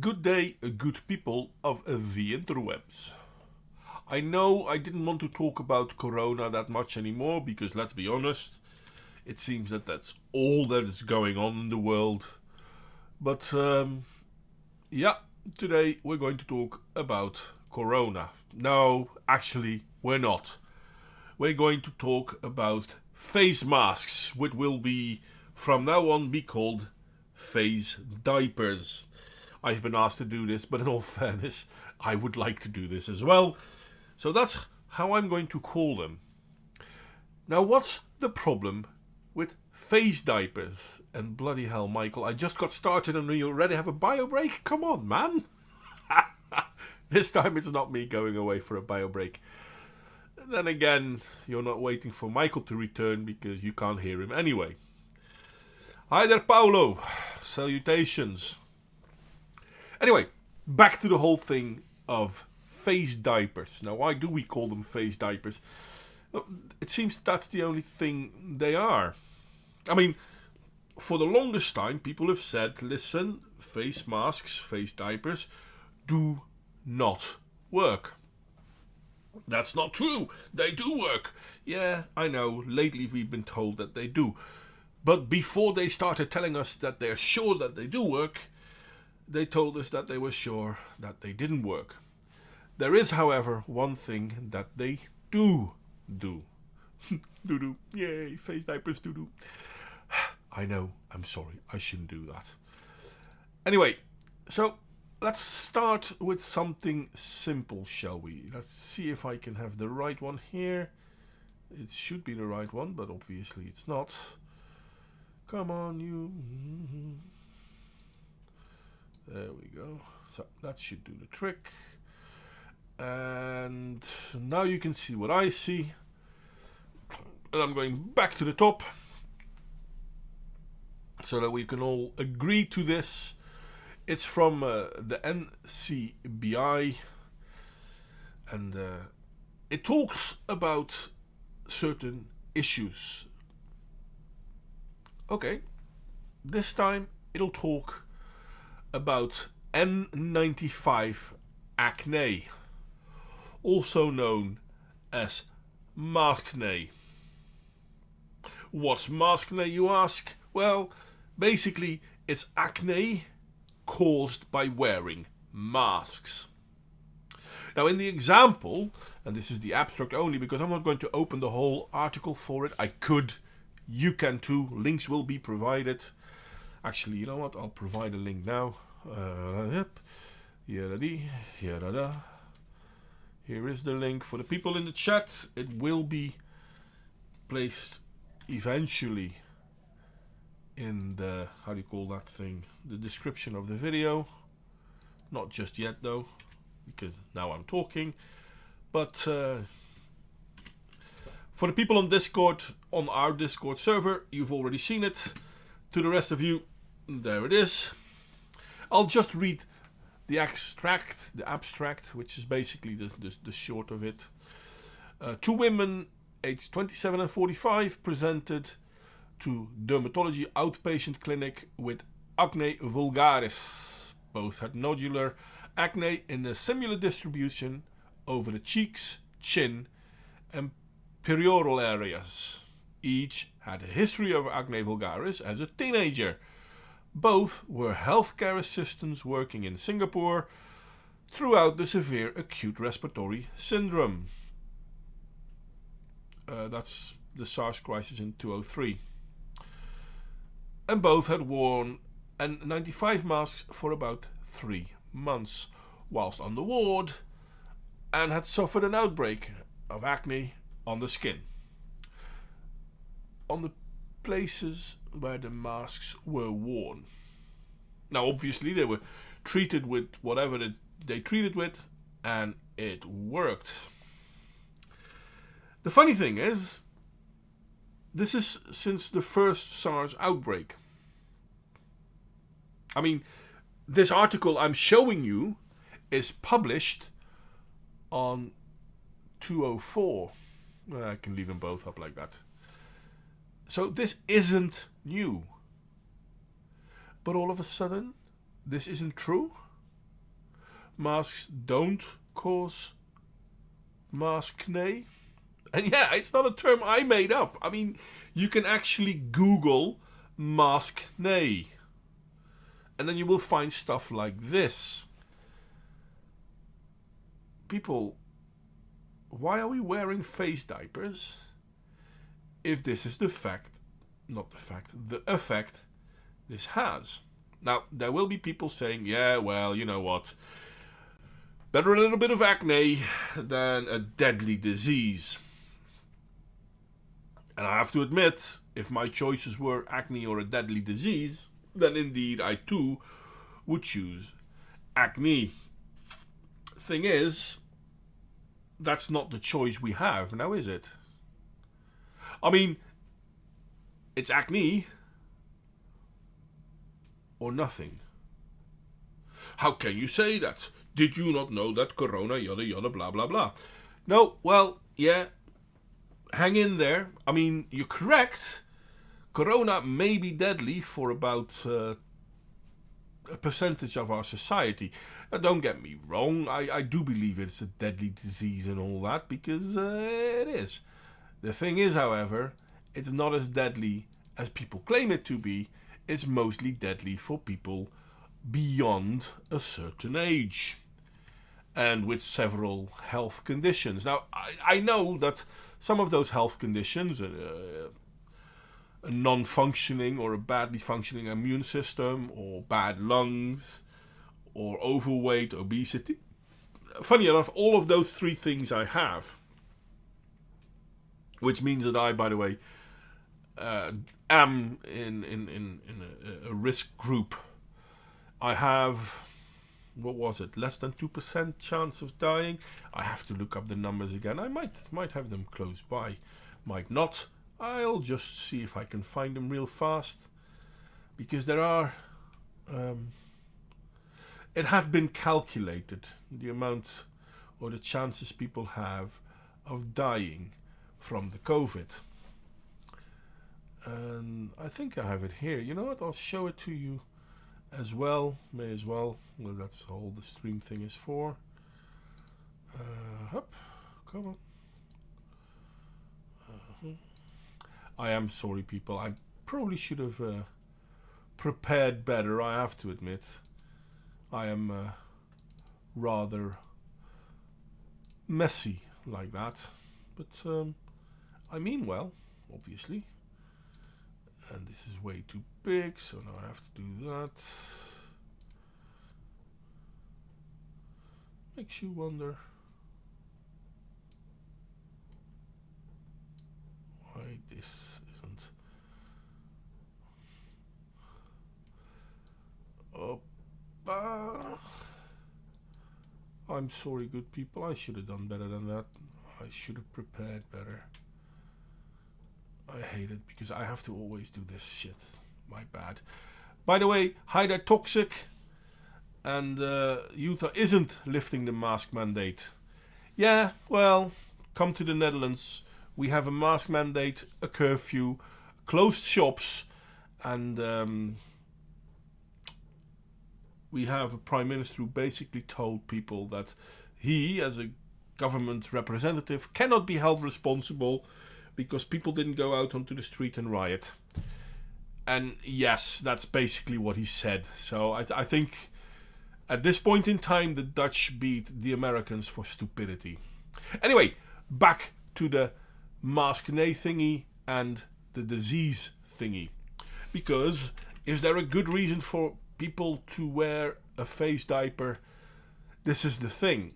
Good day, good people of the interwebs. I know I didn't want to talk about Corona that much anymore because, let's be honest, it seems that that's all that is going on in the world. But yeah, today we're going to talk about Corona. No, actually, we're not. We're going to talk about face masks, which will be from now on be called face diapers. I've been asked to do this, but in all fairness, I would like to do this as well. So that's how I'm going to call them. Now, what's the problem with face diapers? And bloody hell, Michael, I just got started and you already have a bio break? Come on, man. This time it's not me going away for a bio break. Then again, you're not waiting for Michael to return because you can't hear him anyway. Hi there, Paolo. Salutations. Anyway, back to the whole thing of face diapers. Now, why do we call them face diapers? It seems that's the only thing they are. I mean, for the longest time, people have said, listen, face masks, face diapers do not work. That's not true. They do work. Yeah, I know. Lately we've been told that they do. But before they started telling us that they're sure that they do work, they told us that they were sure that they didn't work. There is, however, one thing that they do. Doo-doo. Yay, face diapers doo-doo. I know, I'm sorry, I shouldn't do that. Anyway, so let's start with something simple, shall we? Let's see if I can have the right one here. It should be the right one, but obviously it's not. Come on, you. There we go. So that should do the trick. And now you can see what I see. And I'm going back to the top so that we can all agree to this. It's from the NCBI, and it talks about certain issues. Okay, this time it'll talk about N95 acne, also known as Mascné. What's Mascné, you ask? Well, basically it's acne caused by wearing masks. Now, in the example, and this is the abstract only because I'm not going to open the whole article for it. I could, you can too. Links will be provided. Actually, you know what? I'll provide a link now. Here is the link for the people in the chat. It will be placed eventually in the, how do you call that thing? The description of the video. Not just yet though, because now I'm talking. But for the people on Discord, on our Discord server, you've already seen it. To the rest of you, there it is. I'll just read the abstract, which is basically the short of it. Two women aged 27 and 45 presented to dermatology outpatient clinic with acne vulgaris. Both had nodular acne in a similar distribution over the cheeks, chin, and perioral areas. Each had a history of acne vulgaris as a teenager. Both were healthcare assistants working in Singapore throughout the severe acute respiratory syndrome. That's the SARS crisis in 2003. And both had worn N95 masks for about 3 months whilst on the ward and had suffered an outbreak of acne on the skin, on the places where the masks were worn. Now, obviously, they were treated with whatever they treated with, and it worked. The funny thing is, this is since the first SARS outbreak. I mean, this article I'm showing you is published on 204. I can leave them both up like that. So this isn't new. But all of a sudden, this isn't true? masks don't cause Mascné. And yeah, it's not a term I made up. I mean, you can actually Google Mascné, and then you will find stuff like this. People, why are we wearing face diapers if this is the effect this has? Now, there will be people saying, yeah, well, you know what, better a little bit of acne than a deadly disease. And I have to admit, if my choices were acne or a deadly disease, then indeed I too would choose acne. Thing is, that's not the choice we have now, is it? I mean, it's acne or nothing. How can you say that? Did you not know that corona, yada yada, blah blah blah? No, well, yeah, hang in there. I mean, you're correct. Corona may be deadly for about a percentage of our society. Now, don't get me wrong, I do believe it's a deadly disease and all that, because it is. The thing is, however, it's not as deadly as people claim it to be. It's mostly deadly for people beyond a certain age and with several health conditions. Now, I know that some of those health conditions, a non-functioning or a badly functioning immune system, or bad lungs, or overweight, obesity. Funny enough, all of those three things I have. Which means that I, by the way, am in a risk group. I have, what was it, less than 2% chance of dying. I have to look up the numbers again. I might have them close by, might not. I'll just see if I can find them real fast, because there are. It had been calculated, the amount or the chances people have of dying from the COVID. And I think I have it here. You know what? I'll show it to you as well. May as well. Well, that's all the stream thing is for. Come on. I am sorry, people. I probably should have prepared better, I have to admit. I am rather messy like that. But I mean well, obviously. And this is way too big, so now I have to do that. Makes you wonder why this isn't. I'm sorry, good people. I should have done better than that. I should have prepared better. I hate it because I have to always do this shit. My bad. By the way, hi there, Toxic. And Utah isn't lifting the mask mandate. Yeah, well, come to the Netherlands. We have a mask mandate, a curfew, closed shops, and we have a prime minister who basically told people that he, as a government representative, cannot be held responsible because people didn't go out onto the street and riot. And yes, that's basically what he said. So I think at this point in time, the Dutch beat the Americans for stupidity. Anyway, back to the Mascné thingy and the disease thingy. Because is there a good reason for people to wear a face diaper? This is the thing.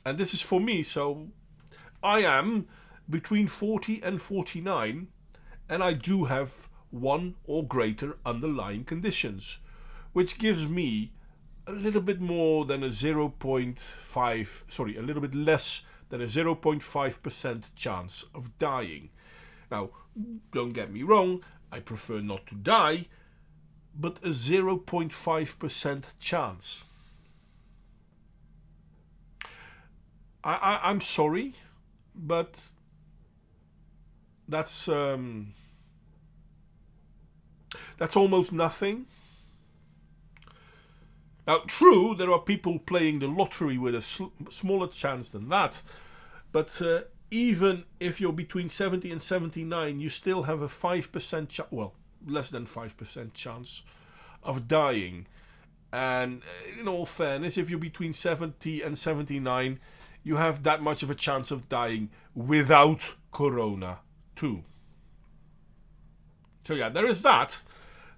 And this is for me. So I am between 40 and 49, and I do have one or greater underlying conditions, which gives me a little bit more than a 0.5, sorry, a little bit less than a 0.5% chance of dying. Now, don't get me wrong, I prefer not to die, but a 0.5% chance. I'm sorry, but that's almost nothing. Now, true, there are people playing the lottery with a smaller chance than that, but even if you're between 70 and 79, you still have a 5% chance, well, less than 5% chance of dying. And in all fairness, if you're between 70 and 79, you have that much of a chance of dying without corona too. So yeah, there is that.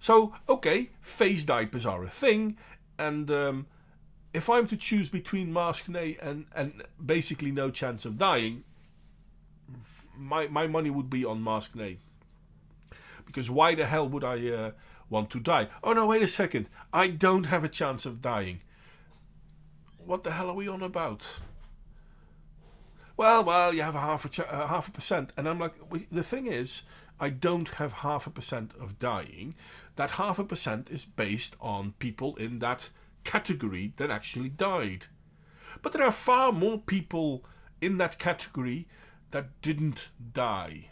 So, okay, face diapers are a thing, and if I'm to choose between Mascné and basically no chance of dying, my money would be on Mascné. Because why the hell would I want to die? Oh no, wait a second. I don't have a chance of dying. What the hell are we on about? Well, you have half a percent. And I'm like, the thing is, I don't have 0.5% of dying. That 0.5% is based on people in that category that actually died. But there are far more people in that category that didn't die.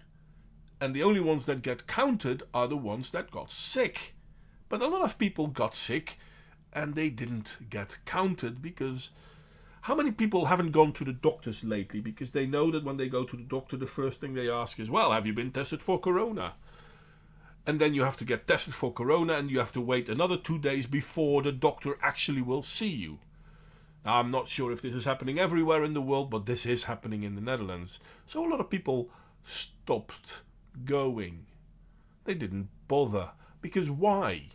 And the only ones that get counted are the ones that got sick. But a lot of people got sick and they didn't get counted because how many people haven't gone to the doctors lately because they know that when they go to the doctor, the first thing they ask is, well, have you been tested for corona? And then you have to get tested for corona and you have to wait another 2 days before the doctor actually will see you. Now, I'm not sure if this is happening everywhere in the world, but this is happening in the Netherlands. So a lot of people stopped going. They didn't bother. Because why?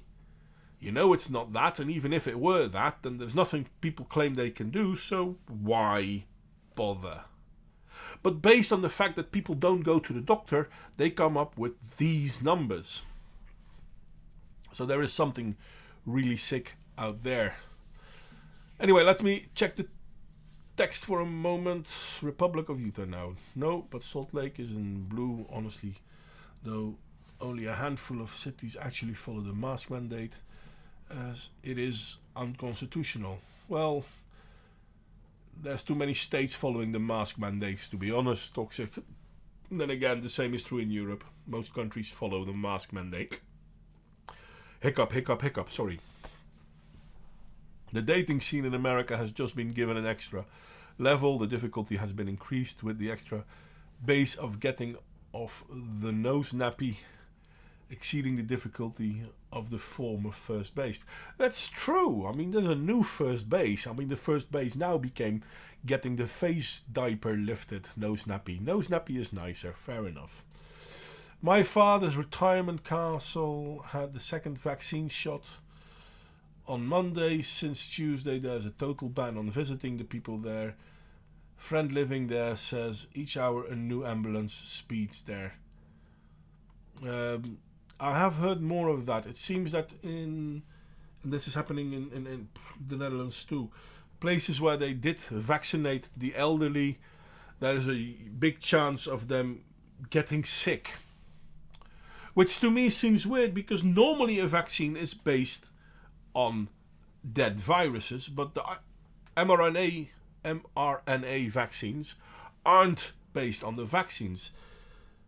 You know it's not that, and even if it were that, then there's nothing people claim they can do, so why bother? But based on the fact that people don't go to the doctor, they come up with these numbers. So there is something really sick out there. Anyway, let me check the text for a moment. Republic of Utah now. No, but Salt Lake is in blue, honestly. Though only a handful of cities actually follow the mask mandate, as it is unconstitutional. Well, there's too many states following the mask mandates, to be honest, toxic. And then again, the same is true in Europe. Most countries follow the mask mandate. Hiccup, sorry. The dating scene in America has just been given an extra level. The difficulty has been increased with the extra base of getting off the nose nappy, exceeding the difficulty of the former first base. That's true. I mean, there's a new first base. I mean, the first base now became getting the face diaper lifted. Nose nappy. Nose nappy is nicer. Fair enough. My father's retirement castle had the second vaccine shot on Monday. Since Tuesday, there's a total ban on visiting the people there. Friend living there says each hour a new ambulance speeds there. I have heard more of that. It seems that and this is happening in the Netherlands too, places where they did vaccinate the elderly, there is a big chance of them getting sick. Which to me seems weird because normally a vaccine is based on dead viruses, but the mRNA vaccines aren't based on the vaccines.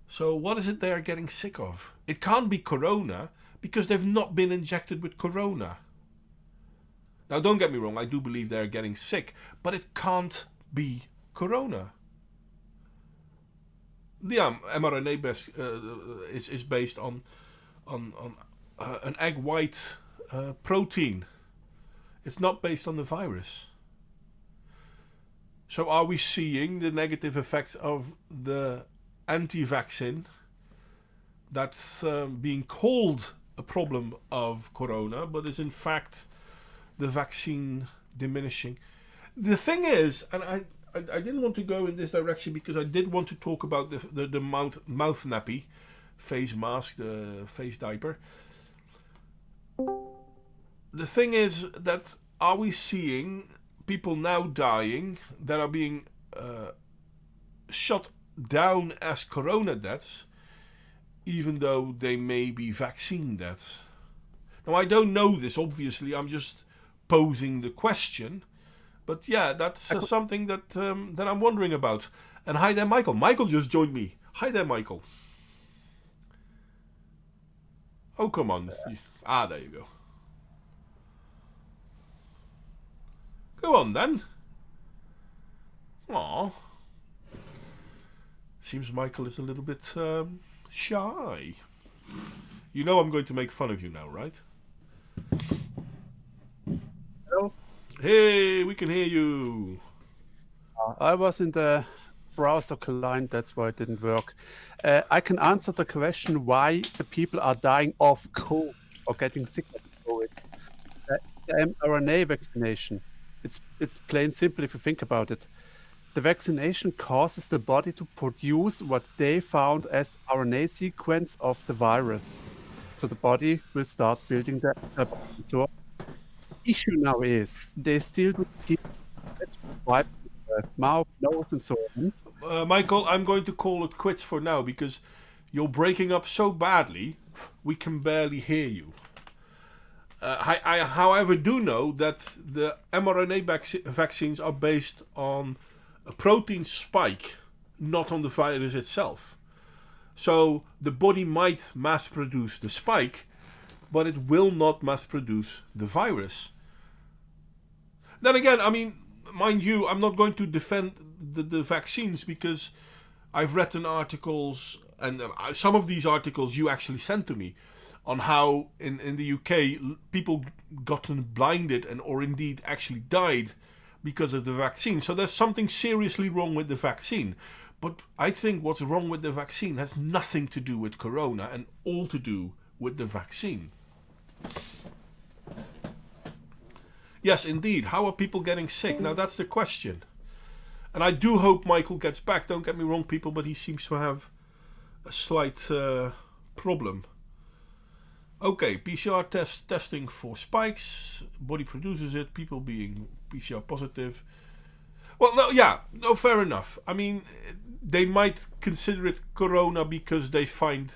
So what is it they are getting sick of? It can't be corona because they've not been injected with corona. Now don't get me wrong, I do believe they're getting sick, but it can't be corona. The mRNA is based on an egg white protein. It's not based on the virus. So are we seeing the negative effects of the anti-vaccine that's being called a problem of corona, but is in fact the vaccine diminishing? The thing is, and I didn't want to go in this direction because I did want to talk about the mouth nappy, face mask, the face diaper. The thing is that are we seeing people now dying that are being shot down as corona deaths, even though they may be vaccine deaths? Now I don't know this, obviously, I'm just posing the question, but yeah, that's something that I'm wondering about. And hi there, Michael. Michael just joined me. Hi there, Michael. Oh, come on. There you go. Go on then. Aw. Seems Michael is a little bit shy. You know I'm going to make fun of you now, right? Hello. Hey, we can hear you. I was in the browser client, that's why it didn't work. I can answer the question why the people are dying of COVID or getting sick of COVID. The mRNA vaccination. It's plain simple if you think about it. The vaccination causes the body to produce what they found as RNA sequence of the virus. So the body will start building the antibody. So issue now is they still do keep wipe the mouth, nose, and so on. Michael, I'm going to call it quits for now because you're breaking up so badly, we can barely hear you. I however, do know that the mRNA vaccines are based on a protein spike, not on the virus itself. So the body might mass produce the spike, but it will not mass produce the virus. Then again, I mean, mind you, I'm not going to defend the vaccines because I've read articles, and some of these articles you actually sent to me, on how in the UK people gotten blinded and or indeed actually died because of the vaccine. So there's something seriously wrong with the vaccine. But I think what's wrong with the vaccine has nothing to do with corona and all to do with the vaccine. Yes, indeed. How are people getting sick? Now that's the question. And I do hope Michael gets back. Don't get me wrong, people, but he seems to have a slight problem. Okay, PCR testing for spikes. Body produces it. People being PCR positive. Well, no, fair enough. I mean, they might consider it corona because they find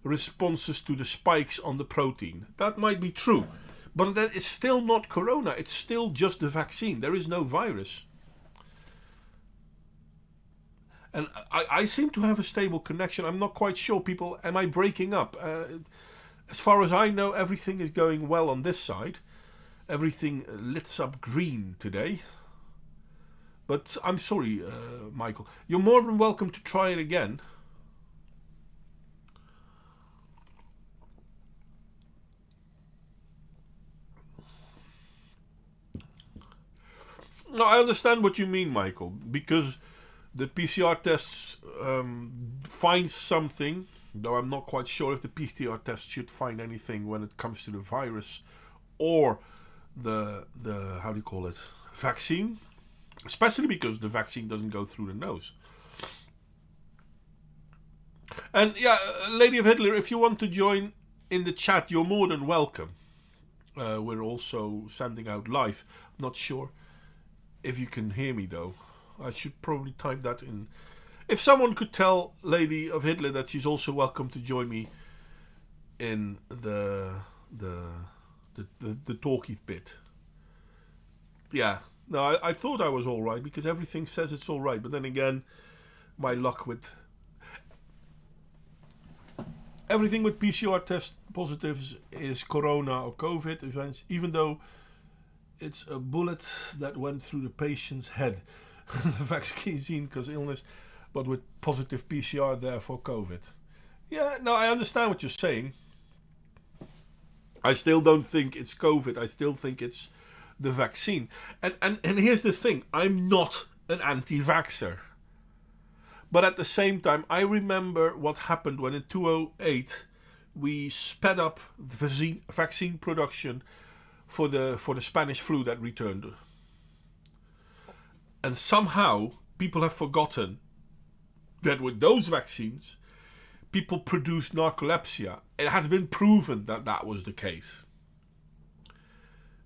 responses to the spikes on the protein. That might be true. But that is still not corona. It's still just the vaccine. There is no virus. And I seem to have a stable connection. I'm not quite sure, people. Am I breaking up? As far as I know, everything is going well on this side. Everything lights up green today. But I'm sorry, Michael. You're more than welcome to try it again. No, I understand what you mean, Michael, because the PCR tests find something, though I'm not quite sure if the PCR test should find anything when it comes to the virus or the how do you call it, vaccine, especially because the vaccine doesn't go through the nose. And yeah, Lady of Hitler, if you want to join in the chat, you're more than welcome. We're also sending out live. Not sure if you can hear me though. I should probably type that in. If someone could tell Lady of Hitler that she's also welcome to join me in the talkie bit. Yeah. No, I thought I was alright because everything says it's alright, but then again, my luck with everything with PCR test positives is corona or COVID events, even though it's a bullet that went through the patient's head. The vaccine causes illness, but with positive PCR there for COVID. Yeah, no, I understand what you're saying. I still don't think it's COVID. I still think it's the vaccine. And here's the thing. I'm not an anti-vaxxer. But at the same time, I remember what happened when in 2008 we sped up the vaccine production for the Spanish flu that returned. And somehow people have forgotten that with those vaccines, people produced narcolepsy. It has been proven that that was the case.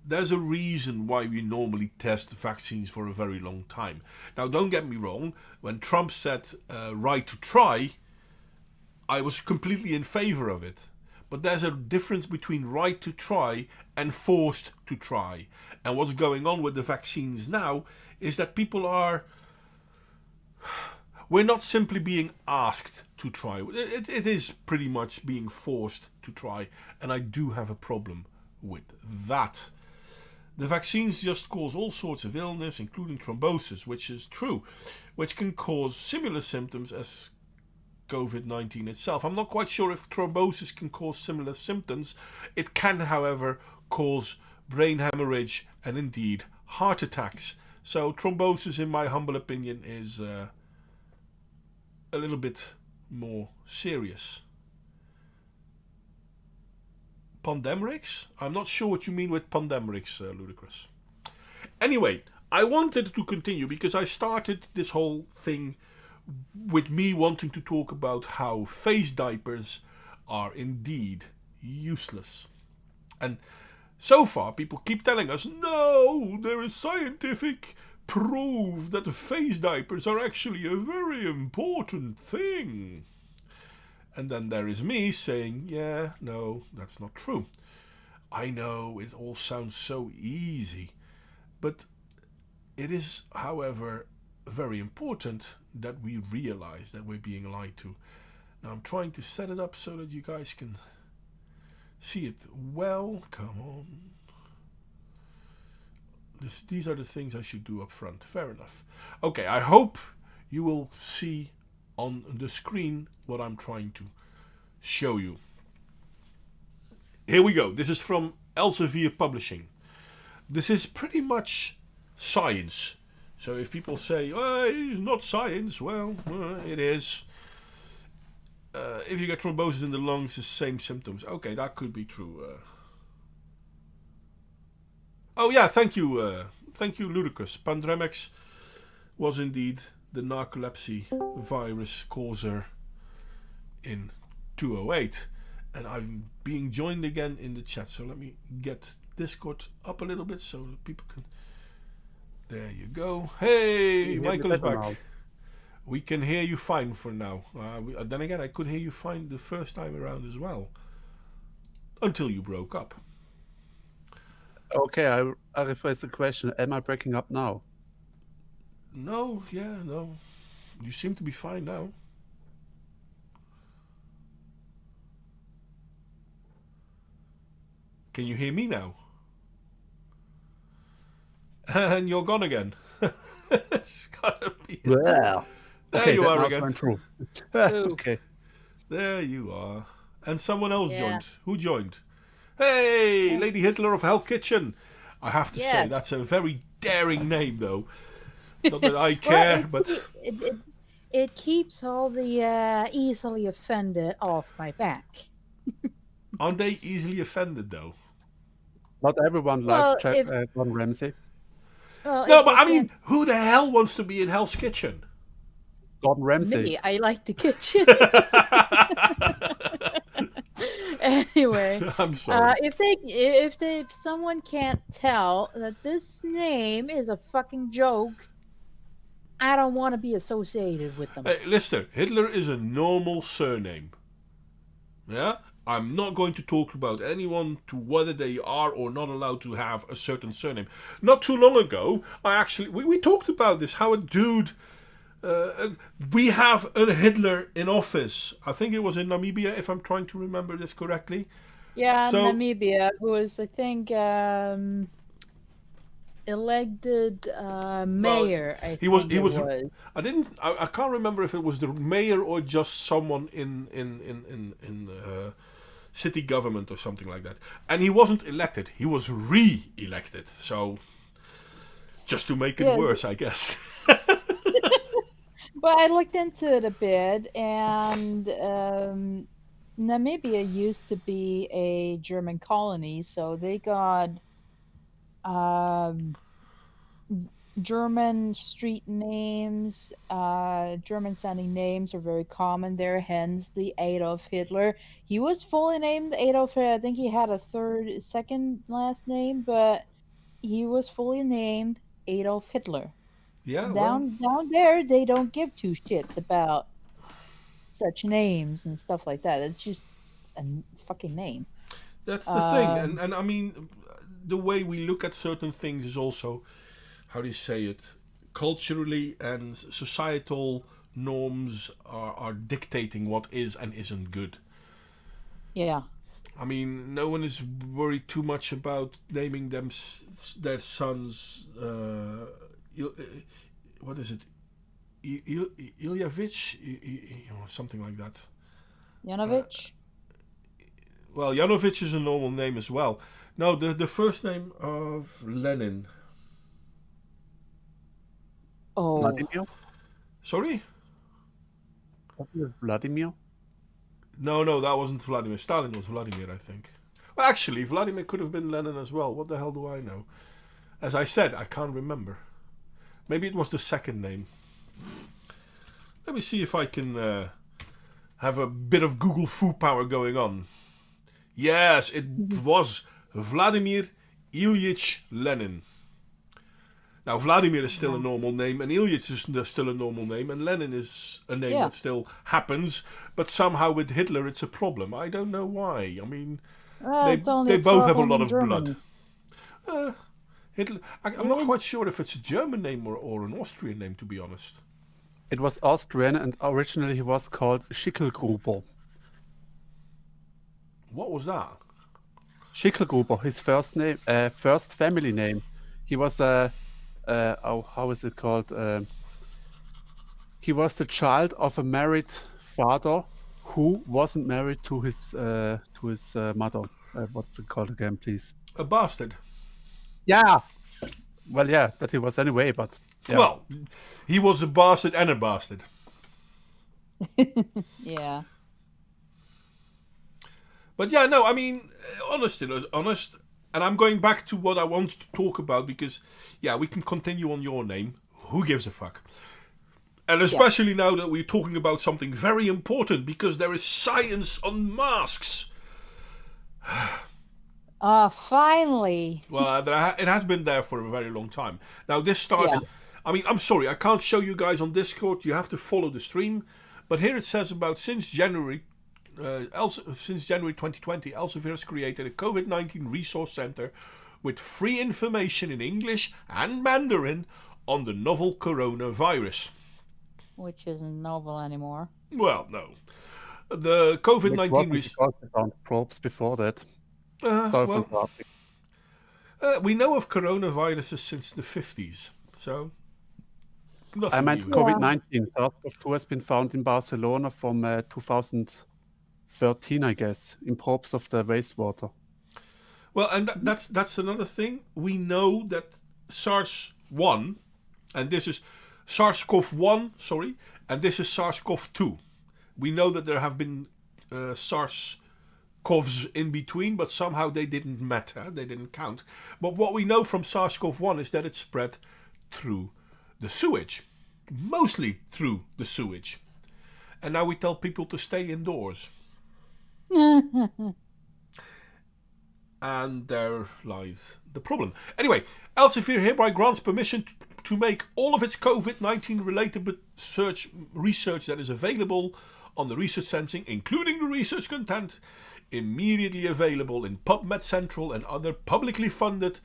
There's a reason why we normally test vaccines for a very long time. Now, don't get me wrong. When Trump said right to try, I was completely in favor of it. But there's a difference between right to try and forced to try. And what's going on with the vaccines now is that people are... We're not simply being asked to try. It is pretty much being forced to try. And I do have a problem with that. The vaccines just cause all sorts of illness, including thrombosis, which is true, which can cause similar symptoms as COVID-19 itself. I'm not quite sure if thrombosis can cause similar symptoms. It can, however, cause brain hemorrhage and indeed heart attacks. So thrombosis, in my humble opinion, is a little bit more serious. Pandemrix? I'm not sure what you mean with pandemrix, Ludicrous. Anyway, I wanted to continue because I started this whole thing with me wanting to talk about how face diapers are indeed useless. And so far, people keep telling us, no, there is scientific proof that the face diapers are actually a very important thing. And then there is me saying, yeah, no, that's not true. I know it all sounds so easy, but it is, however, very important that we realize that we're being lied to. Now I'm trying to set it up so that you guys can see it well. Come on. These are the things I should do up front. Fair enough. Okay, I hope you will see on the screen what I'm trying to show you. Here we go. This is from Elsevier Publishing. This is pretty much science. So if people say, oh, it's not science, well, it is. If you get thrombosis in the lungs, the same symptoms. Okay, that could be true. Oh yeah, thank you, Ludicrous. Pandemrix was indeed the narcolepsy virus causer in 208. And I'm being joined again in the chat. So let me get Discord up a little bit so that people can... There you go. Hey, Michael is back. Now. We can hear you fine for now. Then again, I could hear you fine the first time around as well. Until you broke up. Okay, I rephrase the question. Am I breaking up now? No, no. You seem to be fine now. Can you hear me now? And you're gone again. It's gotta be. Well, there okay, you are again. Okay. There you are. And someone else joined. Who joined? Hey, Lady Hitler of Hell Kitchen. I have to say, that's a very daring name, though. Not that I care, but... It keeps all the easily offended off my back. Aren't they easily offended, though? Not everyone likes Gordon Ramsay. Well, no, but I mean, who the hell wants to be in Hell's Kitchen? Gordon Ramsay. Me, I like the kitchen. Anyway, I'm sorry. If someone can't tell that this name is a fucking joke, I don't want to be associated with them. Hey, Lister, Hitler is a normal surname. Yeah? I'm not going to talk about anyone to whether they are or not allowed to have a certain surname. Not too long ago, we talked about this, how a dude... we have a Hitler in office. I think it was in Namibia, if I'm trying to remember this correctly. Yeah, Namibia, who was, I think, elected mayor. I can't remember if it was the mayor or just someone in city government or something like that. And he wasn't elected; he was re-elected. So, just to make it worse, I guess. Well, I looked into it a bit, and Namibia used to be a German colony, so they got German street names, German-sounding names are very common there, hence the Adolf Hitler. He was fully named Adolf Hitler. I think he had a second last name, but he was fully named Adolf Hitler. Yeah, down there, they don't give two shits about such names and stuff like that. It's just a fucking name. That's the thing, and I mean, the way we look at certain things is also, how do you say it, culturally and societal norms are dictating what is and isn't good. Yeah. I mean, no one is worried too much about naming them their sons. What is it? Ilyevich, something like that. Yanovich? Well, Yanovich is a normal name as well. No, the first name of Lenin. Oh. Vladimir? Sorry? Vladimir? No, that wasn't Vladimir. Stalin was Vladimir, I think. Well, actually, Vladimir could have been Lenin as well. What the hell do I know? As I said, I can't remember. Maybe it was the second name. Let me see if I can have a bit of Google foo power going on. Yes, it was Vladimir Ilyich Lenin. Now, Vladimir is still a normal name, and Ilyich is still a normal name, and Lenin is a name that still happens, but somehow with Hitler it's a problem. I don't know why. I mean, they both have a lot of blood. Hitler. I'm not quite sure if it's a German name or an Austrian name, to be honest. It was Austrian, and originally he was called Schicklgruber. What was that? Schicklgruber, his first name, first family name. He was how is it called? He was the child of a married father who wasn't married to his mother. What's it called again, please? A bastard. Yeah. Well, yeah, that he was anyway, but yeah. Well, he was a bastard and a bastard. Yeah. But yeah, no, I mean, honest, and I'm going back to what I wanted to talk about because, yeah, we can continue on your name. Who gives a fuck? And especially now that we're talking about something very important because there is science on masks. Finally. Well, it has been there for a very long time. Now, this starts... Yeah. I mean, I'm sorry, I can't show you guys on Discord. You have to follow the stream. But here it says about since January 2020, Elsevier has created a COVID-19 resource center with free information in English and Mandarin on the novel coronavirus. Which isn't novel anymore. Well, no. The COVID-19 resource... We found probes before that. We know of coronaviruses since the 50s, so... I meant COVID-19. SARS-CoV-2 has been found in Barcelona from 2013, I guess, in probes of the wastewater. Well, and that's another thing. We know that SARS-1, and this is SARS-CoV-1, sorry, and this is SARS-CoV-2. We know that there have been SARS-CoVs in between, but somehow they didn't matter, they didn't count. But what we know from SARS-CoV-1 is that it spread through the sewage, mostly through the sewage. And now we tell people to stay indoors. And there lies the problem. Anyway, Elsevier hereby grants permission to make all of its COVID-19 related research that is available on the research sensing, including the research content, immediately available in PubMed Central and other publicly funded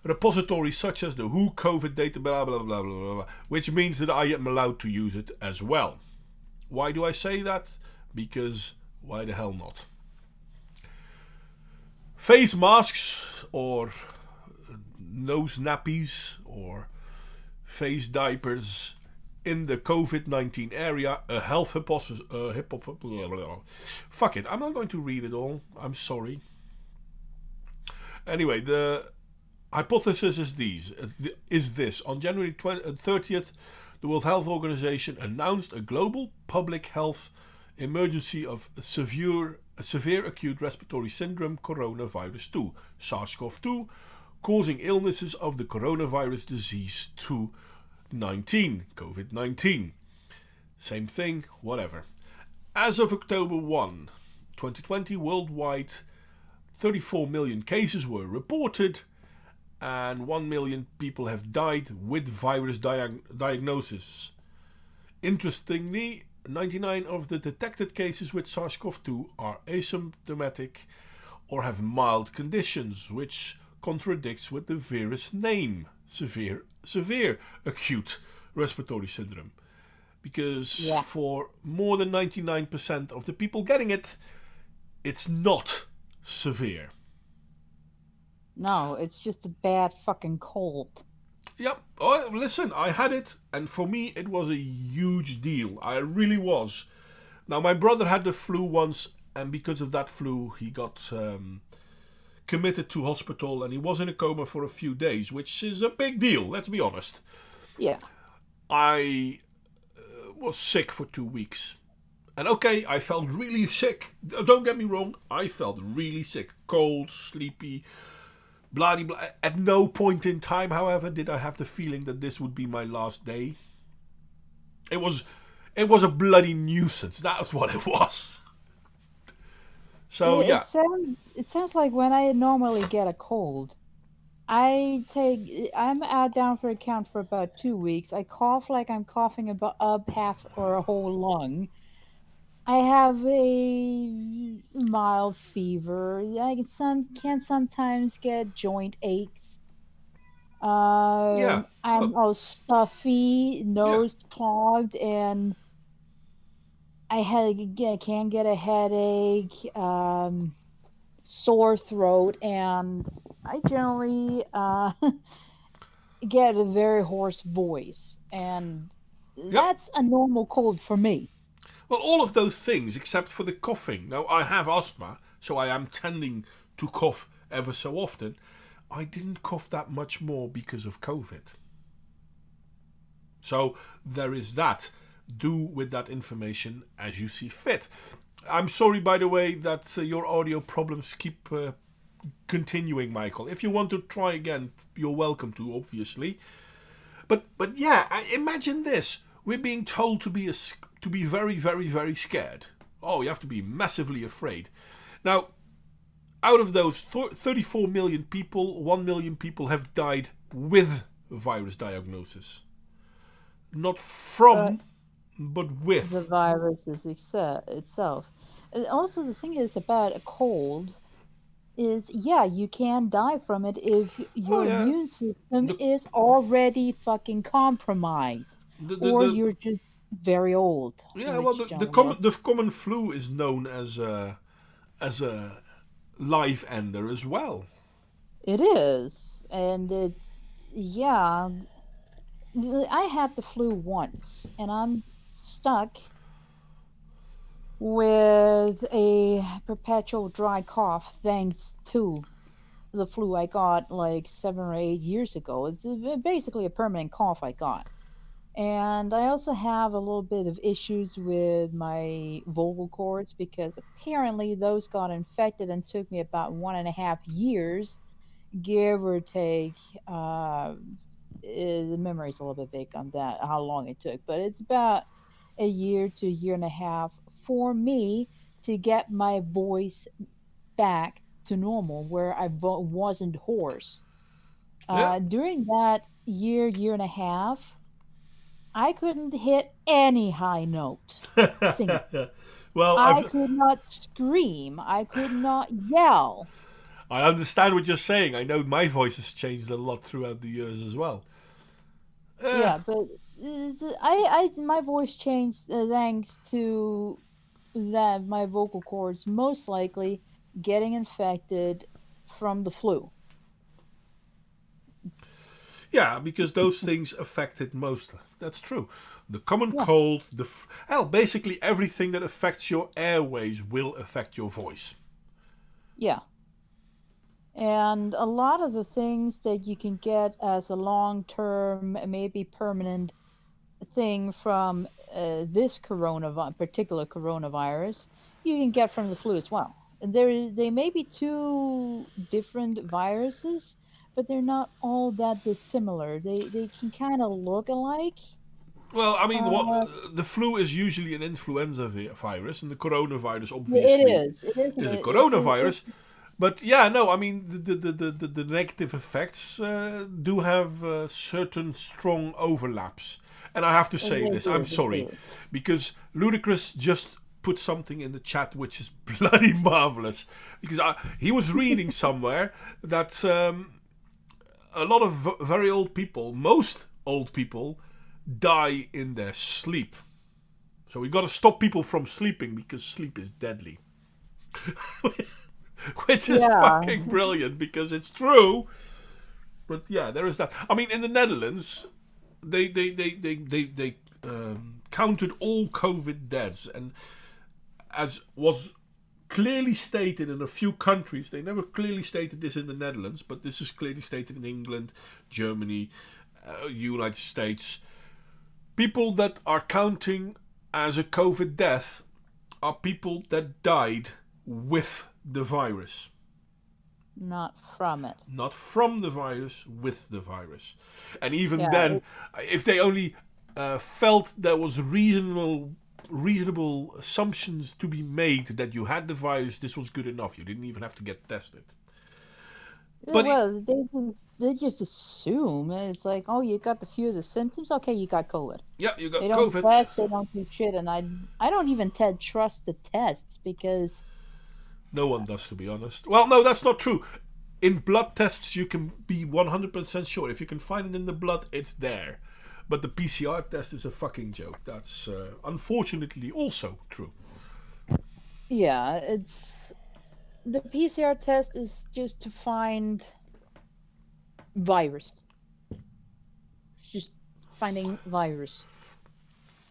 repositories such as the WHO COVID data, blah, blah, blah, blah, blah, which means that I am allowed to use it as well. Why do I say that? Because why the hell not? Face masks or nose nappies or face diapers in the COVID-19 area, a health hypothesis. Fuck it, I'm not going to read it all. I'm sorry. Anyway, the hypothesis is this. On January 30th, the World Health Organization announced a global public health emergency of severe acute respiratory syndrome coronavirus 2, SARS-CoV-2, causing illnesses of the coronavirus disease 2-19, COVID-19. Same thing, whatever. As of October 1, 2020, worldwide 34 million cases were reported and 1 million people have died with virus diagnosis. Interestingly, 99 of the detected cases with SARS-CoV-2 are asymptomatic or have mild conditions, which contradicts with the virus name, severe acute respiratory syndrome. Because for more than 99% of the people getting it, it's not severe. No, it's just a bad fucking cold. Yep. Oh, listen, I had it, and for me, it was a huge deal. I really was. Now, my brother had the flu once, and because of that flu, he got committed to hospital, and he was in a coma for a few days, which is a big deal, let's be honest. Yeah. I was sick for 2 weeks. And okay, I felt really sick. Don't get me wrong, I felt really sick. Cold, sleepy, blah, blah. At no point in time, however, did I have the feeling that this would be my last day. It was a bloody nuisance. That's what it was. So, yeah. It sounds like when I normally get a cold, I'm out down for a count for about 2 weeks. I cough like I'm coughing about up half or a whole lung. I have a mild fever. Can sometimes get joint aches. Yeah. I'm Oh, all stuffy, yeah. nose clogged, and can get a headache, sore throat, and I generally get a very hoarse voice, and Yep. that's a normal cold for me. Well, all of those things except for the coughing. Now, I have asthma, so I am tending to cough ever so often. I didn't cough that much more because of COVID. So there is that. Do with that information as you see fit. I'm sorry, by the way, that your audio problems keep continuing, Michael. If you want to try again, you're welcome to, obviously. But yeah, imagine this: we're being told to be very, very, very scared. Oh, you have to be massively afraid. Now, out of those 34 million people, 1 million people have died with virus diagnosis, not But from, but the with. virus is itself. And also, the thing is about a cold is, yeah, you can die from it if Oh your yeah, immune system the is already fucking compromised, or the you're just very old, yeah. Well, which generally are. the common flu is known as a life ender as well. It is, and yeah. I had the flu once, and I'm stuck with a perpetual dry cough thanks to the flu I got like 7 or 8 years ago. It's basically a permanent cough I got. And I also have a little bit of issues with my vocal cords because apparently those got infected and took me about 1.5 years, give or take. The memory's a little bit vague on that, how long it took, but it's about a year to a year and a half for me to get my voice back to normal where I wasn't hoarse. Yeah. During that year and a half, I couldn't hit any high note singing. Well, I could not scream. I could not yell. I understand what you're saying. I know my voice has changed a lot throughout the years as well. Eh, Yeah, but my voice changed thanks to that my vocal cords most likely getting infected from the flu. yeah, because those things affected most. That's true. The common Yeah, cold, hell, basically everything that affects your airways will affect your voice. yeah. And a lot of the things that you can get as a long term, maybe permanent thing from this particular coronavirus, you can get from the flu as well. And they may be two different viruses, but they're not all that dissimilar. They can kind of look alike. Well, I mean, what Uh, the flu is usually an influenza virus, and the coronavirus it obviously is. It is. is a It's coronavirus. But yeah, no, I mean the negative effects do have certain strong overlaps, and I have to say they this. I'm do. They sorry, do. because Ludacris just put something in the chat which is bloody marvelous. Because he was reading somewhere that a lot of very old people, most old people, die in their sleep. So we got to stop people from sleeping because sleep is deadly. which is Yeah. fucking brilliant because it's true. But yeah, there is that. I mean, in the Netherlands, they counted all COVID deaths, and as was clearly stated in a few countries, they never clearly stated this in the Netherlands, but this is clearly stated in England, Germany, United States. People that are counting as a COVID death are people that died with the virus. Not from it. Not from the virus, with the virus. And even Yeah, then, if they only felt there was reasonable assumptions to be made that you had the virus, this was good enough. You didn't even have to get tested. But well, they just assume it's like, oh, you got the few of the symptoms. Okay, you got COVID. yeah, you got They don't COVID. test. They don't do shit, and I don't even trust the tests because No one does, to be honest. Well, no, that's not true. In blood tests, you can be 100% sure. If you can find it in the blood, it's there. But the PCR test is a fucking joke. That's unfortunately also true. yeah, it's the PCR test is just to find virus. It's just finding virus.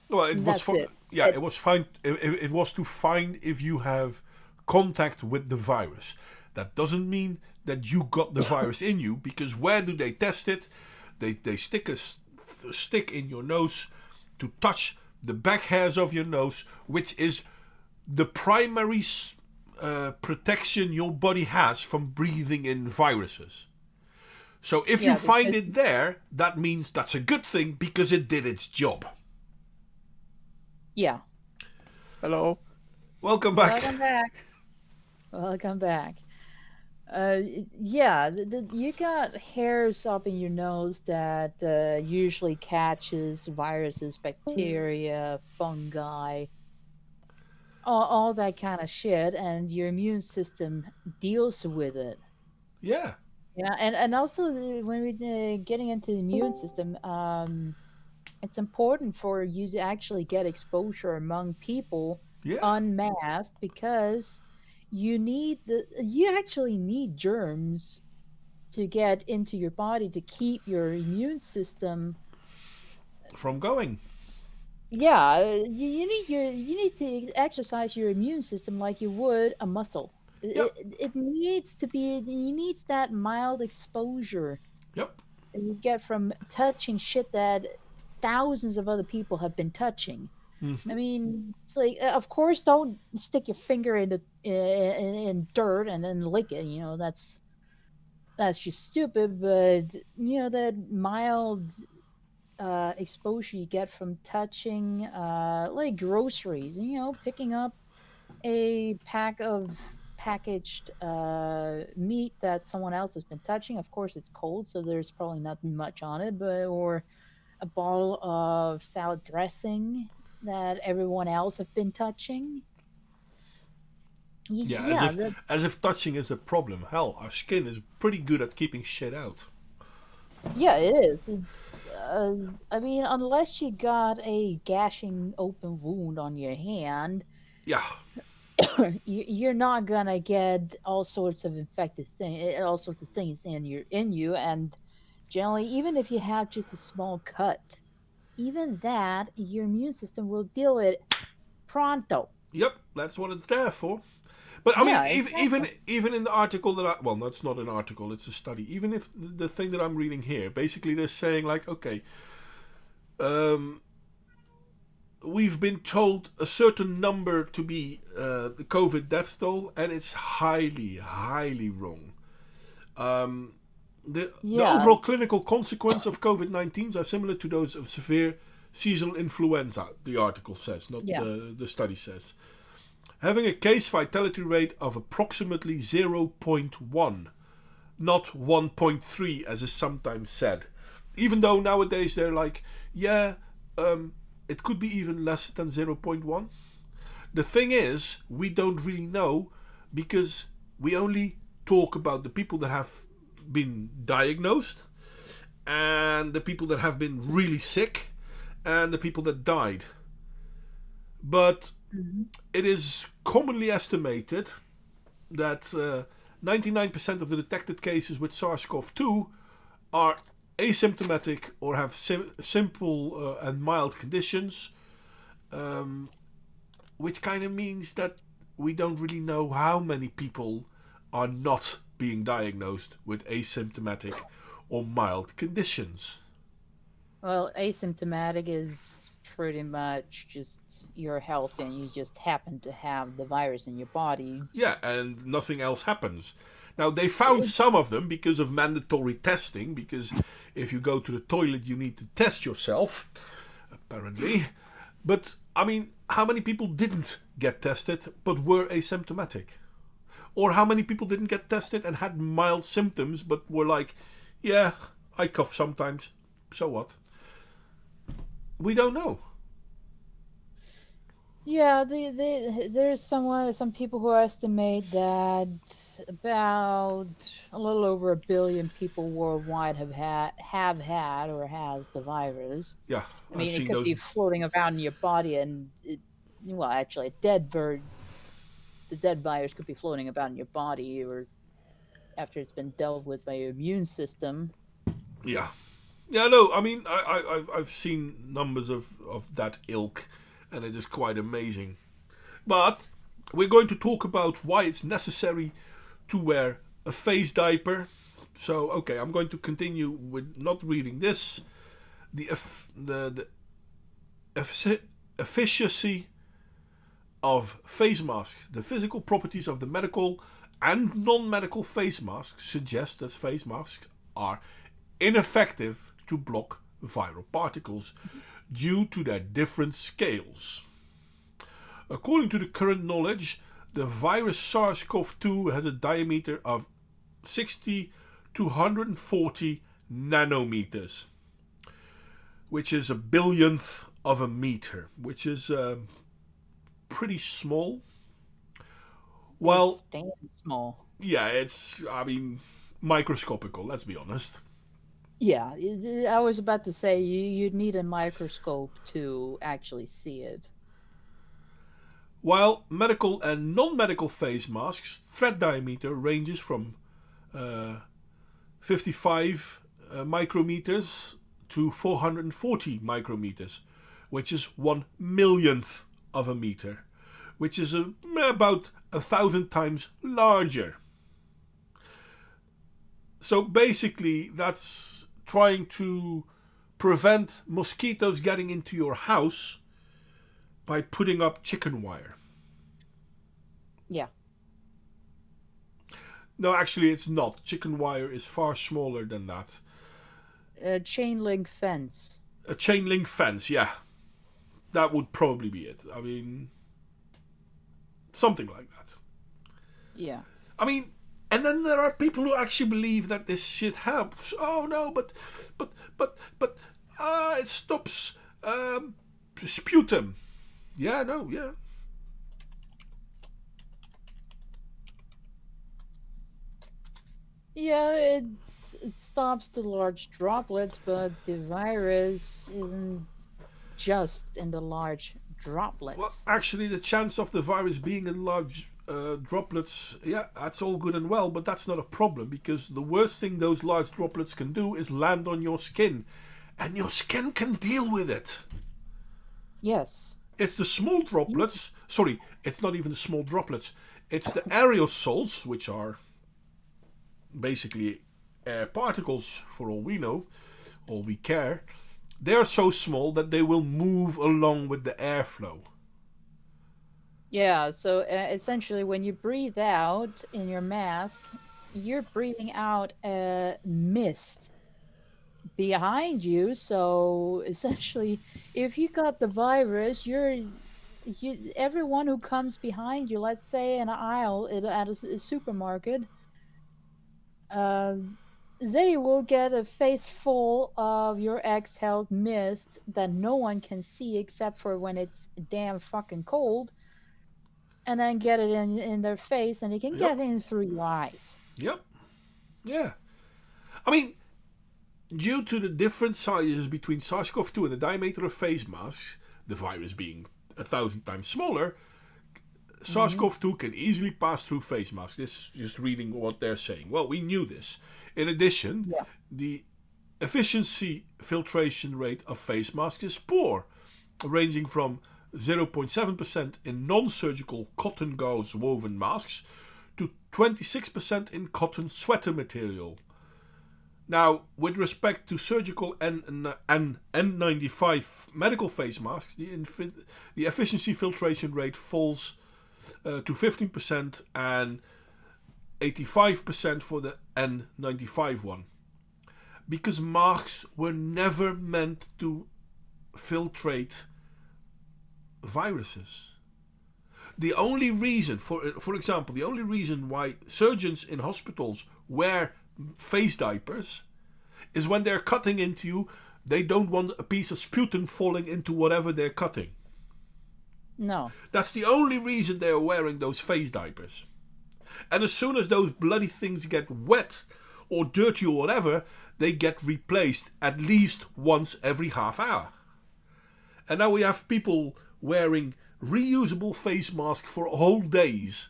Well, it was That's it. yeah, it was fine. It was to find if you have contact with the virus. That doesn't mean that you got the virus in you, because where do they test it? They stick a stick in your nose to touch the back hairs of your nose, which is the primary protection your body has from breathing in viruses. So if you find it there, that means that's a good thing because it did its job. Yeah. Hello. Welcome back. Welcome back. Welcome back. Yeah, you got hairs up in your nose that usually catches viruses, bacteria, fungi, all that kind of shit, and your immune system deals with it. Yeah. Yeah, and also when we're getting into the immune system, it's important for you to actually get exposure among people unmasked, because you actually need germs to get into your body to keep your immune system from going. Yeah, you need to exercise your immune system like you would a muscle. It needs to be, you needs that mild exposure. Yep. That you get from touching shit that thousands of other people have been touching. Mm-hmm. I mean, it's like, of course, don't stick your finger in dirt and then lick it. You know, that's just stupid. But you know, that mild exposure you get from touching, like groceries. You know, picking up a pack of packaged meat that someone else has been touching. Of course, it's cold, so there's probably not much on it. Or a bottle of salad dressing that everyone else have been touching. As if touching is a problem. Hell, our skin is pretty good at keeping shit out. Yeah, it is. It's I mean, unless you got a gashing open wound on your hand, you're not gonna get all sorts of infected things, all sorts of things in you, and generally, even if you have just a small cut, even that, your immune system will deal with it pronto. Yep, that's what it's there for. But I mean, even in the article that that's not an article, it's a study. Even if the thing that I'm reading here, basically they're saying like, okay, we've been told a certain number to be the COVID death toll, and it's highly, highly wrong. The overall clinical consequence of COVID-19 are similar to those of severe seasonal influenza, the article says, not the study says. Having a case fatality rate of approximately 0.1, not 1.3 as is sometimes said. Even though nowadays they're like, it could be even less than 0.1. The thing is, we don't really know, because we only talk about the people that have been diagnosed, and the people that have been really sick, and the people that died. But it is commonly estimated that 99% of the detected cases with SARS-CoV-2 are asymptomatic or have simple and mild conditions, which kind of means that we don't really know how many people are not being diagnosed with asymptomatic or mild conditions. Well, asymptomatic is pretty much just you're healthy and you just happen to have the virus in your body. Yeah, and nothing else happens. Now, they found some of them because of mandatory testing, because if you go to the toilet, you need to test yourself, apparently. But, I mean, how many people didn't get tested but were asymptomatic? Or how many people didn't get tested and had mild symptoms but were like, yeah, I cough sometimes, so what? We don't know. Yeah, there's some people who estimate that about a little over 1 billion people worldwide have had or has the virus. Yeah, I mean, I've it seen could those. be floating around in your body, and well, actually, the dead virus could be floating about in your body, or after it's been dealt with by your immune system. Yeah. Yeah, no, I mean, I've seen numbers of that ilk, and it is quite amazing. But we're going to talk about why it's necessary to wear a face diaper. So, okay, I'm going to continue with not reading this. The efficacy of face masks, the physical properties of the medical and non-medical face masks suggest that face masks are ineffective to block viral particles due to their different scales. According to the current knowledge, the virus SARS-CoV-2 has a diameter of 60 to 140 nanometers, which is a billionth of a meter, which is pretty small. Well, It's damn small. yeah, it's, I mean, microscopical, let's be honest. Yeah, I was about to say you'd need a microscope to actually see it. While medical and non-medical face masks thread diameter ranges from 55 micrometers to 440 micrometers, which is 1 millionth of a meter, which is about 1,000 times larger. So basically, that's trying to prevent mosquitoes getting into your house by putting up chicken wire. Yeah. No, actually, it's not. Chicken wire is far smaller than that. A chain link fence. A chain link fence, yeah. That would probably be it. I mean, something like that. Yeah. I mean, and then there are people who actually believe that this shit helps. Oh no, but it stops sputum. Yeah, no, yeah. Yeah, it stops the large droplets, but the virus isn't just in the large droplets. Well, actually, the chance of the virus being in large droplets, yeah, that's all good and well, but that's not a problem because the worst thing those large droplets can do is land on your skin, and your skin can deal with it. Yes. It's the small droplets. Sorry, it's not even the small droplets. It's the aerosols, which are basically air particles for all we know, all we care. They're so small that they will move along with the airflow. Yeah, so essentially when you breathe out in your mask, you're breathing out a mist behind you. So essentially, if you got the virus, everyone who comes behind you, let's say in an aisle at a supermarket, they will get a face full of your exhaled mist that no one can see except for when it's damn fucking cold, and then get it in their face, and it can get in through your eyes. Yep. Yeah. I mean, due to the different sizes between SARS-CoV-2 and the diameter of face masks, the virus being 1,000 times smaller, SARS-CoV-2 can easily pass through face masks. This is just reading what they're saying. Well, we knew this. In addition, the efficiency filtration rate of face masks is poor, ranging from 0.7% in non-surgical cotton gauze woven masks to 26% in cotton sweater material. Now, with respect to surgical N95 medical face masks, the efficiency filtration rate falls to 15% and 85% for the N95 one. Because masks were never meant to filtrate viruses. The only reason, for example, the only reason why surgeons in hospitals wear face diapers is when they're cutting into you, they don't want a piece of sputum falling into whatever they're cutting. No. That's the only reason they're wearing those face diapers. And as soon as those bloody things get wet or dirty or whatever, they get replaced at least once every half hour. And now we have people wearing reusable face masks for whole days,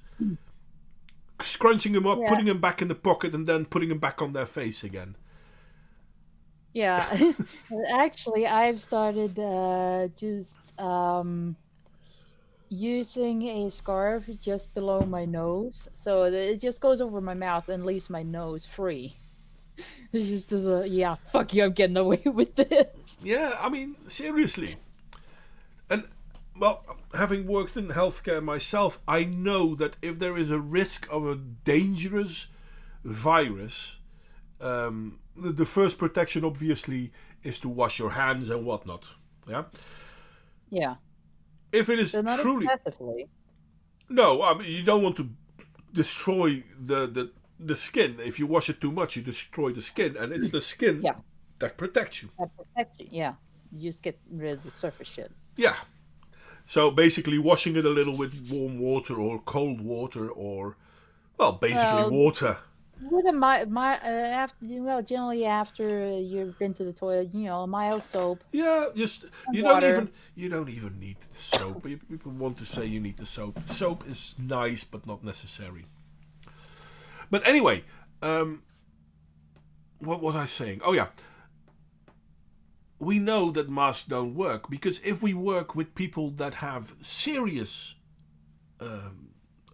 scrunching them up, putting them back in the pocket, and then putting them back on their face again. Yeah. Actually, I've started using a scarf just below my nose, so it just goes over my mouth and leaves my nose free. It's just fuck you, I'm getting away with this. Yeah, I mean, seriously. And, well, having worked in healthcare myself, I know that if there is a risk of a dangerous virus, the first protection, obviously, is to wash your hands and whatnot. Yeah? Yeah. If it is So not truly... excessively. No, I mean, you don't want to destroy the skin. If you wash it too much, you destroy the skin. And it's the skin that protects you. That protects you, yeah. You just get rid of the surface shit. Yeah. So basically washing it a little with warm water or cold water or, well, basically water. With generally after you've been to the toilet, a mild soap. Yeah, just you water. don't even need the soap. People want to say you need the soap. Soap is nice, but not necessary. But anyway, what was I saying? Oh yeah. We know that masks don't work because if we work with people that have serious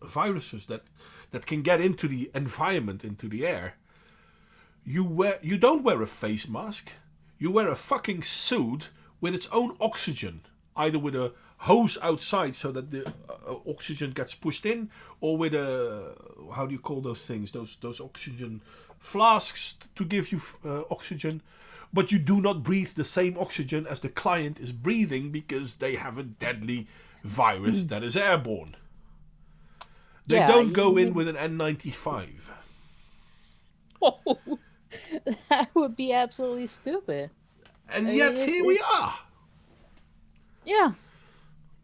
viruses that can get into the environment, into the air, you don't wear a face mask. You wear a fucking suit with its own oxygen, either with a hose outside so that the oxygen gets pushed in, or with a, how do you call those things? Those oxygen flasks to give you oxygen. But you do not breathe the same oxygen as the client is breathing because they have a deadly virus that is airborne. They don't go in with an N95. Oh, that would be absolutely stupid. And yet here we are. Yeah.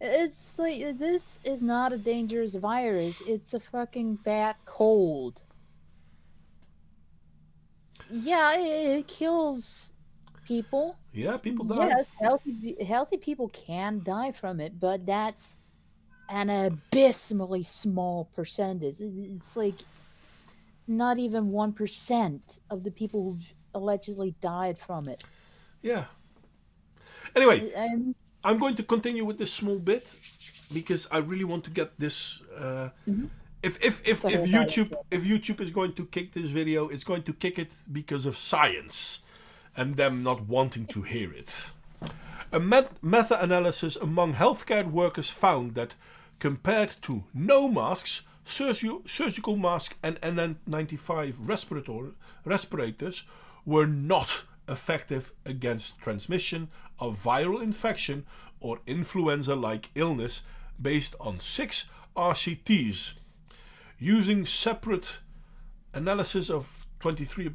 It's like, this is not a dangerous virus. It's a fucking bad cold. Yeah, it kills people. Yeah, people die. Yes, healthy people can die from it, but that's an abysmally small percentage. It's like not even 1% of the people who've allegedly died from it. Yeah. Anyway, I'm going to continue with this small bit because I really want to get this. If YouTube is going to kick this video, it's going to kick it because of science and them not wanting to hear it. A meta-analysis among healthcare workers found that compared to no masks, surgical masks and N95 respirators were not effective against transmission of viral infection or influenza-like illness based on 6 RCTs. Using separate analysis of 23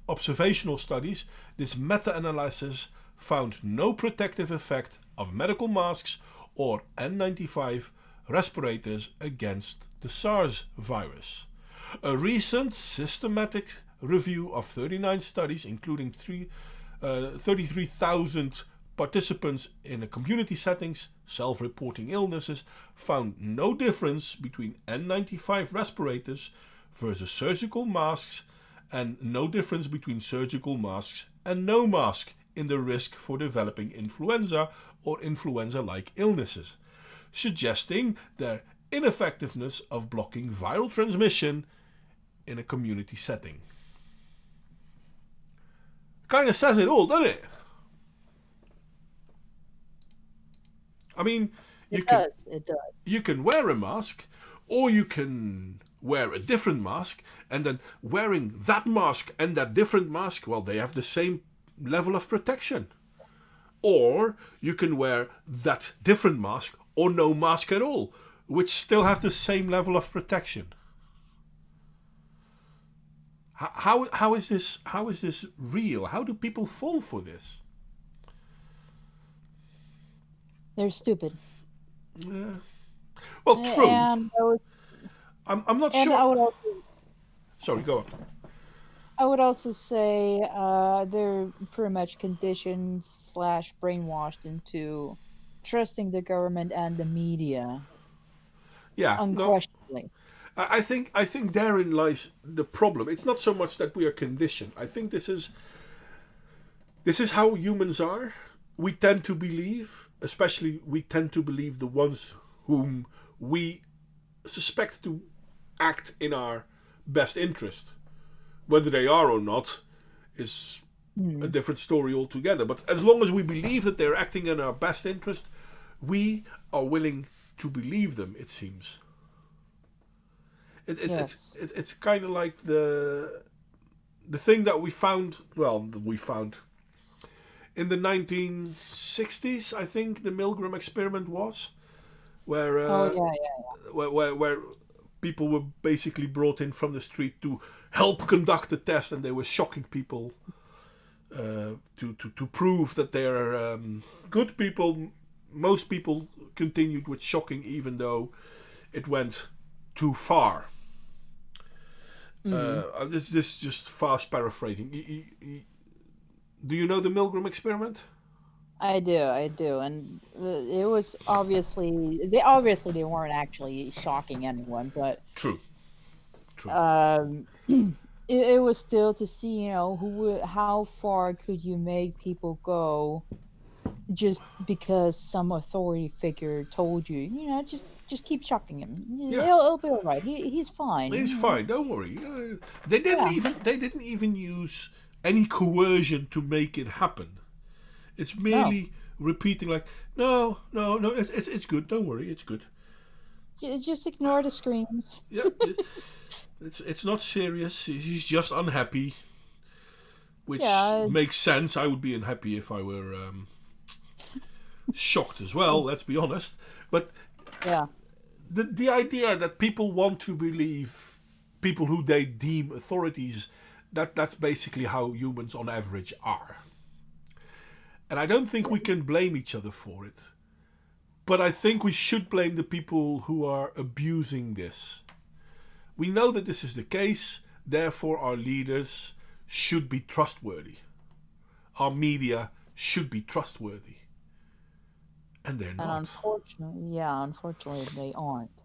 observational studies, this meta-analysis found no protective effect of medical masks or N95 respirators against the SARS virus. A recent systematic review of 39 studies, including 33,000 participants in a community settings self-reporting illnesses found no difference between N95 respirators versus surgical masks, and no difference between surgical masks and no mask in the risk for developing influenza or influenza-like illnesses, suggesting their ineffectiveness of blocking viral transmission in a community setting. Kind of says it all, doesn't it? I mean, It does. you can wear a mask, or you can wear a different mask, and then wearing that mask and that different mask, well, they have the same level of protection. Or you can wear that different mask or no mask at all, which still have the same level of protection. How is this real? How do people fall for this? They're stupid. Yeah. Well, true. And I'm not and sure. I would also, Sorry, go on. I would also say they're pretty much conditioned / brainwashed into trusting the government and the media. Yeah, no, Unquestionably. I think therein lies the problem. It's not so much that we are conditioned. I think this is how humans are. We tend to believe, especially we tend to believe the ones whom we suspect to act in our best interest. Whether they are or not is a different story altogether. But as long as we believe that they're acting in our best interest, we are willing to believe them, it seems. It's kind of like the thing that we found in the 1960s, I think the Milgram experiment was, where where people were basically brought in from the street to help conduct the test, and they were shocking people to prove that they're good people. Most people continued with shocking, even though it went too far. This is just fast paraphrasing. Do you know the Milgram experiment? I do, and it was obviously they weren't actually shocking anyone, but True. it was still to see, how far could you make people go just because some authority figure told you, just keep shocking him. Yeah. It'll be all right. He's fine. He's fine. Don't worry. They didn't even use any coercion to make it happen. It's merely repeating like, no, it's good. Don't worry, it's good. Just ignore the screams. Yeah, it's not serious. He's just unhappy, which makes sense. I would be unhappy if I were shocked as well. Let's be honest. But the idea that people want to believe people who they deem authorities, that's basically how humans on average are. And I don't think we can blame each other for it. But I think we should blame the people who are abusing this. We know that this is the case, therefore our leaders should be trustworthy. Our media should be trustworthy. And they're not. And unfortunately they aren't.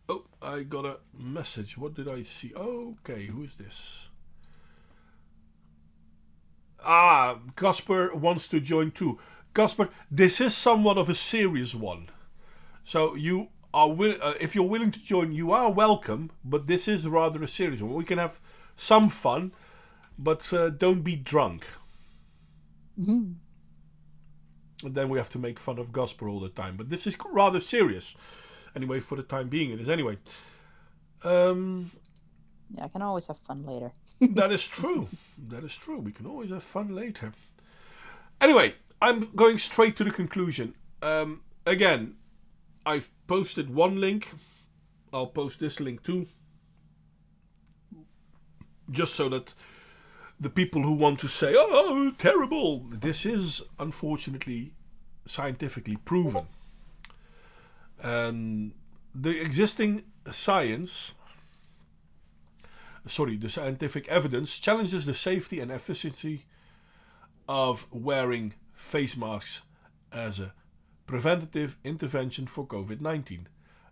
Oh, I got a message. What did I see? Okay, who is this? Casper wants to join too. Casper, this is somewhat of a serious one. So you are if you're willing to join, you are welcome, but this is rather a serious one. We can have some fun, but don't be drunk. Mm-hmm. And then we have to make fun of Casper all the time. But this is rather serious. Anyway, for the time being it is anyway. I can always have fun later. That is true. That is true. We can always have fun later. Anyway, I'm going straight to the conclusion. Again, I've posted one link. I'll post this link too. Just so that the people who want to say, oh, terrible, this is unfortunately scientifically proven. The existing science... the scientific evidence challenges the safety and efficiency of wearing face masks as a preventative intervention for COVID-19.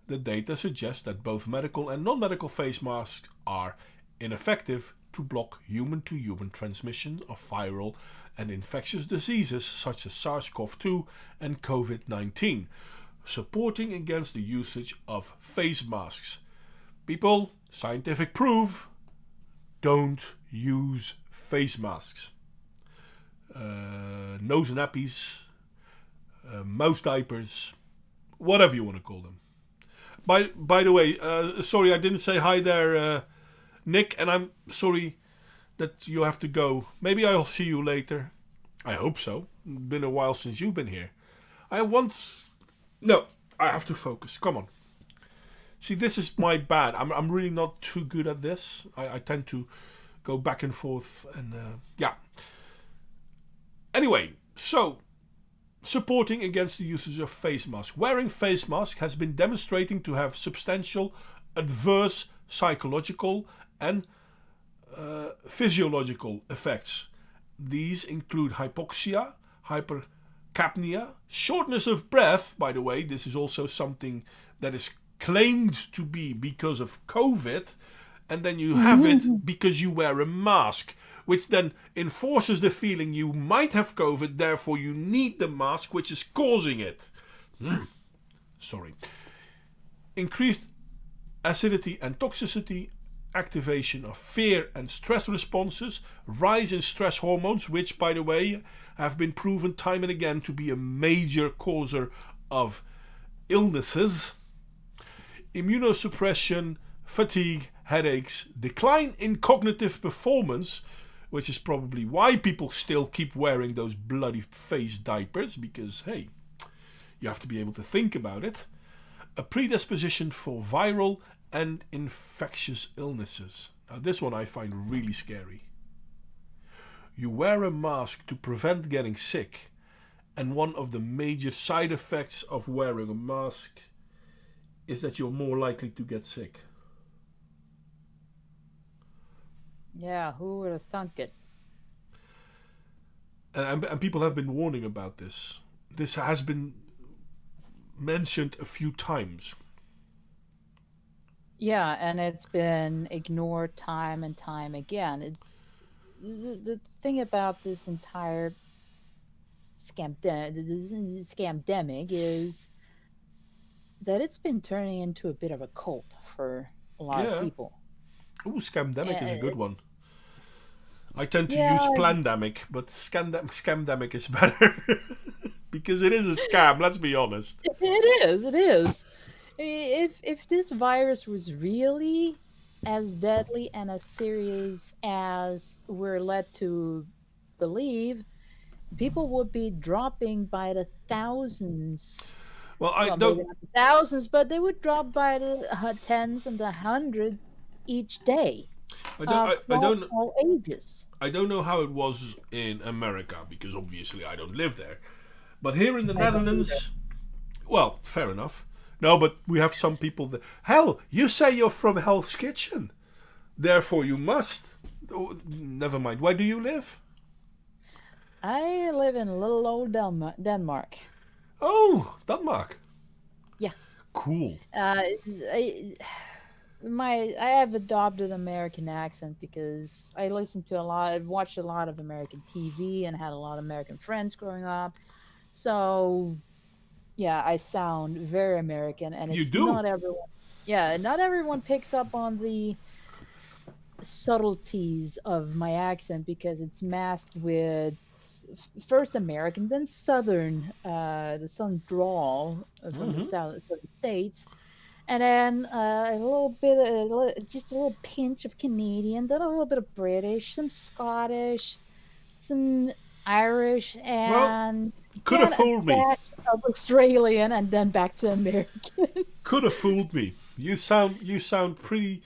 The data suggests that both medical and non-medical face masks are ineffective to block human-to-human transmission of viral and infectious diseases such as SARS-CoV-2 and COVID-19, supporting against the usage of face masks. People, scientific proof, don't use face masks. Nose nappies, mouse diapers, whatever you want to call them. By the way, sorry I didn't say hi there, Nick, and I'm sorry that you have to go. Maybe I'll see you later. I hope so. Been a while since you've been here. No, I have to focus. Come on. See, this is my bad. I'm really not too good at this. I tend to go back and forth and yeah. Anyway, so supporting against the usage of face masks. Wearing face masks has been demonstrating to have substantial adverse psychological and physiological effects. These include hypoxia, hypercapnia, shortness of breath. By the way, this is also something that is claimed to be because of COVID, and then you have it because you wear a mask, which then enforces the feeling you might have COVID, therefore you need the mask, which is causing it. Sorry. Increased acidity and toxicity, activation of fear and stress responses, rise in stress hormones, which, by the way, have been proven time and again to be a major causer of illnesses, immunosuppression, fatigue, headaches, decline in cognitive performance, which is probably why people still keep wearing those bloody face diapers, because, hey, you have to be able to think about it, a predisposition for viral and infectious illnesses. Now, this one I find really scary. You wear a mask to prevent getting sick, and one of the major side effects of wearing a mask is that you're more likely to get sick. Yeah, who would have thunk it? And people have been warning about this. This has been mentioned a few times. Yeah, and it's been ignored time and time again. It's the thing about this entire scamdemic is that it's been turning into a bit of a cult for a lot of Yeah. people. Ooh, scamdemic is a good one. I tend to Yeah, use plandemic, but scamdemic is better. Because it is a scam, let's be honest. it is. It is. If this virus was really as deadly and as serious as we're led to believe, people would be dropping by the thousands. Well, I Well, don't maybe not the thousands, but they would drop by the tens and the hundreds each day. I don't I Across don't all ages. I don't know how it was in America, because obviously I don't live there. But here in the Netherlands, well, fair enough. No, but we have some people that... Hell, you say you're from Hell's Kitchen. Therefore you must. Oh, never mind. Where do you live? I live in little old Denmark. Oh, Denmark. Yeah. Cool. I have adopted American accent because I listened to I've watched a lot of American TV and had a lot of American friends growing up. So yeah, I sound very American, and You it's do. not everyone. Yeah, not everyone picks up on the subtleties of my accent because it's masked with first American, then Southern, the Southern drawl from the southern states, and then a little bit, just a little pinch of Canadian, then a little bit of British, some Scottish, some Irish, Well, and could then have fooled me. a dash of Australian, and then back to American. Could have fooled me. You sound pretty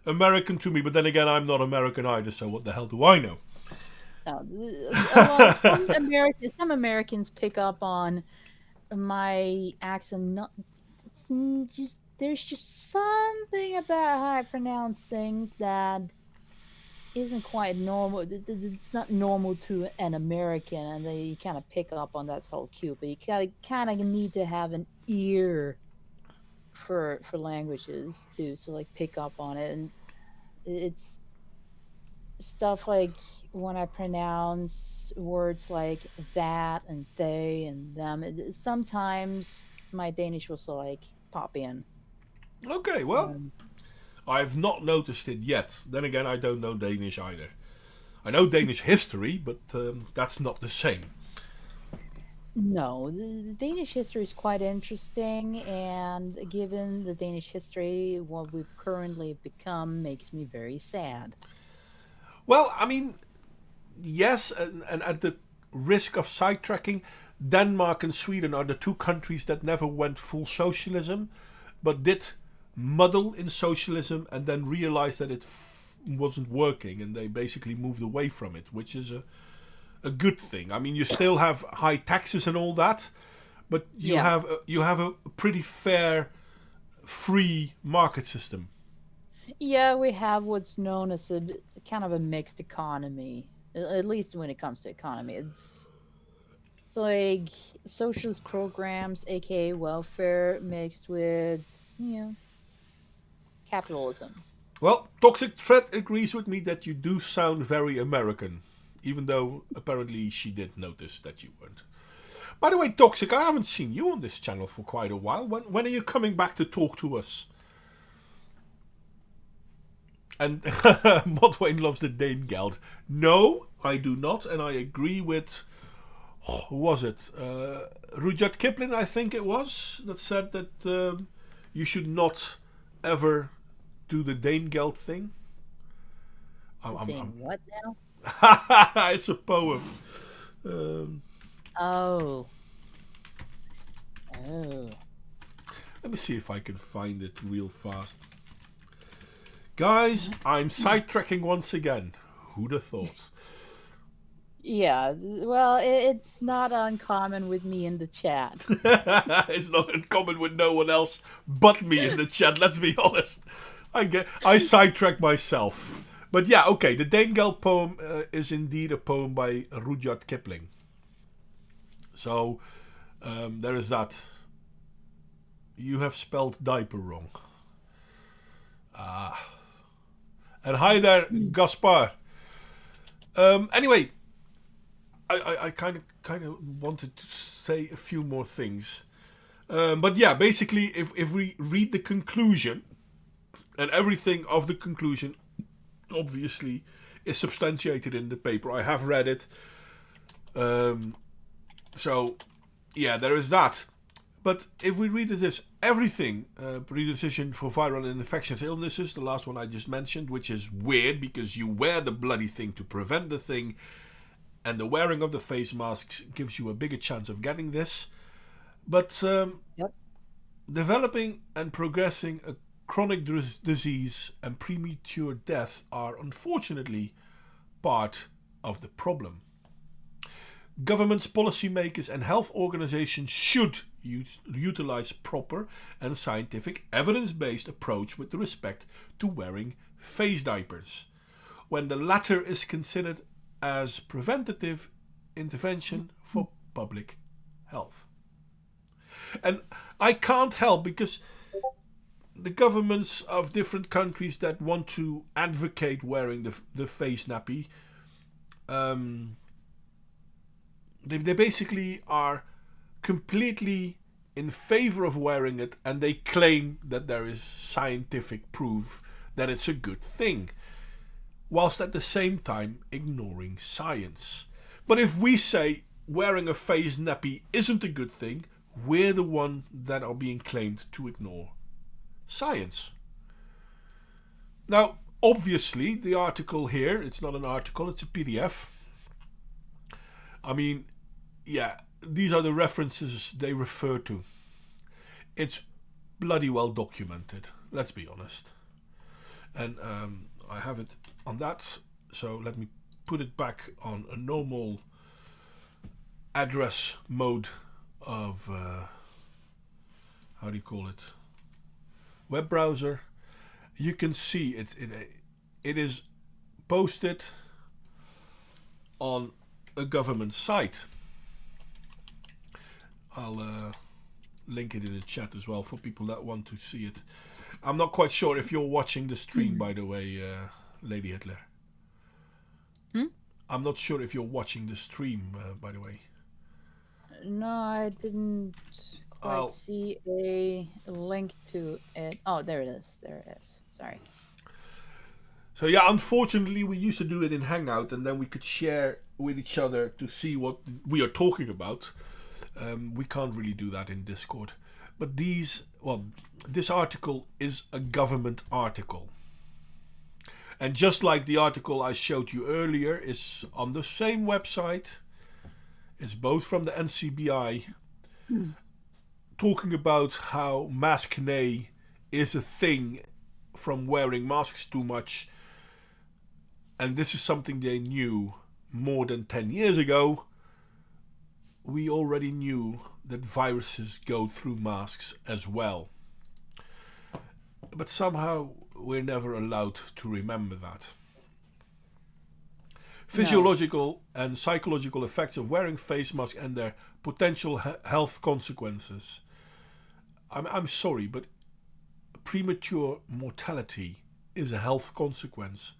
American to me, but then again, I'm not American either, so what the hell do I know? No, some Americans pick up on my accent. Not, it's there's just something about how I pronounce things that isn't quite normal. It's not normal to an American, and then you kind of pick up on that so cute. But you kind of need to have an ear for languages to like pick up on it, and it's stuff like when I pronounce words like that and they and them. Sometimes my Danish will so like pop in. Okay, well, Um, I've not noticed it yet. Then again, I don't know Danish either. I know Danish history, but that's not the same. no, the Danish history is quite interesting, and given the Danish history, what we've currently become makes me very sad. Well, I mean, yes, and at the risk of sidetracking, Denmark and Sweden are the two countries that never went full socialism, but did muddle in socialism and then realized that it wasn't working, and they basically moved away from it, which is a good thing. I mean, you still have high taxes and all that, but Yeah. you have a pretty fair, free market system. Yeah, we have what's known as a kind of a mixed economy, at least when it comes to economy. It's like socialist programs, aka welfare, mixed with, you know, capitalism. Well, Toxic Threat agrees with me that you do sound very American, even though apparently she did notice that you weren't. By the way, Toxic, I haven't seen you on this channel for quite a while. When are you coming back to talk to us? And Modwayne loves the Dane Geld. No, I do not, and I agree with... who was it? Rudyard Kipling, I think it was, that said that you should not ever do the Dane Geld thing. Thing what now? It's a poem. Um, Oh. Oh. let me see if I can find it real fast. Guys, I'm sidetracking once again. Who'd have thought? Yeah, well, it's not uncommon with me in the chat. It's not in common with no one else but me in the chat, let's be honest. I sidetrack myself. But yeah, okay, the Danegeld poem is indeed a poem by Rudyard Kipling. So, there is that. You have spelled diaper wrong. Ah. And hi there, Gaspar. Anyway, I kind of wanted to say a few more things. But yeah, basically, if we read the conclusion, and everything of the conclusion, obviously, is substantiated in the paper. I have read it. So, yeah, there is that. But if we read this, everything, predecision for viral and infectious illnesses, the last one I just mentioned, which is weird because you wear the bloody thing to prevent the thing, and the wearing of the face masks gives you a bigger chance of getting this. But Yep. developing and progressing a chronic disease and premature death are unfortunately part of the problem. Governments, policymakers, and health organizations should utilize proper and scientific evidence-based approach with respect to wearing face diapers, when the latter is considered as preventative intervention for public health. And I can't help, because the governments of different countries that want to advocate wearing the face nappy, they basically are completely in favor of wearing it, and they claim that there is scientific proof that it's a good thing, whilst at the same time ignoring science. But if we say wearing a face nappy isn't a good thing, we're the one that are being claimed to ignore science. Now, obviously, the article here, it's not an article, it's a PDF. I mean, yeah, these are the references they refer to. It's bloody well documented, let's be honest. And I have it on that, so let me put it back on a normal address mode of, how do you call it? Web browser. You can see it is posted on a government site. I'll link it in the chat as well for people that want to see it. I'm not quite sure if you're watching the stream, by the way, Lady Hitler. I'm not sure if you're watching the stream, by the way. No, I didn't quite see a link to it. Oh, there it is. There it is. Sorry. So yeah, unfortunately, we used to do it in Hangout, and then we could share with each other to see what we are talking about. We can't really do that in Discord. But this article is a government article. And just like the article I showed you earlier is on the same website, it's both from the NCBI, talking about how Mascné is a thing from wearing masks too much. And this is something they knew more than 10 years ago. We already knew that viruses go through masks as well. But somehow we're never allowed to remember that. Physiological and psychological effects of wearing face masks and their potential health consequences. I'm sorry, but premature mortality is a health consequence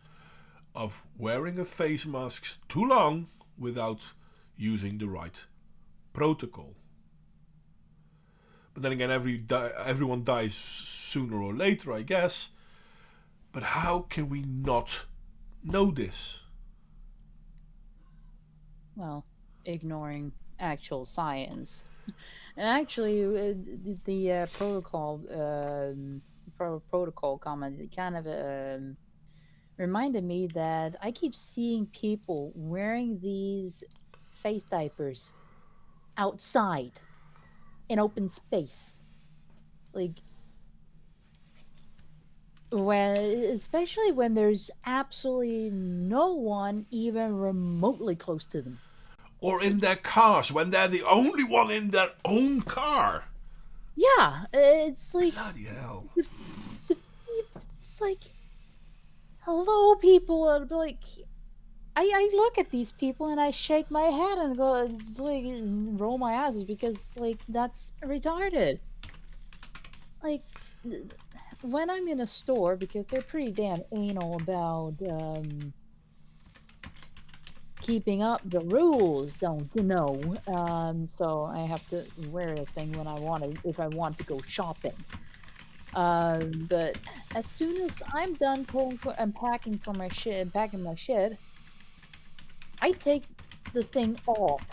of wearing a face mask too long without using the right protocol. But then again, everyone dies sooner or later, I guess. But how can we not know this? Well, ignoring actual science. And actually, the protocol comment kind of reminded me that I keep seeing people wearing these face diapers outside in open space, like especially when there's absolutely no one even remotely close to them. Or in their cars, when they're the only one in their own car. Yeah, it's like... Bloody hell. It's like... Hello, people. And like... I look at these people and I shake my head and go... It's like, roll my eyes because, like, that's retarded. Like... When I'm in a store, because they're pretty damn anal about... keeping up the rules, don't you know? So I have to wear a thing when I want to, if I want to go shopping. But as soon as I'm done packing my shit, I take the thing off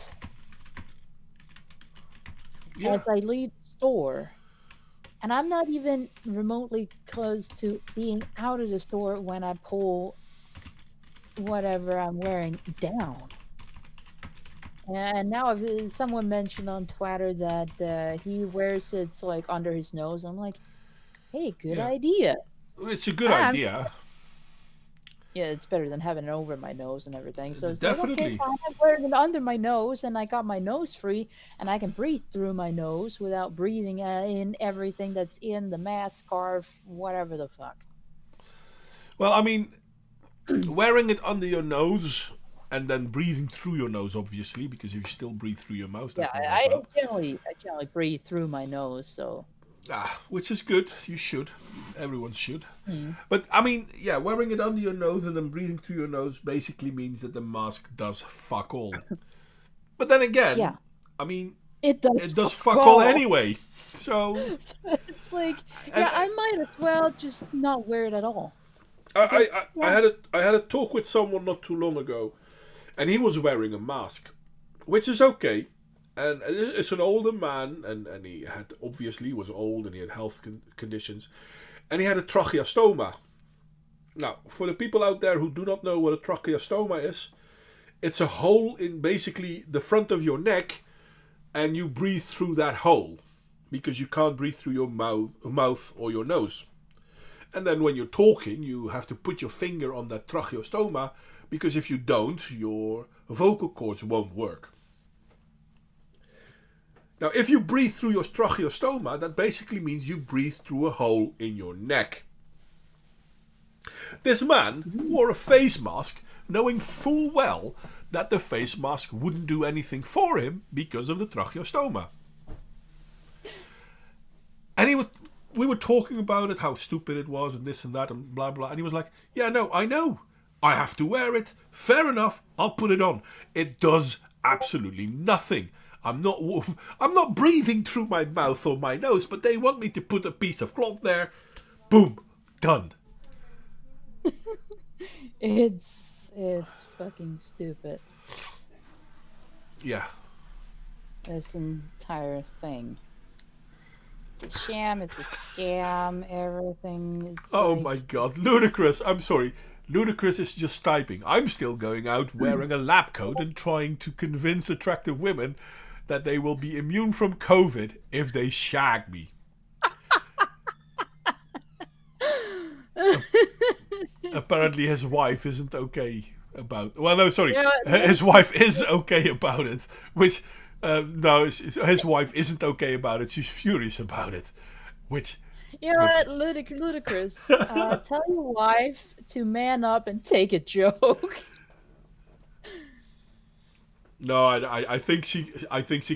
as I leave the store. And I'm not even remotely close to being out of the store when I pull whatever I'm wearing down. And now someone mentioned on Twitter that he wears it like under his nose. I'm like, hey, good idea. It's a good idea. Yeah, it's better than having it over my nose and everything. So it's definitely. Like, okay, fine, I'm wearing it under my nose and I got my nose free and I can breathe through my nose without breathing in everything that's in the mask, scarf, whatever the fuck. Well, I mean, wearing it under your nose and then breathing through your nose, obviously, because if you still breathe through your mouth, that's not I generally breathe through my nose, so. Which is good. You should. Everyone should. But I mean, yeah, wearing it under your nose and then breathing through your nose basically means that the mask does fuck all. But then again, I mean, it does fuck all anyway. So it's like, I might as well just not wear it at all. I had a talk with someone not too long ago, and he was wearing a mask, which is okay. And it's an older man, and he had obviously was old and he had health conditions, and he had a tracheostoma. Now, for the people out there who do not know what a tracheostoma is, it's a hole in basically the front of your neck, and you breathe through that hole because you can't breathe through your mouth or your nose. And then when you're talking, you have to put your finger on that tracheostoma, because if you don't, your vocal cords won't work. Now, if you breathe through your tracheostoma, that basically means you breathe through a hole in your neck. This man wore a face mask, knowing full well that the face mask wouldn't do anything for him because of the tracheostoma. And we were talking about it, how stupid it was, and this and that, and blah blah. And he was like, "Yeah, no, I know. I have to wear it. Fair enough. I'll put it on. It does absolutely nothing. I'm not breathing through my mouth or my nose, but they want me to put a piece of cloth there. Boom, done." It's fucking stupid. Yeah. This entire thing. It's a sham, it's a scam, everything. It's Oh like, my god, ludicrous. I'm sorry. Ludicrous is just typing. I'm still going out wearing a lab coat and trying to convince attractive women that they will be immune from COVID if they shag me. Apparently his wife isn't okay about... Well, no, sorry. His wife is okay about it. Which... no, his wife isn't okay about it. She's furious about it. Which... You know what, ludicrous. Tell your wife to man up and take a joke. No, I think she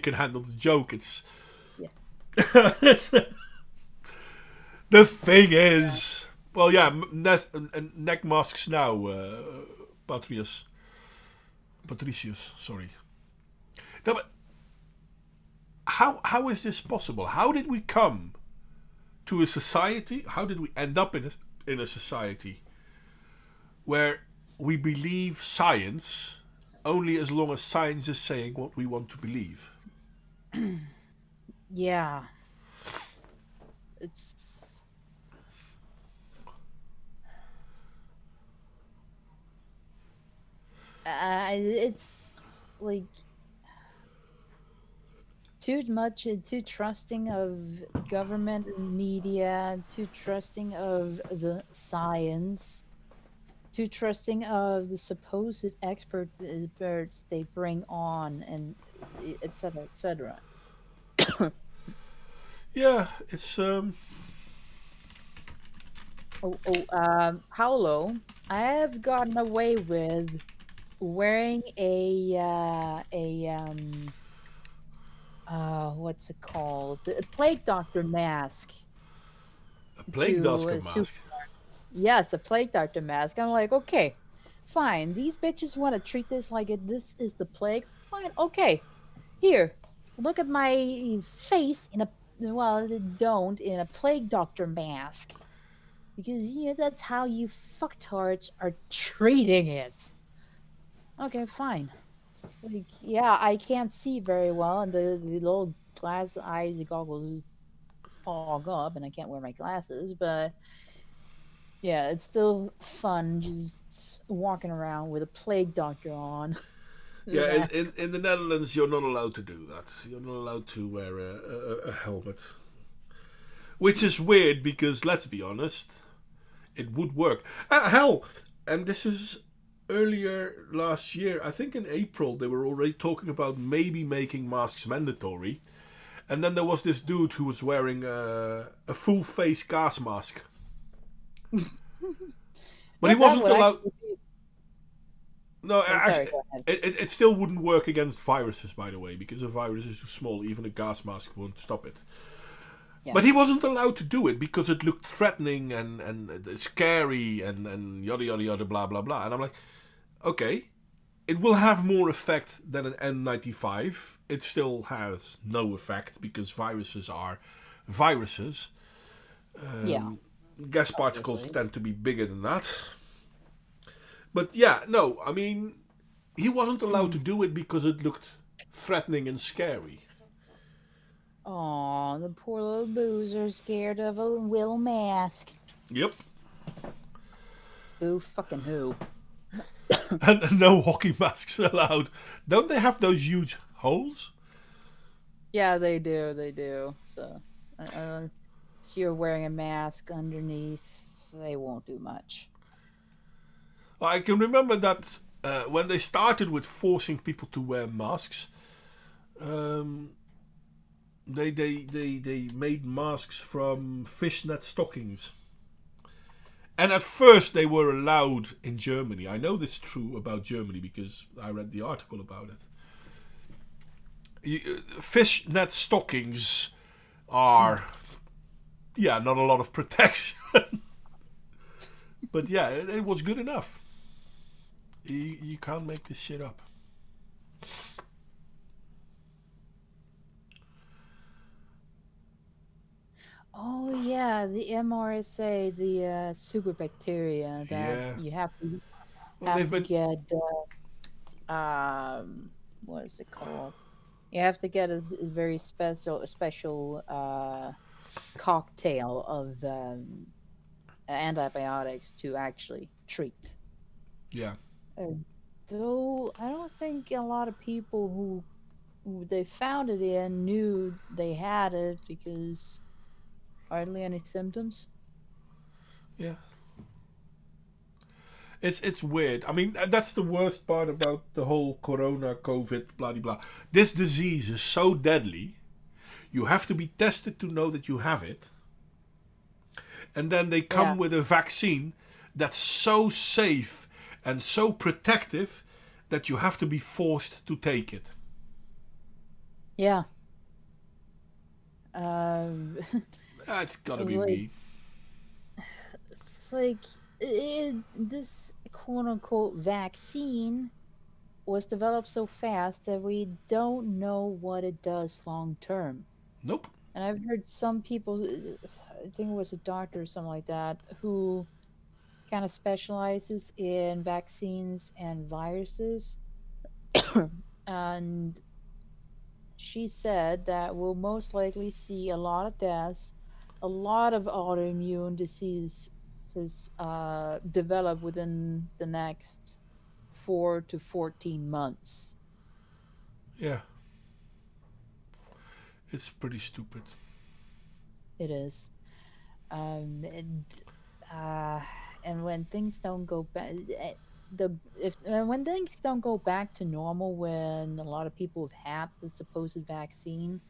can handle the joke. It's... Yeah. The thing is... Well, yeah, neck masks now, Patricius, sorry. No, but how is this possible? How did we come to a society? How did we end up in a society where we believe science only as long as science is saying what we want to believe? Yeah. It's like too trusting of government and media, too trusting of the science, too trusting of the supposed experts they bring on, and etc. etc. Yeah, it's Paolo, I have gotten away with wearing what's it called? The plague doctor mask. a plague doctor mask. Yes, a plague doctor mask. I'm like, okay, fine. These bitches want to treat this like this is the plague. Fine, okay. Here, look at my face in a in a plague doctor mask, because that's how you fucktards are treating it. Okay, fine. It's like, yeah, I can't see very well, and the little glass eyes goggles fog up, and I can't wear my glasses, but yeah, it's still fun just walking around with a plague doctor on. Yeah, in the Netherlands, you're not allowed to do that. You're not allowed to wear a helmet. Which is weird, because, let's be honest, it would work. Hell, and this is earlier last year, I think in April, they were already talking about maybe making masks mandatory. And then there was this dude who was wearing a full face gas mask. But he wasn't allowed... No, actually, it still wouldn't work against viruses, by the way, because a virus is too small. Even a gas mask won't stop it. Yeah. But he wasn't allowed to do it because it looked threatening and scary and yada yada yada blah blah blah. And I'm like, okay, it will have more effect than an N95. It still has no effect because viruses are viruses. Gas particles tend to be bigger than that. But yeah, no, I mean, he wasn't allowed to do it because it looked threatening and scary. Aw, the poor little boozer scared of a little mask. Yep. Boo fucking who. And no hockey masks allowed. Don't they have those huge holes? Yeah, they do. So, so you're wearing a mask underneath, they won't do much. I can remember that when they started with forcing people to wear masks, they made masks from fishnet stockings, And at first they were allowed in Germany. I know this is true about Germany because I read the article about it. Fishnet stockings are, not a lot of protection. But yeah, it was good enough. You can't make this shit up. Oh yeah, the MRSA, the super bacteria that Yeah. you have to Well, they've been. get. What is it called? You have to get a very special cocktail of antibiotics to actually treat. Yeah. Uh, though I don't think a lot of people who they found it in knew they had it because hardly any symptoms. Yeah. It's weird. I mean, that's the worst part about the whole corona, COVID, blah, blah, blah. This disease is so deadly. You have to be tested to know that you have it. And then they come Yeah, with a vaccine that's so safe and so protective that you have to be forced to take it. yeah. Um, It's gotta be like me. it's like this quote unquote vaccine was developed so fast that we don't know what it does long term. Nope. And I've heard some people, I think it was a doctor or something like that, who kind of specializes in vaccines and viruses. And she said that we'll most likely see a lot of deaths, a lot of autoimmune diseases develop within the next 4 to 14 months. Yeah. It's pretty stupid. It is. And when things don't go back, when things don't go back to normal, when a lot of people have had the supposed vaccine,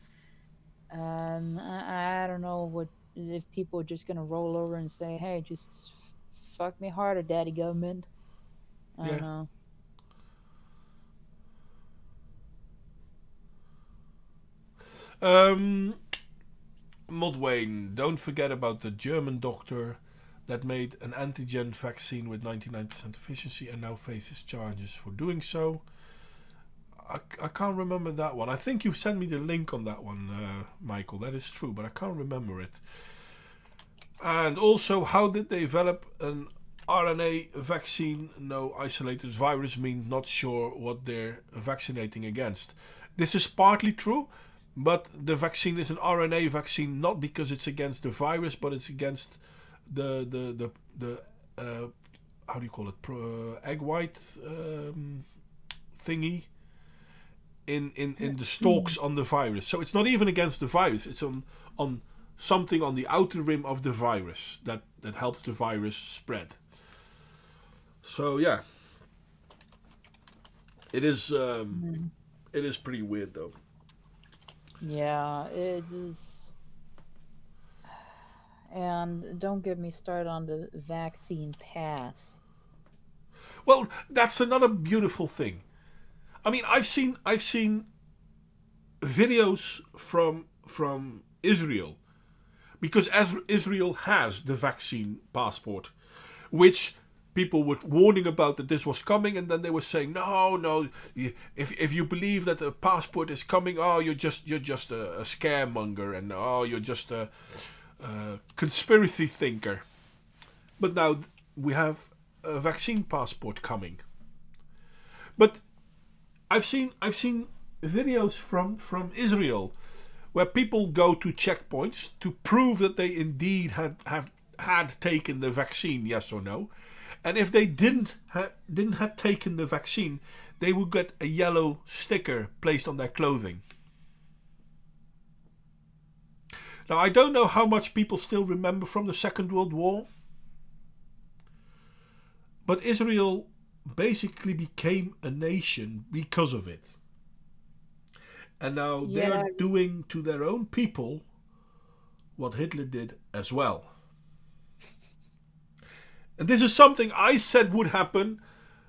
I don't know what if people are just gonna roll over and say, "Hey, just fuck me harder, daddy government." I don't Yeah. know. Modwayne, don't forget about the German doctor that made an antigen vaccine with 99% efficiency and now faces charges for doing so. I can't remember that one. I think you sent me the link on that one, Michael. That is true, but I can't remember it. And also, how did they develop an RNA vaccine? No isolated virus mean not sure what they're vaccinating against. This is partly true, but the vaccine is an RNA vaccine not because it's against the virus, but it's against the how do you call it, egg white thingy in the stalks on the virus. So it's not even against the virus. It's on something on the outer rim of the virus that helps the virus spread. So yeah, it is pretty weird though. Yeah, it is. And don't get me started on the vaccine pass. Well, that's another beautiful thing. I mean, I've seen videos from Israel because as Israel has the vaccine passport, which people were warning about that this was coming, and then they were saying, no, if you believe that the passport is coming, oh, you're just a scaremonger, and oh, you're just a conspiracy thinker. But now we have a vaccine passport coming. But I've seen videos from Israel where people go to checkpoints to prove that they indeed had taken the vaccine, yes or no. And if they didn't have taken the vaccine, they would get a yellow sticker placed on their clothing. Now, I don't know how much people still remember from the Second World War, but Israel basically became a nation because of it. And now they're doing to their own people what Hitler did as well. And this is something I said would happen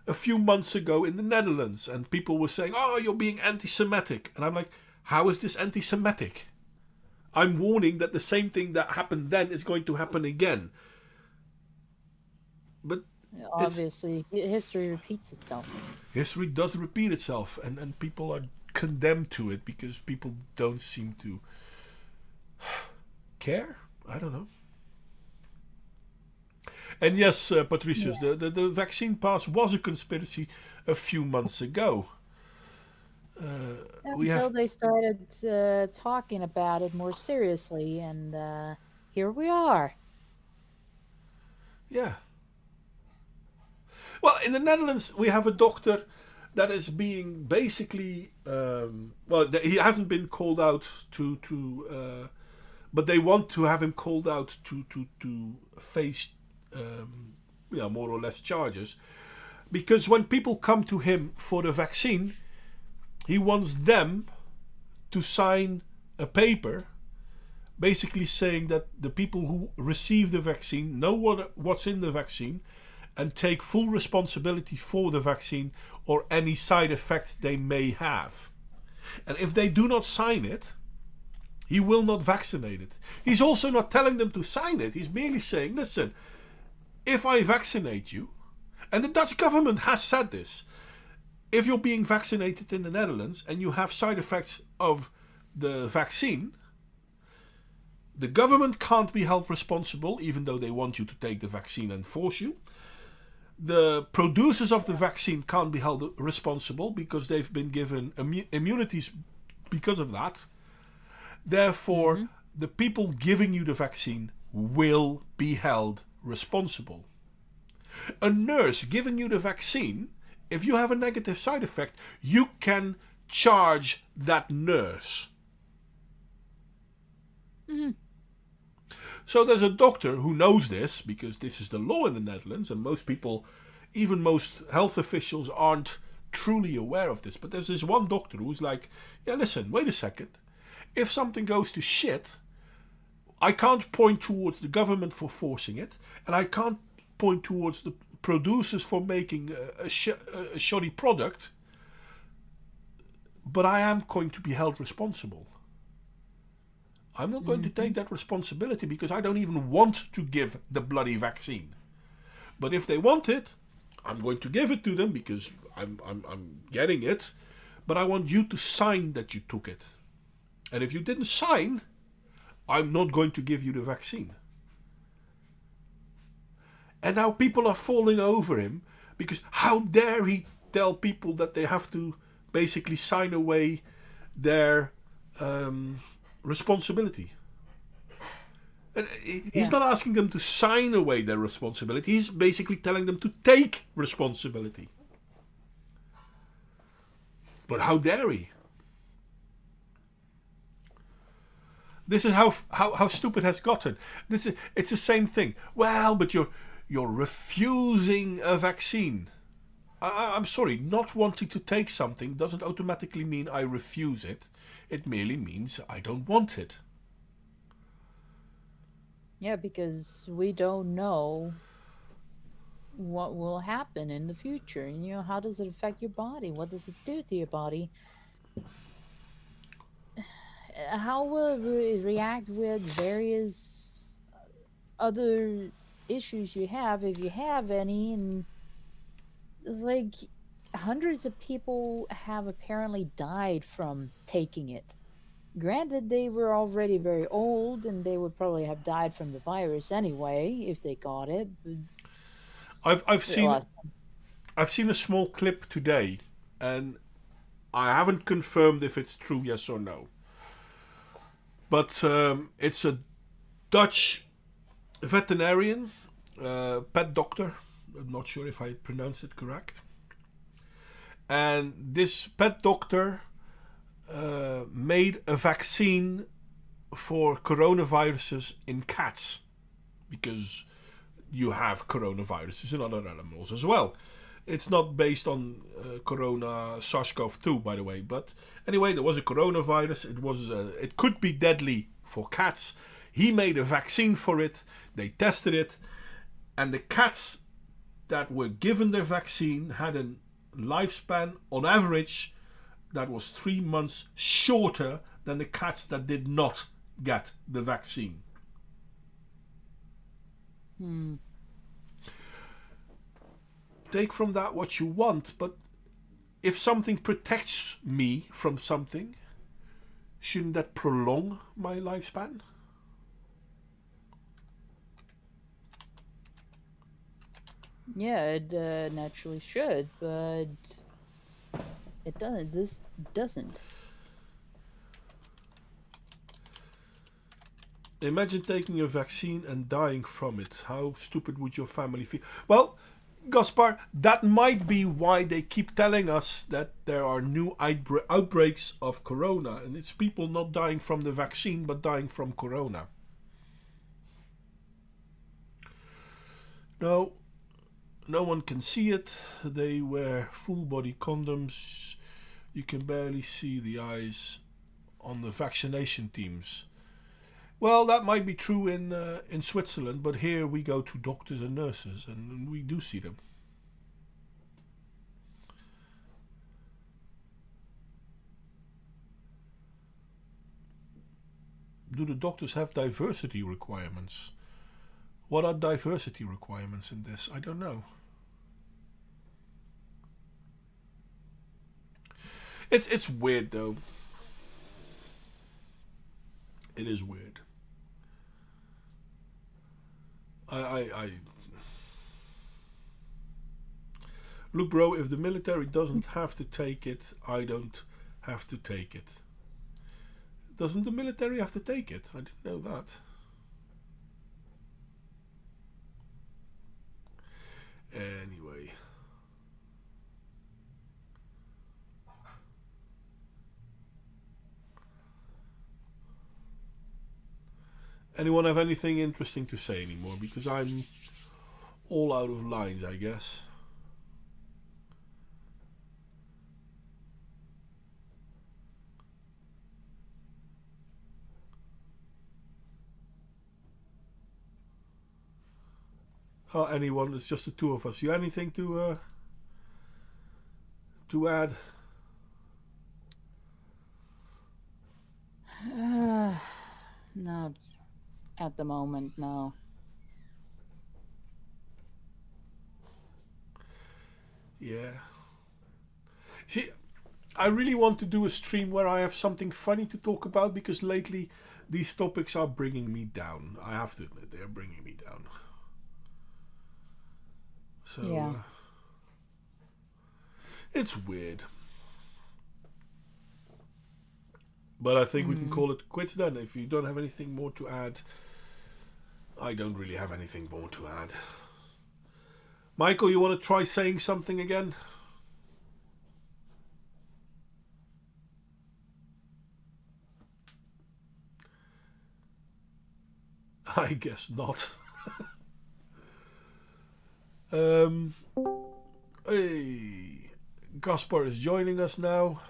a few months ago in the Netherlands. And people were saying, oh, you're being anti-Semitic. And I'm like, how is this anti-Semitic? I'm warning that the same thing that happened then is going to happen again. But Obviously, history repeats itself. History does repeat itself, and people are condemned to it because people don't seem to care. I don't know. And yes, Patricius, the vaccine pass was a conspiracy a few months ago. Until they started talking about it more seriously, and here we are. Yeah. Well, in the Netherlands, we have a doctor that is being basically, he hasn't been called out but they want to have him called out to face, more or less charges, because when people come to him for the vaccine, he wants them to sign a paper, basically saying that the people who receive the vaccine know what's in the vaccine and take full responsibility for the vaccine or any side effects they may have. And if they do not sign it, he will not vaccinate it. He's also not telling them to sign it. He's merely saying, listen, if I vaccinate you, and the Dutch government has said this, if you're being vaccinated in the Netherlands and you have side effects of the vaccine, the government can't be held responsible, even though they want you to take the vaccine and force you. The producers of the vaccine can't be held responsible because they've been given immunities because of that. Therefore, the people giving you the vaccine will be held responsible. A nurse giving you the vaccine, if you have a negative side effect, you can charge that nurse. So there's a doctor who knows this, because this is the law in the Netherlands, and most people, even most health officials, aren't truly aware of this. But there's this one doctor who's like, yeah, listen, wait a second. If something goes to shit, I can't point towards the government for forcing it, and I can't point towards the producers for making a shoddy product, but I am going to be held responsible. I'm not going to take that responsibility because I don't even want to give the bloody vaccine. But if they want it, I'm going to give it to them because I'm getting it. But I want you to sign that you took it. And if you didn't sign, I'm not going to give you the vaccine. And now people are falling over him because how dare he tell people that they have to basically sign away their responsibility. And he's not asking them to sign away their responsibility. He's basically telling them to take responsibility. But how dare he? This is how stupid it has gotten. It's the same thing. Well, but you're refusing a vaccine. I'm sorry, not wanting to take something doesn't automatically mean I refuse it. It merely means I don't want it. Yeah, because we don't know what will happen in the future. How does it affect your body? What does it do to your body? How will it react with various other issues you have, if you have any? And like, hundreds of people have apparently died from taking it. Granted, they were already very old, and they would probably have died from the virus anyway if they got it. I've seen a small clip today, and I haven't confirmed if it's true, yes or no. But it's a Dutch veterinarian, pet doctor. I'm not sure if I pronounced it correct. And this pet doctor made a vaccine for coronaviruses in cats, because you have coronaviruses in other animals as well. It's not based on corona SARS-CoV-2, by the way. But anyway, there was a coronavirus. It could be deadly for cats. He made a vaccine for it. They tested it. And the cats that were given their vaccine had a lifespan on average that was 3 months shorter than the cats that did not get the vaccine. Take from that what you want, but if something protects me from something, shouldn't that prolong my lifespan? Yeah, it naturally should, but it doesn't. This doesn't. Imagine taking a vaccine and dying from it. How stupid would your family feel? Well, Gaspar, that might be why they keep telling us that there are new outbreaks of corona, and it's people not dying from the vaccine but dying from corona. No one can see it. They wear full body condoms. You can barely see the eyes on the vaccination teams. Well, that might be true in Switzerland, but here we go to doctors and nurses, and we do see them. Do the doctors have diversity requirements? What are diversity requirements in this? I don't know. It's weird though. It is weird. I look, bro, if the military doesn't have to take it, I don't have to take it. Doesn't the military have to take it? I didn't know that. Anyway. Anyone have anything interesting to say anymore? Because I'm all out of lines, I guess. Oh, anyone? It's just the two of us. You anything to add? No, at the moment, no. Yeah. See, I really want to do a stream where I have something funny to talk about, because lately these topics are bringing me down. I have to admit, they're bringing me down. So, Yeah. It's weird. But I think we can call it quits then. If you don't have anything more to add, I don't really have anything more to add. Michael, you want to try saying something again? I guess not. Hey, Gaspar is joining us now.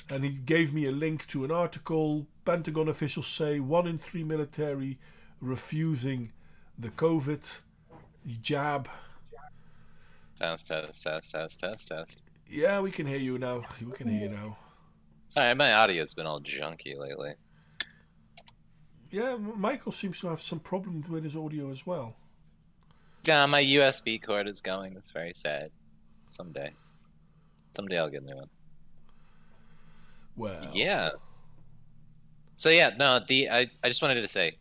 And he gave me a link to an article. Pentagon officials say 1 in 3 military refusing the COVID jab. Test. Yeah, we can hear you now. We can hear you now. Sorry, my audio's been all junky lately. Yeah, Michael seems to have some problems with his audio as well. Yeah, my USB cord is going. That's very sad. Someday I'll get a new one. Well, Yeah. So yeah, no, I just wanted to say,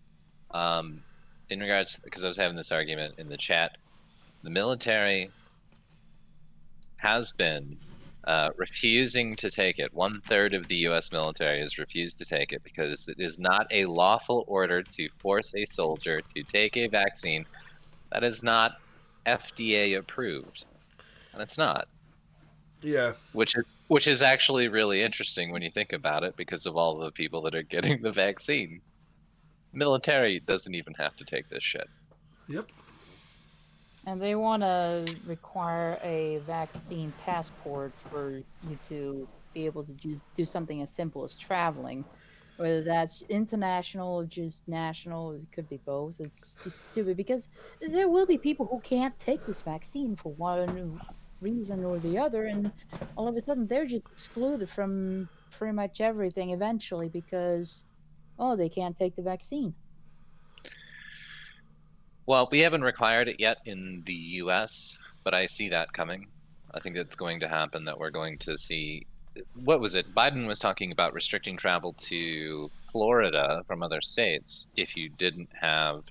in regards, because I was having this argument in the chat, the military has been refusing to take it. 1/3 of the U.S. military has refused to take it because it is not a lawful order to force a soldier to take a vaccine that is not FDA approved, and it's not. yeah. Which is actually really interesting when you think about it, because of all the people that are getting the vaccine. Military doesn't even have to take this shit. Yep. And they want to require a vaccine passport for you to be able to just do something as simple as traveling. whether that's international or just national. It could be both. It's just stupid because there will be people who can't take this vaccine for one reason or the other, and all of a sudden they're just excluded from pretty much everything eventually because they can't take the vaccine. Well, we haven't required it yet in the U.S., but I see that coming. I think it's going to happen, that we're going to see. What was it? Biden was talking about restricting travel to Florida from other states if you didn't have.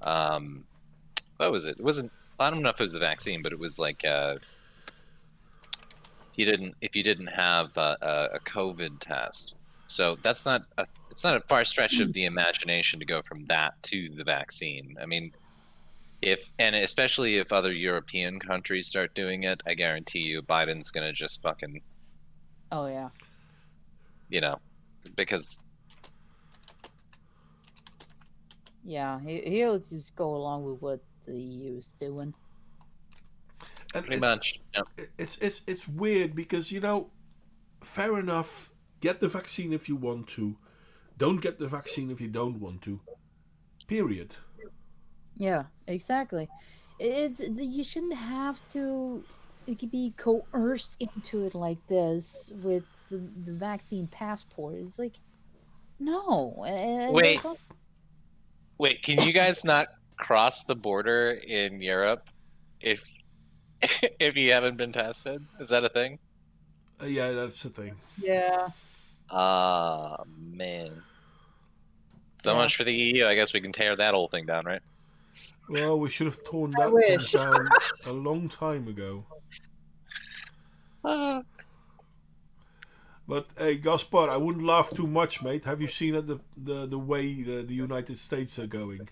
What was it? It wasn't. I don't know if it was the vaccine, but it was like if you didn't have a COVID test. So that's not it's not a far stretch of the imagination to go from that to the vaccine. I mean, especially if other European countries start doing it, I guarantee you Biden's gonna just fucking, Oh yeah. Because Yeah, he'll just go along with what the EU is doing. And pretty much, it's weird because fair enough. Get the vaccine if you want to. Don't get the vaccine if you don't want to. Period. Yeah, exactly. You shouldn't have to be coerced into it like this with the vaccine passport. It's like, no. And Wait. there's Wait, can you guys not cross the border in Europe if if you haven't been tested? Is that a thing? Yeah, that's the thing. Yeah. Ah, man. So Yeah. much for the EU. I guess we can tear that whole thing down, right? Well, we should have torn I that wish. thing down a long time ago. But hey, Gaspar, I wouldn't laugh too much, mate. Have you seen the way the United States are going?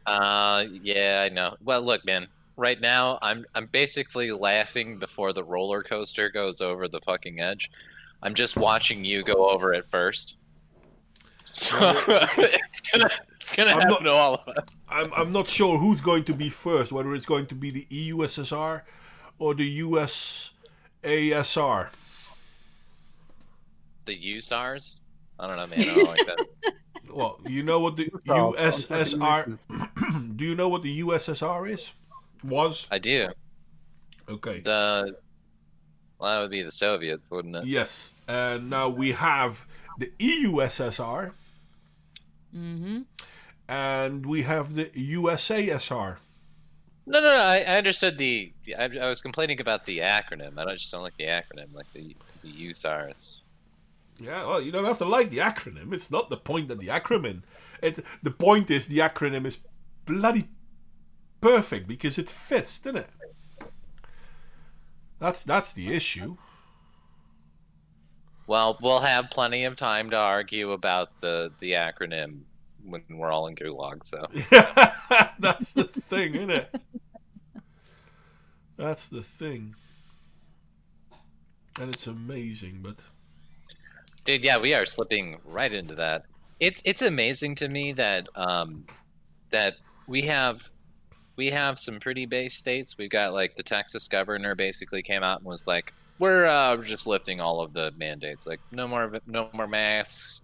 Yeah, I know. Well, look, man. Right now, I'm basically laughing before the roller coaster goes over the fucking edge. I'm just watching you go over it first. So it's gonna happen to all of us. I'm not sure who's going to be first, whether it's going to be the EUSSR or the USASR. The USARS? I don't know, man. I don't like that. Well, you know what the USSR? Do you know what the USSR is? Was? I do. Okay. Well, that would be the Soviets, wouldn't it? Yes, and now we have the EUSSR, Mm-hmm. and we have the USASR. No. I understood I was complaining about the acronym. I just don't like the acronym, like the USARS. Yeah, well, you don't have to like the acronym. It's not the point of the acronym. The point is the acronym is bloody perfect because it fits, doesn't it? That's the issue. Well, we'll have plenty of time to argue about the acronym when we're all in Gulag. So That's the thing, isn't it? That's the thing, and it's amazing, but. dude, yeah, we are slipping right into that. It's amazing to me that that we have some pretty base states. We've got like the Texas governor basically came out and was like, we're just lifting all of the mandates, like no more masks,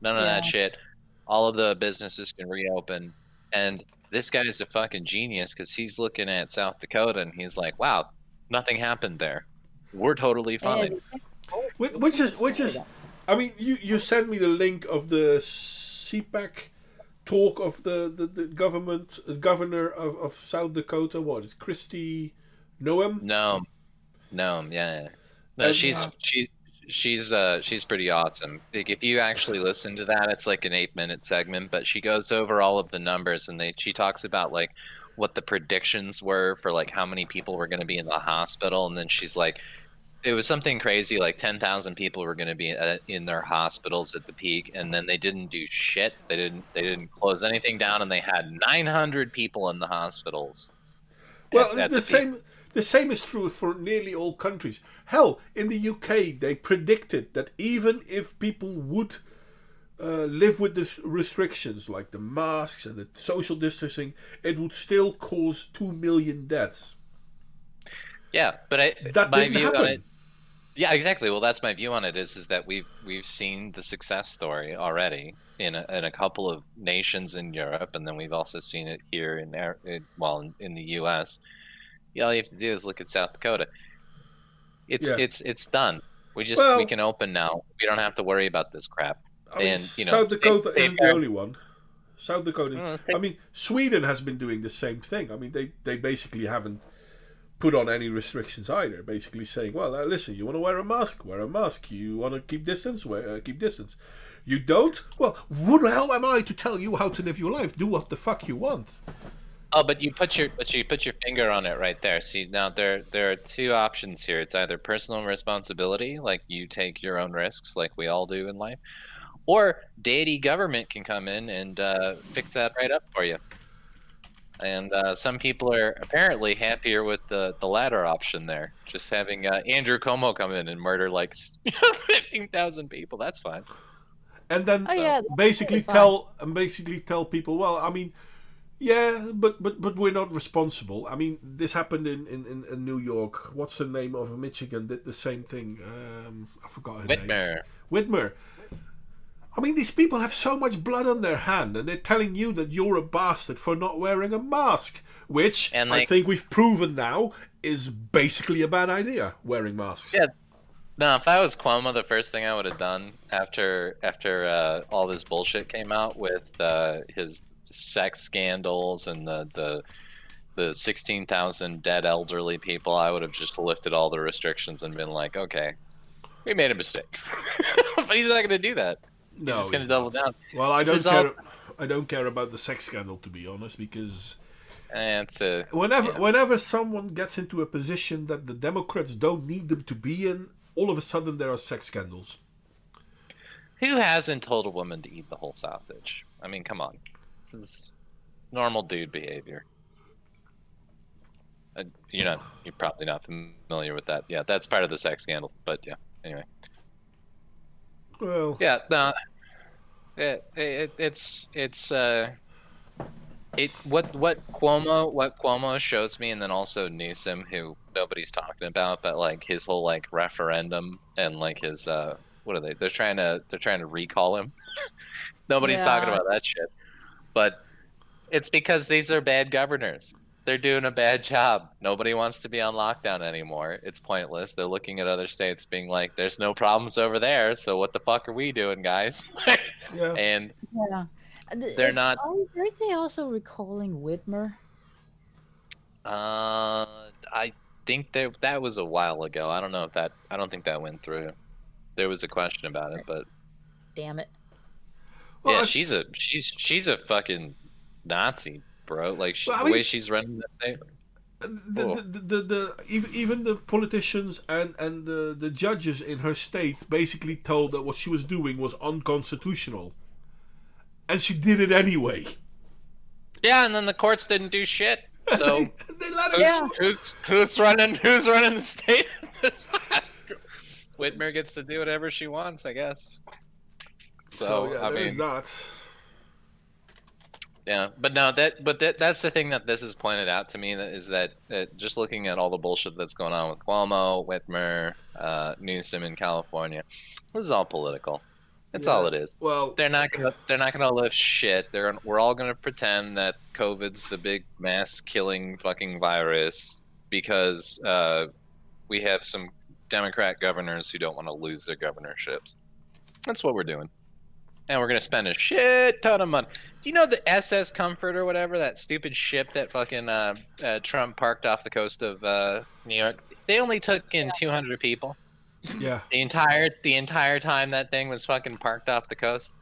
none of that shit. All of the businesses can reopen, and this guy's a fucking genius because he's looking at South Dakota and he's like, wow, nothing happened there. We're totally fine. Which is, I mean, you sent me the link of the CPAC talk of the governor of South Dakota. What is Christy Noem? No, yeah. No, she's pretty awesome. Like, if you actually listen to that, it's like an 8-minute segment, but she goes over all of the numbers and she talks about like what the predictions were for like how many people were going to be in the hospital, and then she's like, it was something crazy, like 10,000 people were going to be in their hospitals at the peak, and then they didn't do shit. They didn't close anything down, and they had 900 people in the hospitals. Well, the same is true for nearly all countries. Hell, in the UK, they predicted that even if people would live with the restrictions like the masks and the social distancing, it would still cause 2 million deaths. Yeah, but that my didn't view happen. on it. Yeah, exactly. Well, that's my view on it. Is that we've seen the success story already in a couple of nations in Europe, and then we've also seen it here in in the U.S. Yeah, all you have to do is look at South Dakota. Yeah. It's done. We Well, can open now. We don't have to worry about this crap. I mean, And South Dakota stay isn't the only one. South Dakota. Well, I mean, Sweden has been doing the same thing. I mean, they basically haven't put on any restrictions either. Basically saying, well, listen, you want to wear a mask, wear a mask. You want to keep distance, keep distance. You don't? Well, who the hell am I to tell you how to live your life? Do what the fuck you want. Oh, but you put your finger on it right there. See, now there are two options here. It's either personal responsibility, like you take your own risks, like we all do in life, or deity government can come in and fix that right up for you. And some people are apparently happier with the latter option there. Just having Andrew Cuomo come in and murder like 15,000 people. That's fine. And then that's basically tell people, well, I mean, yeah, but we're not responsible. I mean, this happened in New York. What's the name of Michigan? Did the same thing. I forgot her name. Whitmer. I mean, these people have so much blood on their hand, and they're telling you that you're a bastard for not wearing a mask, which I think we've proven now is basically a bad idea, wearing masks. Yeah. No, if I was Cuomo, the first thing I would have done after all this bullshit came out with his sex scandals and the 16,000 dead elderly people, I would have just lifted all the restrictions and been like, okay, we made a mistake. But he's not going to do that. No, he's just going to double down. Well, I don't care. I don't care about the sex scandal, to be honest, because whenever someone gets into a position that the Democrats don't need them to be in, all of a sudden there are sex scandals. Who hasn't told a woman to eat the whole sausage? I mean, come on. This is normal dude behavior. You're probably not familiar with that. Yeah, that's part of the sex scandal. But yeah, anyway. Well. Yeah, no. What Cuomo shows me, and then also Newsom, who nobody's talking about, but like his whole like referendum and like his what are they? They're trying to recall him. Nobody's talking about that shit. But it's because these are bad governors. They're doing a bad job. Nobody wants to be on lockdown anymore. It's pointless. They're looking at other states being like, there's no problems over there, so what the fuck are we doing, guys? Yeah. And they're not. Aren't they also recalling Whitmer? I think that was a while ago. I don't know if I don't think that went through. There was a question about it, but damn it. Well, yeah, she's a fucking Nazi, bro. Like the way she's running that state. Even the politicians and the judges in her state basically told that what she was doing was unconstitutional, and she did it anyway. Yeah, and then the courts didn't do shit. So they let her. Who's running the state? Whitmer gets to do whatever she wants, I guess. So yeah, I mean, that. Yeah, but no, that's the thing that this has pointed out to me, is that just looking at all the bullshit that's going on with Cuomo, Whitmer, Newsom in California, this is all political. That's all it is. Well, they're not gonna lift shit. We're all gonna pretend that COVID's the big mass killing fucking virus because we have some Democrat governors who don't want to lose their governorships. That's what we're doing. And we're going to spend a shit ton of money. Do you know the SS Comfort or whatever, that stupid ship that fucking Trump parked off the coast of New York? They only took in 200 people. Yeah. The entire time that thing was fucking parked off the coast.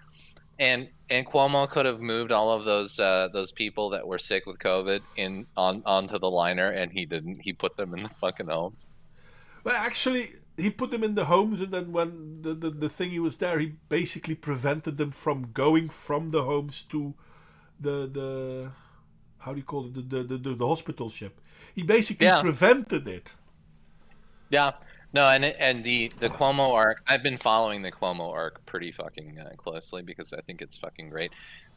And Cuomo could have moved all of those people that were sick with COVID onto the liner, and he didn't. He put them in the fucking homes. Well, actually, he put them in the homes, and then when the thingy was there, he basically prevented them from going from the homes to the how do you call it, the hospital ship. He basically prevented it. Yeah. No, and the Cuomo arc, I've been following the Cuomo arc pretty fucking closely because I think it's fucking great.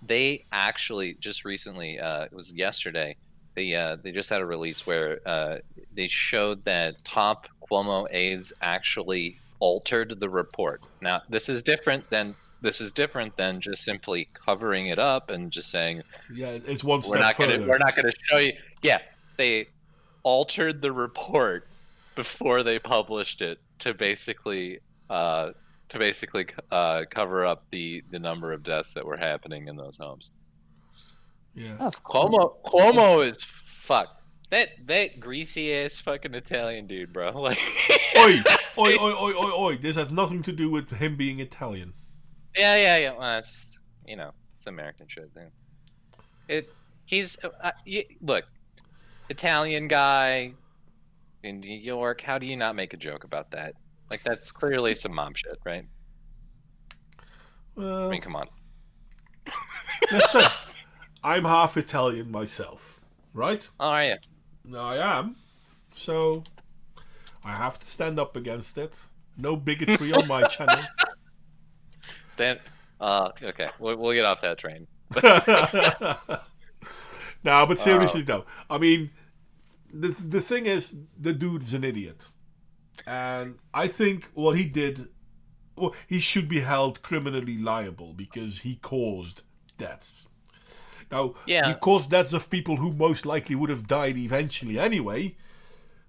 They actually just recently, it was yesterday, they just had a release where they showed that top Cuomo aides actually altered the report. Now, this is different than just simply covering it up and just saying Yeah, it's one step further. we're not gonna show you. Yeah, they altered the report before they published it to basically cover up the number of deaths that were happening in those homes. Yeah. Of course. Cuomo is fuck. That greasy ass fucking Italian dude, bro. Like, oi. This has nothing to do with him being Italian. yeah. Well, it's it's American shit. Man. Look, Italian guy in New York. How do you not make a joke about that? Like, that's clearly some mom shit, right? Well, I mean, come on. listen, I'm half Italian myself, right? Oh, are you? No, I am. So I have to stand up against it. No bigotry on my channel. Okay. We'll get off that train. No, but seriously though, I mean, the thing is, the dude's an idiot, and I think what he did, well, he should be held criminally liable because he caused deaths. Now, he caused deaths of people who most likely would have died eventually anyway.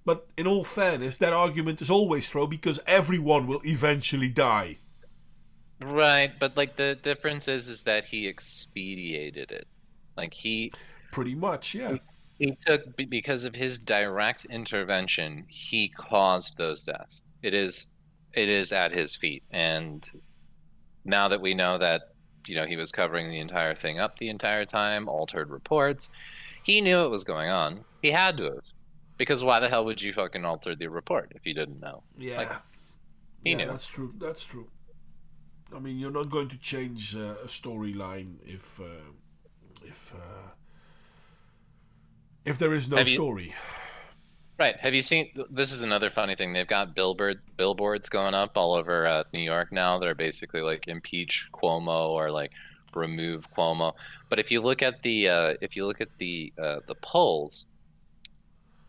But in all fairness, that argument is always thrown because everyone will eventually die. Right, but like the difference is that he expedited it. Like pretty much, yeah. He took, because of his direct intervention, he caused those deaths. It is at his feet, and now that we know that he was covering the entire thing up the entire time, altered reports, he knew what was going on. He had to have, because why the hell would you fucking alter the report if you didn't know? Yeah, he knew. That's true. I mean, you're not going to change a storyline if there is no story. Right. Have you seen? This is another funny thing. They've got billboards going up all over New York now that are basically like impeach Cuomo or like remove Cuomo. But if you look at the polls,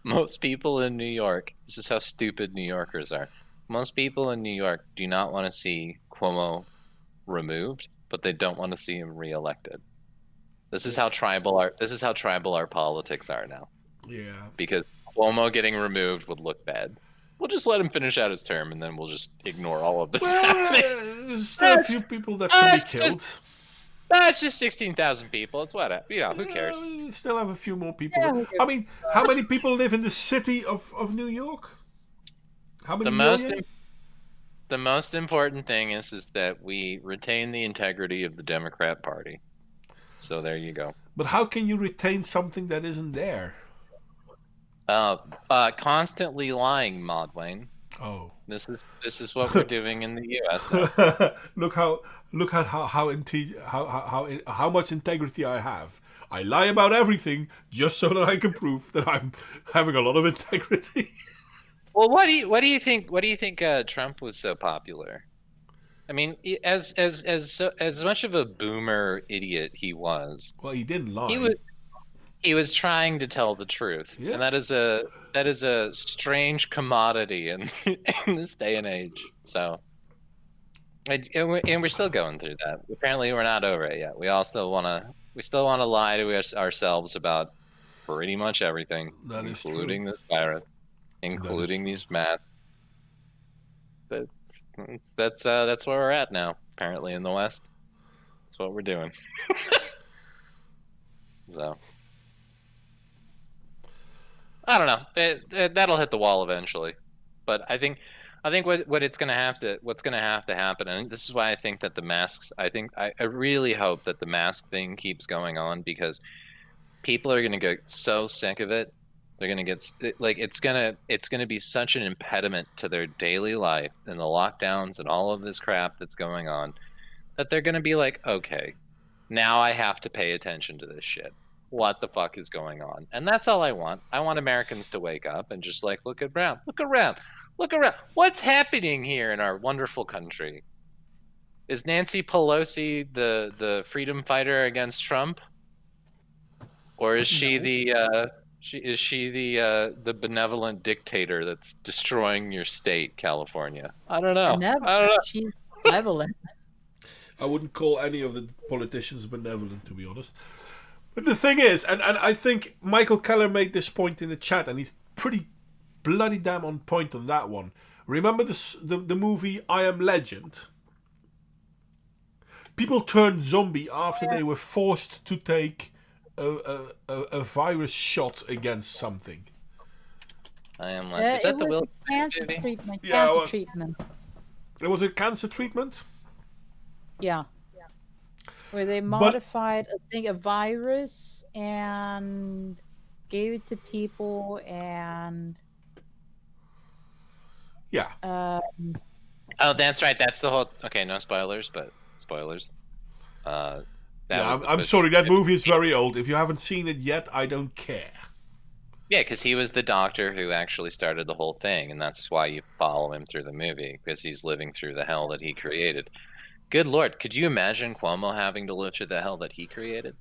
most people in New York. This is how stupid New Yorkers are. Most people in New York do not want to see Cuomo removed, but they don't want to see him reelected. This is how tribal our politics are now. Yeah. Because Cuomo getting removed would look bad. We'll just let him finish out his term, and then we'll just ignore all of this. There's still a few people that can be killed. That's just 16,000 people. It's whatever. Who cares? You still have a few more people. I mean, how many people live in the city of New York? How many million? The most important thing is that we retain the integrity of the Democrat Party. So there you go. But how can you retain something that isn't there? Constantly lying, Modwayne. Oh, this is what we're doing in the U.S. now. look at how much integrity I have. I lie about everything just so that I can prove that I'm having a lot of integrity. Well, what do you think? What do you think Trump was so popular? I mean, as much of a boomer idiot he was. Well, he didn't lie. He was trying to tell the truth, and that is a strange commodity in this day and age. So, and we're still going through that. Apparently, we're not over it yet. We still want to lie to ourselves about pretty much everything, including this virus, including these masks. That's where we're at now. Apparently, in the West, that's what we're doing. So. I don't know. That'll hit the wall eventually, but I think what's gonna have to happen, and this is why I think that the masks. I really hope that the mask thing keeps going on, because people are gonna get so sick of it. They're gonna get like it's gonna be such an impediment to their daily life and the lockdowns and all of this crap that's going on, that they're gonna be like, okay, now I have to pay attention to this shit. What the fuck is going on? And that's all I want. I want Americans to wake up and just like look around. What's happening here in our wonderful country? Is Nancy Pelosi the freedom fighter against Trump, or is she the Is she the benevolent dictator that's destroying your state, California? I don't know. I don't know. She's benevolent. I wouldn't call any of the politicians benevolent, to be honest. But the thing is, and I think Michael Keller made this point in the chat, and he's pretty bloody damn on point on that one. Remember the movie I Am Legend? People turned zombie after they were forced to take a virus shot against something. I am like, is that the Will cancer movie? treatment? Yeah, Cancer well- treatment. It was a cancer treatment. Yeah. Where they modified, I think, a virus and gave it to people, and Yeah. Oh, that's right. That's the whole. Okay, no spoilers, but spoilers. That Yeah, was the I'm push- sorry, that movie is very old. If you haven't seen it yet, I don't care. Yeah, because he was the doctor who actually started the whole thing, and that's why you follow him through the movie, because he's living through the hell that he created. Good Lord, could you imagine Cuomo having to live through the hell that he created?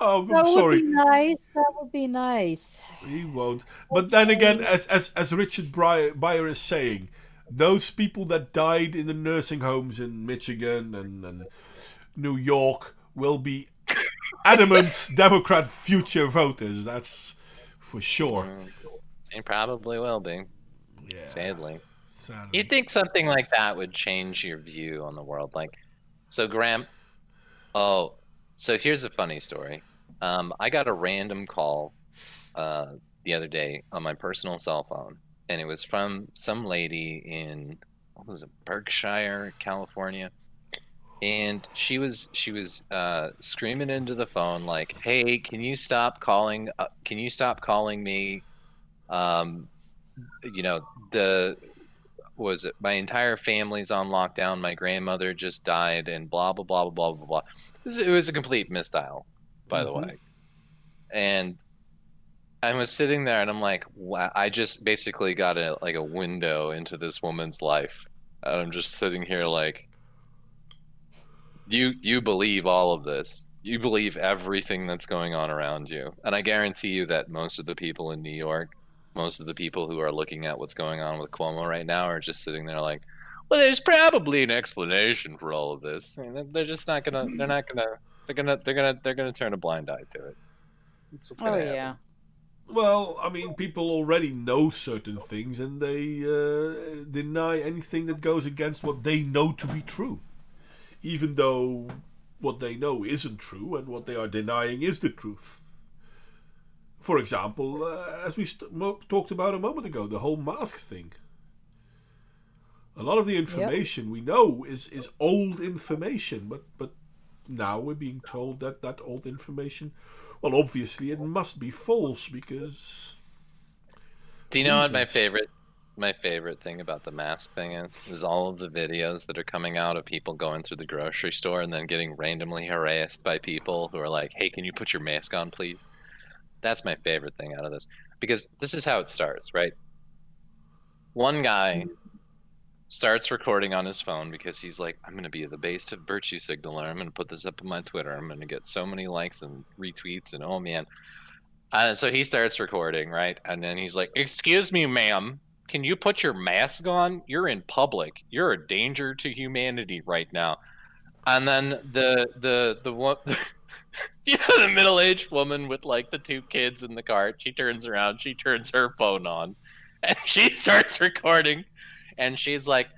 Oh, I'm that would sorry. be nice. That would be nice. He won't. But then again, as Richard Beyer is saying, those people that died in the nursing homes in Michigan and New York will be adamant Democrat future voters. That's for sure. He probably will be, Yeah. sadly. Sadly. You'd think something like that would change your view on the world. Like, so Graham, so here's a funny story. I got a random call the other day on my personal cell phone, and it was from some lady in, what was it, Berkshire, California. And she was screaming into the phone like, "Hey, can you stop calling? Can you stop calling me? You know, was it my entire family's on lockdown? My grandmother just died, and blah blah blah blah blah blah." It was a complete misdial, by the way. And I was sitting there, and I'm like, wow, I just basically got a window into this woman's life, and I'm just sitting here like, you believe all of this. You believe everything that's going on around you. And I guarantee you that most of the people in New York, most of the people who are looking at what's going on with Cuomo right now are just sitting there like, well, there's probably an explanation for all of this. And they're just not gonna they're gonna turn a blind eye to it. That's what's gonna happen. Yeah. Well, I mean, people already know certain things, and they deny anything that goes against what they know to be true, even though what they know isn't true, and what they are denying is the truth. For example, as we talked about a moment ago, the whole mask thing. A lot of the information we know is old information, but now we're being told that old information, well, obviously it must be false because... Do you know what reasons. my favorite thing about the mask thing is all of the videos that are coming out of people going through the grocery store and then getting randomly harassed by people who are like, "Hey, can you put your mask on, please?" That's my favorite thing out of this, because this is how it starts, right? One guy starts recording on his phone because he's like, "I'm going to be the base of virtue signaler. I'm going to put this up on my Twitter. I'm going to get so many likes and retweets, and oh man." So he starts recording, right? And then he's like, "Excuse me, ma'am. Can you put your mask on? You're in public. You're a danger to humanity right now." And then the one, the middle-aged woman with like the two kids in the cart, she turns around, she turns her phone on, and she starts recording, and she's like,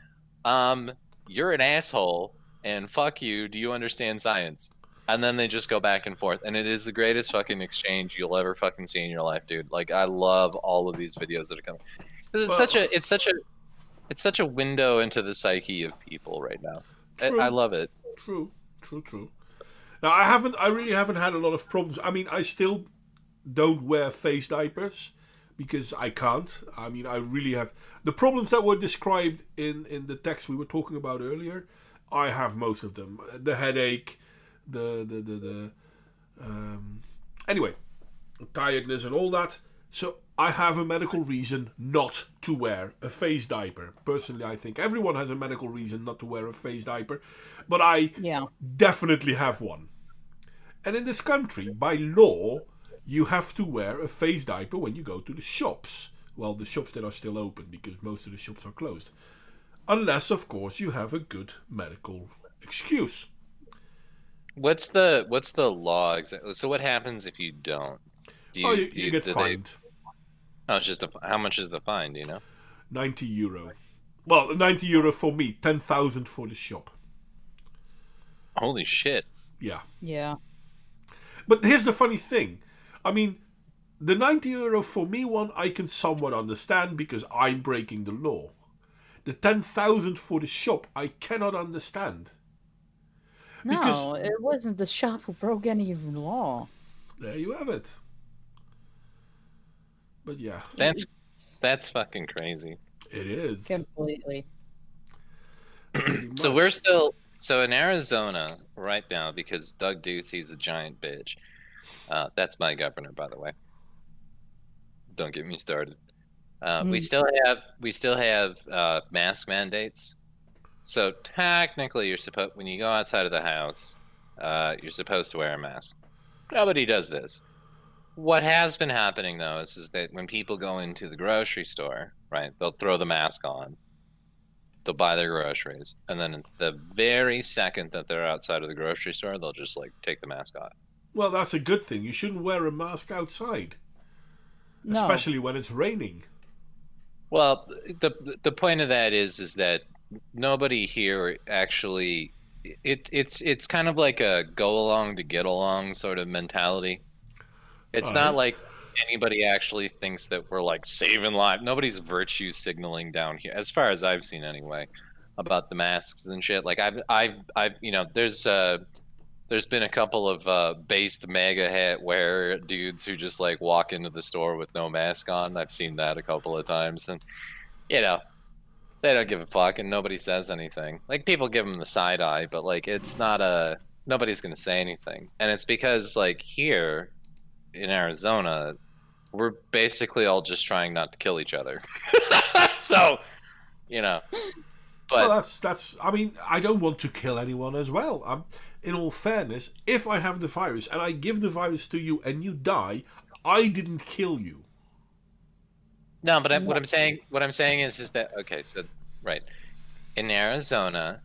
"You're an asshole, and fuck you. Do you understand science?" And then they just go back and forth, and it is the greatest fucking exchange you'll ever fucking see in your life, dude. Like, I love all of these videos that are coming. 'Cause it's such a window into the psyche of people right now. I love it. True. Now, I really haven't had a lot of problems. I mean, I still don't wear face diapers because I can't. I mean, I really have the problems that were described in the text we were talking about earlier. I have most of them. The headache, anyway, tiredness and all that. So I have a medical reason not to wear a face diaper. Personally, I think everyone has a medical reason not to wear a face diaper, but I definitely have one. And in this country, by law, you have to wear a face diaper when you go to the shops. Well, the shops that are still open, because most of the shops are closed. Unless, of course, you have a good medical excuse. What's the law exactly? So what happens if you don't? You get fined. Oh, it's just how much is the fine? Do you know? €90. Well, €90 for me, 10,000 for the shop. Holy shit! Yeah. Yeah. But here's the funny thing. I mean, the €90 for me one I can somewhat understand because I'm breaking the law. The 10,000 for the shop I cannot understand. No, Because- it wasn't the shop who broke any law. There you have it. But yeah, That's fucking crazy. it is. Completely. Pretty So much. we're still in Arizona right now because Doug Ducey's a giant bitch. That's my governor, by the way. Don't get me started. We still have mask mandates. So technically, when you go outside of the house, you're supposed to wear a mask. Nobody does this. What has been happening though is that when people go into the grocery store, right, they'll throw the mask on. They'll buy their groceries, and then it's the very second that they're outside of the grocery store, they'll just like take the mask off. Well, that's a good thing. You shouldn't wear a mask outside, No. especially when it's raining. Well, the point of that is that nobody here actually. It's kind of like a go along to get along sort of mentality. It's not like anybody actually thinks that we're like saving lives. Nobody's virtue signaling down here, as far as I've seen anyway, about the masks and shit. Like I've you know, there's been a couple of based MAGA hat wear dudes who just like walk into the store with no mask on. I've seen that a couple of times, and you know, they don't give a fuck, and nobody says anything. Like people give them the side eye, but like it's not nobody's gonna say anything, and it's because like here in Arizona, we're basically all just trying not to kill each other. So, you know, but Well, that's. I mean, I don't want to kill anyone as well. In all fairness, if I have the virus and I give the virus to you and you die, I didn't kill you. no, but what I'm saying is that okay, so right in Arizona,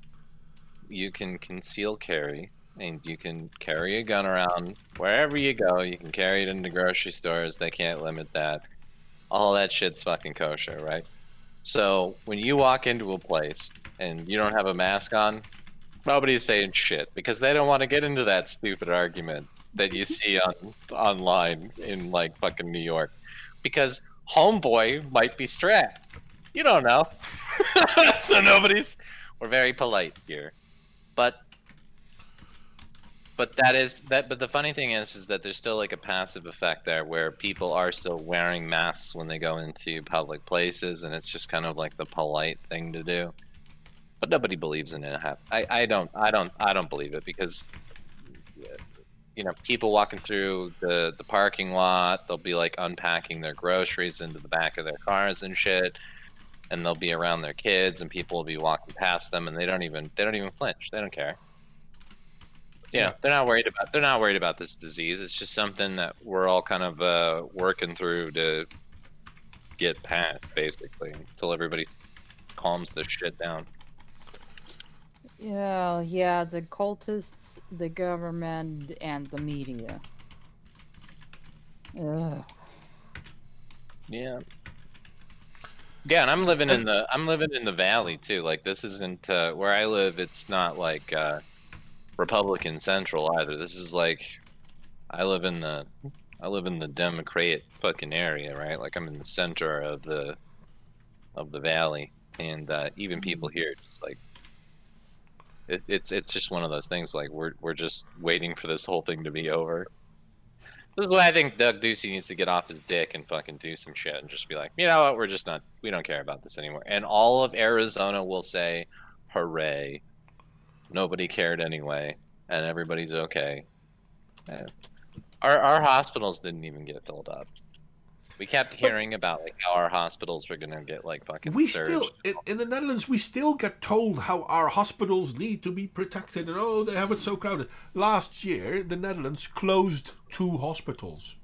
you can conceal carry. And you can carry a gun around wherever you go. You can carry it into grocery stores. They can't limit that. All that shit's fucking kosher, right? So when you walk into a place and you don't have a mask on, nobody's saying shit because they don't want to get into that stupid argument that you see online in like fucking New York. Because homeboy might be strapped. You don't know. So we're very polite here. But the funny thing is that there's still like a passive effect there where people are still wearing masks when they go into public places, and it's just kind of like the polite thing to do. But nobody believes in it. I don't believe it because you know, people walking through the parking lot, they'll be like unpacking their groceries into the back of their cars and shit, and they'll be around their kids, and people will be walking past them, and they don't even flinch. They don't care. You know, they're not worried about this disease. It's just something that we're all kind of working through to get past, basically, until everybody calms the shit down. Yeah, the cultists, the government, and the media. Ugh. Yeah. Yeah, and I'm living in the valley too. Like this isn't where I live. It's not like Republican Central either. This is like I live in the Democrat fucking area, right? Like I'm in the center of the valley, and even people here just like it's just one of those things. Like we're just waiting for this whole thing to be over. This is why I think Doug Ducey needs to get off his dick and fucking do some shit and just be like, you know what, we don't care about this anymore. And all of Arizona will say, hooray. Nobody cared anyway, and everybody's okay. Our hospitals didn't even get filled up. We kept hearing about like how our hospitals were gonna get like fucking surged. In the Netherlands, we still get told how our hospitals need to be protected and they have it so crowded. Last year, the Netherlands closed 2 hospitals.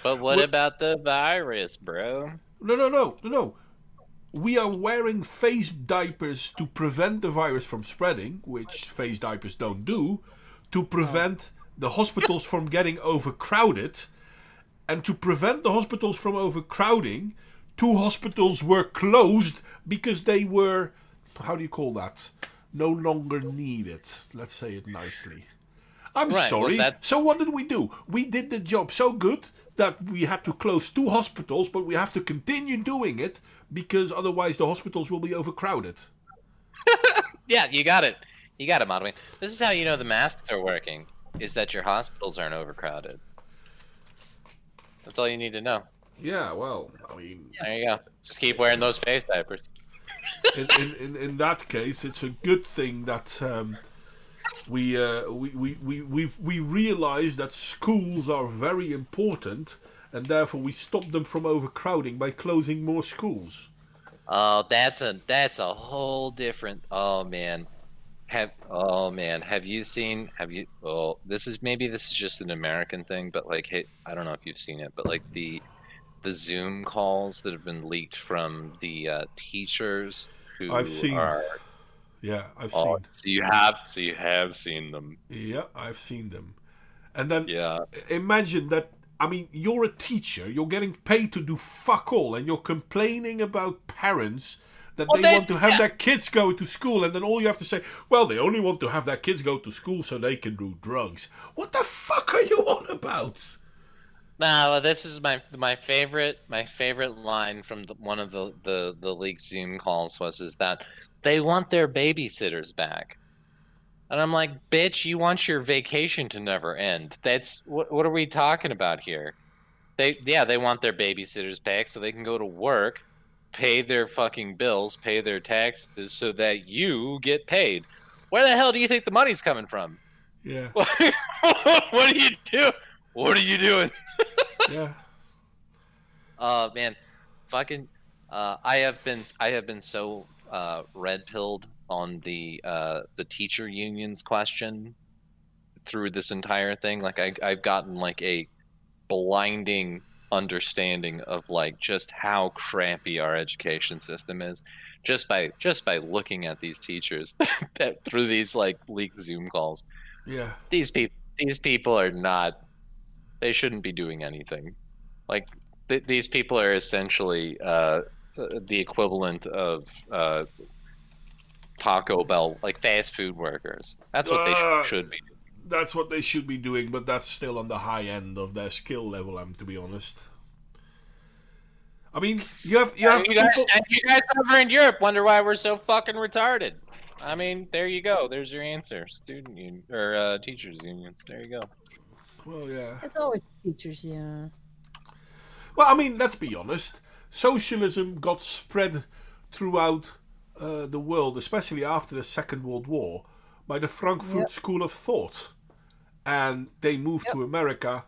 But what We're- about the virus, bro? No. We are wearing face diapers to prevent the virus from spreading, which face diapers don't do, to prevent the hospitals from getting overcrowded. And to prevent the hospitals from overcrowding, 2 hospitals were closed because they were, how do you call that? No longer needed. Let's say it nicely. I'm Right, well, sorry. that- So what did we do? We did the job so good that we had to close 2 hospitals, but we have to continue doing it because otherwise the hospitals will be overcrowded. Yeah, you got it. You got it, Modwing. This is how you know the masks are working, is that your hospitals aren't overcrowded. That's all you need to know. Yeah, well, I mean, There you go. Just keep wearing those face diapers. in that case, it's a good thing that we realize that schools are very important, and therefore we stop them from overcrowding by closing more schools. Oh, that's a whole different. Oh man, have you seen? Oh, this is just an American thing, but like, hey, I don't know if you've seen it, but like the Zoom calls that have been leaked from the teachers who I've seen. are. Yeah, I've Oh, seen. so you have seen them. Yeah, I've seen them. And then Yeah. imagine that. I mean, you're a teacher. You're getting paid to do fuck all, and you're complaining about parents that Well, they then- want to have yeah. their kids go to school, and then all you have to say, well, they only want to have their kids go to school so they can do drugs. What the fuck are you on about? No, well, this is my favorite line from one of the leaked Zoom calls is that they want their babysitters back, and I'm like, bitch, you want your vacation to never end. That's what are we talking about here? They want their babysitters back so they can go to work, pay their fucking bills, pay their taxes, so that you get paid. Where the hell do you think the money's coming from? Yeah, What do you do? What are you doing? yeah. Man, fucking, I have been so red pilled on the teacher unions question through this entire thing. Like I've gotten like a blinding understanding of like just how crappy our education system is just by looking at these teachers through these like leaked Zoom calls. Yeah. These people are not. They shouldn't be doing anything. Like these people are essentially the equivalent of Taco Bell, like fast food workers. That's what they should be. That's what they should be doing, but that's still on the high end of their skill level, to be honest. I mean, you have You guys people... over in Europe wonder why we're so fucking retarded. I mean, there you go. There's your answer. Student union or teachers unions. There you go. Well, yeah. It's always teachers, yeah. Well, I mean, let's be honest. Socialism got spread throughout the world, especially after the Second World War, by the Frankfurt School of Thought. And they moved to America.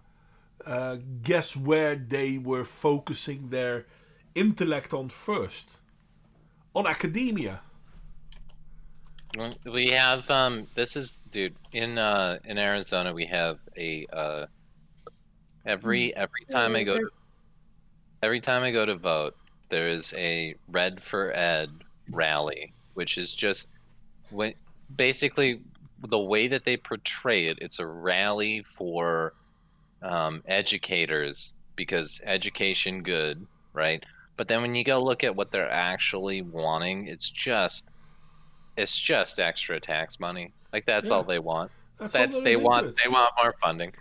Guess where they were focusing their intellect on first? On academia. We have this is dude in Arizona we have a every time I go to vote there is a Red for Ed rally, which is just when basically the way that they portray it, it's a rally for educators because education good, right? But then when you go look at what they're actually wanting, it's just extra tax money. Like that's all they want. They want more funding.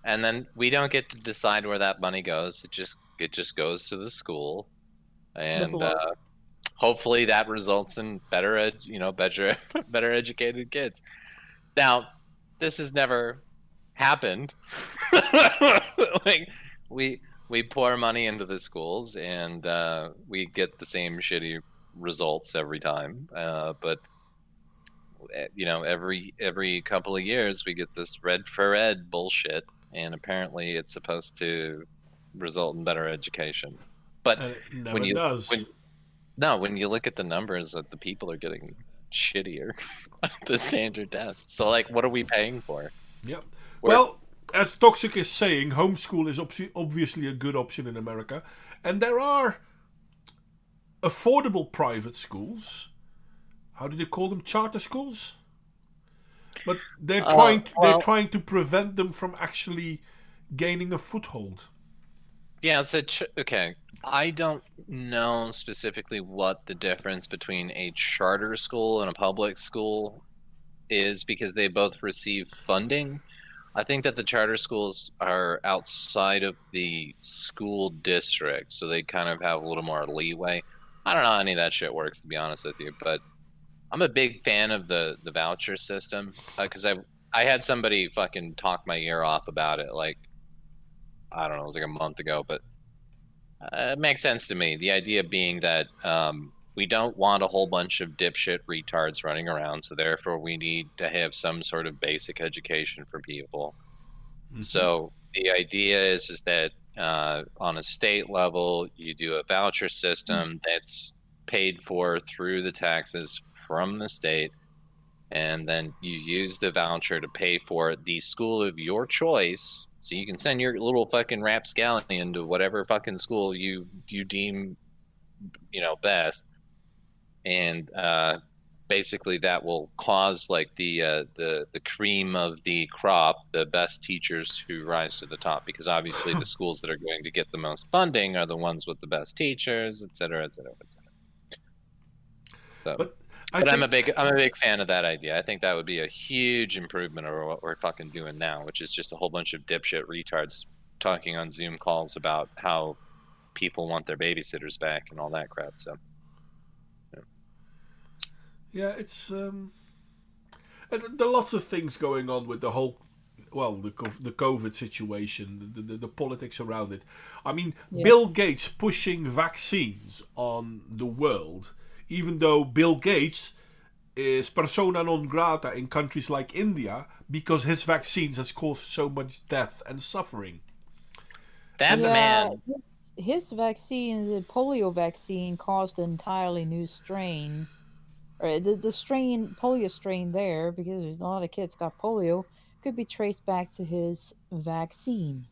And then we don't get to decide where that money goes. It just goes to the school. And hopefully that results in better educated kids. Now, this has never happened. Like we pour money into the schools and we get the same shitty results every time, but every couple of years we get this Red for Ed bullshit, and apparently it's supposed to result in better education. But when you look at the numbers, that the people are getting shittier at the standard test. So like, what are we paying for? Yep. Well, as Toxic is saying, homeschool is obviously a good option in America, and there are affordable private schools. How do they call them? Charter schools. But they're trying to prevent them from actually gaining a foothold. Yeah, okay. I don't know specifically what the difference between a charter school and a public school is, because they both receive funding. I think that the charter schools are outside of the school district, so they kind of have a little more leeway. I don't know how any of that shit works, to be honest with you, but I'm a big fan of the voucher system, because I had somebody fucking talk my ear off about it, like, I don't know, it was like a month ago, but it makes sense to me. The idea being that we don't want a whole bunch of dipshit retards running around, so therefore we need to have some sort of basic education for people. Mm-hmm. So the idea is that on a state level, you do a voucher system that's paid for through the taxes from the state, and then you use the voucher to pay for the school of your choice. So you can send your little fucking rapscallion to whatever fucking school you deem, best, and basically that will cause like the cream of the crop, the best teachers who rise to the top, because obviously the schools that are going to get the most funding are the ones with the best teachers, et cetera, et cetera, et cetera. So. But I'm a big fan of that idea. I think that would be a huge improvement over what we're fucking doing now, which is just a whole bunch of dipshit retards talking on Zoom calls about how people want their babysitters back and all that crap. So, yeah, it's and there are lots of things going on with the whole, the COVID situation, the politics around it. I mean, yeah. Bill Gates pushing vaccines on the world. Even though Bill Gates is persona non grata in countries like India because his vaccines has caused so much death and suffering. The man. His vaccine, the polio vaccine, caused an entirely new strain. Or the polio strain there, because a lot of kids got polio, could be traced back to his vaccine.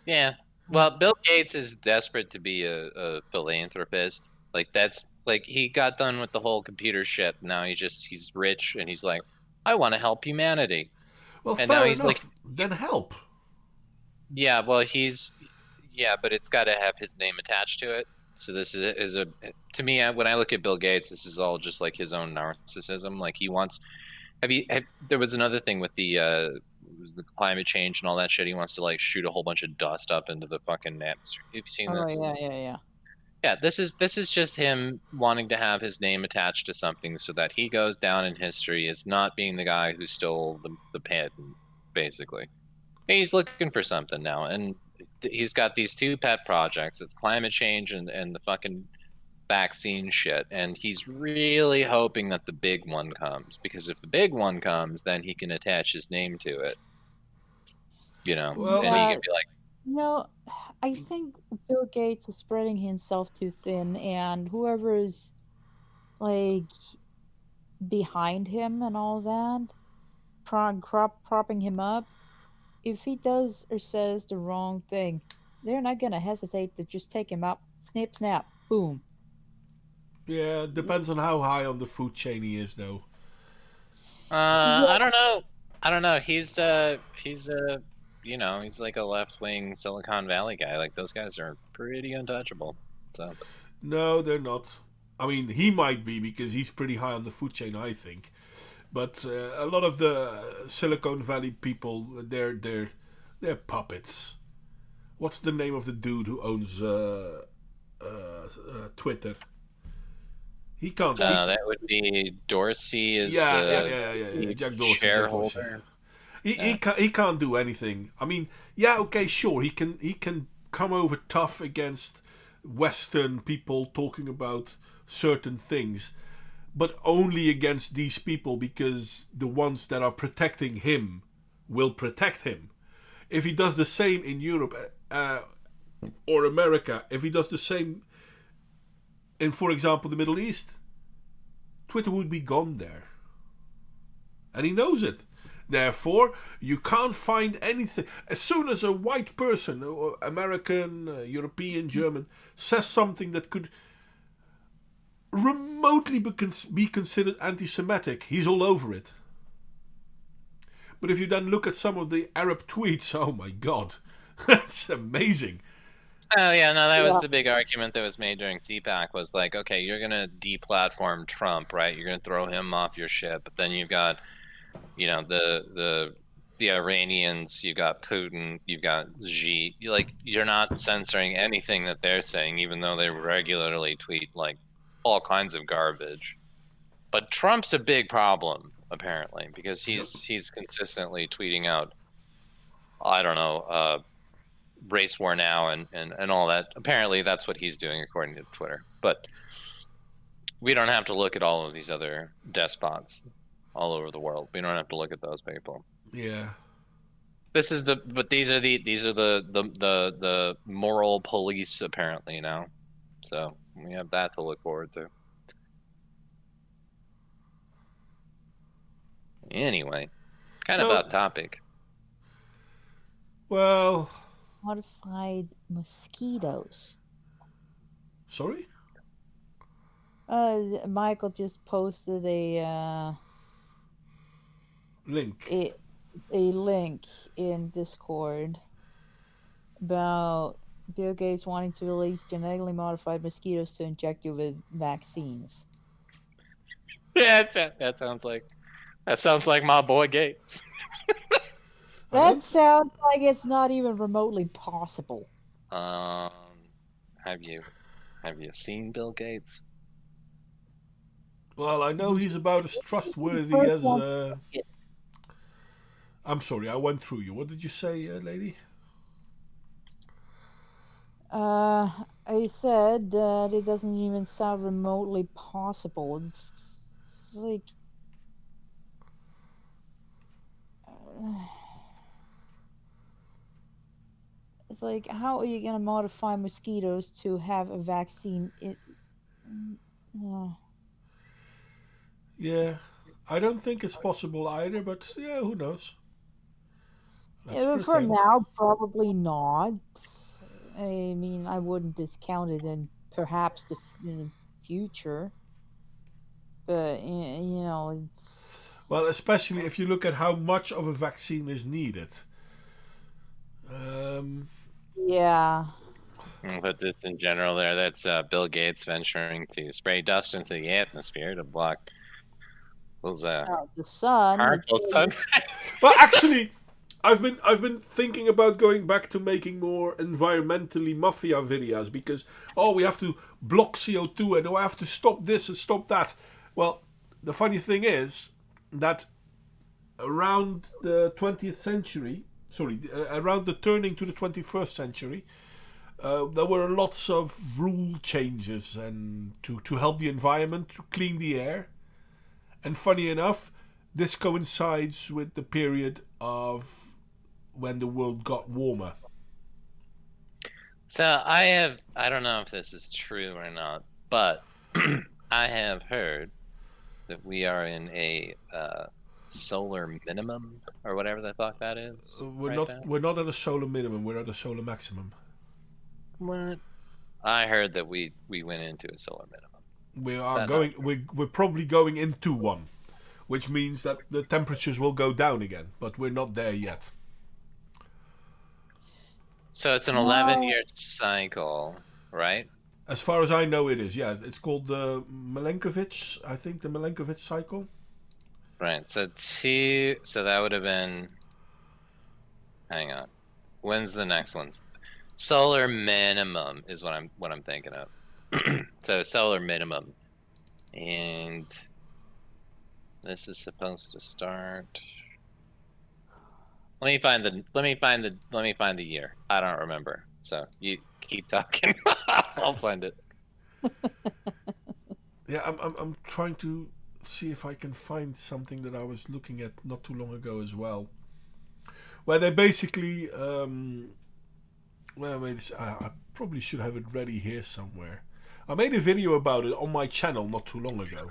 Yeah. Well, Bill Gates is desperate to be a philanthropist. Like, that's like, he got done with the whole computer shit. Now he's rich and he's like, I want to help humanity. Well, and fair now he's enough. Like, then help. Yeah, well, but it's got to have his name attached to it. So this is to me, when I look at Bill Gates, this is all just like his own narcissism. Like, he wants, there was another thing with the climate change and all that shit. He wants to like shoot a whole bunch of dust up into the fucking atmosphere. Have you seen this? Oh, yeah. Yeah, this is just him wanting to have his name attached to something so that he goes down in history as not being the guy who stole the patent, basically. He's looking for something now, and he's got these two pet projects. It's climate change and the fucking vaccine shit, and he's really hoping that the big one comes, because if the big one comes, then he can attach his name to it. Well, and he can be like, I think Bill Gates is spreading himself too thin, and whoever is like behind him and all that, propping him up, if he does or says the wrong thing, they're not gonna hesitate to just take him out. Snip, snap, boom. Yeah, it depends on how high on the food chain he is, though. I don't know. He's he's like a left-wing Silicon Valley guy. Like, those guys are pretty untouchable. So. No, they're not. I mean, he might be because he's pretty high on the food chain, I think. But a lot of the Silicon Valley people, they're puppets. What's the name of the dude who owns Twitter? He can't. That would be Dorsey. Yeah. Jack Dorsey. Shareholder. He can't do anything. I mean, yeah, okay, sure. He can come over tough against Western people talking about certain things, but only against these people, because the ones that are protecting him will protect him. If he does the same in Europe or America, if he does the same in, for example, the Middle East, Twitter would be gone there. And he knows it. Therefore, you can't find anything. As soon as a white person, or American, European, German, says something that could remotely be considered anti-Semitic, he's all over it. But if you then look at some of the Arab tweets, oh my god, that's amazing. Oh yeah, no, that was the big argument that was made during CPAC was like, okay, you're gonna deplatform Trump, right? You're gonna throw him off your ship, but then you've got, you know, the Iranians, you've got Putin, you've got Xi. You're not censoring anything that they're saying, even though they regularly tweet like all kinds of garbage. But Trump's a big problem apparently because he's consistently tweeting out, I don't know, race war now and all that. Apparently that's what he's doing according to Twitter. But we don't have to look at all of these other despots all over the world. We don't have to look at those people. Yeah. These are the moral police apparently now. So we have that to look forward to. Anyway, kind of off topic. Well, Modified mosquitoes. sorry? Michael just posted a Link. a link in Discord about Bill Gates wanting to release genetically modified mosquitoes to inject you with vaccines. Yeah, that sounds like my boy Gates. That sounds like it's not even remotely possible. Have you seen Bill Gates? Well, I know he's about as trustworthy as. I'm sorry, I went through you. What did you say, lady? I said that it doesn't even sound remotely possible. It's like. It's like, how are you going to modify mosquitoes to have a vaccine? Yeah, I don't think it's possible either, but yeah, who knows? But for now, probably not. I mean, I wouldn't discount it in perhaps in the future. But, you know, it's... Well, especially if you look at how much of a vaccine is needed. Yeah. But just in general there, that's Bill Gates venturing to spray dust into the atmosphere to block those the sun. harmful sun. Well, actually, I've been thinking about going back to making more environmentally mafia videos because we have to block CO2 and I have to stop this and stop that. Well, the funny thing is that around the 20th century, around the turning to the 21st century, there were lots of rule changes and to help the environment, to clean the air. And funny enough, this coincides with the period of when the world got warmer. So I don't know if this is true or not, but I have heard that we are in a solar minimum or whatever the fuck that is. We're not at a solar minimum, we're at a solar maximum. What? I heard that we went into a solar minimum. We're probably going into one, which means that the temperatures will go down again, but we're not there yet. So it's an 11-year cycle, right? As far as I know, it is. Yeah, it's called the Milankovitch. I think the Milankovitch cycle. Right. So that would have been. Hang on. When's the next one? Solar minimum is what I'm thinking of. So solar minimum, and this is supposed to start. Let me find the year. I don't remember. So you keep talking. I'll find it. Yeah, I'm trying to see if I can find something that I was looking at not too long ago as well, where they basically I probably should have it ready here somewhere. I made a video about it on my channel not too long ago.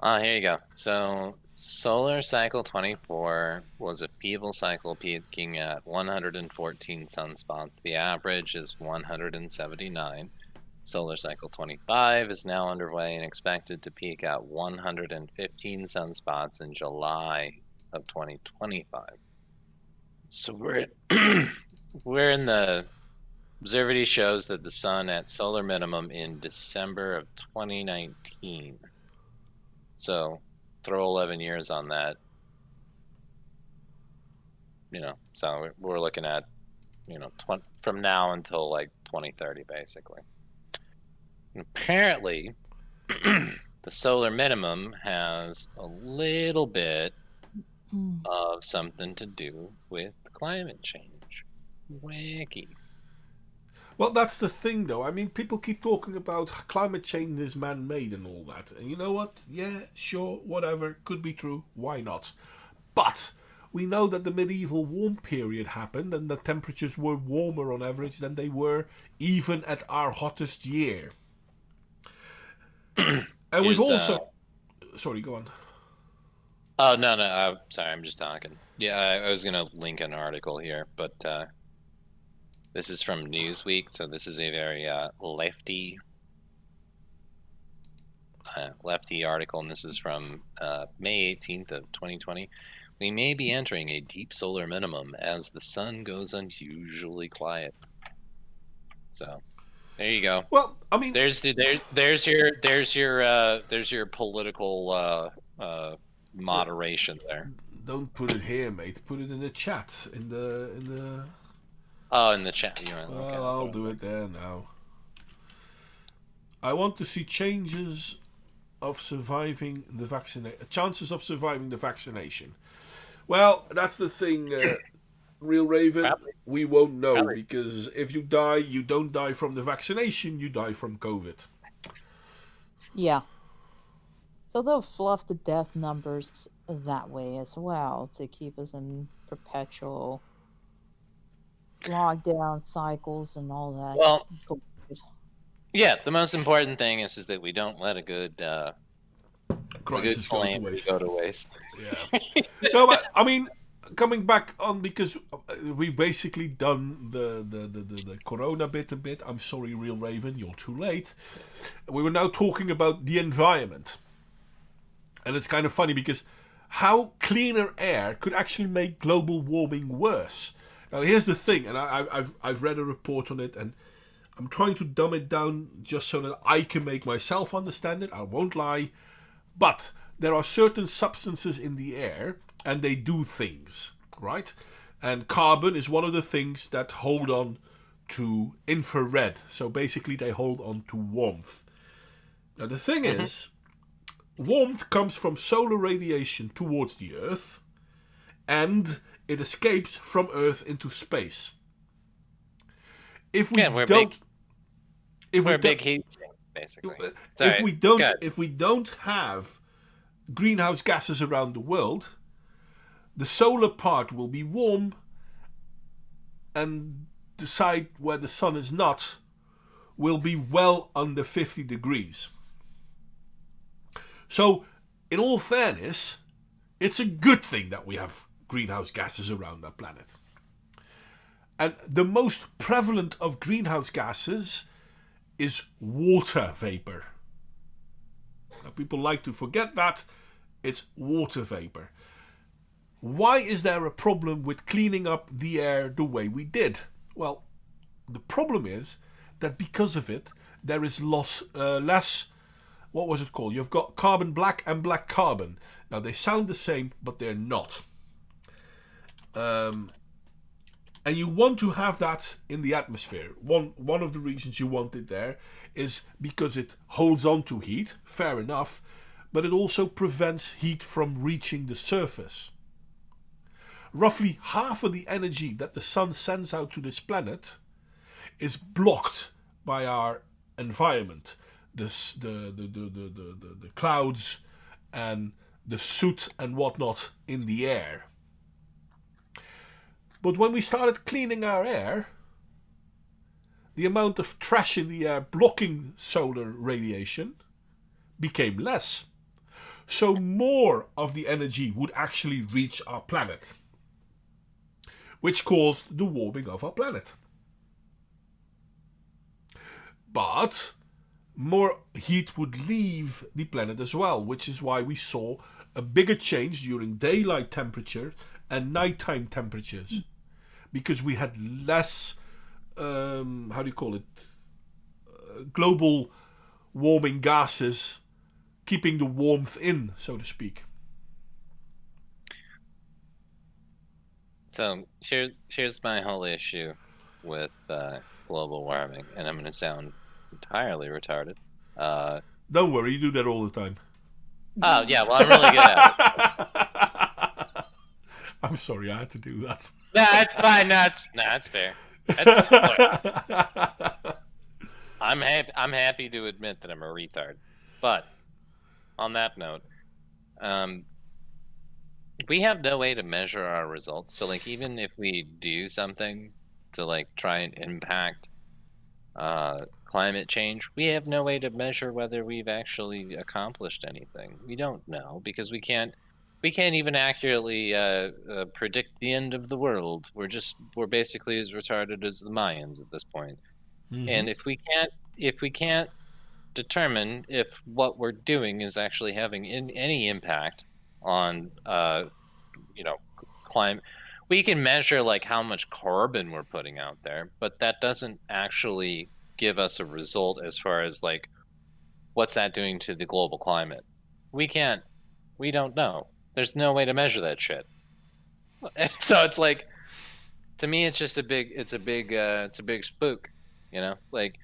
Oh, here you go. So Solar cycle 24 was a feeble cycle peaking at 114 sunspots. The average is 179. Solar cycle 25 is now underway and expected to peak at 115 sunspots in July of 2025. So we're in the observability shows that the sun at solar minimum in December of 2019. So throw 11 years on that. So we're looking at, from now until like 2030, basically. And apparently, the solar minimum has a little bit of something to do with climate change. Wacky. Well, that's the thing, though. I mean, people keep talking about climate change is man-made and all that. And you know what? Yeah, sure, whatever. Could be true. Why not? But we know that the medieval warm period happened and the temperatures were warmer on average than they were even at our hottest year. And we've also... Sorry, go on. Oh, no. Sorry, I'm just talking. Yeah, I was going to link an article here, but this is from Newsweek, so this is a very lefty article, and this is from May 18th of 2020. We may be entering a deep solar minimum as the sun goes unusually quiet. So there you go. Well, I mean, there's your political moderation there. Don't put it here, mate. Put it in the chat. In the. Oh, in the chat. Well, I'll do it there now. I want to see changes of surviving the chances of surviving the vaccination. Well, that's the thing, Real Raven. We won't know because if you die, you don't die from the vaccination. You die from COVID. Yeah. So they'll fluff the death numbers that way as well to keep us in perpetual lockdown cycles and all that. Well, yeah, the most important thing is that we don't let a good crisis go to waste. Yeah. No, but I mean, coming back on, because we basically done the corona bit a bit. I'm sorry, Real Raven, you're too late. We were now talking about the environment. And it's kind of funny because how cleaner air could actually make global warming worse. Now, here's the thing, and I've read a report on it, and I'm trying to dumb it down just so that I can make myself understand it. I won't lie. But there are certain substances in the air, and they do things, right? And carbon is one of the things that hold on to infrared. So basically, they hold on to warmth. Now, the thing is, warmth comes from solar radiation towards the Earth, and it escapes from Earth into space. If we don't, we're a big heat sink, basically. If we don't have greenhouse gases around the world, the solar part will be warm, and the side where the sun is not will be well under 50 degrees. So, in all fairness, it's a good thing that we have greenhouse gases around our planet. And the most prevalent of greenhouse gases is water vapor. Now, people like to forget that. It's water vapor. Why is there a problem with cleaning up the air the way we did? Well, the problem is that because of it, there is less, what was it called? You've got carbon black and black carbon. Now, they sound the same, but they're not. And you want to have that in the atmosphere. One of the reasons you want it there is because it holds on to heat, fair enough, but it also prevents heat from reaching the surface. Roughly half of the energy that the sun sends out to this planet is blocked by our environment. The clouds and the soot and whatnot in the air. But when we started cleaning our air, the amount of trash in the air blocking solar radiation became less. So more of the energy would actually reach our planet, which caused the warming of our planet. But more heat would leave the planet as well, which is why we saw a bigger change during daylight temperature and nighttime temperatures, because we had less, global warming gases keeping the warmth in, so to speak. So here's my whole issue with global warming, and I'm going to sound entirely retarded. Don't worry, you do that all the time. Oh yeah, well I'm really good at it. I'm sorry, I had to do that. Nah, it's fine. That's fair. That's I'm happy to admit that I'm a retard. But on that note, we have no way to measure our results. So like, even if we do something to like try and impact climate change, we have no way to measure whether we've actually accomplished anything. We don't know, because we can't even accurately predict the end of the world. We're basically as retarded as the Mayans at this point. Mm-hmm. And if we can't determine if what we're doing is actually having any impact on climate, we can measure like how much carbon we're putting out there, but that doesn't actually give us a result as far as like what's that doing to the global climate. We don't know. There's no way to measure that shit. So it's like, to me, it's just a big spook, like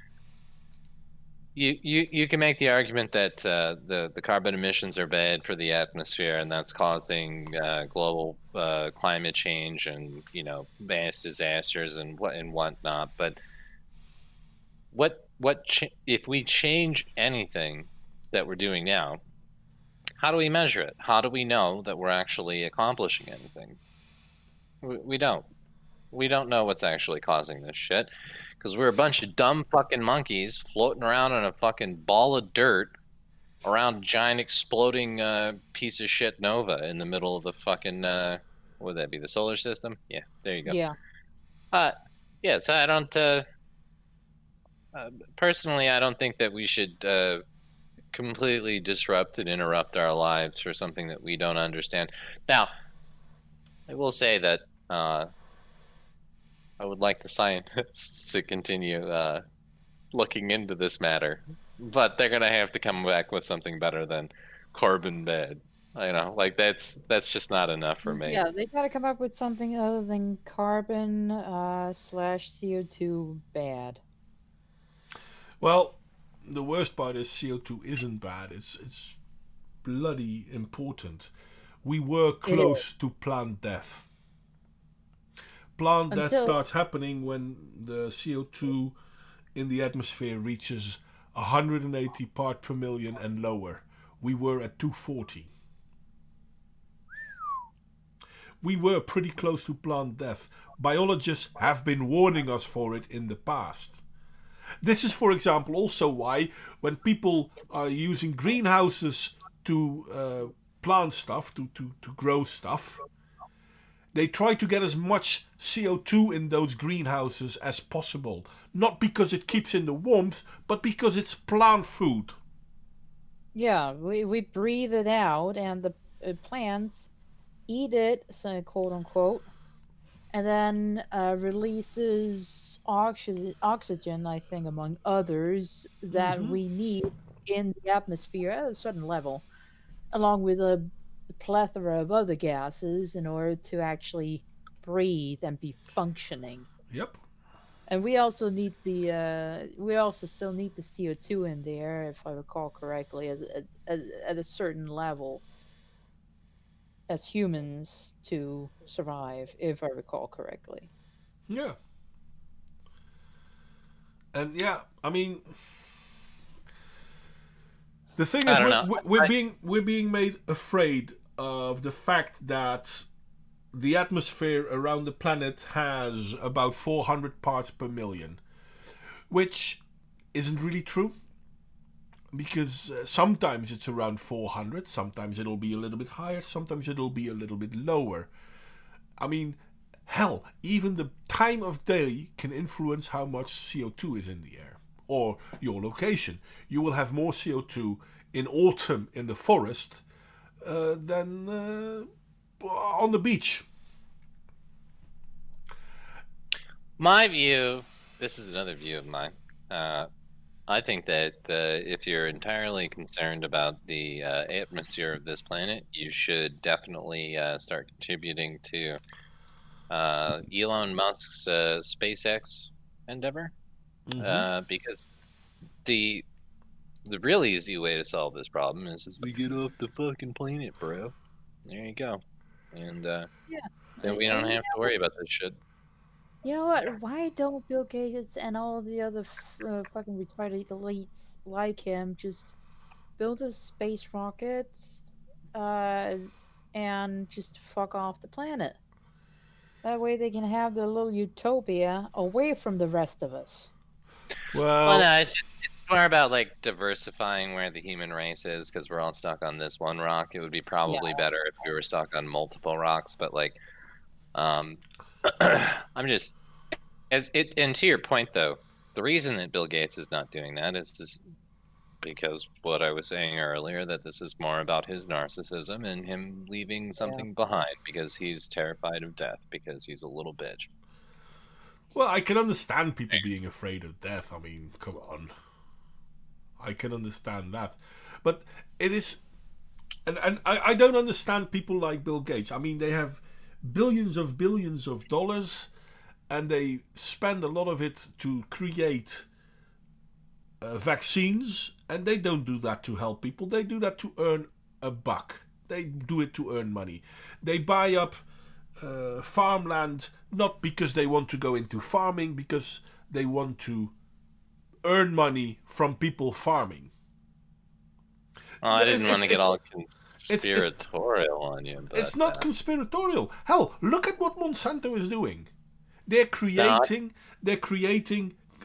you can make the argument that the carbon emissions are bad for the atmosphere, and that's causing global climate change and mass disasters and whatnot. But if we change anything that we're doing now, how do we measure it? How do we know that we're actually accomplishing anything? We don't. We don't know what's actually causing this shit, because we're a bunch of dumb fucking monkeys floating around in a fucking ball of dirt around a giant exploding piece of shit nova in the middle of the fucking what would that be, the solar system? Yeah, there you go. Yeah. So I don't personally, I don't think that we should completely disrupt and interrupt our lives for something that we don't understand. Now, I will say that I would like the scientists to continue looking into this matter, but they're gonna have to come back with something better than carbon bad. Like that's just not enough for me. Yeah, they gotta come up with something other than carbon slash CO2 bad. Well, the worst part is CO2 isn't bad. It's bloody important. We were close to plant death. Plant death starts happening when the CO2 in the atmosphere reaches 180 parts per million and lower. We were at 240. We were pretty close to plant death. Biologists have been warning us for it in the past. This is, for example, also why when people are using greenhouses to plant stuff, to grow stuff, they try to get as much CO2 in those greenhouses as possible. Not because it keeps in the warmth, but because it's plant food. Yeah, we breathe it out, and the plants eat it, so quote unquote, and then releases oxygen, I think, among others, that we need in the atmosphere at a certain level, along with a plethora of other gases in order to actually breathe and be functioning. Yep. And we also need the we also still need the CO2 in there, if I recall correctly, as at a certain level as humans to survive, if I recall correctly. Yeah. And yeah, I mean, the thing is, we're being made afraid of the fact that the atmosphere around the planet has about 400 parts per million, which isn't really true. because sometimes it's around 400, sometimes it'll be a little bit higher, sometimes it'll be a little bit lower. I mean, hell, even the time of day can influence how much CO2 is in the air or your location. You will have more CO2 in autumn in the forest than on the beach. My view, this is another view of mine. I think that if you're entirely concerned about the atmosphere of this planet, you should definitely start contributing to Elon Musk's SpaceX endeavor, because the real easy way to solve this problem is we get off the fucking planet, bro. There you go, and then we don't have to worry about this shit. You know what? Why don't Bill Gates and all the other fucking retarded elites like him just build a space rocket and just fuck off the planet? That way they can have their little utopia away from the rest of us. Well, no, it's more about like diversifying where the human race is, because we're all stuck on this one rock. It would be probably better if we were stuck on multiple rocks, but like, I'm just, and to your point though, the reason that Bill Gates is not doing that is just because what I was saying earlier, that this is more about his narcissism and him leaving something behind because he's terrified of death, because he's a little bitch. Well, I can understand people being afraid of death. I mean, come on. I can understand that. But it is... And I don't understand people like Bill Gates. I mean, they have billions of dollars, and they spend a lot of it to create vaccines, and they don't do that to help people. They do that to earn a buck. They do it to earn money. They buy up farmland not because they want to go into farming, because they want to earn money from people farming. Oh, I didn't want to get all conspiratorial on you. But, it's not conspiratorial. Hell, look at what Monsanto is doing. They're creating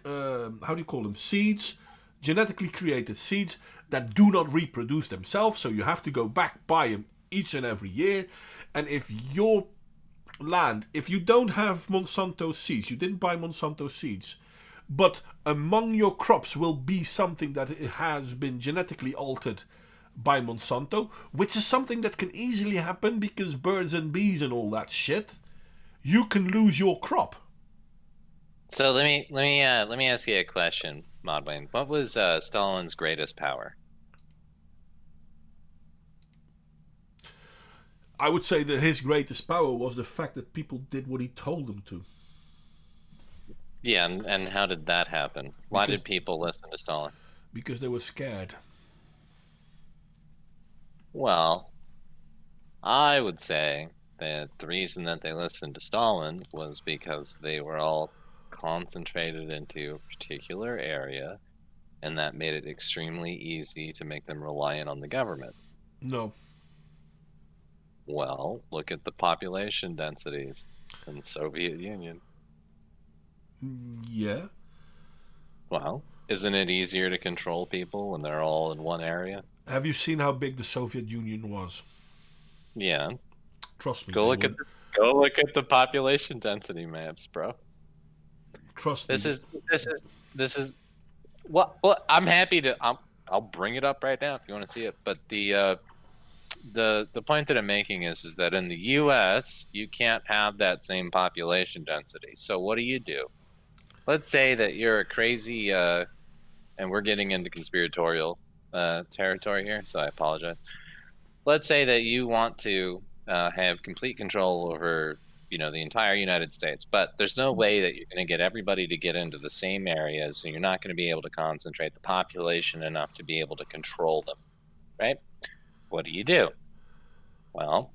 how do you call them, seeds, genetically created seeds that do not reproduce themselves, so you have to go back, buy them each and every year. And if your land, if you don't have Monsanto seeds, you didn't buy Monsanto seeds, but among your crops will be something that has been genetically altered by Monsanto, which is something that can easily happen because birds and bees and all that shit, you can lose your crop. So let me ask you a question, Modwayne. What was Stalin's greatest power? I would say that his greatest power was the fact that people did what he told them to. Yeah, and how did that happen? Why did people listen to Stalin? Because they were scared. Well, I would say that the reason that they listened to Stalin was because they were all concentrated into a particular area, and that made it extremely easy to make them reliant on the government. No. Well, look at the population densities in the Soviet Union. Yeah. Well, isn't it easier to control people when they're all in one area? Have you seen how big the Soviet Union was? Yeah. Trust me. Go look at the population density maps, bro. Trust me. This is well, I'm happy to I'll bring it up right now if you want to see it. But the point that I'm making is that in the US you can't have that same population density. So what do? Let's say that you're a crazy and we're getting into conspiratorial territory here, so I apologize. Let's say that you want to have complete control over, the entire United States, but there's no way that you're going to get everybody to get into the same areas, so you're not going to be able to concentrate the population enough to be able to control them, right? What do? Well,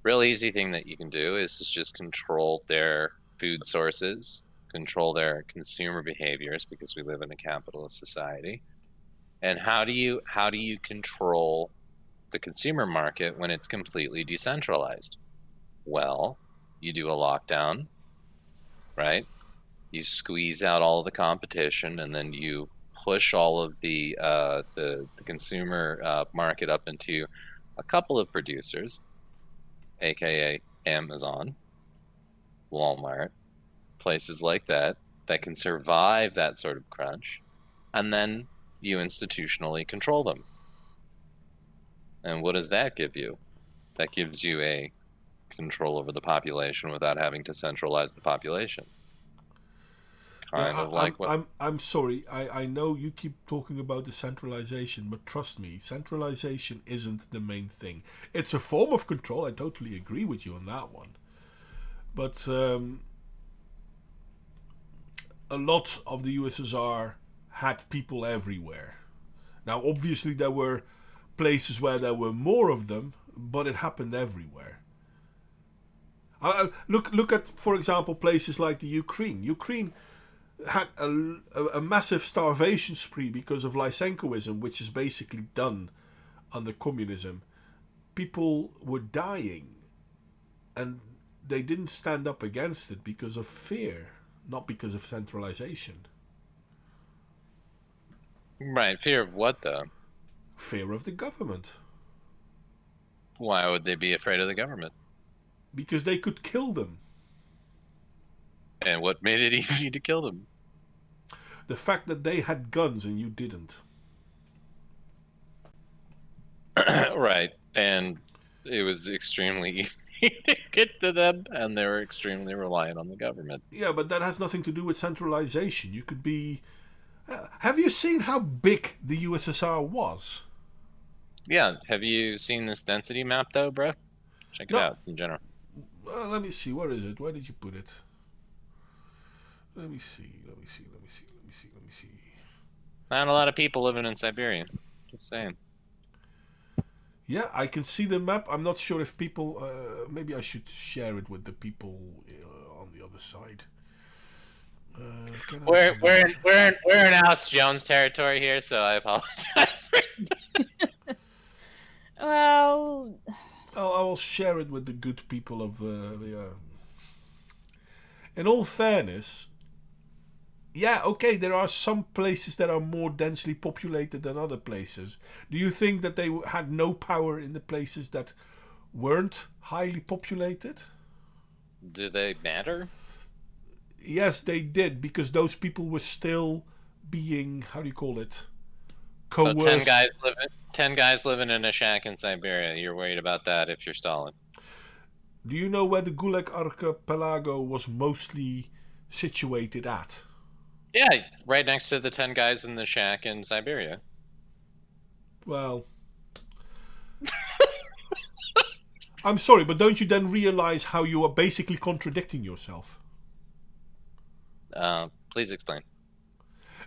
real easy thing that you can do is just control their food sources, control their consumer behaviors, because we live in a capitalist society. And how do you control the consumer market when it's completely decentralized? Well, you do a lockdown, right? You squeeze out all the competition, and then you push all of the consumer market up into a couple of producers, aka Amazon, Walmart, places like that can survive that sort of crunch, and then you institutionally control them. And what does that give you? That gives you a control over the population without having to centralize the population. I'm sorry. I know you keep talking about the centralization, but trust me, centralization isn't the main thing. It's a form of control. I totally agree with you on that one. But a lot of the USSR had people everywhere. Now, obviously, there were places where there were more of them, but it happened everywhere. Look at, for example, places like the Ukraine. Ukraine had a massive starvation spree because of Lysenkoism, which is basically done under communism. People were dying, and they didn't stand up against it because of fear, not because of centralization. Right, fear of what, though? Fear of the government. Why would they be afraid of the government? Because they could kill them. And what made it easy to kill them? The fact that they had guns and you didn't. Right, and it was extremely easy to get to them, and they were extremely reliant on the government. Yeah, but that has nothing to do with centralization. You could be... have you seen how big the USSR was? Yeah, have you seen this density map, though, bro? Check it out, it's in general. Let me see, where is it? Where did you put it? Let me see. Not a lot of people living in Siberia. Just saying. Yeah, I can see the map. I'm not sure if people... maybe I should share it with the people on the other side. We're in Alex Jones territory here, so I apologize. Well... I will share it with the good people of... In all fairness... Yeah, okay, there are some places that are more densely populated than other places. Do you think that they had no power in the places that weren't highly populated? Do they matter? Yes, they did, because those people were still being, how do you call it, coerced. So 10 guys living in a shack in Siberia. You're worried about that if you're Stalin. Do you know where the Gulag Archipelago was mostly situated at? Yeah, right next to the 10 guys in the shack in Siberia. Well... I'm sorry, but don't you then realize how you are basically contradicting yourself? Please explain.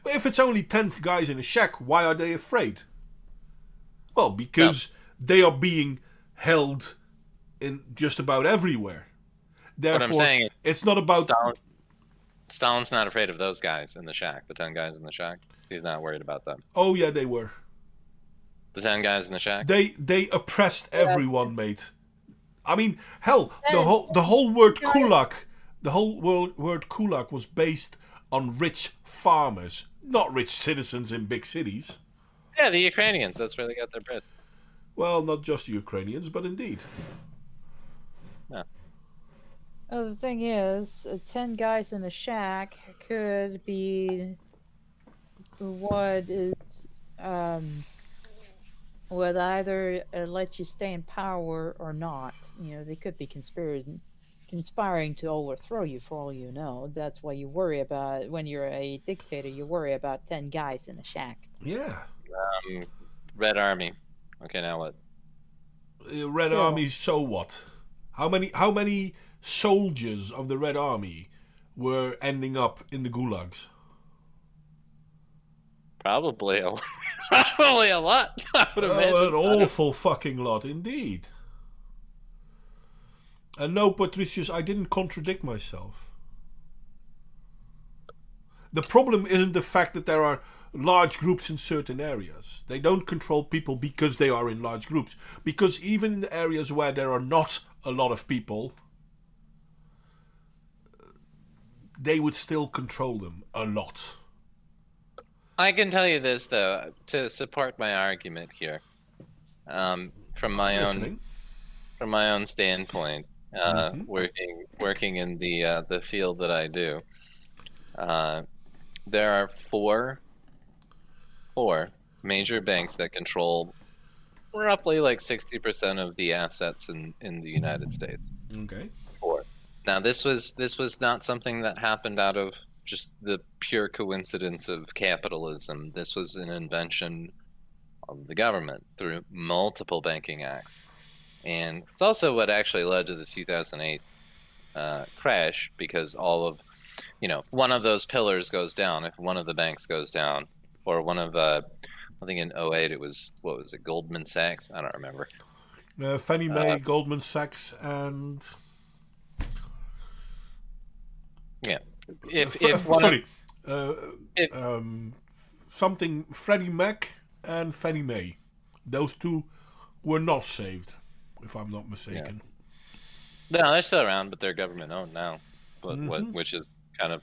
If it's only 10 guys in a shack, why are they afraid? Well, because they are being held in just about everywhere. Therefore, what I'm saying is, it's not about... Stalin's not afraid of those guys in the shack, the 10 guys in the shack. He's not worried about them. Oh, yeah, they were. The 10 guys in the shack? They oppressed everyone, mate. I mean, hell, the whole word kulak, word kulak was based on rich farmers, not rich citizens in big cities. Yeah, the Ukrainians, that's where they got their bread. Well, not just the Ukrainians, but indeed. Yeah. Well, the thing is, 10 guys in a shack could be what is would either let you stay in power or not. You know, they could be conspiring to overthrow you for all you know. That's why you worry about, when you're a dictator, you worry about 10 guys in a shack. Yeah. Red Army. Okay, now what? Red Army, so what? How many soldiers of the Red Army were ending up in the gulags? Probably a lot. I would imagine. An awful fucking lot, indeed. And no, Patricius, I didn't contradict myself. The problem isn't the fact that there are large groups in certain areas. They don't control people because they are in large groups. Because even in the areas where there are not a lot of people, they would still control them a lot. I can tell you this though to support my argument here, from my Listening. own standpoint, working in the field that I do. There are four major banks that control roughly like 60% of the assets in the United States. Okay. Four. Now this was not something that happened out of just the pure coincidence of capitalism. This was an invention of the government through multiple banking acts. And it's also what actually led to the 2008 crash, because all of, one of those pillars goes down. If one of the banks goes down, or one of, I think in 08 it was, what was it, Goldman Sachs? I don't remember. Fannie Mae, Goldman Sachs, and yeah. If one sorry, if, something Freddie Mac and Fannie Mae, those two were not saved, if I'm not mistaken. No, they're still around, but they're government owned now. But which is kind of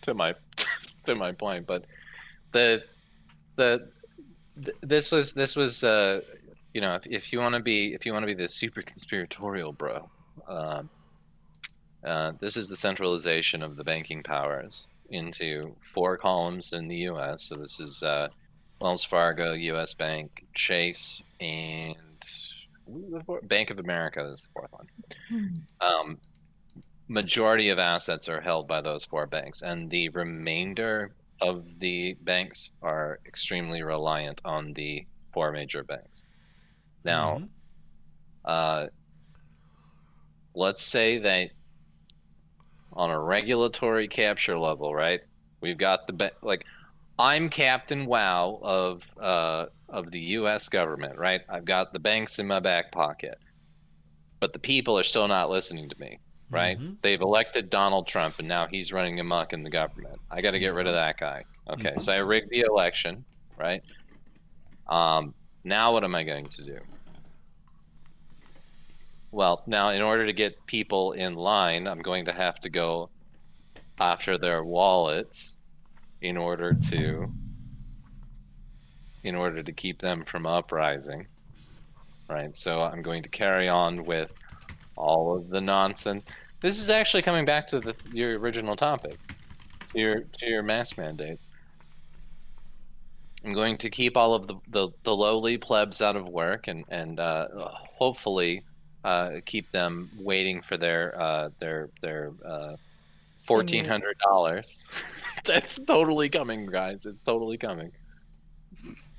to my to my point. But this was if you want to be the super conspiratorial bro, this is the centralization of the banking powers into 4 columns in the U.S. So this is Wells Fargo, U.S. Bank, Chase, and what was the fourth? Bank of America is the fourth one. Majority of assets are held by those 4 banks, and the remainder of the banks are extremely reliant on the 4 major banks. Now, let's say that on a regulatory capture level, right? We've got I'm Captain Wow of the U.S. government, right? I've got the banks in my back pocket, but the people are still not listening to me, right? They've elected Donald Trump, and now he's running amok in the government. I got to get rid of that guy. Okay, so I rigged the election, right? Now what am I going to do? Well, now in order to get people in line, I'm going to have to go after their wallets in order to keep them from uprising, right? So I'm going to carry on with all of the nonsense. This is actually coming back to your original topic, to your mask mandates. I'm going to keep all of the lowly plebs out of work, and hopefully keep them waiting for their $1,400. That's totally coming, guys. It's totally coming.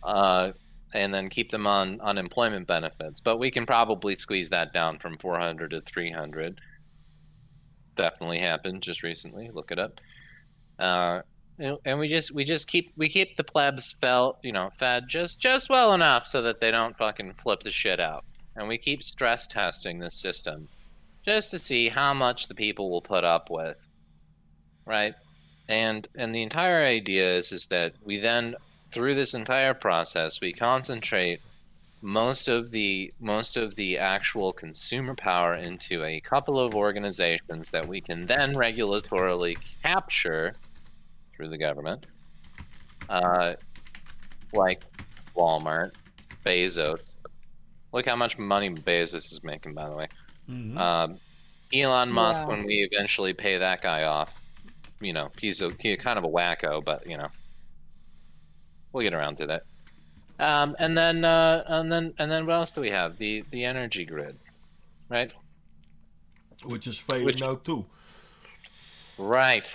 And then keep them on unemployment benefits. But we can probably squeeze that down from 400 to 300. Definitely happened just recently. Look it up. And we keep the plebs fed just well enough so that they don't fucking flip the shit out. And we keep stress testing this system just to see how much the people will put up with, right? And the entire idea is that we then, through this entire process, we concentrate most of the actual consumer power into a couple of organizations that we can then regulatorily capture through the government, like Walmart, Bezos. Look how much money Bezos is making, by the way. Elon Musk, when we eventually pay that guy off, he's kind of a wacko, but we'll get around to that. And then what else do we have? The energy grid, right? Which is failing now too. Right,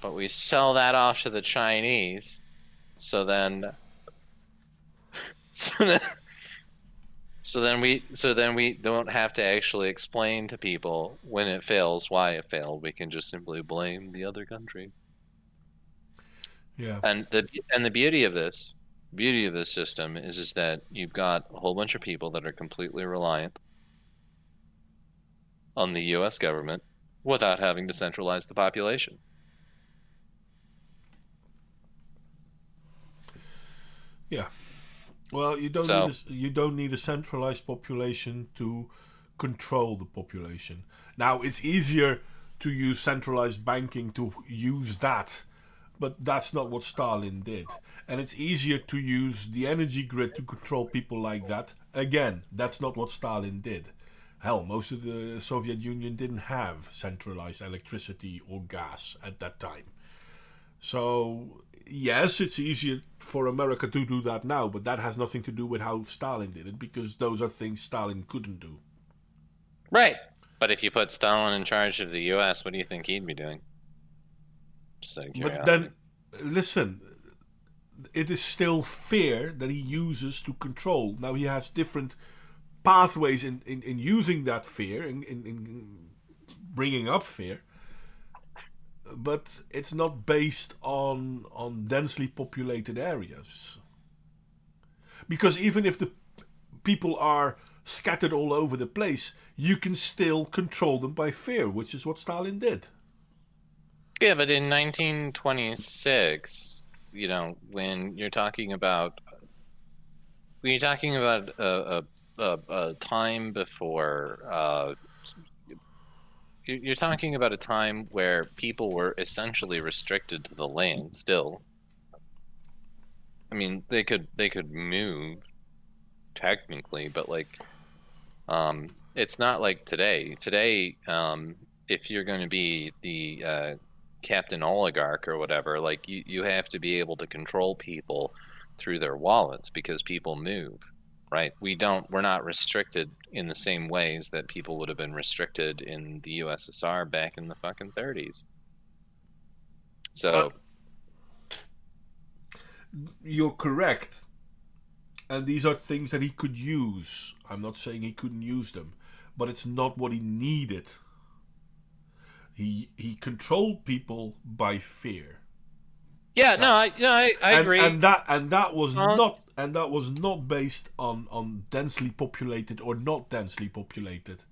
but we sell that off to the Chinese, so then we don't have to actually explain to people when it fails why it failed. We can just simply blame the other country. Yeah. And the beauty of this system is that you've got a whole bunch of people that are completely reliant on the U.S. government without having to centralize the population. Yeah. Well, you don't need a centralized population to control the population. Now, it's easier to use centralized banking to use that but that's not what Stalin did. And it's easier to use the energy grid to control people like that. Again, that's not what Stalin did. Hell, most of the Soviet Union didn't have centralized electricity or gas at that time. So, yes, it's easier for America to do that now, but that has nothing to do with how Stalin did it, because those are things Stalin couldn't do. Right. But if you put Stalin in charge of the U.S., what do you think he'd be doing? Just out of But curiosity. then, listen, it is still fear that he uses to control. Now, he has different pathways in using that fear, in bringing up fear, but it's not based on densely populated areas. Because even if the people are scattered all over the place, you can still control them by fear, which is what Stalin did. Yeah, but in 1926, when you're talking about a time before, you're talking about a time where people were essentially restricted to the land still. I mean, they could move technically, but it's not like today. Today, if you're going to be the captain oligarch or whatever, you have to be able to control people through their wallets because people move, right? We're not restricted in the same ways that people would have been restricted in the USSR back in the fucking 30s. So you're correct. And these are things that he could use. I'm not saying he couldn't use them, but it's not what he needed. He controlled people by fear. yeah, no, I agree. And that was not based on densely populated or not densely populated.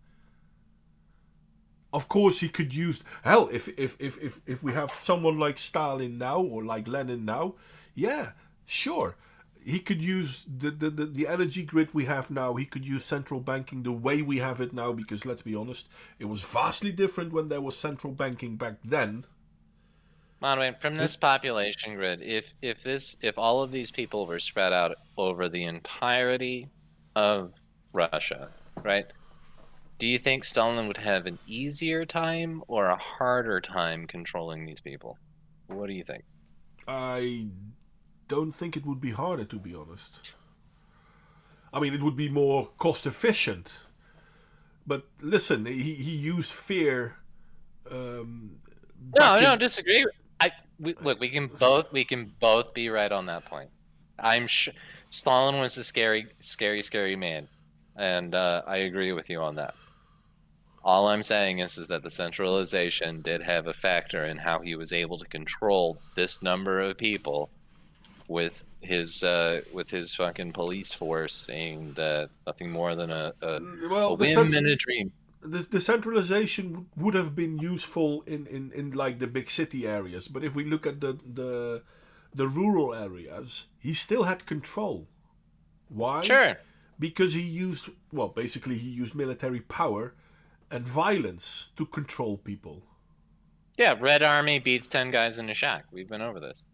Of course, he could use hell if we have someone like Stalin now or like Lenin now, yeah, sure. He could use the energy grid we have now. He could use central banking the way we have it now, because let's be honest, it was vastly different when there was central banking back then. Manuel, from this population grid, if all of these people were spread out over the entirety of Russia, right? Do you think Stalin would have an easier time or a harder time controlling these people? What do you think? I don't think it would be harder, to be honest. I mean, it would be more cost efficient. But listen, he used fear. No, disagree. Look, we can both be right on that point. I'm sure Stalin was a scary, scary, scary man, and I agree with you on that. All I'm saying is that the centralization did have a factor in how he was able to control this number of people with his fucking police force and nothing more than a whim and a dream. The centralization would have been useful in like the big city areas, but if we look at the rural areas, he still had control. Why? Sure. Because he used military power and violence to control people. Yeah, Red Army beats 10 guys in a shack. We've been over this.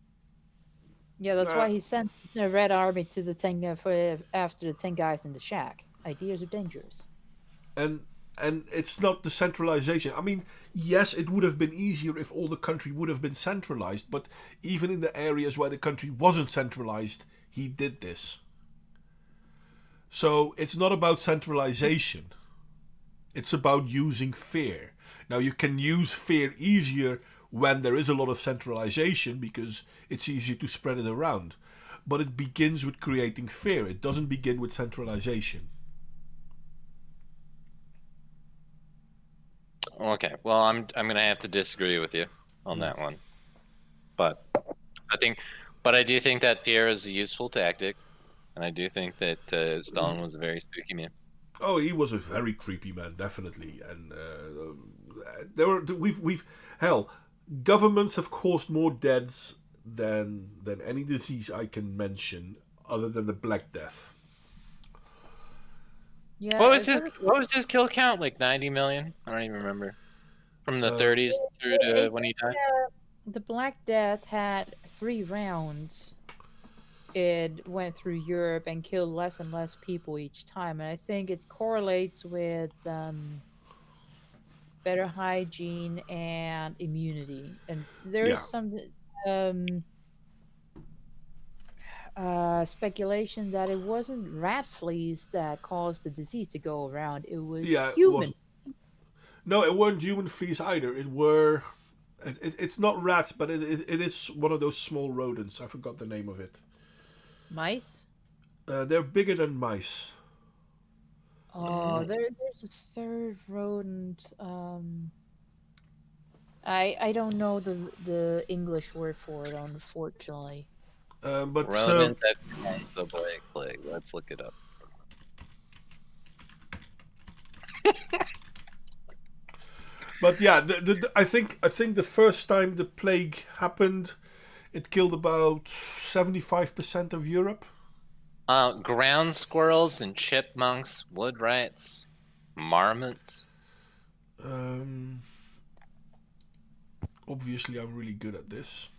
Yeah, that's why he sent the Red Army to the 10 after the 10 guys in the shack. Ideas are dangerous. And it's not the centralization. I mean, yes, it would have been easier if all the country would have been centralized, but even in the areas where the country wasn't centralized, he did this. So it's not about centralization. It's about using fear. Now, you can use fear easier when there is a lot of centralization because it's easier to spread it around. But it begins with creating fear. It doesn't begin with centralization. Okay, well, I'm gonna have to disagree with you on that one, but I do think that fear is a useful tactic, and I do think that Stalin was a very spooky man. Oh, he was a very creepy man, definitely, and governments have caused more deaths than any disease I can mention, other than the Black Death. Yeah. What was his kill count? Like 90 million? I don't even remember. From the 30s through to when he died. The Black Death had 3 rounds. It went through Europe and killed less and less people each time, and I think it correlates with better hygiene and immunity. And there's Yeah. some um, speculation that it wasn't rat fleas that caused the disease to go around; it was Yeah, it was. human. No, it weren't human fleas either. It were. It's not rats, but it is one of those small rodents. I forgot the name of it. Mice. They're bigger than mice. Oh, there's a third rodent. I don't know the English word for it, unfortunately. But Rodent that caused the Black Plague. Let's look it up. But yeah, I think the first time the plague happened, it killed about 75% of Europe. Ground squirrels and chipmunks, wood rats, marmots. Obviously, I'm really good at this.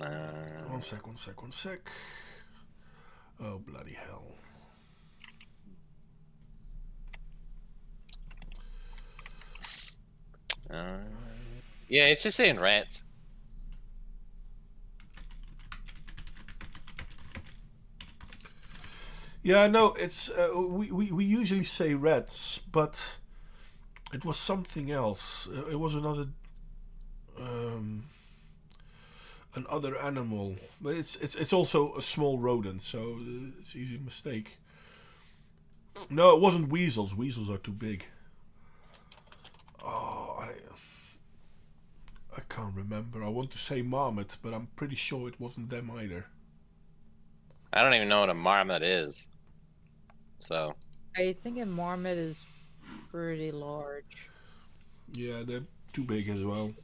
Uh, One sec. Oh, bloody hell. yeah, it's just saying rats. Yeah, no, it's we usually say rats, but it was something else. It was another animal, but it's also a small rodent, so it's easy mistake. No, it wasn't weasels. Weasels are too big. Oh, I can't remember. I want to say marmot, but I'm pretty sure it wasn't them either. I don't even know what a marmot is. So I think a marmot is pretty large. Yeah, they're too big as well.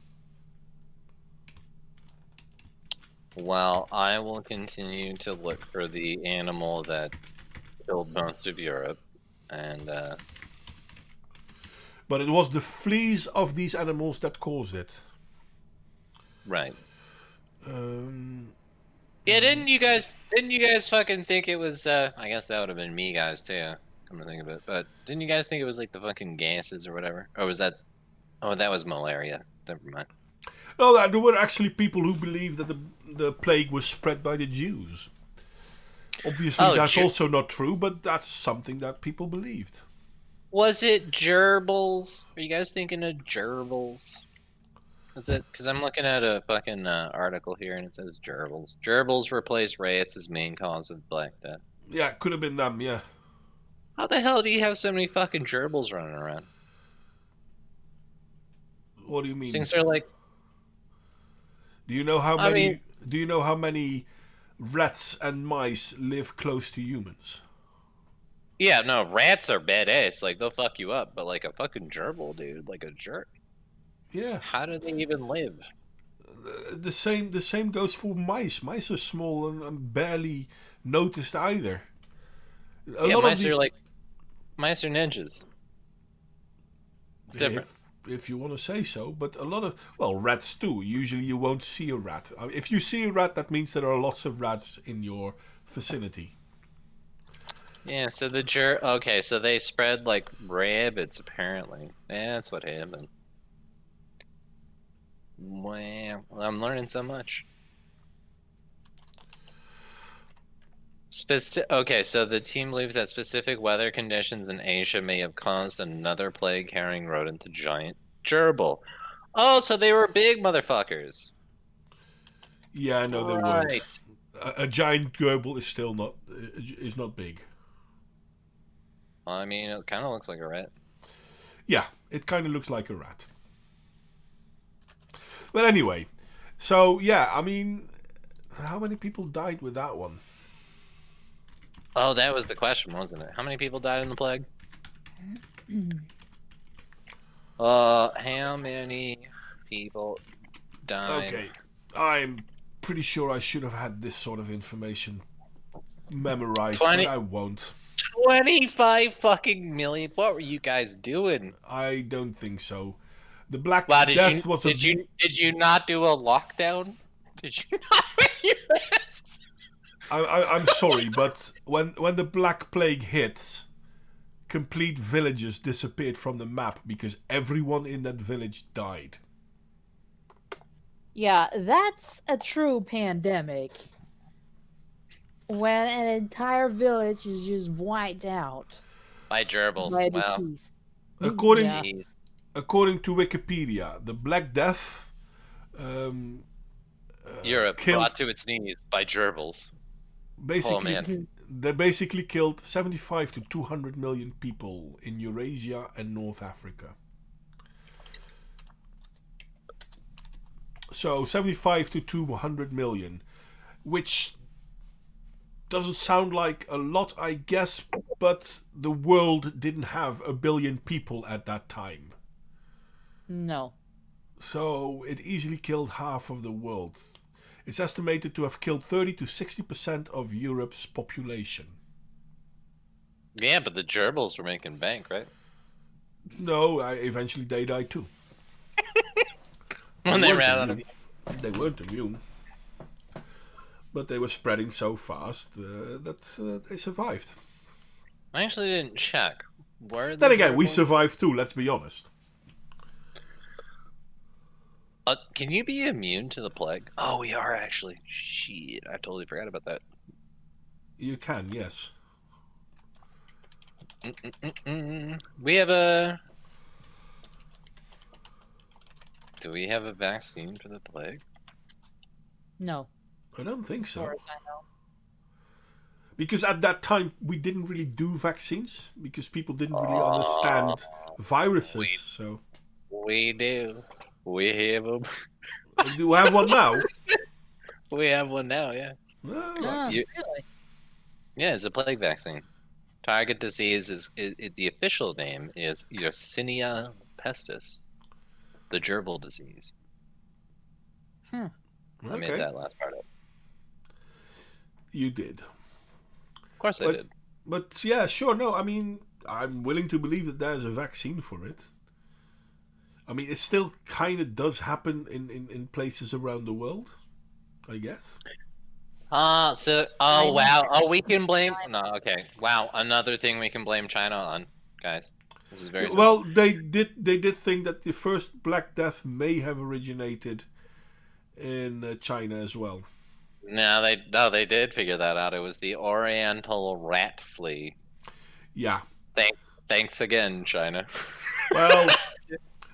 well, I will continue to look for the animal that killed most of Europe, and But it was the fleas of these animals that caused it. right. Yeah, Didn't you guys fucking think it was I guess that would have been me guys too, come to think of it. But didn't you guys think it was like the fucking gases or whatever? Or was that that was malaria. Never mind. No, there were actually people who believed that the plague was spread by the Jews. Obviously, that's also not true, but that's something that people believed. Was it gerbils? Are you guys thinking of gerbils? Is it? Because I'm looking at a fucking article here and it says gerbils. Gerbils replace rats as main cause of Black Death. Yeah, it could have been them, yeah. How the hell do you have so many fucking gerbils running around? What do you mean? These things are like... Do you know how many? Do you know how many rats and mice live close to humans? Yeah, no, rats are badass. Like, they'll fuck you up. But like a fucking gerbil, dude. Like a jerk. Yeah. How do they even live? The same goes for mice. Mice are small and barely noticed either. Mice are like... Mice are ninjas. It's different. If you want to say so, but a lot of, well, rats too. Usually you won't see a rat. If you see a rat, that means there are lots of rats in your vicinity. Yeah, so okay, so they spread like rabbits apparently. That's what happened. Well, I'm learning so much. Okay, so the team believes that specific weather conditions in Asia may have caused another plague-carrying rodent, the giant gerbil. Oh, so they were big motherfuckers. Yeah, no, they weren't. A giant gerbil is still not big. Well, I mean, it kind of looks like a rat. Yeah, it kind of looks like a rat. But anyway, so yeah, I mean, how many people died with that one? Oh, that was the question, wasn't it? How many people died in the plague? How many people died? Okay, I'm pretty sure I should have had this sort of information memorized, but I won't. 25 fucking million? What were you guys doing? I don't think so. The Black Wow, Death was did you not do a lockdown? Did you not wear your masks? I'm sorry, but when the Black Plague hit, complete villages disappeared from the map because everyone in that village died. Yeah, that's a true pandemic. When an entire village is just wiped out By gerbils. by a Wow. disease. According Yeah. Jeez. according to Wikipedia, the Black Death um, Europe killed brought to its knees by gerbils. basically man. they basically killed 75 to 200 million people in Eurasia and North Africa. So 75 to 200 million, which doesn't sound like a lot, I guess, but the world didn't have 1 billion people at that time. No. So it easily killed half of the world. It's estimated to have killed 30 to 60% of Europe's population. Yeah, but the gerbils were making bank, right? No, eventually they died too. When they weren't ran out of. immune. They weren't immune. But they were spreading so fast that they survived. I actually didn't check. Where are the Then again, we gerbils? survived too, let's be honest. Can you be immune to the plague? Oh, we are actually. Shit, I totally forgot about that. You can, yes. We have a. Do we have a vaccine for the plague? No. I don't think As far so. as I know. Because at that time, we didn't really do vaccines. Because people didn't really understand viruses. So We do. We have them. do we have one now? We have one now, yeah. Oh, Oh, You- really? Yeah, it's a plague vaccine. Target disease is the official name is Yersinia pestis, the gerbil disease. I made okay. that last part up. You did. Of course I But, did. but yeah, sure. No, I mean, I'm willing to believe that there's a vaccine for it. I mean, it still kind of does happen in places around the world, I guess. Oh China. wow. Oh, we can blame. No, okay. Wow, another thing we can blame China on, guys. This is very simple. Well, they did think that the first Black Death may have originated in China as well. No, they did figure that out. It was the Oriental rat flea. Yeah. Thanks again, China. Well,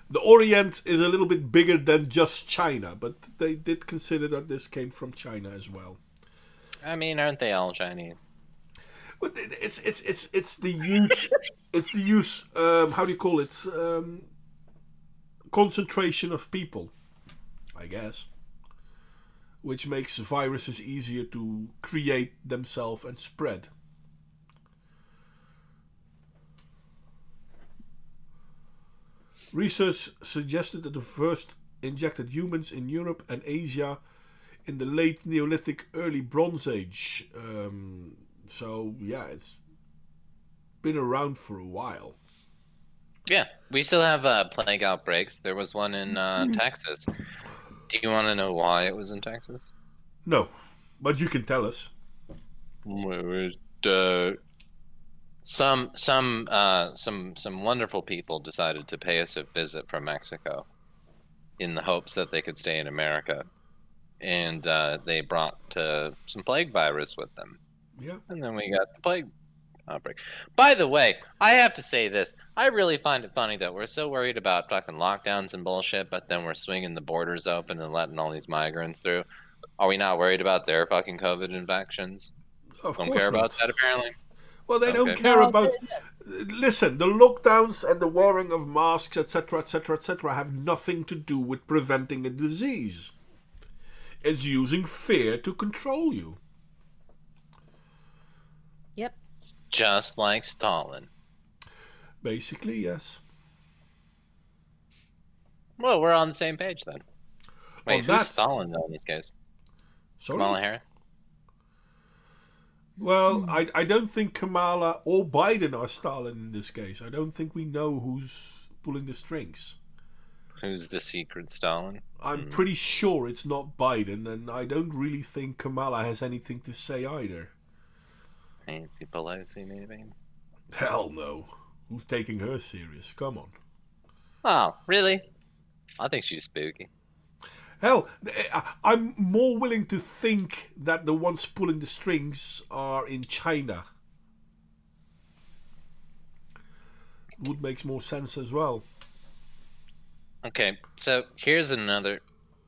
the Orient is a little bit bigger than just China, but they did consider that this came from China as well. I mean, aren't they all Chinese? But it's the huge how do you call it, concentration of people, I guess, which makes viruses easier to create themselves and spread. Research suggested that the first injected humans in Europe and Asia in the late Neolithic, early Bronze Age. So yeah, it's been around for a while. Yeah, we still have plague outbreaks. There was one in Texas. Do you want to know why it was in Texas? No, but you can tell us. Some wonderful people decided to pay us a visit from Mexico, in the hopes that they could stay in America, and they brought some plague virus with them. Yeah. And then we got the plague outbreak. By the way, I have to say this. I really find it funny that we're so worried about fucking lockdowns and bullshit, but then we're swinging the borders open and letting all these migrants through. Are we not worried about their fucking COVID infections? Of Don't course care not. about that, apparently. Well, they don't Okay. care No, about. Listen, the lockdowns and the wearing of masks, etc., etc., etc., have nothing to do with preventing a disease. It's using fear to control you. Yep. Just like Stalin. Basically, yes. Well, we're on the same page then. Wait, On who's that- Stalin though in these cases? Sorry. Kamala Harris? Well, I don't think Kamala or Biden are Stalin in this case. I don't think we know who's pulling the strings. Who's the secret Stalin? I'm pretty sure it's not Biden, and I don't really think Kamala has anything to say either. Nancy Pelosi, maybe? Hell no. Who's taking her serious? Come on. Oh, really? I think she's spooky. Hell, I'm more willing to think that the ones pulling the strings are in China. Would makes more sense as well. Okay, so here's another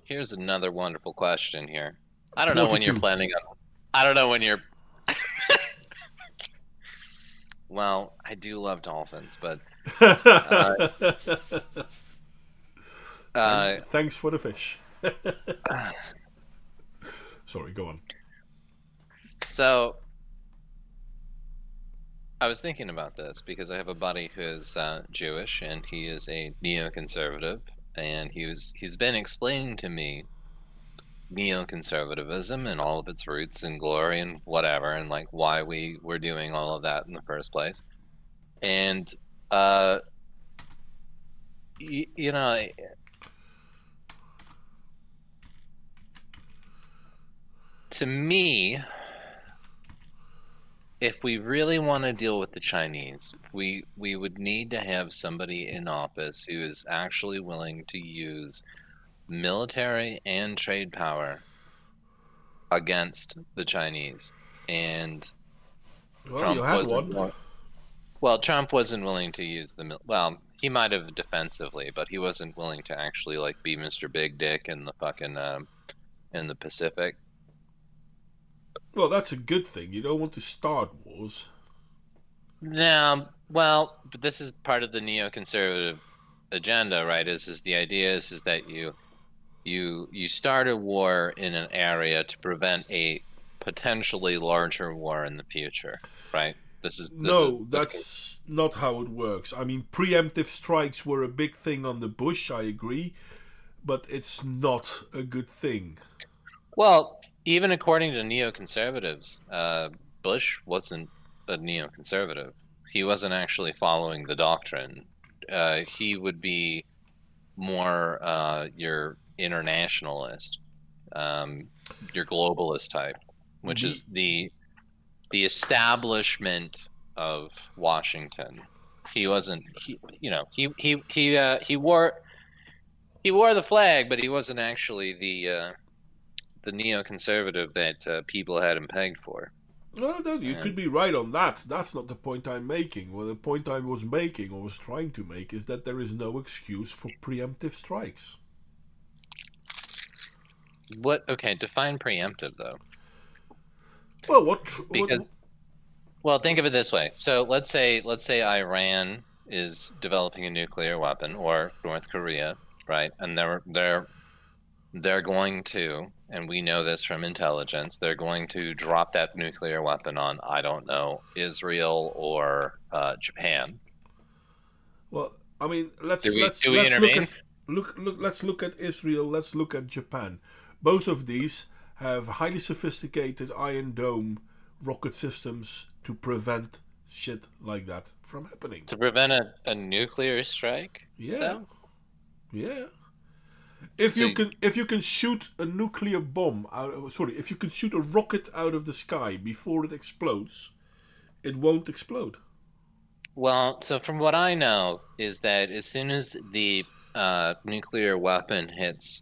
wonderful question here. I don't know when you're 42. planning on. I don't know when you're. Well, I do love dolphins, but Thanks for the fish. Sorry, go on. So I was thinking about this because I have a buddy who is Jewish, and he is a neoconservative, and he's been explaining to me neoconservatism and all of its roots and glory and whatever, and like why we were doing all of that in the first place. And you know, to me, if we really want to deal with the Chinese, we would need to have somebody in office who is actually willing to use military and trade power against the Chinese. And Well, you had one. Well, Trump wasn't willing to use well, he might have defensively, but he wasn't willing to actually like be Mr. Big Dick in the fucking in the Pacific. Well, that's a good thing. You don't want to start wars. No, well, but this is part of the neoconservative agenda, right? Is the idea is that you start a war in an area to prevent a potentially larger war in the future, right? That's not how it works. I mean, preemptive strikes were a big thing on the Bush, I agree, but it's not a good thing. Well, even according to neoconservatives, Bush wasn't a neoconservative. He wasn't actually following the doctrine. He would be more your internationalist, your globalist type, which is the establishment of Washington. He wasn't. He wore the flag, but he wasn't actually the neoconservative that people had him pegged for. Well, no, you could be right on that. That's not the point I'm making. Well, the point I was making, or was trying to make, is that there is no excuse for preemptive strikes. What? Okay, define preemptive though. Well, well, think of it this way. So let's say Iran is developing a nuclear weapon, or North Korea, right? And they're going to, and we know this from intelligence, they're going to drop that nuclear weapon on, I don't know, Israel or Japan. Well, I mean, let's look at Israel. Let's look at Japan. Both of these have highly sophisticated Iron Dome rocket systems to prevent shit like that from happening. To prevent a nuclear strike? Yeah. Though? Yeah. If you can shoot a nuclear bomb if you can shoot a rocket out of the sky before it explodes, it won't explode. Well, so from what I know is that as soon as the nuclear weapon hits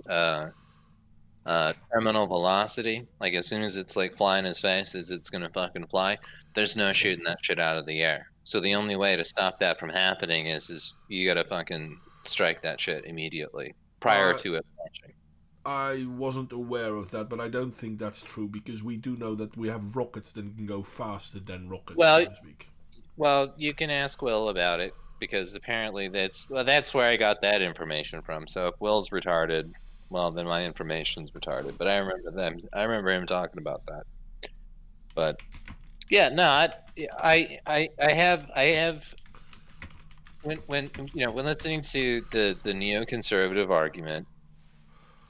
terminal velocity, like as soon as it's like flying as fast as it's gonna fucking fly, there's no shooting that shit out of the air. So the only way to stop that from happening is you gotta fucking strike that shit immediately prior to it launching. I wasn't aware of that, but I don't think that's true, because we do know that we have rockets that can go faster than rockets, so to speak. Well, you can ask Will about it, because apparently that's where I got that information from. So if Will's retarded, well, then my information's retarded. But I remember him talking about that. But yeah, no, I have when listening to the neoconservative argument,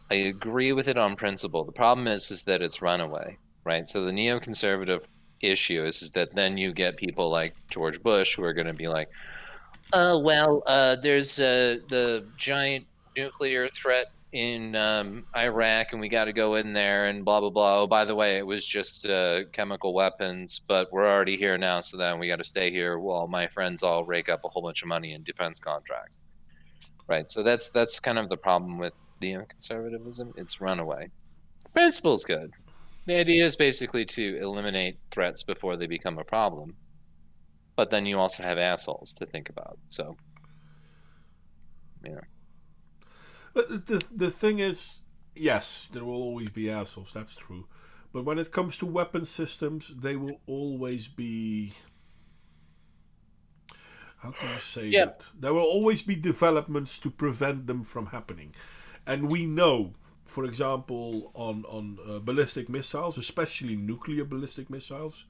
I agree with it on principle. The problem is that it's runaway, right? So the neoconservative issue is that then you get people like George Bush who are going to be like, oh well, there's the giant nuclear threat in Iraq, and we got to go in there and blah blah blah. Oh, by the way, it was just chemical weapons, but we're already here now, so then we got to stay here while my friends all rake up a whole bunch of money in defense contracts. Right. So that's kind of the problem with neoconservatism. It's runaway. The principle's good. The idea is basically to eliminate threats before they become a problem. But then you also have assholes to think about. So, yeah. But the thing is, yes, there will always be assholes. That's true. But when it comes to weapon systems, they will always be. How can you say that? There will always be developments to prevent them from happening, and we know, for example, on ballistic missiles, especially nuclear ballistic missiles.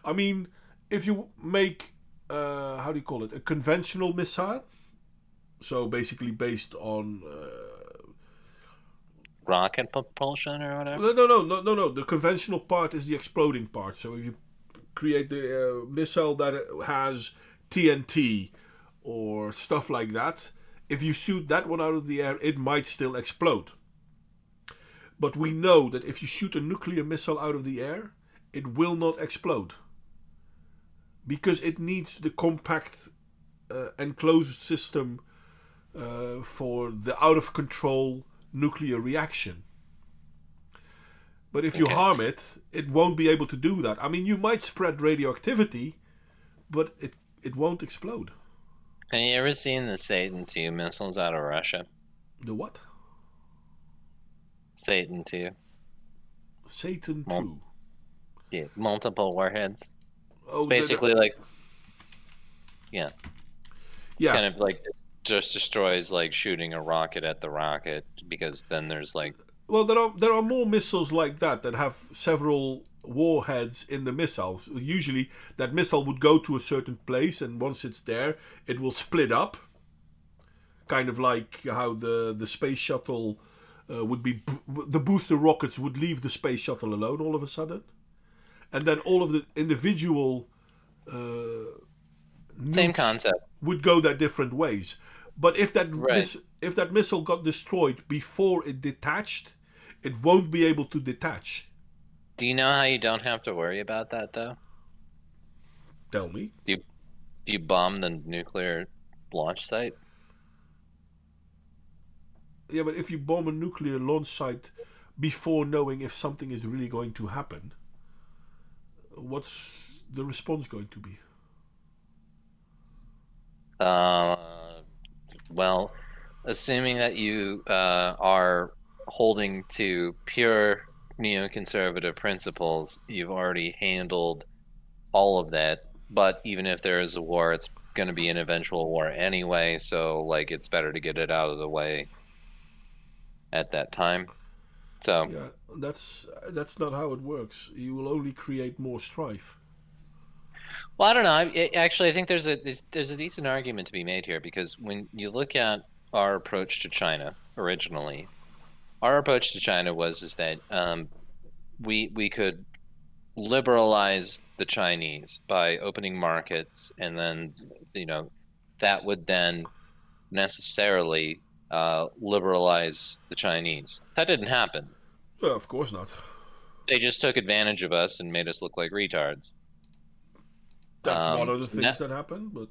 I mean, if you make how do you call it, a conventional missile, so basically based on rocket propulsion or whatever. No. The conventional part is the exploding part. So if you create the missile that has TNT or stuff like that, if you shoot that one out of the air, it might still explode. But we know that if you shoot a nuclear missile out of the air, it will not explode. Because it needs the compact enclosed system for the out-of-control nuclear reaction. But if you harm it, it won't be able to do that. I mean, you might spread radioactivity, but it won't explode. Have you ever seen the Satan II missiles out of Russia? The what? Satan II. Satan II. Yeah, multiple warheads. Oh, it's basically like, yeah. It's kind of like just destroys like shooting a rocket at the rocket, because then there's like. Well, there are more missiles like that have several warheads in the missiles. Usually, that missile would go to a certain place, and once it's there, it will split up. Kind of like how the space shuttle would be. The booster rockets would leave the space shuttle alone all of a sudden, and then all of the individual same concept would go their different ways. But if that if that missile got destroyed before it detached, it won't be able to detach. Do you know how you don't have to worry about that, though? Tell me. Do you bomb the nuclear launch site? Yeah, but if you bomb a nuclear launch site before knowing if something is really going to happen, what's the response going to be? Well, assuming that you are holding to pure neoconservative principles, you've already handled all of that. But even if there is a war, it's going to be an eventual war anyway, so like it's better to get it out of the way at that time. So yeah, that's not how it works. You will only create more strife. Well, I don't know. Actually, I think there's a decent argument to be made here, because when you look at our approach to China originally, our approach to China was that we could liberalize the Chinese by opening markets, and then that would then necessarily liberalize the Chinese. That didn't happen. Well, of course not. They just took advantage of us and made us look like retards. That's one of the things that happened, but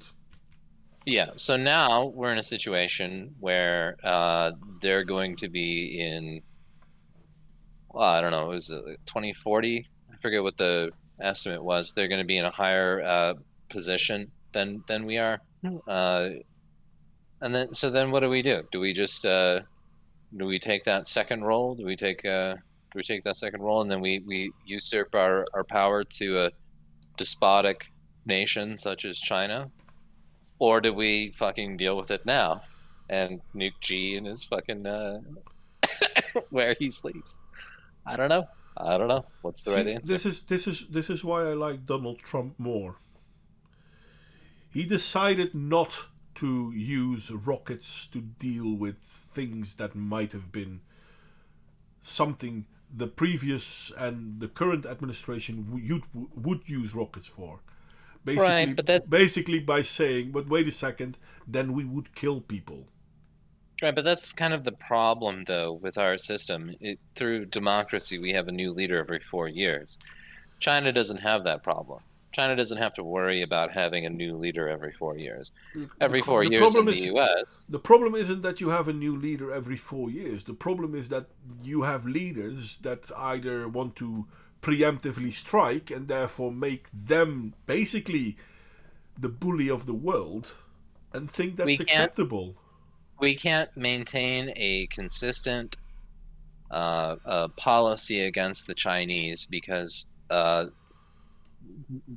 yeah. So now we're in a situation where they're going to be in, well, I don't know, it was 2040. I forget what the estimate was. They're going to be in a higher position than we are, and then what do we do? Do we just do we take that second role? Do we take that second role, and then we usurp our power to a despotic nation such as China? Or do we fucking deal with it now and nuke G in his fucking where he sleeps? I don't know. What's the right answer? This is why I like Donald Trump more. He decided not to use rockets to deal with things that might have been something the previous and the current administration would use rockets for. Basically, right, but basically by saying, but wait a second, then we would kill people. Right, but that's kind of the problem, though, with our system. Through democracy, we have a new leader every 4 years. China doesn't have that problem. China doesn't have to worry about having a new leader every 4 years. Every 4 The years problem in the is- U.S., The problem isn't that you have a new leader every 4 years. The problem is that you have leaders that either want to preemptively strike and therefore make them basically the bully of the world and think that's We can't- acceptable. we can't maintain a consistent policy against the Chinese because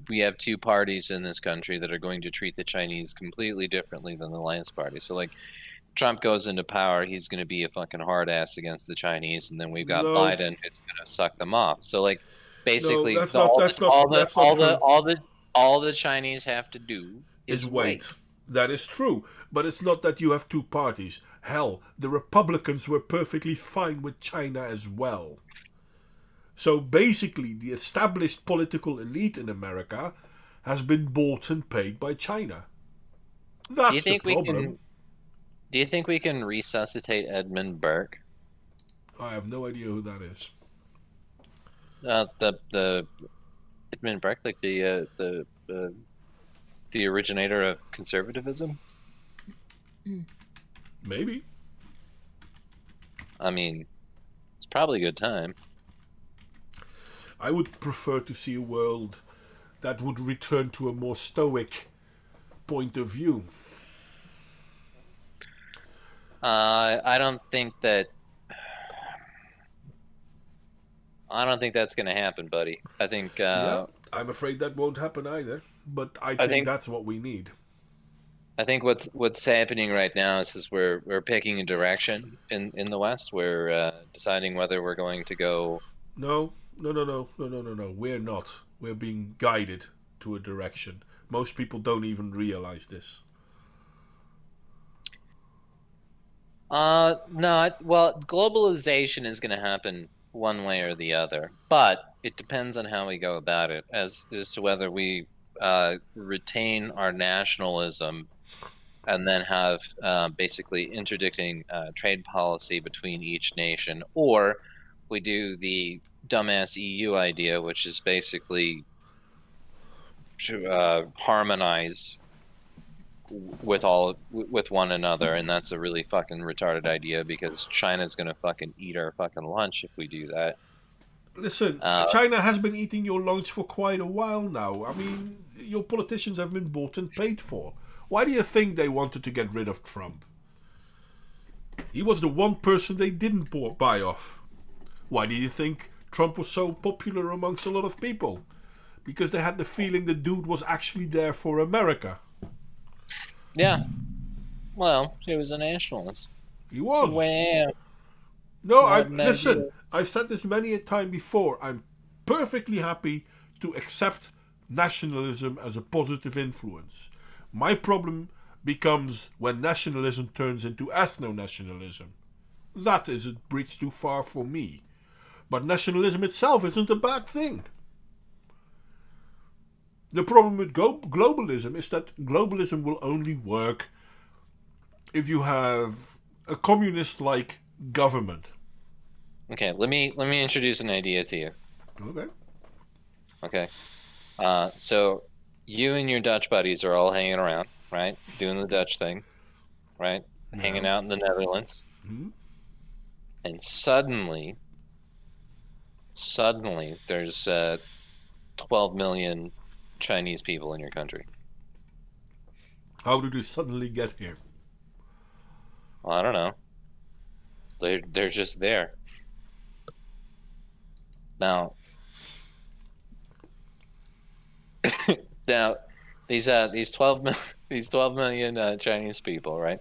we have two parties in this country that are going to treat the Chinese completely differently than the Alliance Party. So, like, Trump goes into power, he's going to be a fucking hard ass against the Chinese, and then we've got No. Biden who's going to suck them off. So, like, basically, that's not true. all the Chinese have to do Is wait. That is true. But it's not that you have two parties. Hell, the Republicans were perfectly fine with China as well. So basically, the established political elite in America has been bought and paid by China. That's Do you think the problem. Do you think we can resuscitate Edmund Burke? I have no idea who that is. The Edmund Burke, like the originator of conservatism. Maybe. I mean, it's probably a good time. I would prefer to see a world that would return to a more stoic point of view. I don't think that's going to happen, buddy. I think Yeah, I'm afraid that won't happen either. But I think that's what we need. I think what's happening right now is we're picking a direction in the West. We're deciding whether we're going to go. No. We're not. We're being guided to a direction. Most people don't even realize this. No. Well, globalization is going to happen one way or the other, but it depends on how we go about it, as to whether we retain our nationalism and then have basically interdicting trade policy between each nation, or we do the dumbass EU idea, which is basically to harmonize with one another, and that's a really fucking retarded idea because China's gonna fucking eat our fucking lunch if we do that. Listen, China has been eating your lunch for quite a while now. I mean, your politicians have been bought and paid for. Why do you think they wanted to get rid of Trump? He was the one person they didn't buy off. Why do you think Trump was so popular amongst a lot of people? Because they had the feeling the dude was actually there for America. Yeah. Well, he was a nationalist. He was. Wow. No, Not listen, I've said this many a time before. I'm perfectly happy to accept nationalism as a positive influence. My problem becomes when nationalism turns into ethno-nationalism. That is a bridge too far for me. But nationalism itself isn't a bad thing. The problem with globalism is that globalism will only work if you have a communist-like government. Okay, let me introduce an idea to you. Okay. So you and your Dutch buddies are all hanging around, right? Doing the Dutch thing, right? Yeah. Hanging out in the Netherlands. Hmm? And suddenly there's 12 million Chinese people in your country. How did you suddenly get here? Well, I don't know. They're just there. Now these 12 million Chinese people, right?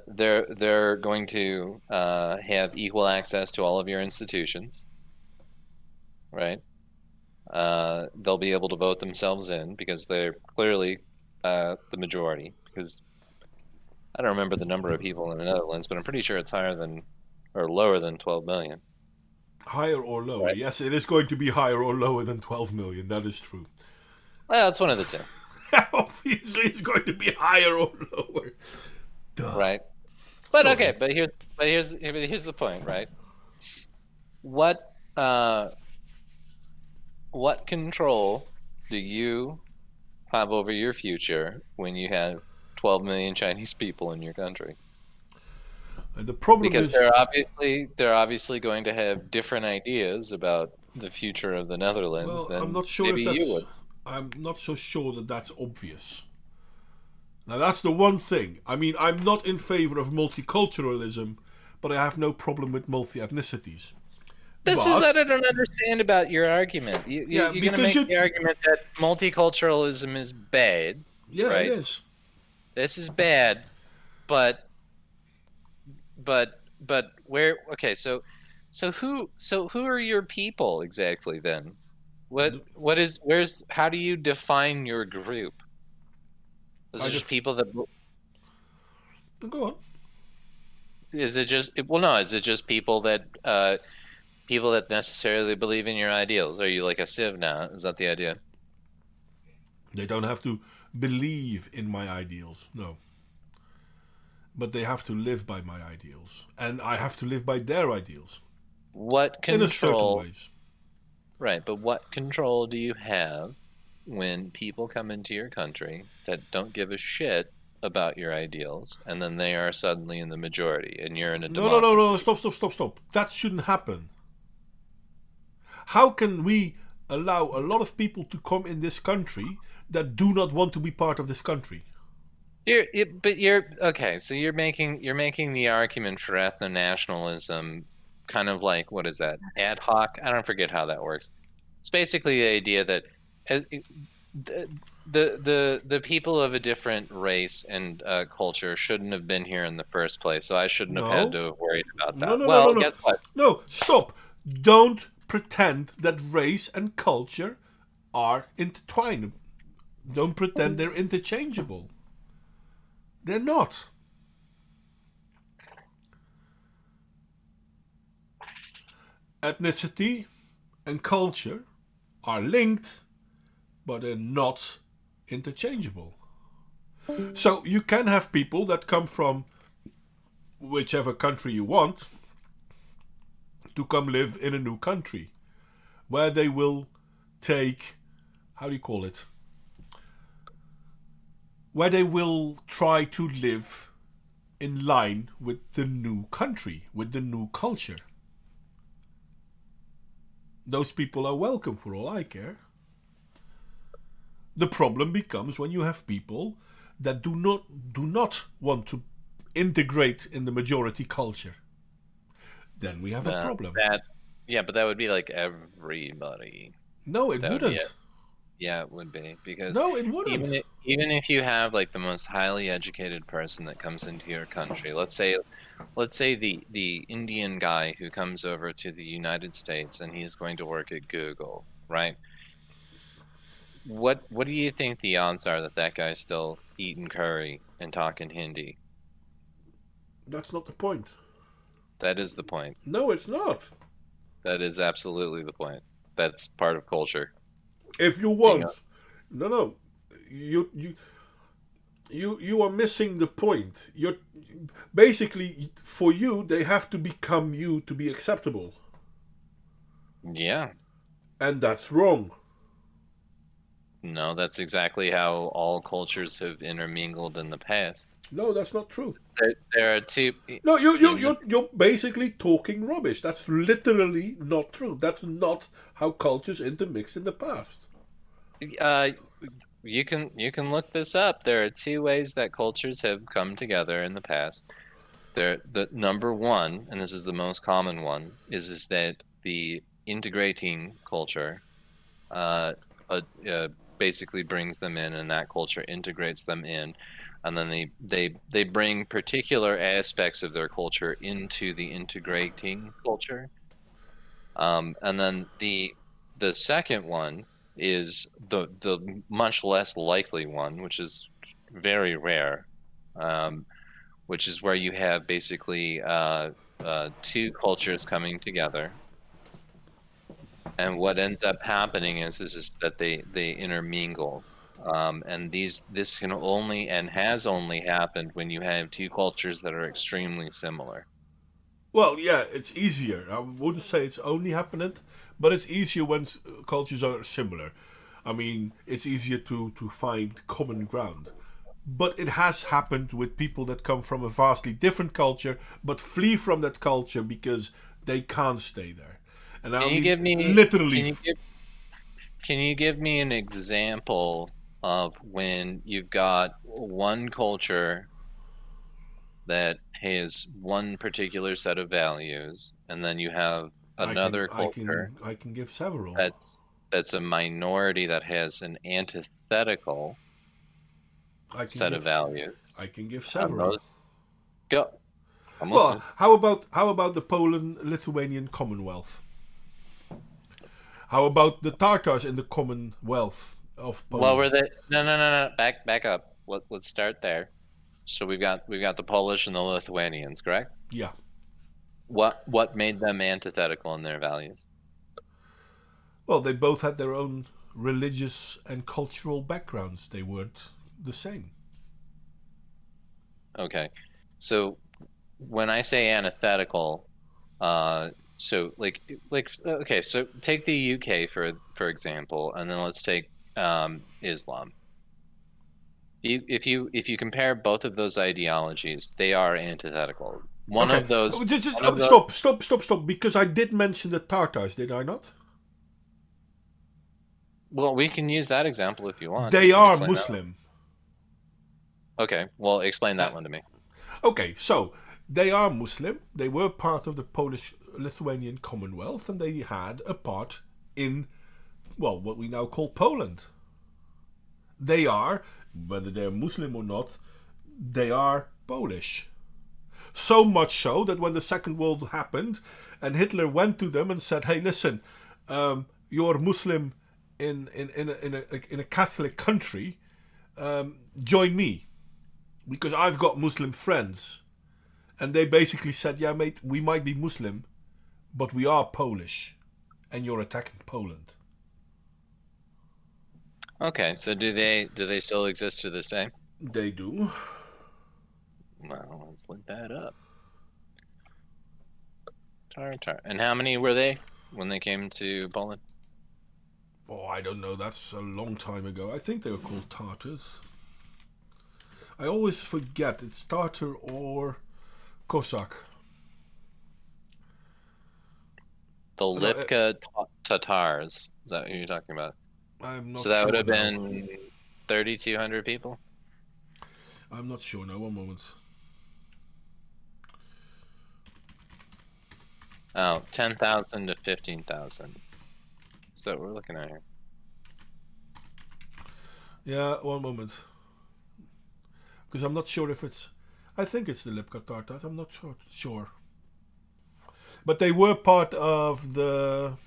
They're going to have equal access to all of your institutions, right? They'll be able to vote themselves in because they're clearly the majority. Because I don't remember the number of people in the Netherlands, but I'm pretty sure it's higher than or lower than 12 million. Higher or lower? Right. Yes, it is going to be higher or lower than 12 million. That is true. Well, it's one of the two. Obviously, it's going to be higher or lower. Duh. Right. But Sorry. okay, here's the point, right? What control do you have over your future when you have 12 million Chinese people in your country? And the problem Because is, they're obviously going to have different ideas about the future of the Netherlands well, I'm than not sure maybe if you would. that's. I'm not so sure that that's obvious. Now that's the one thing. I mean, I'm not in favor of multiculturalism, but I have no problem with multi-ethnicities. This is what I But don't understand about your argument. yeah, You're going to because make the argument that multiculturalism is bad, yeah, it right? is. This is bad, but where? Okay, so who are your people exactly then? How do you define your group? Is I it just def- people that? Go on. Is it just? Well, no. Is it just people that necessarily believe in your ideals? Are you like a civ now? Is that the idea? They don't have to believe in my ideals, no. But they have to live by my ideals, and I have to live by their ideals What in a certain control? ways. Right, but what control do you have when people come into your country that don't give a shit about your ideals, and then they are suddenly in the majority, and you're in a No, no, no, no! democracy? Stop! That shouldn't happen. How can we allow a lot of people to come in this country that do not want to be part of this country? You're okay. So you're making the argument for ethno-nationalism, kind of like, what is that, ad hoc? I don't forget how that works. It's basically the idea that uh, the people of a different race and culture shouldn't have been here in the first place, so I shouldn't have had No. to have worried about No, that. no, no, Well, no, no. guess what? No, stop. Don't pretend that race and culture are intertwined. Don't pretend they're interchangeable. They're not. Ethnicity and culture are linked, but they're not interchangeable. So you can have people that come from whichever country you want to come live in a new country where they will take, how do you call it? Where they will try to live in line with the new country, with the new culture. Those people are welcome for all I care. The problem becomes when you have people that do not want to integrate in the majority culture. Then we have a problem. But that would be like everybody. No, it That would be wouldn't. it. Yeah, it would be, because No, it wouldn't. even if you have like the most highly educated person that comes into your country, let's say the Indian guy who comes over to the United States and he's going to work at Google, right? What do you think the odds are that that guy's still eating curry and talking Hindi? That's not the point. That is the point. No, it's not. That is absolutely the point. That's part of culture. If you want, no, you are missing the point. You're basically, for you, they have to become you to be acceptable, Yeah. and that's wrong. No, that's exactly how all cultures have intermingled in the past. No, that's not true. There are two. No, you're basically talking rubbish. That's literally not true. That's not how cultures intermixed in the past. You can look this up. There are two ways that cultures have come together in the past. The number one, and this is the most common one, is that the integrating culture basically brings them in, and that culture integrates them in, and then they bring particular aspects of their culture into the integrating culture. And then the second one is the much less likely one, which is very rare, which is where you have basically two cultures coming together, and what ends up happening is that they intermingle, And this can only and has only happened when you have two cultures that are extremely similar. Well, yeah, it's easier. I wouldn't say it's only happening, but it's easier when cultures are similar. I mean, it's easier to find common ground. But it has happened with people that come from a vastly different culture, but flee from that culture because they can't stay there. And I Can you mean, give me literally, can you give me an example of when you've got one culture that has one particular set of values, and then you have another culture I can give several. that's a minority that has an antithetical set of values. I can give And several. those go. I'm Well, listening. how about the Poland-Lithuanian Commonwealth? How about the Tatars in the Commonwealth of Poland? Well, were they? No. Back up. Let's start there. So we've got the Polish and the Lithuanians, correct? Yeah. What made them antithetical in their values? Well, they both had their own religious and cultural backgrounds. They weren't the same. Okay, so when I say antithetical, so okay, so take the UK for example, and then let's take Islam. If you compare both of those ideologies, they are antithetical. One Okay. of those. Stop. Because I did mention the Tartars, did I not? Well, we can use that example if you want. They You can are explain that Muslim. one. Okay, well, explain that one to me. Okay, so they are Muslim. They were part of the Polish-Lithuanian Commonwealth, and they had a part in, well, what we now call Poland. They are, whether they're Muslim or not, they are Polish. So much so that when the Second World War happened, and Hitler went to them and said, "Hey, listen, you're Muslim in a Catholic country. Join me, because I've got Muslim friends." And they basically said, "Yeah, mate, we might be Muslim, but we are Polish, and you're attacking Poland." Okay, so do they still exist to this day? They do. Well, let's look that up. Tartar. And how many were they when they came to Poland? Oh, I don't know. That's a long time ago. I think they were called Tartars. I always forget. It's Tartar or Cossack. The Lipka Tatars. Is that what you're talking about? I'm not So that sure would have now. been 3,200 people? I'm not sure now. One moment. Oh, 10,000 to 15,000. So what we're looking at here. Yeah, one moment. Because I'm not sure if it's... I think it's the Lipka Tartars. I'm not sure. But they were part of the...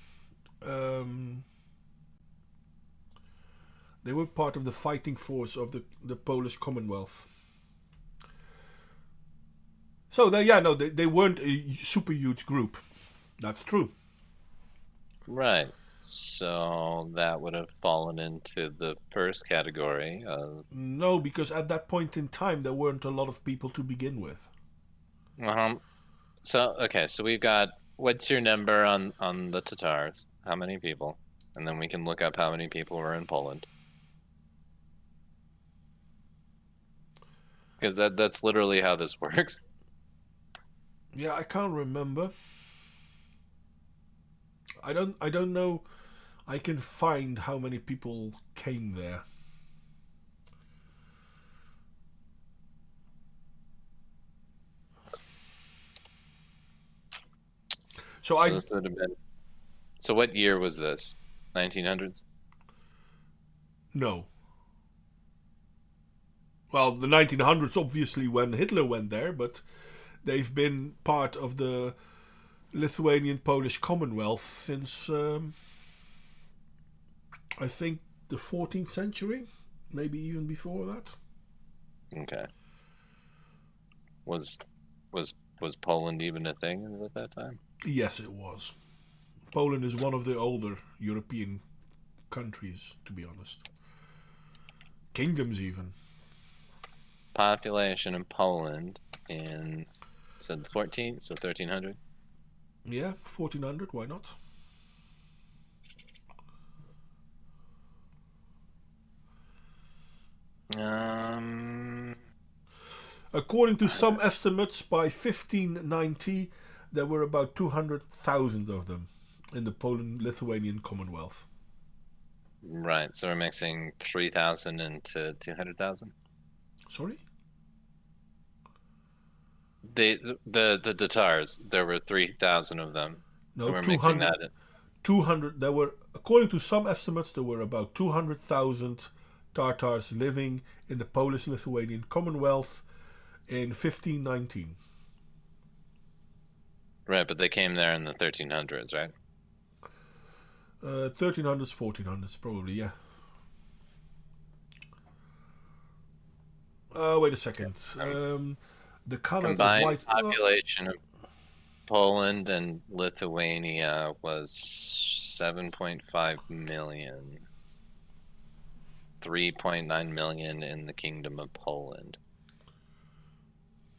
they were part of the fighting force of the Polish Commonwealth. So they weren't a super huge group. That's true. Right. So that would have fallen into the first category of... No, because at that point in time there weren't a lot of people to begin with. So okay, so we've got, what's your number on the Tatars? How many people? And then we can look up how many people were in Poland. Because that's literally how this works. Yeah, I can't remember. I don't know. I can find how many people came there. So this would have been... So what year was this? 1900s? No. Well, the 1900s, obviously, when Hitler went there, but they've been part of the Lithuanian-Polish Commonwealth since, I think, the 14th century, maybe even before that. Okay. Was Poland even a thing at that time? Yes, it was. Poland is one of the older European countries, to be honest. kingdoms even. Population in Poland in the 14th, so 1300. Yeah, 1400. Why not? According to some estimates, by 1590, there were about 200,000 of them in the Poland-Lithuanian Commonwealth. Right, so we're mixing 3,000 into 200,000. Sorry? The Tatars, there were 3,000 of them. No, and we're mixing 200. that in. 200. There were, according to some estimates, there were about 200,000 Tatars living in the Polish-Lithuanian Commonwealth in 1519. Right, but they came there in the 1300s, right? 1300s, 1400s, probably, yeah. Wait a second. The Khanate of Combined White... population of Poland and Lithuania was 7.5 million. 3.9 million in the Kingdom of Poland.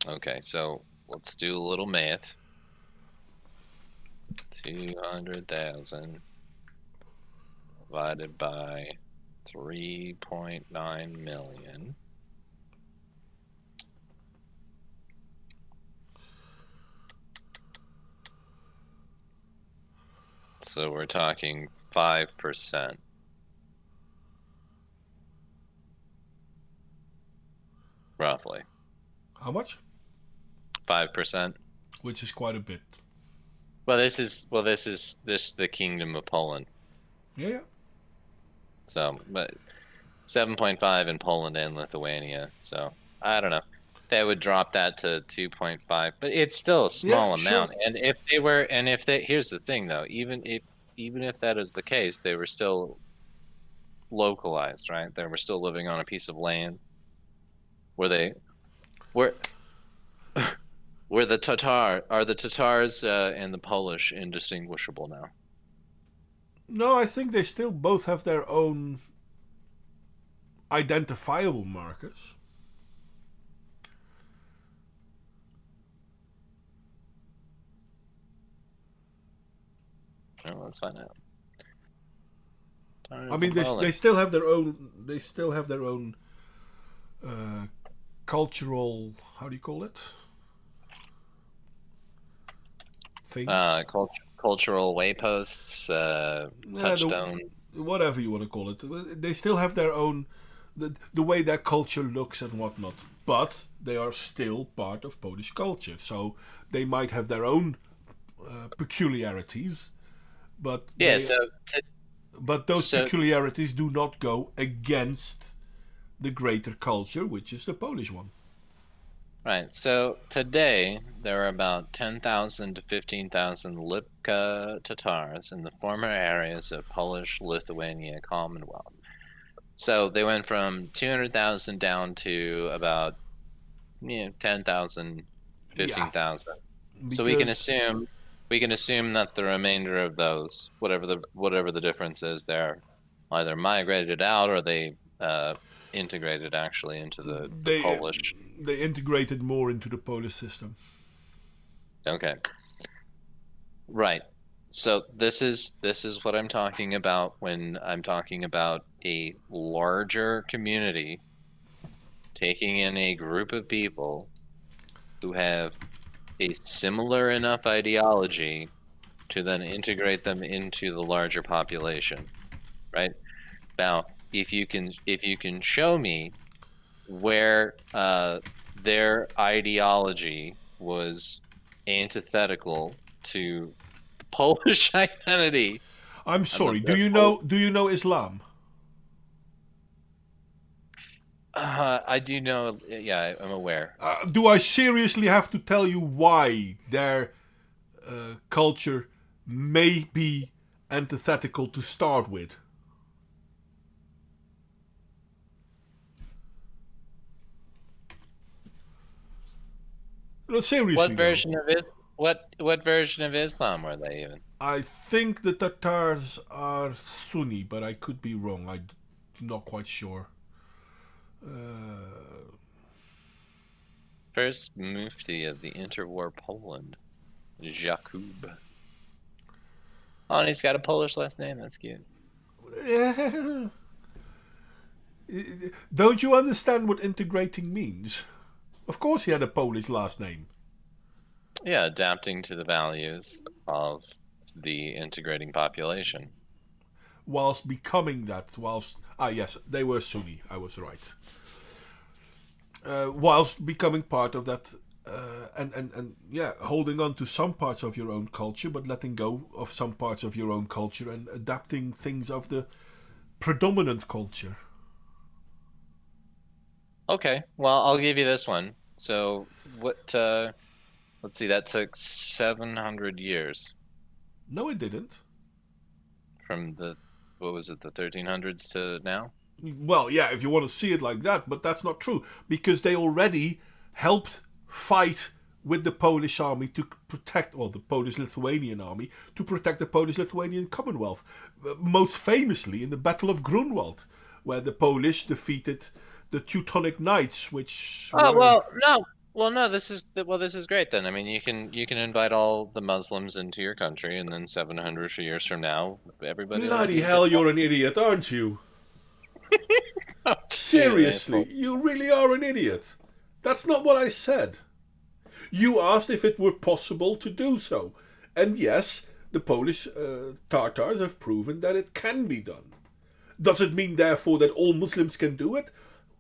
Okay, so let's do a little math. 200,000 divided by 3.9 million. So we're talking 5%. Roughly. How much? 5%. Which is quite a bit. Well, this is the Kingdom of Poland. Yeah. So, but 7.5 in Poland and Lithuania. So, I don't know. They would drop that to 2.5, but it's still a small amount. Sure. And if they here's the thing though, even if that is the case, they were still localized, right? They were still living on a piece of land where the Tatars and the Polish indistinguishable now? No, I think they still both have their own identifiable markers. Well, let's find out. I mean, they still have their own. They still have their own cultural. How do you call it? Things. Cultural wayposts, touchstones. Whatever you want to call it. They still have their own. The way their culture looks and whatnot. But they are still part of Polish culture. So they might have their own peculiarities. But yeah, but those peculiarities do not go against the greater culture, which is the Polish one. Right. So today there are about 10,000 to 15,000 Lipka Tatars in the former areas of Polish-Lithuania Commonwealth. So they went from 200,000 down to about 10,000, 15,000. So we can assume that the remainder of those, whatever the difference is, they're either migrated out or they integrated actually into the Polish. They integrated more into the Polish system. Okay. Right. So this is what I'm talking about when I'm talking about a larger community taking in a group of people who have a similar enough ideology to then integrate them into the larger population. Right? Now, if you can show me where their ideology was antithetical to Polish identity. I'm sorry. Do you know Islam? I do know. Yeah, I'm aware. Do I seriously have to tell you why their culture may be antithetical to start with? No, seriously. What version of Islam were they even? I think the Tatars are Sunni, but I could be wrong. I'm not quite sure. First mufti of the interwar Poland, Jakub. Oh, and he's got a Polish last name. That's cute. Don't you understand what integrating means? Of course he had a Polish last name. Yeah, adapting to the values of the integrating population. Whilst becoming that, yes, they were Sunni, I was right. Whilst becoming part of that, and holding on to some parts of your own culture, but letting go of some parts of your own culture and adapting things of the predominant culture. Okay, well, I'll give you this one. So, what, let's see, that took 700 years. No, it didn't. From the, what was it, the 1300s to now? Well, yeah, if you want to see it like that, but that's not true, because they already helped fight with the Polish army to protect, the Polish-Lithuanian army, to protect the Polish-Lithuanian Commonwealth. Most famously in the Battle of Grunwald, where the Polish defeated the Teutonic Knights, which... no, this is great then. I mean, you can invite all the Muslims into your country, and then 700 years from now, everybody... Bloody hell, you're an idiot, aren't you? Seriously, you really are an idiot. That's not what I said. You asked if it were possible to do so. And yes, the Polish Tatars have proven that it can be done. Does it mean, therefore, that all Muslims can do it?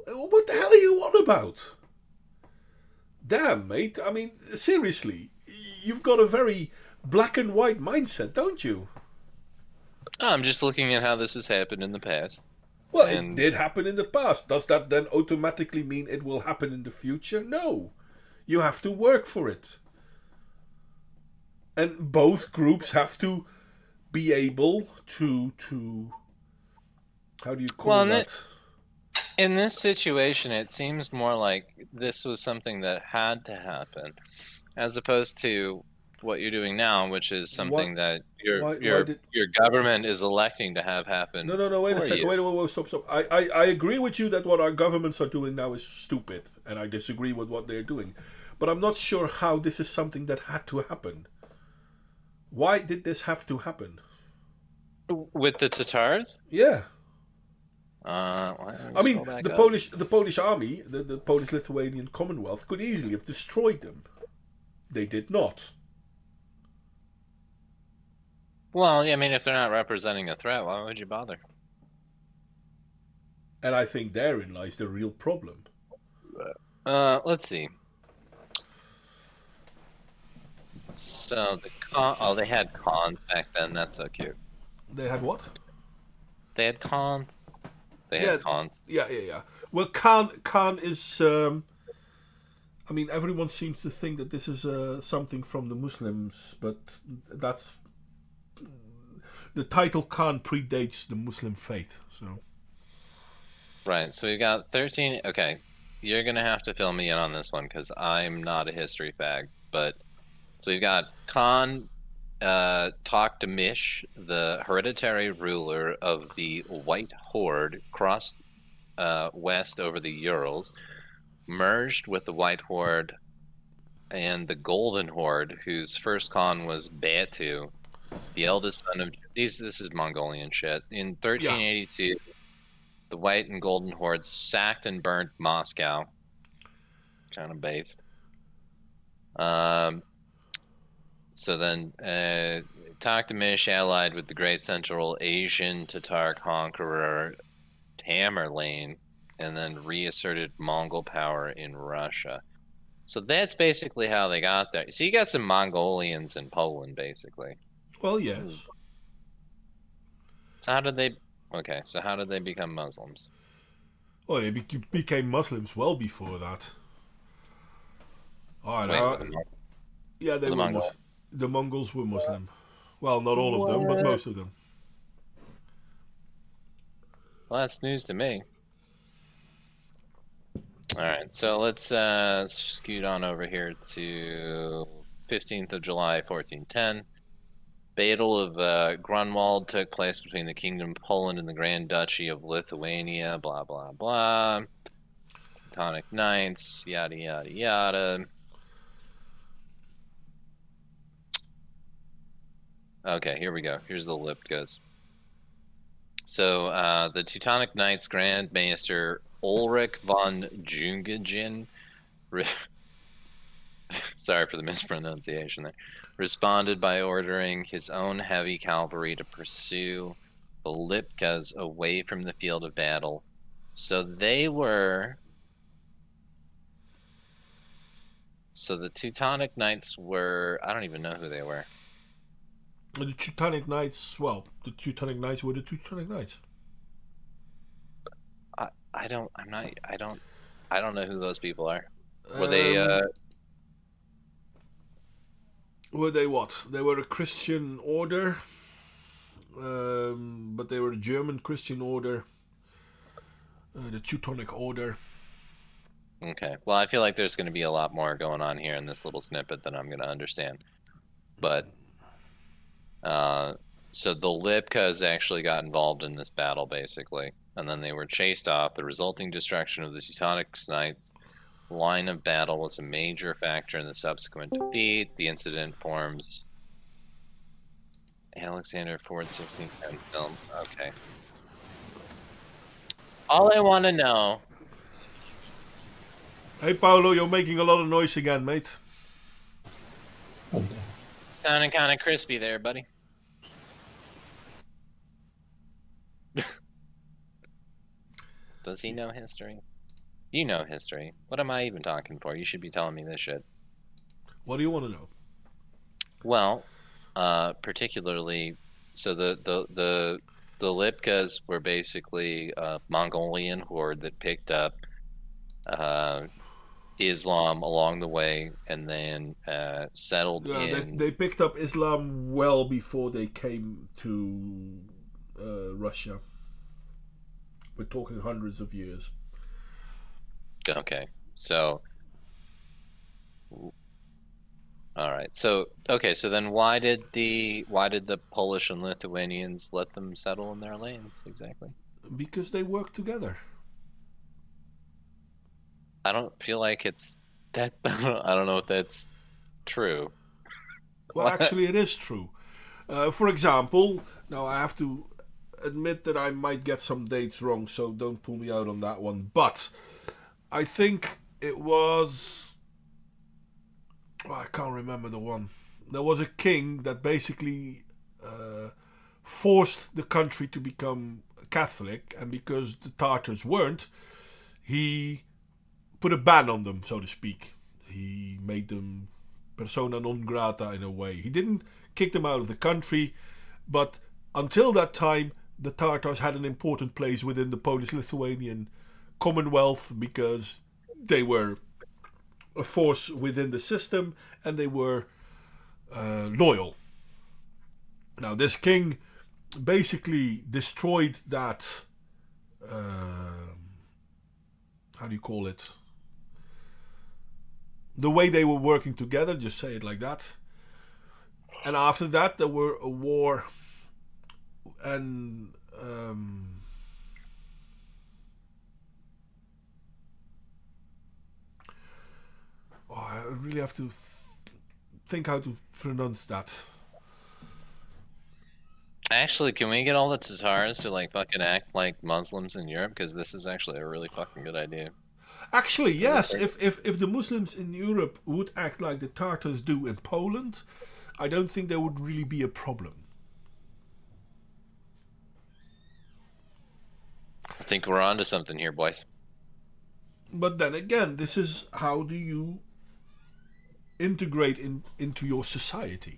What the hell are you on about? Damn, mate. I mean, seriously, you've got a very black and white mindset, don't you? I'm just looking at how this has happened in the past. Well, it did happen in the past. Does that then automatically mean it will happen in the future? No. You have to work for it. And both groups have to be able to how do you call that? In this situation, it seems more like this was something that had to happen, as opposed to what you're doing now, which is something that your government is electing to have happen. No, wait a second. Wait, stop. I agree with you that what our governments are doing now is stupid, and I disagree with what they're doing. But I'm not sure how this is something that had to happen. Why did this have to happen? With the Tatars? Yeah. I mean, the Polish army, the Polish-Lithuanian Commonwealth, could easily have destroyed them. They did not. Well, I mean, if they're not representing a threat, why would you bother? And I think therein lies the real problem. Let's see. So they had cons back then. That's so cute. They had what? They had cons. They had cons. Yeah. Well, Khan is. I mean, everyone seems to think that this is something from the Muslims, but that's the title Khan predates the Muslim faith. So. Right. So we got 13. Okay, you're gonna have to fill me in on this one because I'm not a history fag. But so we've got Khan. Toktamish, the hereditary ruler of the White Horde, crossed west over the Urals, merged with the White Horde and the Golden Horde, whose first Khan was Batu, the eldest son of this is Mongolian shit. In 1382, the White and Golden Hordes sacked and burnt Moscow. Kind of based. So then Toktamish allied with the great Central Asian Tatar conqueror Tamerlane and then reasserted Mongol power in Russia. So that's basically how they got there. So you got some Mongolians in Poland, basically. Well, yes. So how did they become Muslims? Well, they became Muslims well before that. Yeah, they were the Mongols were Muslim. Well, not all of them, but most of them. Well, that's news to me. All right, so let's scoot on over here to 15th of July, 1410. Battle of Grunwald took place between the Kingdom of Poland and the Grand Duchy of Lithuania, blah, blah, blah. Teutonic Knights, yada yada yada. Okay, here we go. Here's the Lipkas. So the Teutonic Knights Grand Maester Ulrich von Jungingen, sorry for the mispronunciation there, responded by ordering his own heavy cavalry to pursue the Lipkas away from the field of battle. So they were... So the Teutonic Knights were... I don't even know who they were. The Teutonic Knights, well, the Teutonic Knights were the Teutonic Knights. I don't know who those people are. Were they Were they what? They were a Christian order, but they were a German Christian order, the Teutonic Order. Okay. Well, I feel like there's going to be a lot more going on here in this little snippet than I'm going to understand. But so the Lipkas actually got involved in this battle, basically, and then they were chased off. The resulting destruction of the Teutonic Knights' line of battle was a major factor in the subsequent defeat. The incident forms Alexander Ford 1610 film. Okay. All I want to know... Hey, Paolo, you're making a lot of noise again, mate. Sounding kind of crispy there, buddy. Does he know history? You know history. What am I even talking for? You should be telling me this shit. What do you want to know? Well, particularly, so the Lipkas were basically a Mongolian horde that picked up Islam along the way and then settled in... They picked up Islam well before they came to Russia. We're talking hundreds of years. Okay, so... All right. So okay. So then, why did the Polish and Lithuanians let them settle in their lands exactly? Because they work together. I don't feel like it's that. I don't know if that's true. Well, actually, it is true. For example, now I have to admit that I might get some dates wrong, so don't pull me out on that one. But I think it was... Oh, I can't remember the one. There was a king that basically forced the country to become Catholic, and because the Tartars weren't, he put a ban on them, so to speak. He made them persona non grata in a way. He didn't kick them out of the country, but until that time, the Tartars had an important place within the Polish-Lithuanian Commonwealth because they were a force within the system and they were loyal. Now this king basically destroyed that how do you call it, the way they were working together, just say it like that. And after that there were a war and I really have to think how to pronounce that. Actually, can we get all the Tatars to like fucking act like Muslims in Europe? Because this is actually a really fucking good idea. Actually, yes. If the Muslims in Europe would act like the Tartars do in Poland, I don't think there would really be a problem. I think we're onto something here, boys. But then again, this is how do you integrate into your society.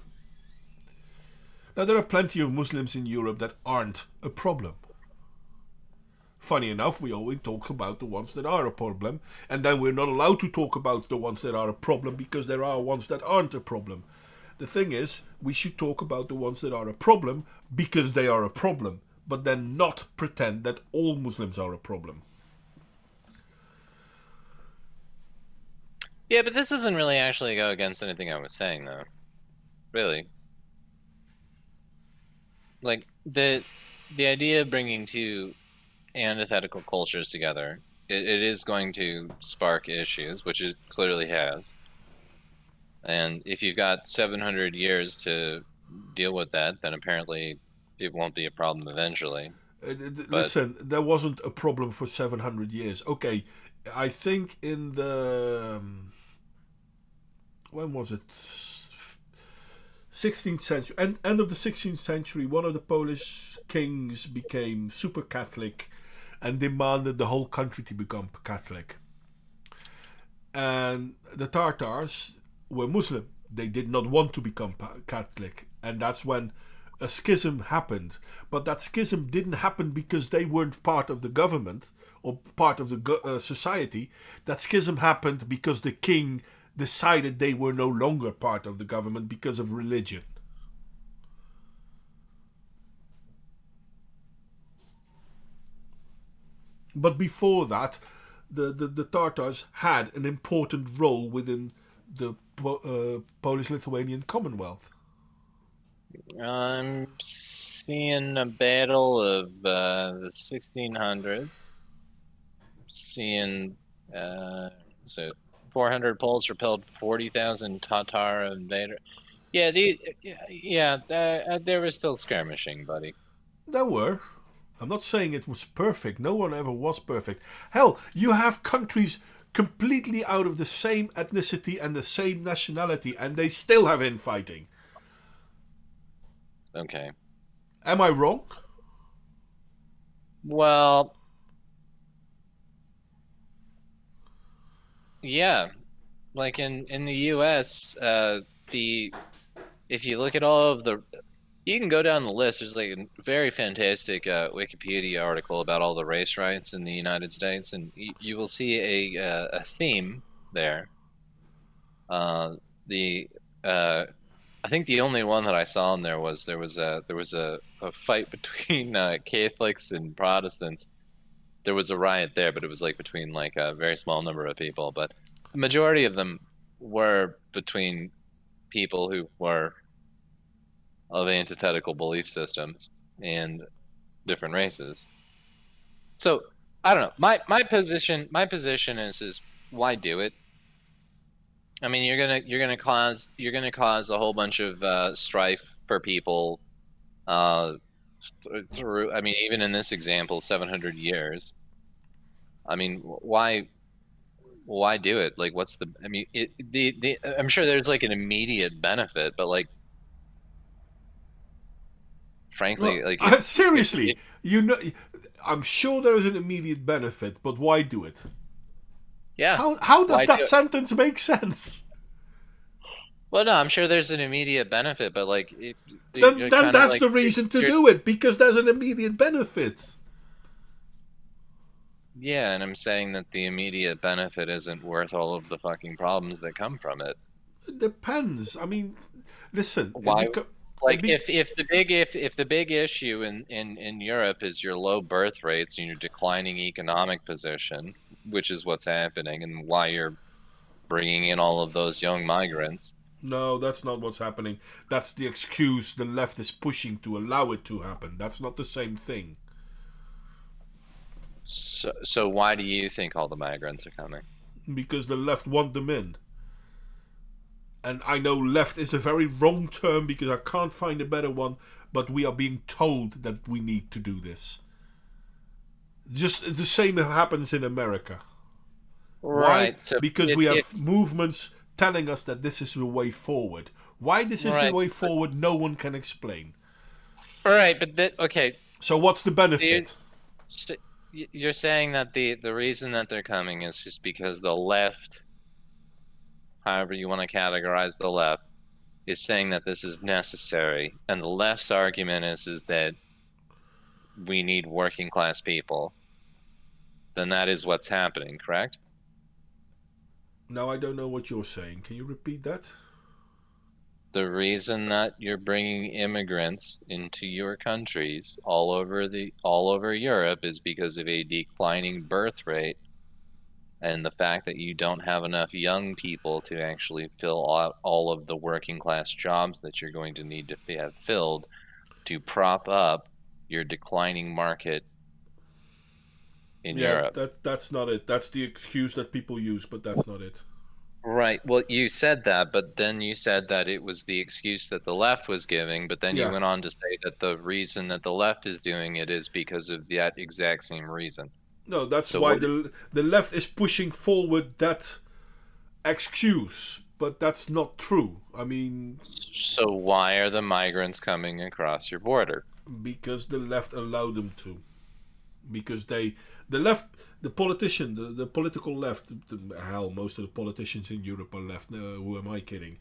Now, there are plenty of Muslims in Europe that aren't a problem. Funny enough, we always talk about the ones that are a problem, and then we're not allowed to talk about the ones that are a problem because there are ones that aren't a problem. The thing is, we should talk about the ones that are a problem because they are a problem, but then not pretend that all Muslims are a problem. Yeah, but this doesn't really actually go against anything I was saying, though. Really. Like, the idea of bringing two antithetical cultures together it is going to spark issues, which it clearly has. And if you've got 700 years to deal with that, then apparently it won't be a problem eventually. Listen, there wasn't a problem for 700 years. Okay, I think in the when was it? 16th century, end of the 16th century, one of the Polish kings became super Catholic and demanded the whole country to become Catholic. And the Tatars were Muslim. They did not want to become Catholic, and that's when a schism happened. But that schism didn't happen because they weren't part of the government or part of the society. That schism happened because the king decided they were no longer part of the government because of religion. But before that, the Tatars had an important role within the Polish-Lithuanian Commonwealth. I'm seeing a battle of the 1600s. Seeing so 400 Poles repelled 40,000 Tatar invaders. Yeah, there was still skirmishing, buddy. There were. I'm not saying it was perfect. No one ever was perfect. Hell, you have countries completely out of the same ethnicity and the same nationality, and they still have infighting. Okay. Am I wrong? Well, yeah. Like in the U.S., if you look at all of the, you can go down the list. There's like a very fantastic Wikipedia article about all the race riots in the United States, and you will see a theme there. I think the only one that I saw in there was there was a fight between Catholics and Protestants. There was a riot there, but it was like between like a very small number of people. But the majority of them were between people who were of antithetical belief systems and different races. So I don't know. My position is why do it? I mean, you're gonna cause a whole bunch of strife for people through. I mean, even in this example, 700 years. I mean, why do it? Like, what's the? I mean, I'm sure there's like an immediate benefit, but like, frankly, Well, like seriously, I'm sure there is an immediate benefit, but why do it? yeah. How does Why that do it? sentence make sense? Well, no, I'm sure there's an immediate benefit, but like, Then that's the reason to do it, because there's an immediate benefit. Yeah, and I'm saying that the immediate benefit isn't worth all of the fucking problems that come from it. It depends. I mean, listen. Why? Like, if the big issue in Europe is your low birth rates and your declining economic position, which is what's happening, and why you're bringing in all of those young migrants. No, that's not what's happening. That's the excuse the left is pushing to allow it to happen. That's not the same thing. So why do you think all the migrants are coming? Because the left want them in. And I know left is a very wrong term because I can't find a better one, but we are being told that we need to do this. Just the same happens in America. Right. Why? So because we have movements telling us that this is the way forward. Why this is the way forward, no one can explain. All right, but okay. So what's the benefit? You're saying that the reason that they're coming is just because the left, however you want to categorize the left, is saying that this is necessary, and the left's argument is that we need working class people. Then that is what's happening, correct? No, I don't know what you're saying. Can you repeat that? The reason that you're bringing immigrants into your countries all over Europe is because of a declining birth rate and the fact that you don't have enough young people to actually fill out all of the working class jobs that you're going to need to have filled to prop up your declining market in Yeah, Europe. that's not it. That's the excuse that people use, but that's not it. Right. Well, you said that, but then you said that it was the excuse that the left was giving, but then you Yeah. went on to say that the reason that the left is doing it is because of that exact same reason. No, that's So why what? the left is pushing forward that excuse, but that's not true. I mean, So why are the migrants coming across your border? because the left allowed them to. Because the left, the politician, the political left, hell, most of the politicians in Europe are left. Who am I kidding?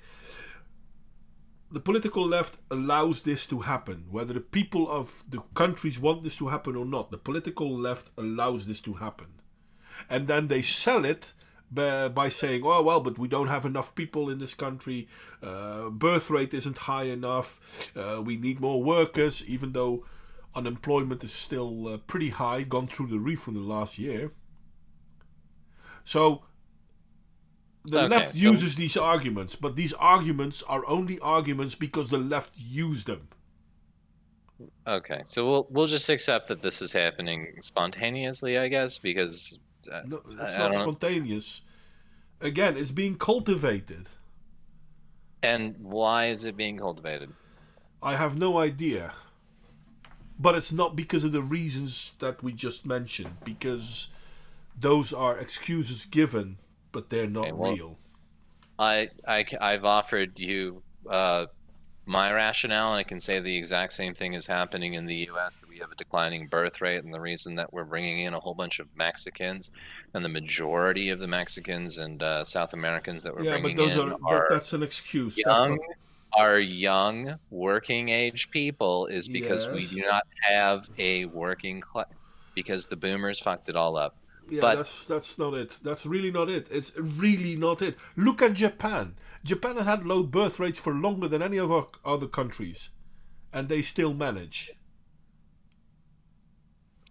The political left allows this to happen. Whether the people of the countries want this to happen or not, the political left allows this to happen. And then they sell it by saying, oh, well, but we don't have enough people in this country. Birth rate isn't high enough. We need more workers, even though unemployment is still pretty high, gone through the roof in the last year. So the left uses these arguments, but these arguments are only arguments because the left use them. Okay, so we'll just accept that this is happening spontaneously, I guess, because No, it's not spontaneous. Again, it's being cultivated. And why is it being cultivated? I have no idea. But it's not because of the reasons that we just mentioned, because those are excuses given, but they're not real. I've offered you my rationale, and I can say the exact same thing is happening in the U.S., that we have a declining birth rate, and the reason that we're bringing in a whole bunch of Mexicans, and the majority of the Mexicans and South Americans that we're bringing in that's an excuse. Our young working age people is because we do not have a working class, because the boomers fucked it all up. Yeah, but that's not it. That's really not it. It's really not it. Look at Japan. Japan has had low birth rates for longer than any of our other countries, and they still manage.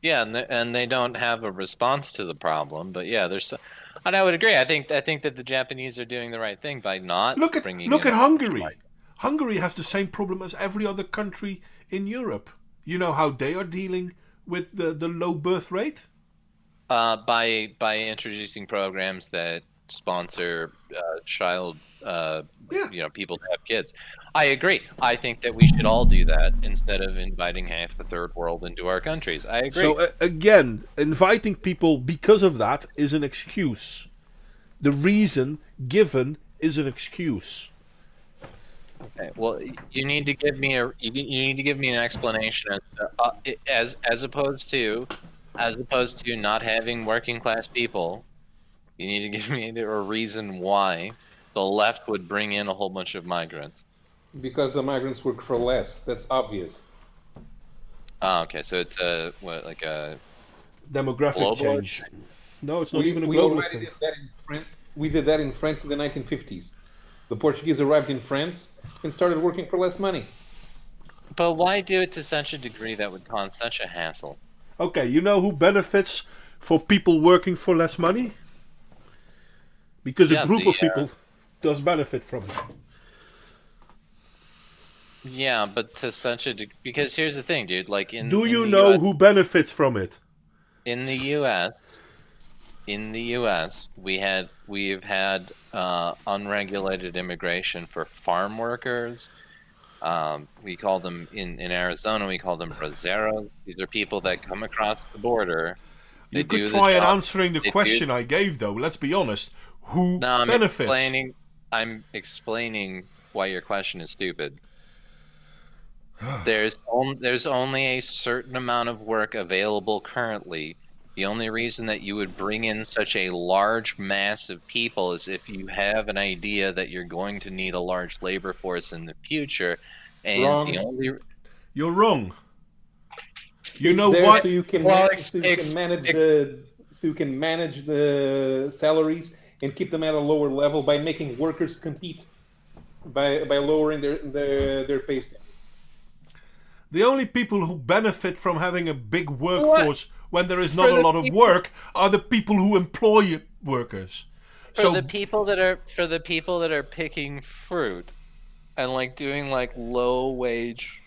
Yeah, and they don't have a response to the problem. But yeah, and I would agree. I think that the Japanese are doing the right thing by not bringing. Look at Hungary. Hungary has the same problem as every other country in Europe. You know how they are dealing with the low birth rate? By introducing programs that sponsor child, people to have kids. I agree. I think that we should all do that instead of inviting half the third world into our countries. I agree. So again, inviting people because of that is an excuse. The reason given is an excuse. Okay. Well, you need to give me an explanation as opposed to not having working class people. You need to give me a reason why the left would bring in a whole bunch of migrants. Because the migrants work for less. That's obvious. Oh, okay. So it's a demographic change. No, it's not even a global thing. We did that in France in the 1950s. The Portuguese arrived in France and started working for less money. But why do it to such a degree that would cause such a hassle? Okay, you know who benefits for people working for less money? Because a group of people does benefit from it. Yeah, but to such a degree, because here's the thing, dude. Like do you know who benefits from it? In the U.S., we've had unregulated immigration for farm workers. We call them in Arizona. We call them braceros. These are people that come across the border. You could try and answering the question I gave, though. Let's be honest. Who benefits? I'm explaining why your question is stupid. There's only a certain amount of work available currently. The only reason that you would bring in such a large mass of people is if you have an idea that you're going to need a large labor force in the future. And wrong. You're wrong. You know what? So you can manage the salaries and keep them at a lower level by making workers compete by lowering their pay standards. The only people who benefit from having a big workforce when there is not a lot of work are the people who employ workers. For the people that are picking fruit and doing low wage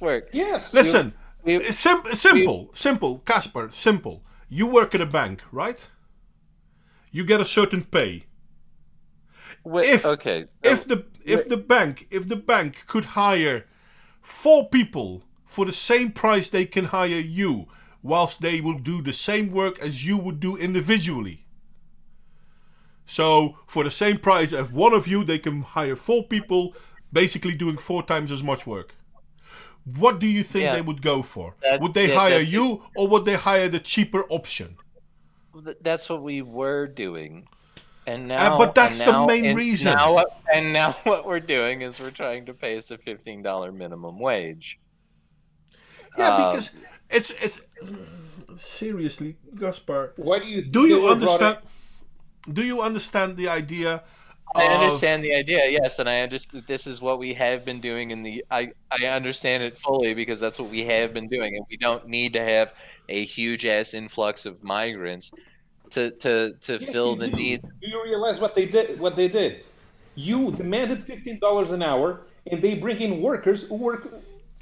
work. Yes. Listen, It's simple, Casper, simple. You work at a bank, right? You get a certain pay. If the bank could hire 4 people for the same price they can hire you, whilst they will do the same work as you would do individually. So for the same price as one of you, they can hire 4 people, basically doing 4 times as much work. What do you think they would go for? Would they hire you, or would they hire the cheaper option? That's what we were doing. And now, but that's the main reason. Now what we're doing is we're trying to pay us a $15 minimum wage. Yeah, because it's seriously, Gaspar. Why do you understand? Do you understand the idea? I understand the idea, yes, and I understand this is what we have been doing. I understand it fully because that's what we have been doing, and we don't need to have a huge ass influx of migrants to fill the needs. Do you realize what they did? You demanded $15 an hour, and they bring in workers who work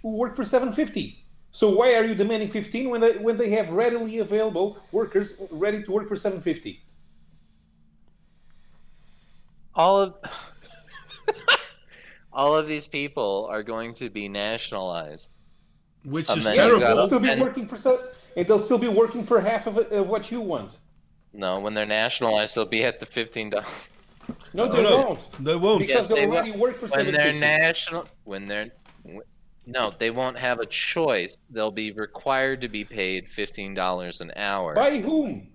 for $7.50. So why are you demanding 15 when they have readily available workers ready to work for $7.50? All of these people are going to be nationalized, which is terrible. They'll still be working for half of what you want. No, when they're nationalized, they'll be at the $15. No, they won't. They won't because they already work for $7.50. No, they won't have a choice. They'll be required to be paid $15 an hour. By whom?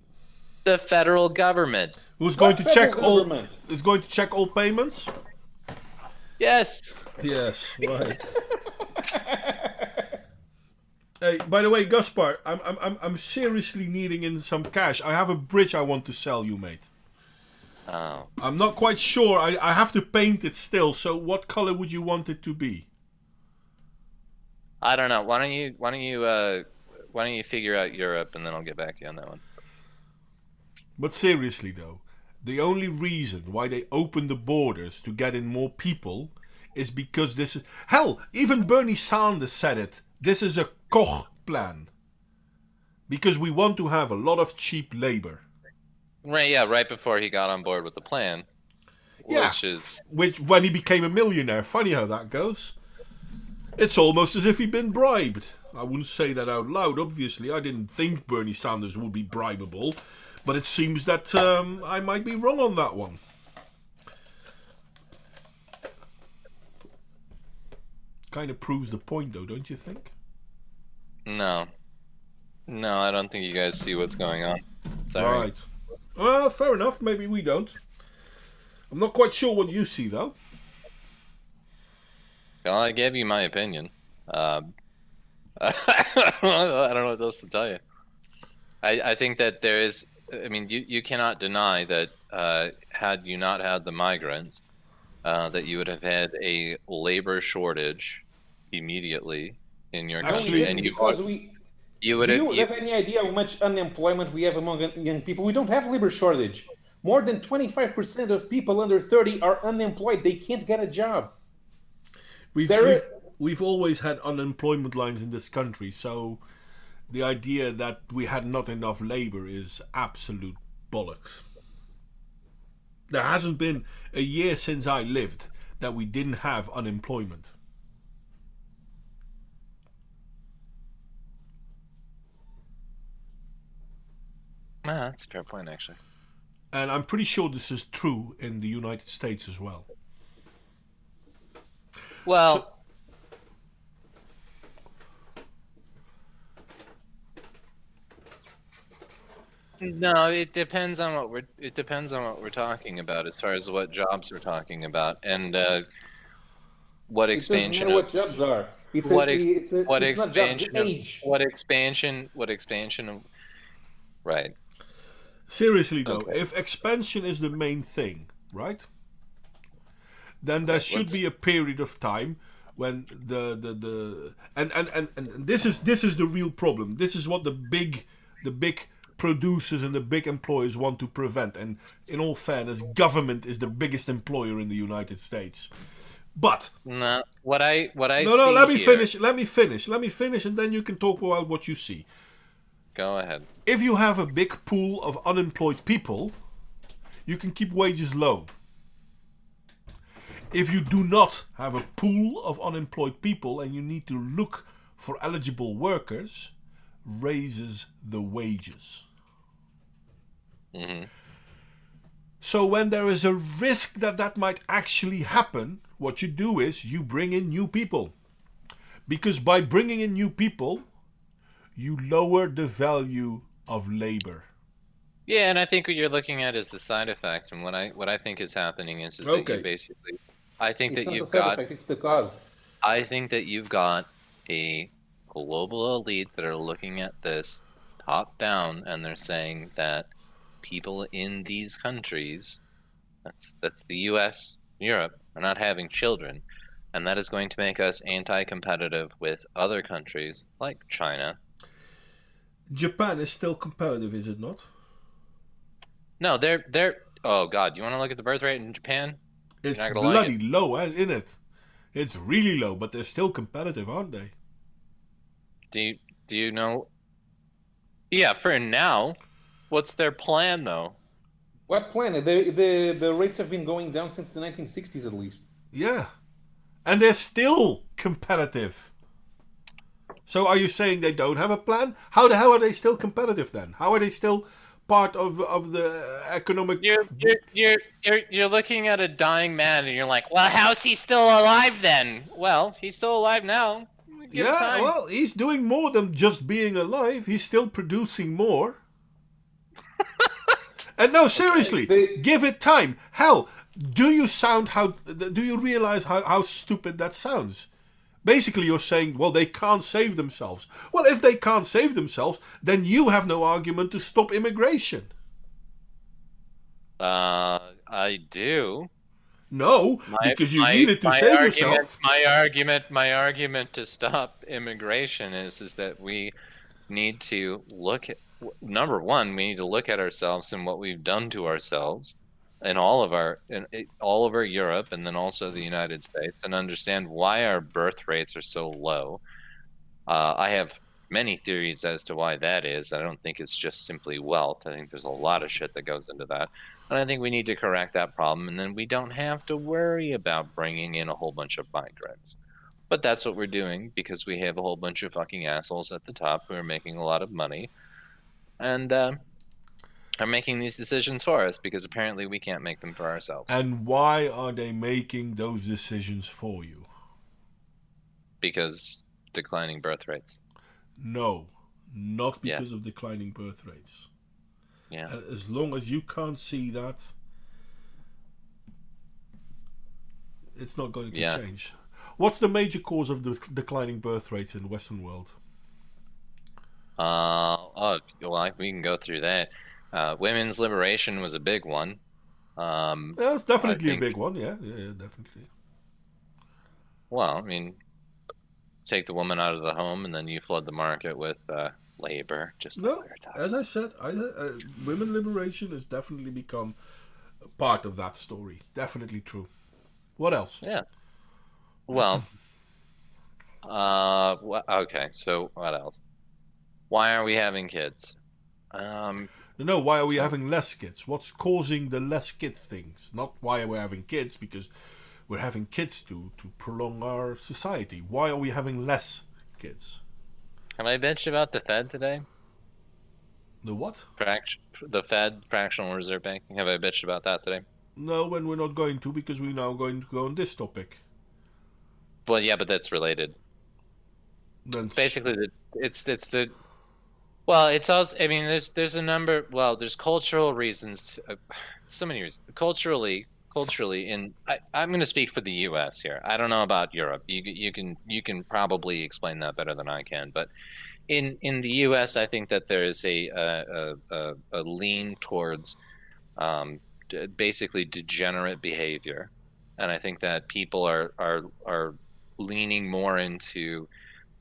The federal government. Who's going to check all? Is going to check all payments? Yes. Yes. Right. Hey, by the way, Gaspar, I'm seriously needing in some cash. I have a bridge I want to sell you, mate. Oh. I'm not quite sure. I have to paint it still. So, what color would you want it to be? I don't know. Why don't you figure out Europe, and then I'll get back to you on that one. But seriously, though, the only reason why they opened the borders to get in more people is because this is... Hell, even Bernie Sanders said it. This is a Koch plan. Because we want to have a lot of cheap labor. Right, yeah, right before he got on board with the plan. Yeah, which when he became a millionaire. Funny how that goes. It's almost as if he'd been bribed. I wouldn't say that out loud, obviously. I didn't think Bernie Sanders would be bribable. But it seems that I might be wrong on that one. Kind of proves the point, though, don't you think? No. No, I don't think you guys see what's going on. Sorry. Right. Well, fair enough. Maybe we don't. I'm not quite sure what you see, though. Well, I gave you my opinion. I don't know what else to tell you. I think that there is... I mean, you cannot deny that had you not had the migrants, that you would have had a labor shortage immediately in your country. And do you have any idea how much unemployment we have among young people? We don't have labor shortage. More than 25% of people under 30 are unemployed. They can't get a job. We've always had unemployment lines in this country, so... The idea that we had not enough labor is absolute bollocks. There hasn't been a year since I lived that we didn't have unemployment. That's a fair point, actually. And I'm pretty sure this is true in the United States as well. Well... No, it depends on what we're talking about as far as what jobs we're talking about and what expansion. What jobs are? What expansion of right. Seriously though, if expansion is the main thing, right? Then there should be a period of time when and this is the real problem. This is what the big producers and the big employers want to prevent. And in all fairness, government is the biggest employer in the United States. But No, what I no, see let me here. finish. Let me finish, and then you can talk about what you see. Go ahead. If you have a big pool of unemployed people, you can keep wages low. If you do not have a pool of unemployed people and you need to look for eligible workers, raises the wages. Hmm. So when there is a risk that might actually happen, what you do is you bring in new people. Because by bringing in new people, you lower the value of labor. Yeah, and I think what you're looking at is the side effect, and what I think is happening is that Okay. you basically, I think It's that not the you've side got, effect; it's the cause. I think that you've got a global elite that are looking at this top down, and they're saying that people in these countries, that's the U.S., Europe, are not having children, and that is going to make us anti-competitive with other countries like China. Japan is still competitive, is it not? No, they're. Oh God, you want to look at the birth rate in Japan? It's You're not gonna like bloody it. low, isn't it? It's really low, but they're still competitive, aren't they? Do you know? Yeah, for now. What's their plan though? What planet? The rates have been going down since the 1960s at least. Yeah. And they're still competitive. So are you saying they don't have a plan? How the hell are they still competitive then? How are they still part of the economic... You're looking at a dying man and you're like, well, how's he still alive then? Well, he's still alive now. Give it Yeah, time. well, he's doing more than just being alive. He's still producing more. And no, seriously, give it time. Hell, do you realize how stupid that sounds? Basically, you're saying, well, they can't save themselves. Well, if they can't save themselves, then you have no argument to stop immigration. I do. No, because you need it to save yourself. My argument to stop immigration is that we need to look at, number one, we need to look at ourselves and what we've done to ourselves in all of our Europe and then also the United States, and understand why our birth rates are so low. I have many theories as to why that is. I don't think it's just simply wealth. I think there's a lot of shit that goes into that. And I think we need to correct that problem, and then we don't have to worry about bringing in a whole bunch of migrants. But that's what we're doing because we have a whole bunch of fucking assholes at the top who are making a lot of money and are making these decisions for us because apparently we can't make them for ourselves. And why are they making those decisions for you? Because declining birth rates. No, not because of declining birth rates. Yeah. And as long as you can't see that, it's not going to change. What's the major cause of the declining birth rates in the Western world? Well, we can go through that. Women's liberation was a big one. Yeah, it's definitely a big one. Yeah, definitely. Well, I mean, take the woman out of the home, and then you flood the market with labor. Just like we were talking. As I said, women liberation has definitely become part of that story. Definitely true. What else? Yeah. Well, okay. So what else? Why are we having kids? No, why are we having less kids? What's causing the less kid things? Not why are we having kids, because we're having kids to prolong our society. Why are we having less kids? Have I bitched about the Fed today? The what? The Fed, fractional reserve banking. Have I bitched about that today? No, and we're not going to, because we're now going to go on this topic. Well, yeah, but that's related. Then it's basically well, it's also, I mean, there's a number, well, there's cultural reasons, so many reasons. Culturally, I'm going to speak for the U.S. here. I don't know about Europe. You can probably explain that better than I can. But in the U.S., I think that there is a lean towards basically degenerate behavior, and I think that people are leaning more into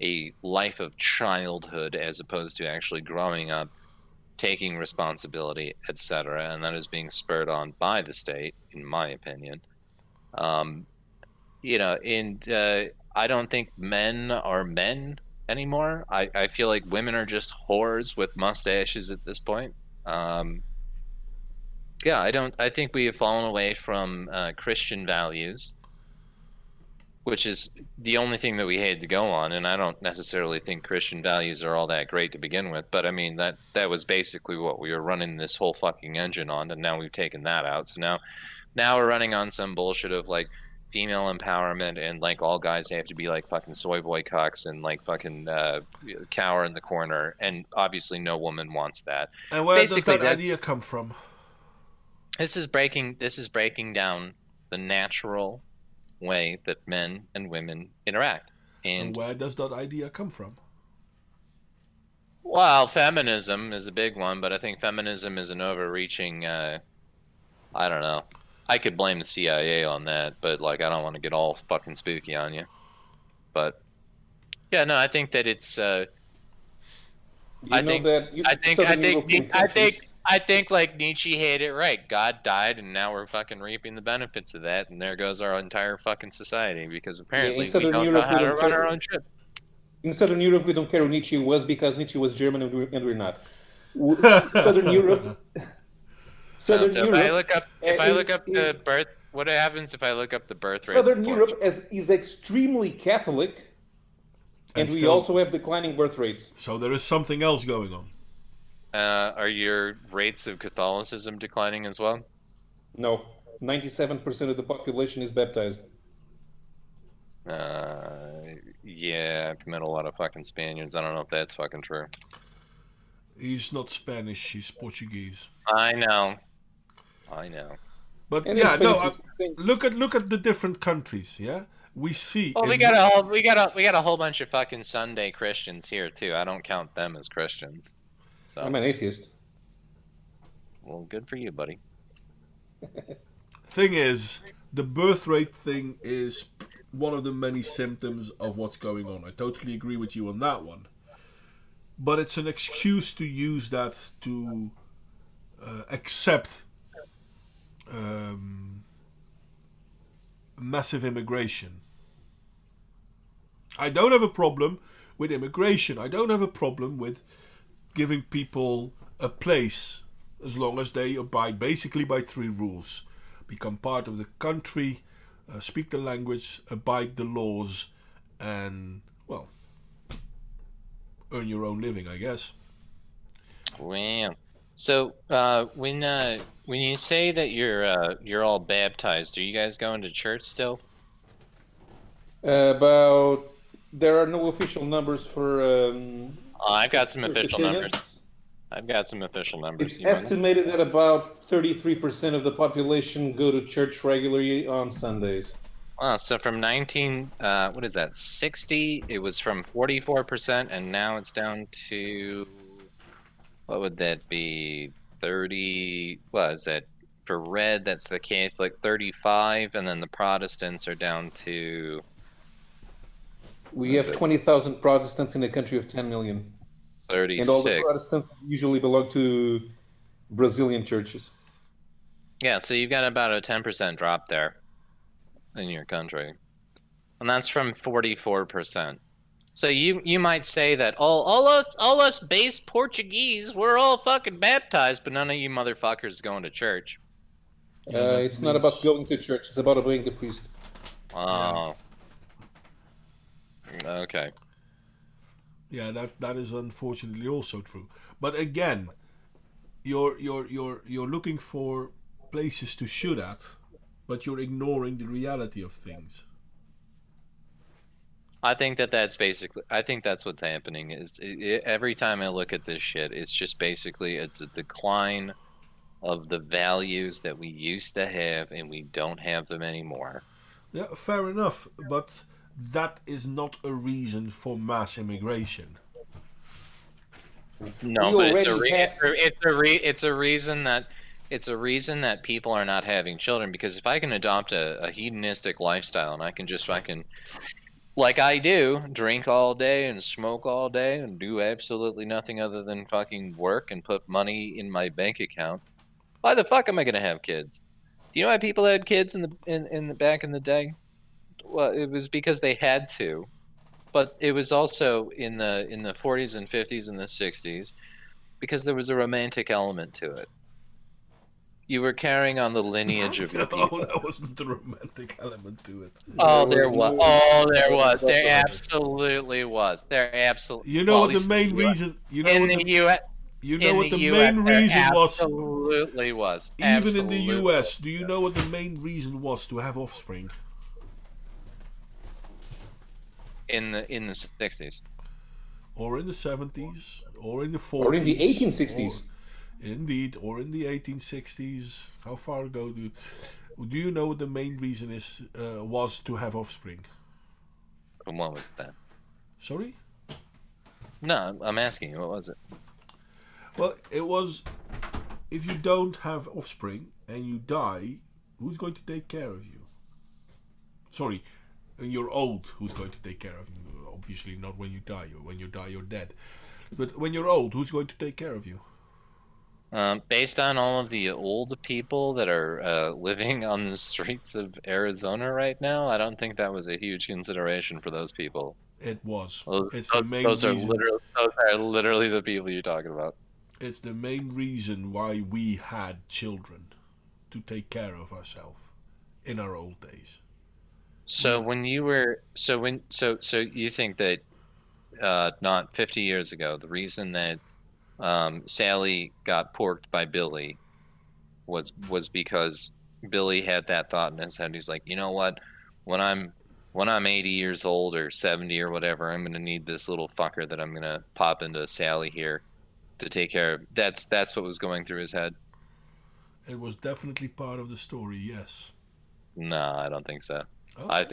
a life of childhood as opposed to actually growing up, taking responsibility, etc., and that is being spurred on by the state, in my opinion. I don't think men are men anymore. I feel like women are just whores with mustaches at this point. Yeah, I think we have fallen away from Christian values, which is the only thing that we had to go on. And I don't necessarily think Christian values are all that great to begin with. But I mean, that was basically what we were running this whole fucking engine on. And now we've taken that out. So now we're running on some bullshit of like female empowerment and like all guys have to be like fucking soy boy cocks and like fucking cower in the corner. And obviously no woman wants that. And where Basically, does that idea come from? This is breaking down the natural way that men and women interact. And where does that idea come from? Well, feminism is a big one, but I think feminism is an overreaching, I don't know. I could blame the CIA on that, but like I don't want to get all fucking spooky on you. But yeah, no, I think that it's I think like Nietzsche had it right. God died, and now we're fucking reaping the benefits of that, and there goes our entire fucking society because apparently we don't know how to run our own ship. In Southern Europe, we don't care who Nietzsche was because Nietzsche was German and we're not. Southern Europe. If I look up the birth, what happens if I look up the birth rate? Southern Europe is extremely Catholic, and we also have declining birth rates. So there is something else going on. Are your rates of Catholicism declining as well? No, 97% of the population is baptized. Yeah, I've met a lot of fucking Spaniards. I don't know if that's fucking true. He's not Spanish, he's Portuguese. I know. But yeah, no. Look at the different countries. Yeah, we see. Well, we got a whole bunch of fucking Sunday Christians here too. I don't count them as Christians. So. I'm an atheist. Well, good for you, buddy. Thing is, the birth rate thing is one of the many symptoms of what's going on. I totally agree with you on that one. But it's an excuse to use that to accept massive immigration. I don't have a problem with immigration. I don't have a problem with giving people a place as long as they abide basically by 3 rules. Become part of the country, speak the language, abide the laws, and, well, earn your own living, I guess. Wow. So when you say that you're all baptized, are you guys going to church still? There are no official numbers for. I've got some official numbers. It's estimated that about 33% of the population go to church regularly on Sundays. Wow, so from 60, it was from 44%, and now it's down to, what would that be, 30, what is that, for red, that's the Catholic, 35, and then the Protestants are down to... We have 20,000 Protestants in a country of 10 million. 36. And all the Protestants usually belong to Brazilian churches. Yeah, so you've got about a 10% drop there in your country. And that's from 44%. So you might say that all us base Portuguese, we're all fucking baptized, but none of you motherfuckers going to church. It's not about going to church, it's about obeying the priest. Oh. Okay. Yeah, that is unfortunately also true. But again, you're looking for places to shoot at, but you're ignoring the reality of things. I think that's what's happening. Every time I look at this shit, it's just basically it's a decline of the values that we used to have, and we don't have them anymore. Yeah, fair enough, but that is not a reason for mass immigration. No, but it's a reason that people are not having children, because if I can adopt a hedonistic lifestyle and I can just fucking, like I do, drink all day and smoke all day and do absolutely nothing other than fucking work and put money in my bank account, why the fuck am I gonna have kids? Do you know why people had kids in the back in the day? Well, it was because they had to, but it was also in the 40s and 50s and the 60s because there was a romantic element to it. You were carrying on the lineage of your people. No, that wasn't the romantic element to it. Oh, There there was was. no- Oh, there was. whatsoever. There absolutely was. There absolutely. You know what the main reason? You know in what the the U.S. you know in what the the U.S. main there reason was? absolutely was. Even in the Absolutely. US, do you know what the main reason was to have offspring? In the 60s. Or in the 70s, or in the 40s, Or in the 1860s. Indeed, or in the 1860s. How far ago do you know what the main reason was to have offspring? And what was that? Sorry? No, I'm asking you. What was it? Well, it was if you don't have offspring and you die, who's going to take care of you? Sorry, when you're old, who's going to take care of you? Obviously not when you die. When you die, you're dead. But when you're old, who's going to take care of you? Based on all of the old people that are living on the streets of Arizona right now, I don't think that was a huge consideration for those people. It was. Those, It's the those, main those are reason. literally the people you're talking about. It's the main reason why we had children, to take care of ourselves in our old days. So when you were so you think that not 50 years ago, the reason that Sally got porked by Billy was because Billy had that thought in his head. He's like, you know what? When I'm 80 years old or 70 or whatever, I'm gonna need this little fucker that I'm gonna pop into Sally here to take care of. That's what was going through his head. It was definitely part of the story, yes. No, I don't think so. Okay. I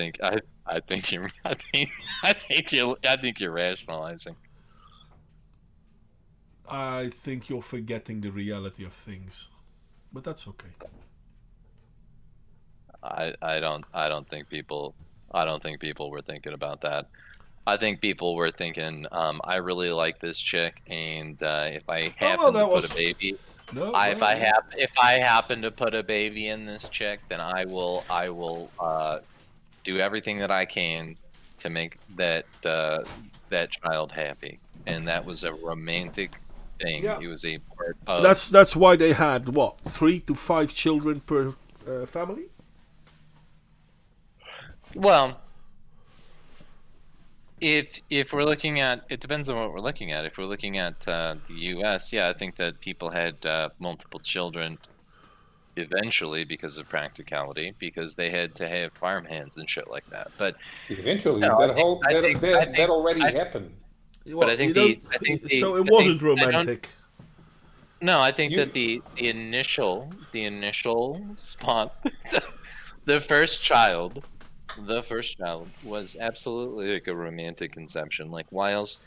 think you're rationalizing. I think you're forgetting the reality of things, but that's okay. I don't think people were thinking about that. I think people were thinking, I really like this chick, and if I happen to put a baby, if I happen to put a baby in this chick, then I will do everything that I can to make that child happy, and that was a romantic thing. Yeah. It was a part of. That's why they had what 3 to 5 children per family. Well, if we're looking at, it depends on what we're looking at. If we're looking at the U.S., yeah, I think that people had multiple children eventually because of practicality, because they had to have farmhands and shit like that. But Eventually, No, that already happened. But I think so it wasn't romantic. No, I think that the initial spot, the first child was absolutely like a romantic conception. Like, why else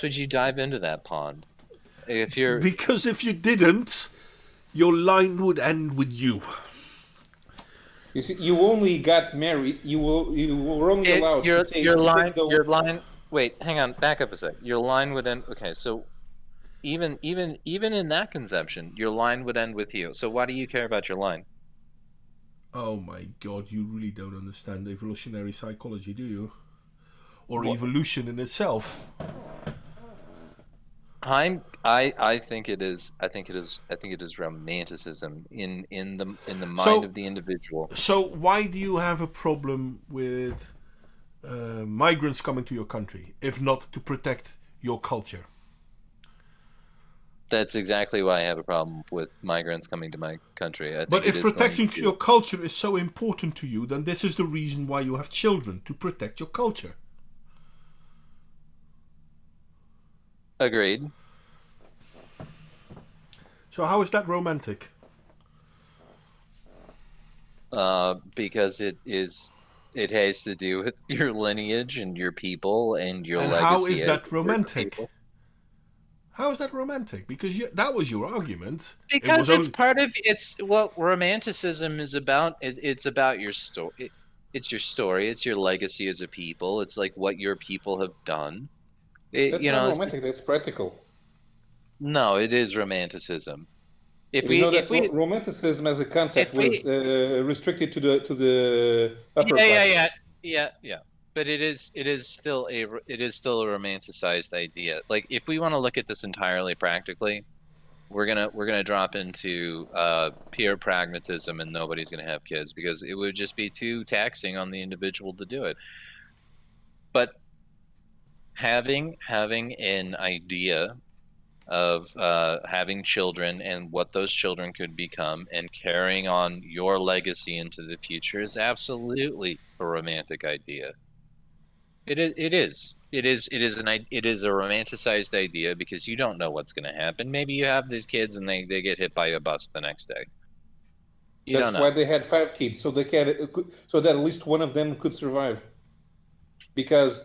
would you dive into that pond? Because if you didn't, your line would end with you. You see, you only got married. You were only allowed to take your line. Wait, hang on. Back up a sec. Your line would end. Okay, so even in that conception, your line would end with you. So why do you care about your line? Oh my God, you really don't understand evolutionary psychology, do you? Or evolution in itself. I think it is romanticism in the mind of the individual. So why do you have a problem with migrants coming to your country, if not to protect your culture? That's exactly why I have a problem with migrants coming to my country. I think But if protecting your culture is so important to you, then this is the reason why you have children, to protect your culture. Agreed. So how is that romantic? Because it has to do with your lineage and your people and your legacy. And how is that romantic? How is that romantic? Because that was your argument. Because what romanticism is about. It's about your story. It's your story. It's your legacy as a people. It's like what your people have done. That's not romantic. That's practical. No, it is romanticism. Romanticism as a concept was restricted to the upper classes. Yeah, yeah. But it is still a romanticized idea. Like, if we want to look at this entirely practically, we're gonna drop into pure pragmatism, and nobody's gonna have kids because it would just be too taxing on the individual to do it. But having an idea of having children and what those children could become and carrying on your legacy into the future is absolutely a romantic idea. It is. It is. It is a romanticized idea because you don't know what's going to happen. Maybe you have these kids and they get hit by a bus the next day. You That's don't why know. they had 5 kids, so so that at least one of them could survive. Because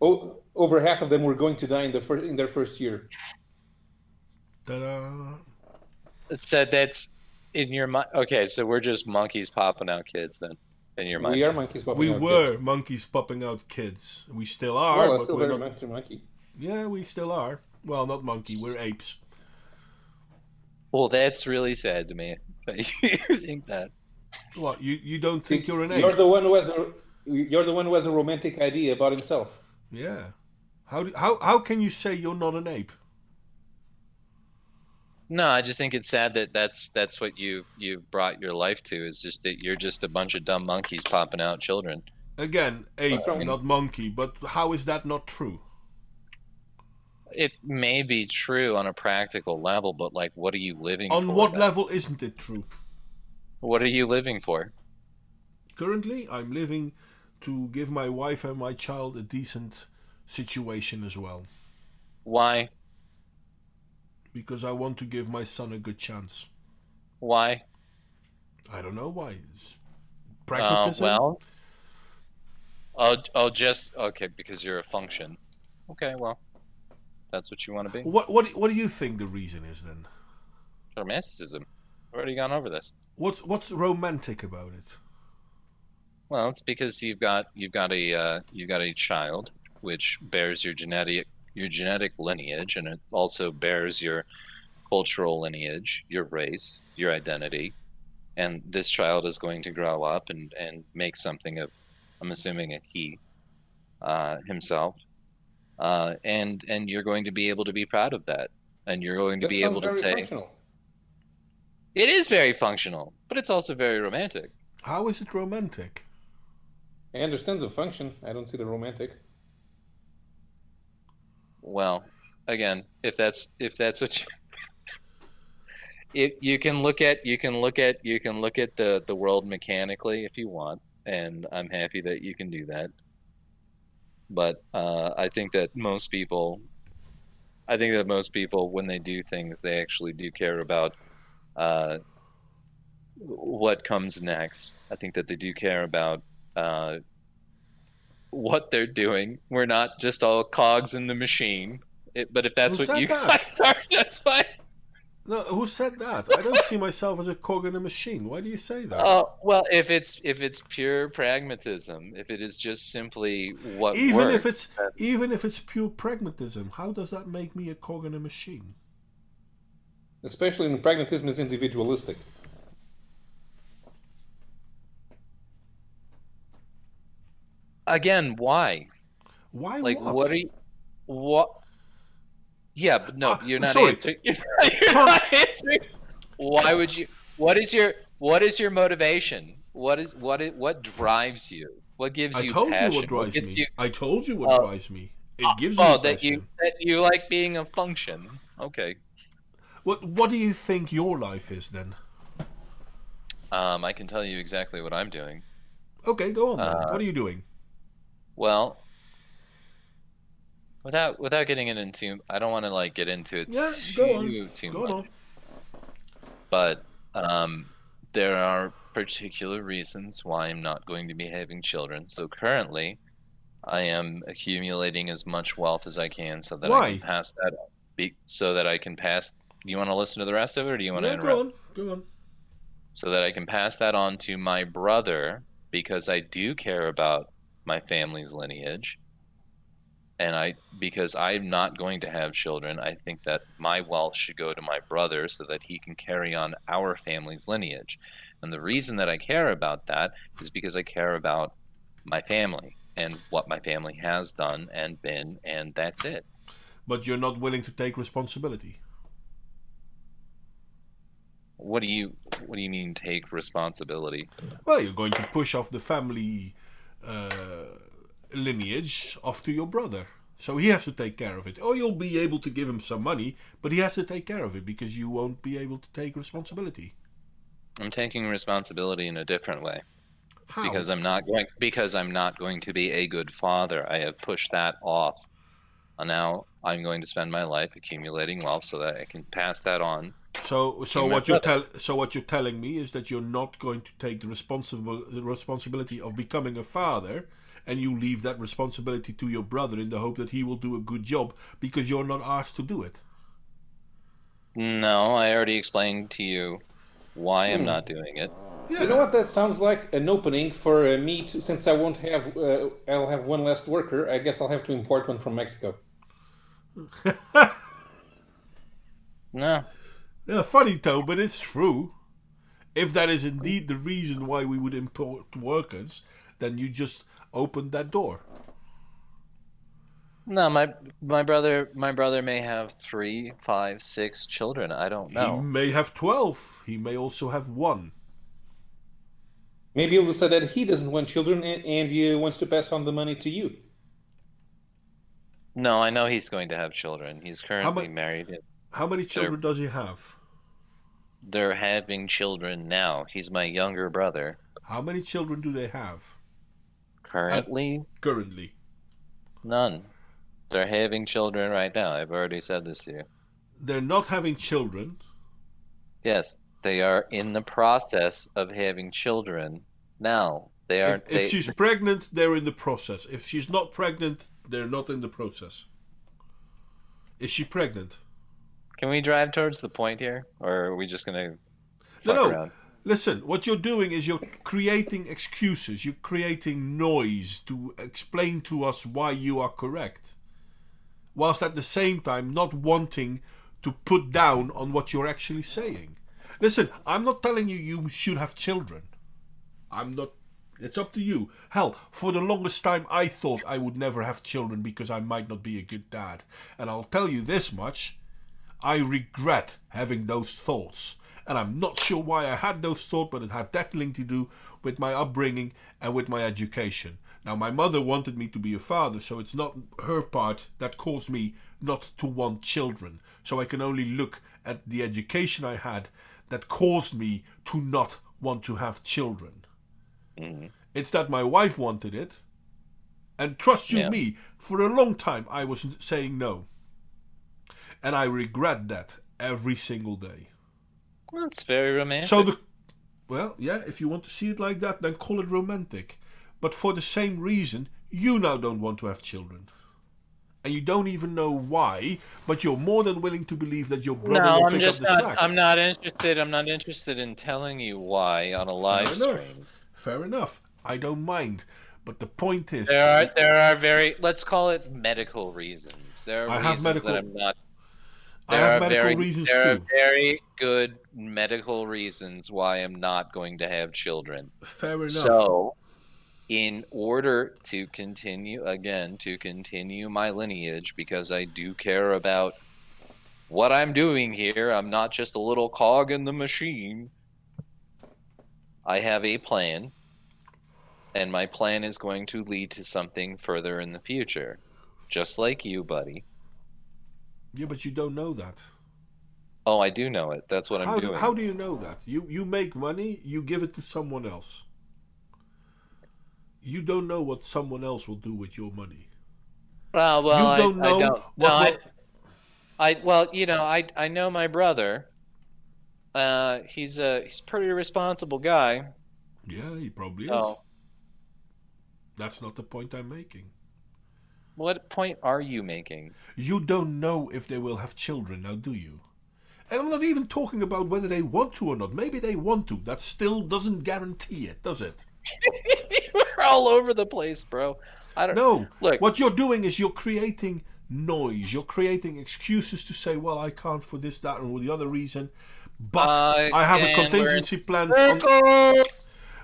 over half of them were going to die in their first year. Ta-da. So that's in your mind. Okay, so we're just monkeys popping out kids then in your mind. We are monkeys popping We out were kids. monkeys popping out kids. We still are, Well, I'm but still we're very not. much a monkey. Yeah, we still are. Well, not monkey. We're apes. Well, that's really sad to me. You think that? What? You don't think See, you're an ape? you're the one who has a romantic idea about himself. Yeah. How can you say you're not an ape? No, I just think it's sad that that's what you brought your life to, is just that you're just a bunch of dumb monkeys popping out children. Again, ape, What's wrong? not monkey. But how is that not true? It may be true on a practical level, but like, what are you living for? On what then? level isn't it true? What are you living for? Currently, I'm living to give my wife and my child a decent situation as well. Why? Because I want to give my son a good chance. Why? I don't know why. It's pragmatism. Well, just okay, because you're a function. Okay, well, that's what you want to be. What do you think the reason is then? Romanticism. I've already gone over this. What's romantic about it? Well, it's because you've got a child which bears your genetic lineage, and it also bears your cultural lineage, your race, your identity. And this child is going to grow up and make something of, I'm assuming, a he himself, and you're going to be able to be proud of that, and you're going to That be sounds able to very say functional. it is very functional, but it's also very romantic. How is it romantic? I understand the function. I don't see the romantic. Well, again, if that's what you can look at the world mechanically if you want, and I'm happy that you can do that. But I think that most people, when they do things, they actually do care about what comes next. I think that they do care about what they're doing. We're not just all cogs in the machine. But if that's Who what said you that? guys are, that's fine. No, who said that? I don't see myself as a cog in a machine. Why do you say that? Well, if it's pure pragmatism, if it is just simply what even works, if it's pure pragmatism, how does that make me a cog in a machine? Especially when pragmatism is individualistic. again, why? Why? Like, what? what? Yeah, but no, you're not sorry. answering. You're not answering. Why would you? What is your motivation? What drives you? What gives I you told passion? you what drives gives me. you? I told you what drives me. It gives me Oh, passion. that you like being a function. Okay. What do you think your life is then? I can tell you exactly what I'm doing. Okay, go on then. What are you doing? Well, without getting it into, I don't want to like get into it Yeah, go on. too Go much. on. But there are particular reasons why I'm not going to be having children. So currently, I am accumulating as much wealth as I can so that I Why? can pass that up. So that I can pass. Do you want to listen to the rest of it, or do you want to Yeah, interrupt? go on. Go on. So that I can pass that on to my brother, because I do care about my family's lineage. And because I'm not going to have children, I think that my wealth should go to my brother so that he can carry on our family's lineage. And the reason that I care about that is because I care about my family and what my family has done and been, and that's it. But you're not willing to take responsibility. What do you mean take responsibility? Well, you're going to push off the family lineage off to your brother. So he has to take care of it. Or you'll be able to give him some money, but he has to take care of it because you won't be able to take responsibility. I'm taking responsibility in a different way. How? Because I'm not going to be a good father. I have pushed that off. And now I'm going to spend my life accumulating wealth so that I can pass that on. So my what you're telling me is that you're not going to take the responsibility of becoming a father, and you leave that responsibility to your brother in the hope that he will do a good job because you're not asked to do it. No, I already explained to you why I'm not doing it. Yeah. You know what? That sounds like an opening for me. Since I won't have, I'll have one less worker. I guess I'll have to import one from Mexico. No. Yeah, funny though, but it's true. If that is indeed the reason why we would import workers, then you just opened that door. No, my brother may have 3, 5, 6 children. I don't He know. may have 12. He may also have 1. Maybe he'll decide that he doesn't want children and he wants to pass on the money to you. No, I know he's going to have children. He's currently married. How many children does he have? They're having children now. He's my younger brother. How many children do they have? Currently, None. They're having children right now. I've already said this to you. They're not having children. Yes, they are in the process of having children now. They are. If she's pregnant, they're in the process. If she's not pregnant, they're not in the process. Is she pregnant? Can we drive towards the point here, or are we just gonna fuck No. around? Listen, what you're doing is you're creating excuses. You're creating noise to explain to us why you are correct, whilst at the same time not wanting to put down on what you're actually saying. Listen, I'm not telling you you should have children. I'm not. It's up to you. Hell, for the longest time I thought I would never have children because I might not be a good dad. And I'll tell you this much. I regret having those thoughts. And I'm not sure why I had those thoughts, but it had definitely to do with my upbringing and with my education. Now, my mother wanted me to be a father, so it's not her part that caused me not to want children. So I can only look at the education I had that caused me to not want to have children. Mm-hmm. It's that my wife wanted it. And trust you me, for a long time I was saying no. And I regret that every single day. Well, it's very romantic. So if you want to see it like that, then call it romantic. But for the same reason, you now don't want to have children. And you don't even know why, but you're more than willing to believe that your brother will pick up the slack. I'm not interested. I'm not interested in telling you why on a live stream. Fair enough. I don't mind. But the point is, there are very, let's call it medical reasons. There are reasons that I'm not. I have medical reasons too. There are very good medical reasons why I'm not going to have children. Fair enough. So, in order to continue my lineage, because I do care about what I'm doing here, I'm not just a little cog in the machine. I have a plan, and my plan is going to lead to something further in the future. Just like you, buddy. Yeah, but you don't know that. Oh, I do know it. That's what I'm doing. How do you know that? You make money, you give it to someone else. You don't know what someone else will do with your money. Well, you don't know I don't. I know my brother. He's a pretty responsible guy. Yeah, he probably is. Oh. That's not the point I'm making. What point are you making? You don't know if they will have children, now do you? And I'm not even talking about whether they want to or not. Maybe they want to. That still doesn't guarantee it, does it? We're all over the place, bro. I don't know. Look, what you're doing is you're creating noise. You're creating excuses to say, well, I can't for this, that, or the other reason. But I have a contingency plan. Do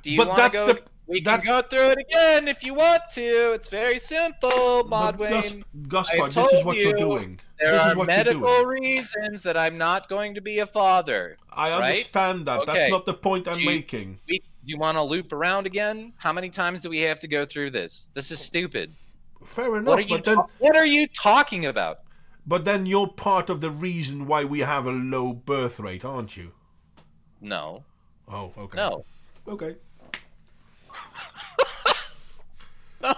you want to go? We can go through it again if you want to. It's very simple, But Modwayne. Gaspar, I've this is told what you're you doing. There This is are what you're medical doing. reasons that I'm not going to be a father. I right? understand that. Okay. That's not the point I'm Do you- making. Do you want to loop around again? How many times do we have to go through this? This is stupid. Fair enough, What are you talking about? But then you're part of the reason why we have a low birth rate, aren't you? No. Oh, okay. No. Okay. No.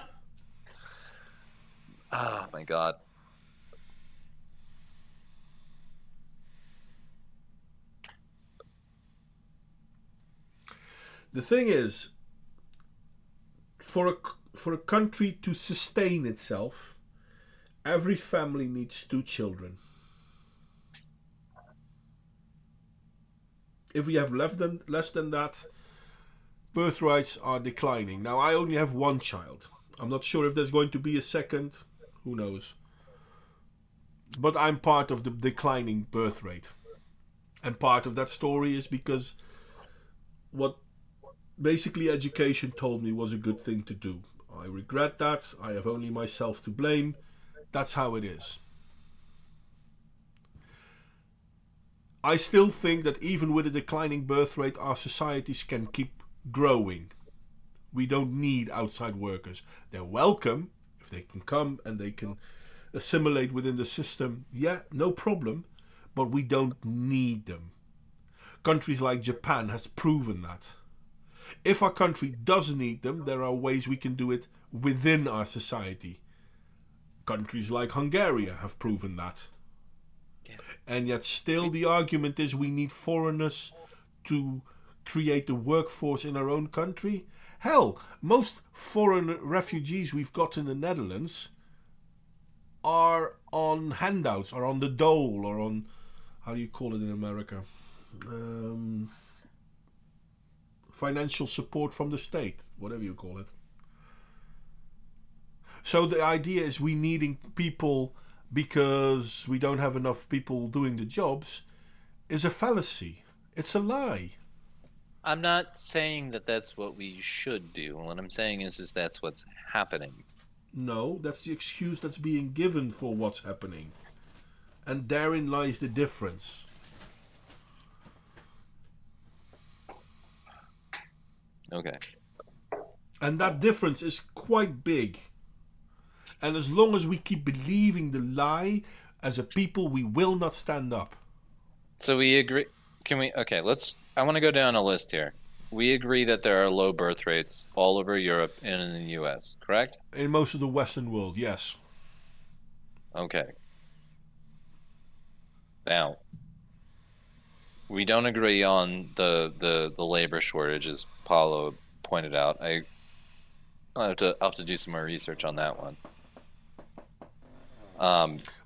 Oh my god. The thing is, for a country to sustain itself, every family needs 2 children. If we have less than that, birth rates are declining. Now, I only have 1 child. I'm not sure if there's going to be a second. Who knows? But I'm part of the declining birth rate. And part of that story is because what basically education told me was a good thing to do. I regret that. I have only myself to blame. That's how it is. I still think that even with a declining birth rate, our societies can keep growing. We don't need outside workers. They're welcome if they can come and they can assimilate within the system. Yeah, no problem. But we don't need them. Countries like Japan has proven that. If our country does need them, there are ways we can do it within our society. Countries like Hungary have proven that. Yeah. And yet still the argument is we need foreigners to create the workforce in our own country. Hell, most foreign refugees we've got in the Netherlands are on handouts, or on the dole, or on, how do you call it in America? Financial support from the state, whatever you call it. So the idea is we needing people because we don't have enough people doing the jobs is a fallacy. It's a lie. I'm not saying that that's what we should do. What I'm saying is that's what's happening. No, that's the excuse that's being given for what's happening. And therein lies the difference. Okay. And that difference is quite big. And as long as we keep believing the lie, as a people, we will not stand up. So we agree. I want to go down a list here. We agree that there are low birth rates all over Europe and in the US, correct? In most of the Western world, yes. Okay. Now, we don't agree on the labor shortage, as Paulo pointed out. I'll have to do some more research on that one.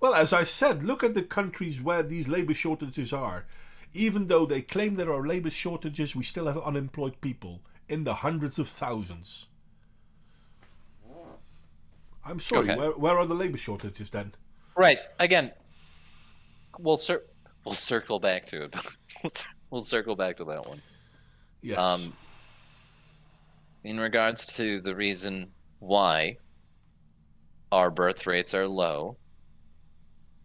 Well, as I said, look at the countries where these labor shortages are. Even though they claim there are labor shortages, we still have unemployed people in the hundreds of thousands. I'm sorry, Okay. where are the labor shortages then? Right. Again, we'll circle back to it. We'll circle back to that one. Yes. In regards to the reason why our birth rates are low,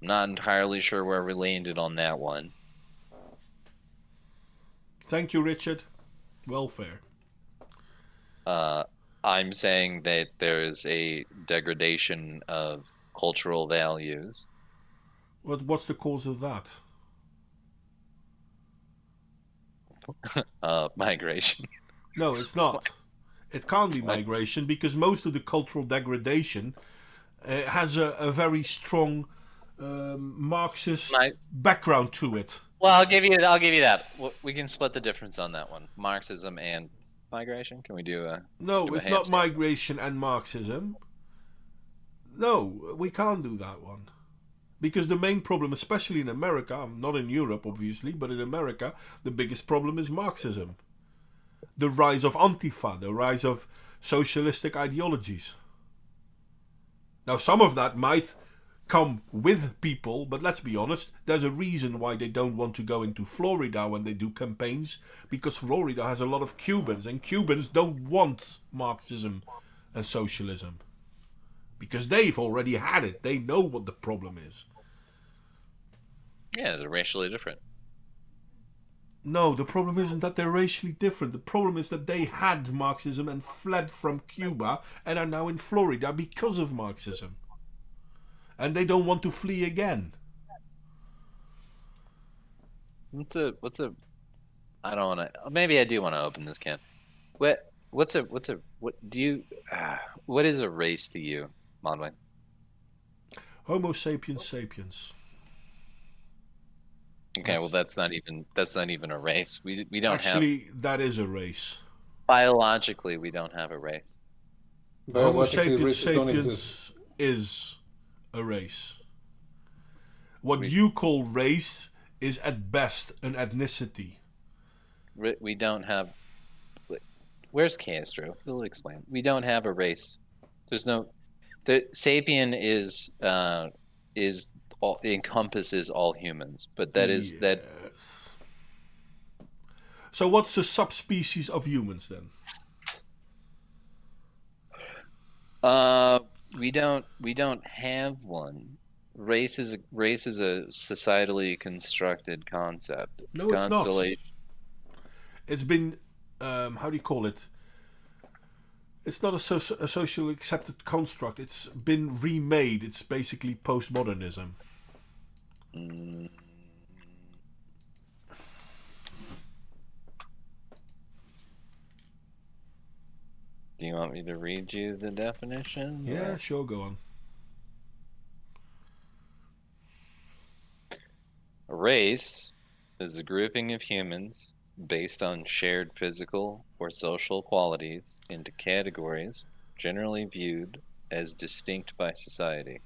I'm not entirely sure where we landed on that one. Thank you, Richard. Welfare. I'm saying that there is a degradation of cultural values. What's the cause of that? Migration. No, it's not. It can't be migration because most of the cultural degradation has a very strong Marxist background to it. Well, I'll give you that. We can split the difference on that one. Marxism and migration. Can we do a? No, do a it's not handstand? migration and Marxism. No, we can't do that one. Because the main problem, especially in America, not in Europe obviously, but in America, the biggest problem is Marxism. The rise of Antifa, the rise of socialistic ideologies. Now some of that might come with people, but let's be honest, there's a reason why they don't want to go into Florida when they do campaigns, because Florida has a lot of Cubans, and Cubans don't want Marxism and socialism. Because they've already had it. They know what the problem is. Yeah, they're racially different. No, the problem isn't that they're racially different. The problem is that they had Marxism and fled from Cuba and are now in Florida because of Marxism. And they don't want to flee again. I don't want to, maybe I do want to open this can. What is a race to you, Monway? Homo sapiens sapiens. Okay, well that's not even a race. We don't Actually, that is a race. biologically we don't have a race. Homo Biologically, sapiens races don't exist. sapiens is a race. What you call race is at best an ethnicity. We don't have. Where's Castro? He'll explain. We don't have a race. There's no. The sapien is all, encompasses all humans, but that is that. So what's the subspecies of humans then? We don't have one. Race is a societally constructed concept. It's No, it's not. constellation. It's been how do you call it? It's not a socially accepted construct. It's been remade. It's basically postmodernism. Mm. Do you want me to read you the definition? Yeah, sure, go on. A race is a grouping of humans based on shared physical or social qualities into categories generally viewed as distinct by society.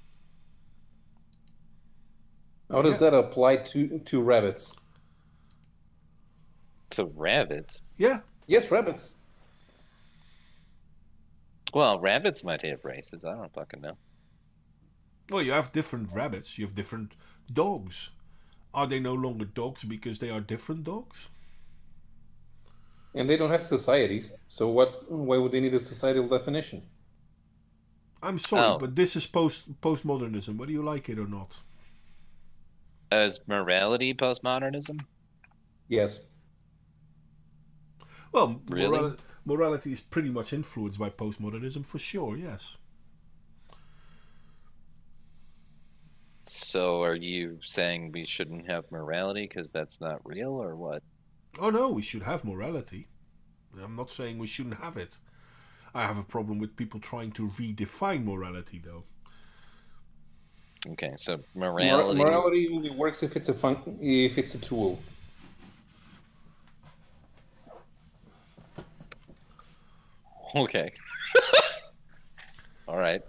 How does that apply to rabbits? To rabbits? Yeah. Yes, rabbits. Well, rabbits might have races. I don't fucking know. Well, you have different rabbits. You have different dogs. Are they no longer dogs because they are different dogs? And they don't have societies. So why would they need a societal definition? I'm sorry, Oh. but this is postmodernism, whether you like it or not. As morality postmodernism? Yes. Well, Really? morality is pretty much influenced by postmodernism, for sure, yes. So are you saying we shouldn't have morality because that's not real, or what? Oh no, we should have morality. I'm not saying we shouldn't have it. I have a problem with people trying to redefine morality, though. Okay, so morality. Morality only works if it's a tool. Okay. All right.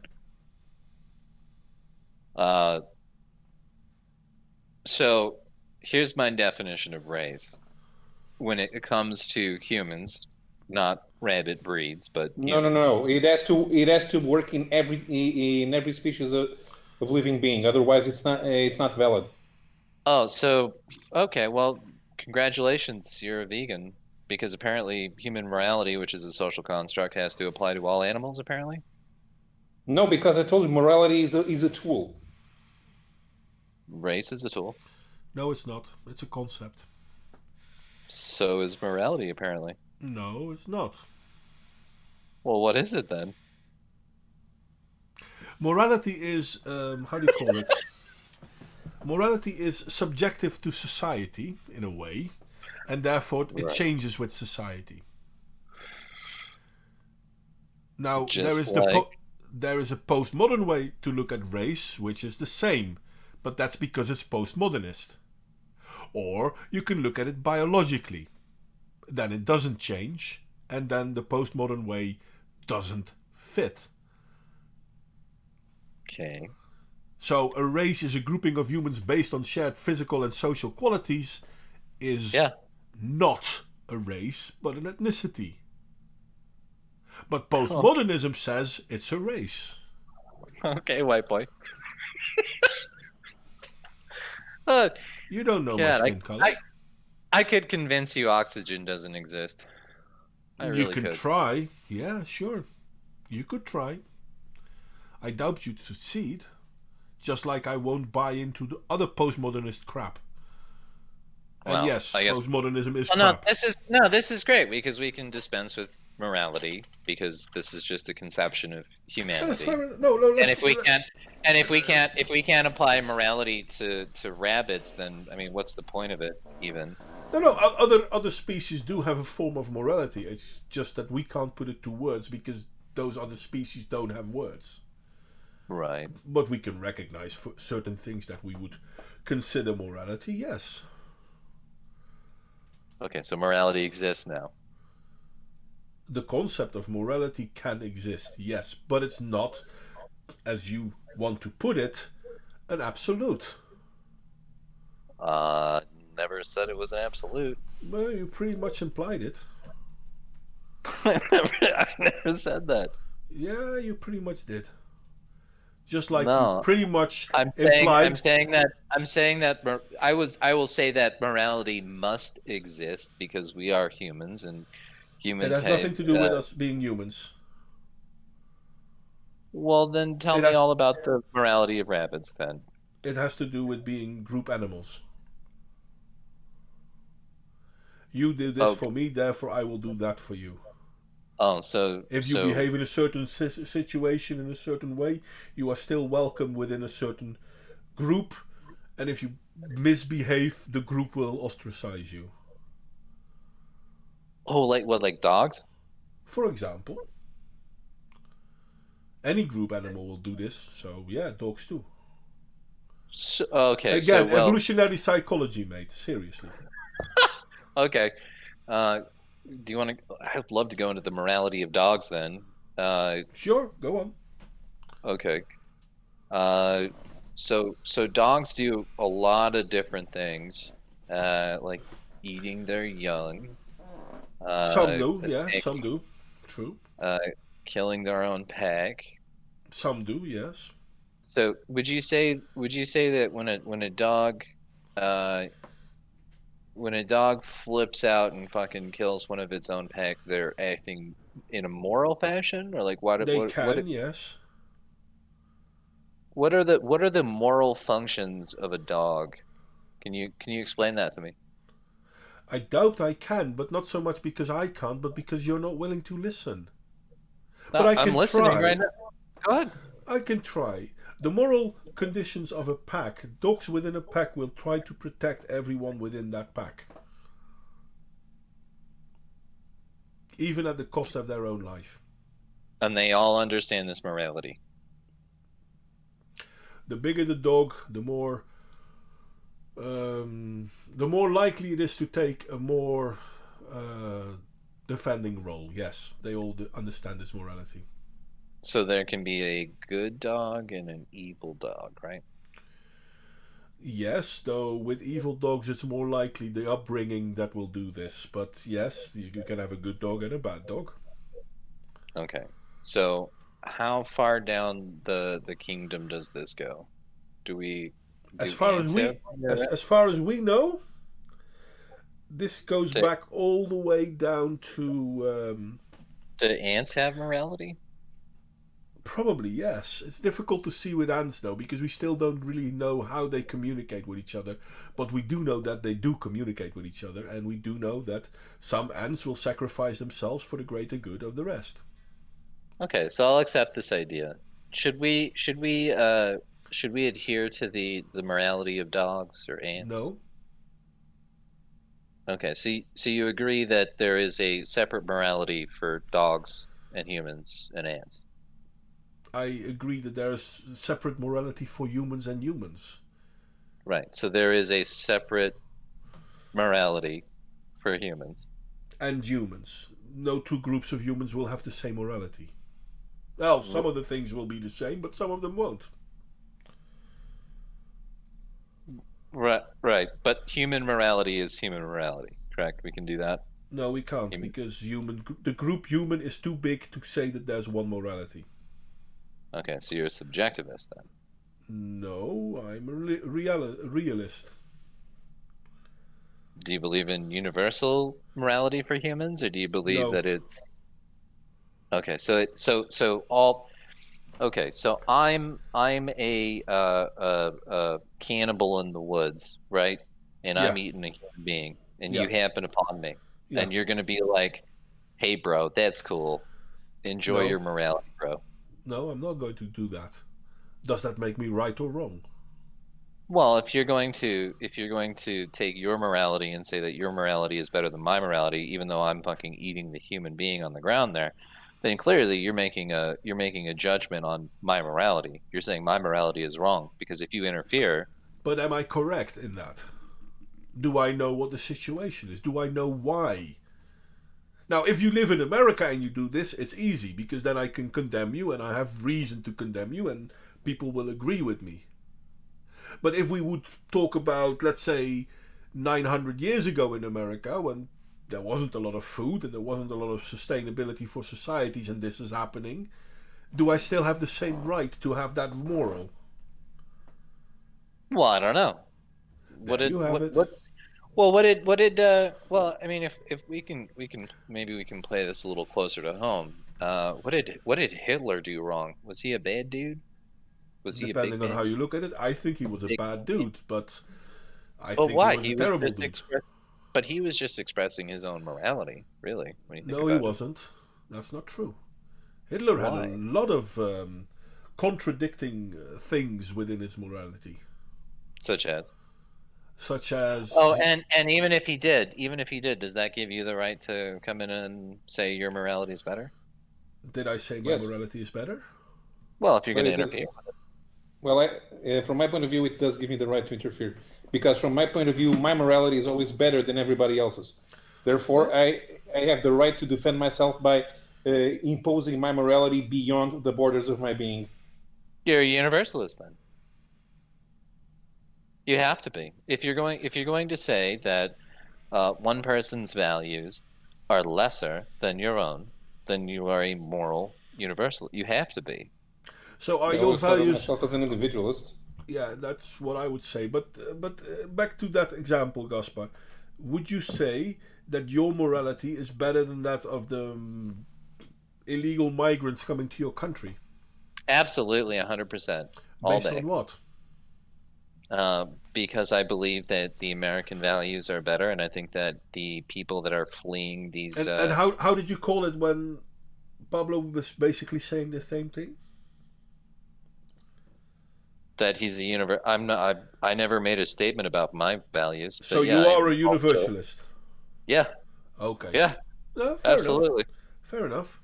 So here's my definition of race. When it comes to humans, not rabbit breeds, but No. It has to work in every species of living being. Otherwise, it's not valid. Oh, so okay. Well, congratulations, you're a vegan, because apparently human morality, which is a social construct, has to apply to all animals. Apparently. No, because I told you morality is a tool. Race is a tool. No, it's not. It's a concept. So is morality, apparently. No, it's not. Well, what is it then? Morality is, how do you call it? Morality is subjective to society, in a way, and therefore it Right. changes with society. Now, Just there is a postmodern way to look at race, which is the same, but that's because it's postmodernist. Or you can look at it biologically. Then it doesn't change, and then the postmodern way doesn't fit. Okay. So a race is a grouping of humans based on shared physical and social qualities is not a race, but an ethnicity. But postmodernism says it's a race. Okay, white boy. Uh, You don't know my God, skin color. I could convince you oxygen doesn't exist. I You really can could. try. Yeah, sure. You could try. I doubt you'd succeed. Just like I won't buy into the other postmodernist crap. And Well, yes, I guess. postmodernism is Well, crap. this is great because we can dispense with morality because this is just a conception of That's humanity. fair. No, And if we can't apply morality to rabbits, then I mean, what's the point of it even? No. Other species do have a form of morality. It's just that we can't put it to words because those other species don't have words. Right. But we can recognize for certain things that we would consider morality. Yes. Okay, so morality exists now. The concept of morality can exist, yes, but it's not, as you want to put it, an absolute. Never said it was an absolute. Well, you pretty much implied it. I never said that. Yeah, you pretty much did. Just like No, you pretty much I'm implied. saying that I will say that morality must exist because we are humans and It humans has have, nothing to do with us being humans. Well, then tell It me has- all about the morality of rabbits then. It has to do with being group animals. You did this Okay. for me, therefore I will do that for you. Oh, so If you behave in a certain situation in a certain way, you are still welcome within a certain group, and if you misbehave, the group will ostracize you. Oh, like what, like dogs? For example, any group animal will do this, so yeah, dogs too. So, okay, Again, so well, evolutionary psychology, mate, seriously. okay. Do you want to? I'd love to go into the morality of dogs then. Sure, go on. Okay. So dogs do a lot of different things, like eating their young. Some do, yeah, making- some do. True. killing their own pack. Some do, yes. So would you say that when a dog flips out and fucking kills one of its own pack, they're acting in a moral fashion, or like Yes. what are the moral functions of a dog? Can you explain that to me? I doubt I can, but not so much because I can't, but because you're not willing to listen. No, But I I'm can listening try. right now. Go ahead. I can try. The moral conditions of a pack. Dogs within a pack will try to protect everyone within that pack. Even at the cost of their own life. And they all understand this morality. The bigger the dog, the more likely it is to take a more defending role. Yes, they all understand this morality. So there can be a good dog and an evil dog, right? Yes, though with evil dogs it's more likely the upbringing that will do this. But yes, you can have a good dog and a bad dog. Okay. So how far down the kingdom does this go? As far as we know, this goes back all the way down to do ants have morality? probably yes. It's difficult to see with ants though, because we still don't really know how they communicate with each other. But we do know that they do communicate with each other, and we do know that some ants will sacrifice themselves for the greater good of the rest. Okay, so I'll accept this idea. Should we adhere to the morality of dogs or ants? No. Okay, so you agree that there is a separate morality for dogs and humans and ants? I agree that there is separate morality for humans and humans. Right. So there is a separate morality for humans. And humans. No two groups of humans will have the same morality. Well, some of the things will be the same, but some of them won't. Right. But human morality is human morality, correct? We can do that? No, we can't, because the group human is too big to say that there's one morality. Okay, so you're a subjectivist then. No, I'm a realist. Do you believe in universal morality for humans, or do you believe No. that it's okay? So all okay. So I'm a cannibal in the woods, right? And Yeah. I'm eating a human being, and Yeah. you happen upon me, Yeah. and you're gonna be like, "Hey, bro, that's cool. Enjoy No. your morality, bro." No, I'm not going to do that. Does that make me right or wrong? Well, if you're going to take your morality and say that your morality is better than my morality, even though I'm fucking eating the human being on the ground there, then clearly you're making a judgment on my morality. You're saying my morality is wrong because if you interfere, But am I correct in that? Do I know what the situation is? Do I know why? Now, if you live in America and you do this, it's easy because then I can condemn you and I have reason to condemn you and people will agree with me. But if we would talk about, let's say, 900 years ago in America when there wasn't a lot of food and there wasn't a lot of sustainability for societies and this is happening, do I still have the same right to have that moral? well, I don't know. There you have it. Well, well, I mean, if we can maybe we can play this a little closer to home. What did Hitler do wrong? Was he a bad dude? Was he a big Depending on bad? how you look at it, I think he was a Big bad dude, but I But think he why? was a He was terrible just dude. but he was just expressing his own morality, really, when you think No, he about it. wasn't. That's not true. Hitler had a Why? lot of contradicting things within his morality, Such as. such as. Oh, and even if he did, does that give you the right to come in and say your morality is better? Did I say my Yes. morality is better? Well, if you're But going to it does- interfere. Well, from my point of view, it does give me the right to interfere because, from my point of view, my morality is always better than everybody else's. Therefore, I have the right to defend myself by imposing my morality beyond the borders of my being. You're a universalist then. You have to be. If you're going to say that one person's values are lesser than your own, then you are a moral universal. You have to be. So are I your always thought of values? myself as an individualist. Yeah, that's what I would say. But back to that example, Gaspar. Would you say that your morality is better than that of the illegal migrants coming to your country? Absolutely, 100%, all Based day. on what? Because I believe that the American values are better, and I think that the people that are fleeing these And how did you call it when Pablo was basically saying the same thing? that he's a universe. I'm not. I never made a statement about my values. So but yeah, you are a I'm universalist. Yeah, Okay. yeah, No, fair absolutely. enough. Fair enough.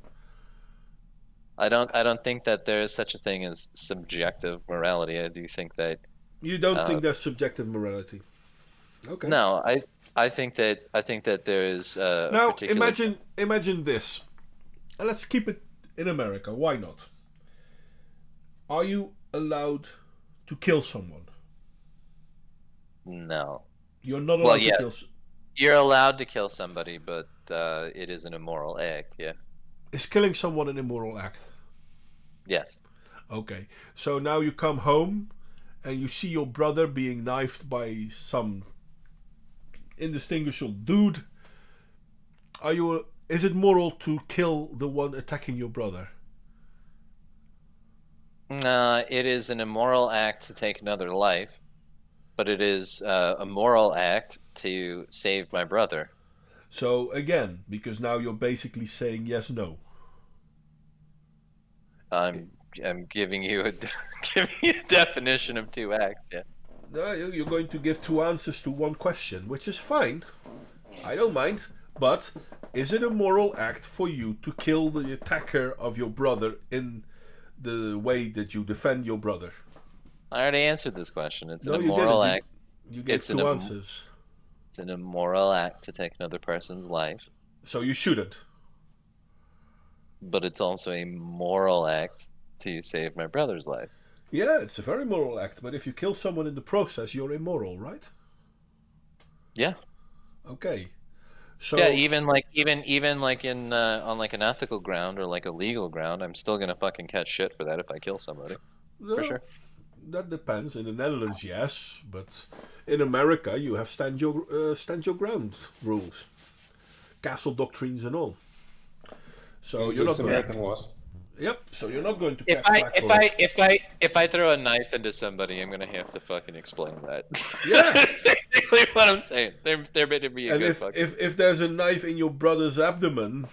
I don't think that there is such a thing as subjective morality. I do think that You don't think that's subjective morality? Okay. no, I think that there is a Now particular. imagine this. And let's keep it in America. Why not? Are you allowed to kill someone? No, You're not allowed Well, to yeah. kill. you're allowed to kill somebody, but it is an immoral act. Yeah. Is killing someone an immoral act? Yes. Okay. So now you come home and you see your brother being knifed by some indistinguishable dude. Is it moral to kill the one attacking your brother? It is an immoral act to take another life, but it is a moral act to save my brother. So again, because now you're basically saying yes, no. I'm giving you a giving you a definition of two acts. Yeah. No, you're going to give two answers to one question, which is fine. I don't mind. But is it a moral act for you to kill the attacker of your brother in the way that you defend your brother? I already answered this question. It's No, an you immoral didn't. act. You gave It's an two im- answers. It's an immoral act to take another person's life, So you shouldn't. but it's also a moral act to save my brother's life. Yeah, it's a very moral act. But if you kill someone in the process, you're immoral, right? Yeah. Okay. So Yeah, even like in on like an ethical ground or like a legal ground, I'm still gonna fucking catch shit for that if I kill somebody. no, For sure. that depends. In the Netherlands, yes, but in America, you have stand your ground rules, castle doctrines, and all. So you're It's not going. American laws. Yep. So you're not going to If catch flack for it. if I throw a knife into somebody, I'm gonna have to fucking explain that. Yeah. That's basically what I'm saying. They're meant to be a And good if, fucking. if there's a knife in your brother's abdomen,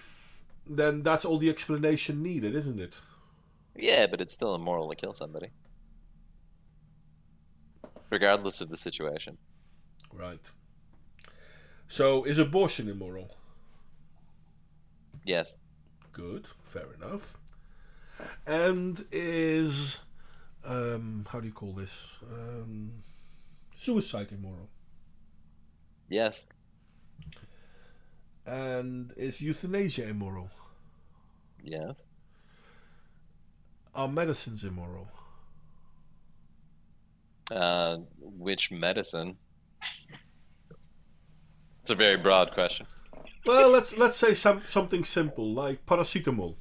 then that's all the explanation needed, isn't it? Yeah, but it's still immoral to kill somebody, regardless of the situation. Right. So is abortion immoral? Yes. Good. Fair enough. And is how do you call this? Suicide immoral? Yes. And is euthanasia immoral? Yes. Are medicines immoral? Which medicine? It's a very broad question. Well, let's say something simple like paracetamol.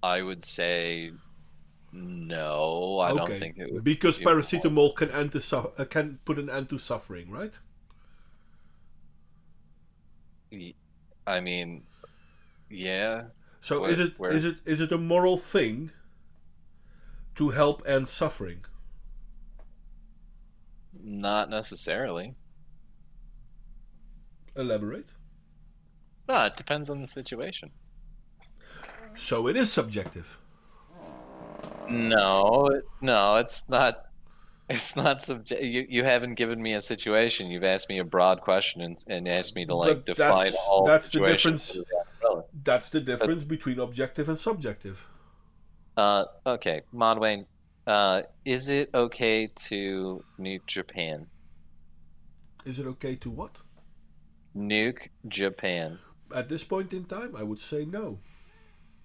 I would say no. I don't think it would. Because be paracetamol can put an end to suffering, right? I mean, yeah. So Where- is it a moral thing to help end suffering? Not necessarily. Elaborate. No, it depends on the situation. So it is subjective. No, it's not. It's not subject. You haven't given me a situation. You've asked me a broad question and asked me to like But define all that's the situations. difference. That's the difference between objective and subjective. Okay, Monwayne, is it okay to nuke Japan? Is it okay to what? Nuke Japan. At this point in time, I would say no.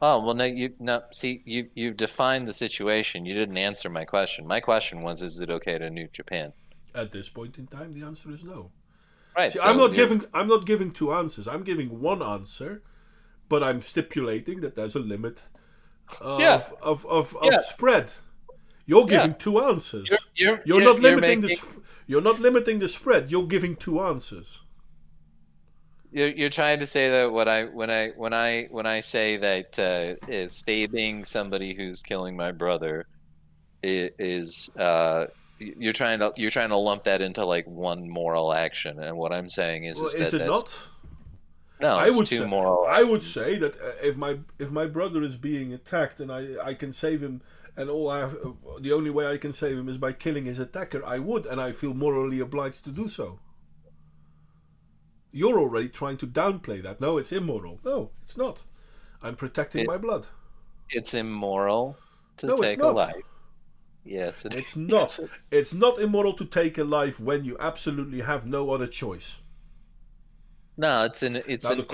Oh well, no. See, you've defined the situation. You didn't answer my question. My question was, is it okay to nuke Japan? At this point in time, the answer is no. Right. See, so I'm not you're- giving two answers. I'm giving one answer, but I'm stipulating that there's a limit of Yeah. of Yeah. spread. You're Yeah. giving two answers. You're Not limiting making- You're not limiting the spread. You're giving two answers. You're trying to say that when I say that stabbing somebody who's killing my brother is you're trying to lump that into like one moral action, and what I'm saying is Well, is is that it not? no, I it's would two say, moral. I would actions. say that if my brother is being attacked and I can save him, and the only way I can save him is by killing his attacker, I would, and I feel morally obliged to do so. You're already trying to downplay that. No, it's immoral. No, it's not. I'm protecting my blood. It's immoral to No, it's take a not. life. Yes, It's not. It's not immoral to take a life when you absolutely have no other choice. No, Now the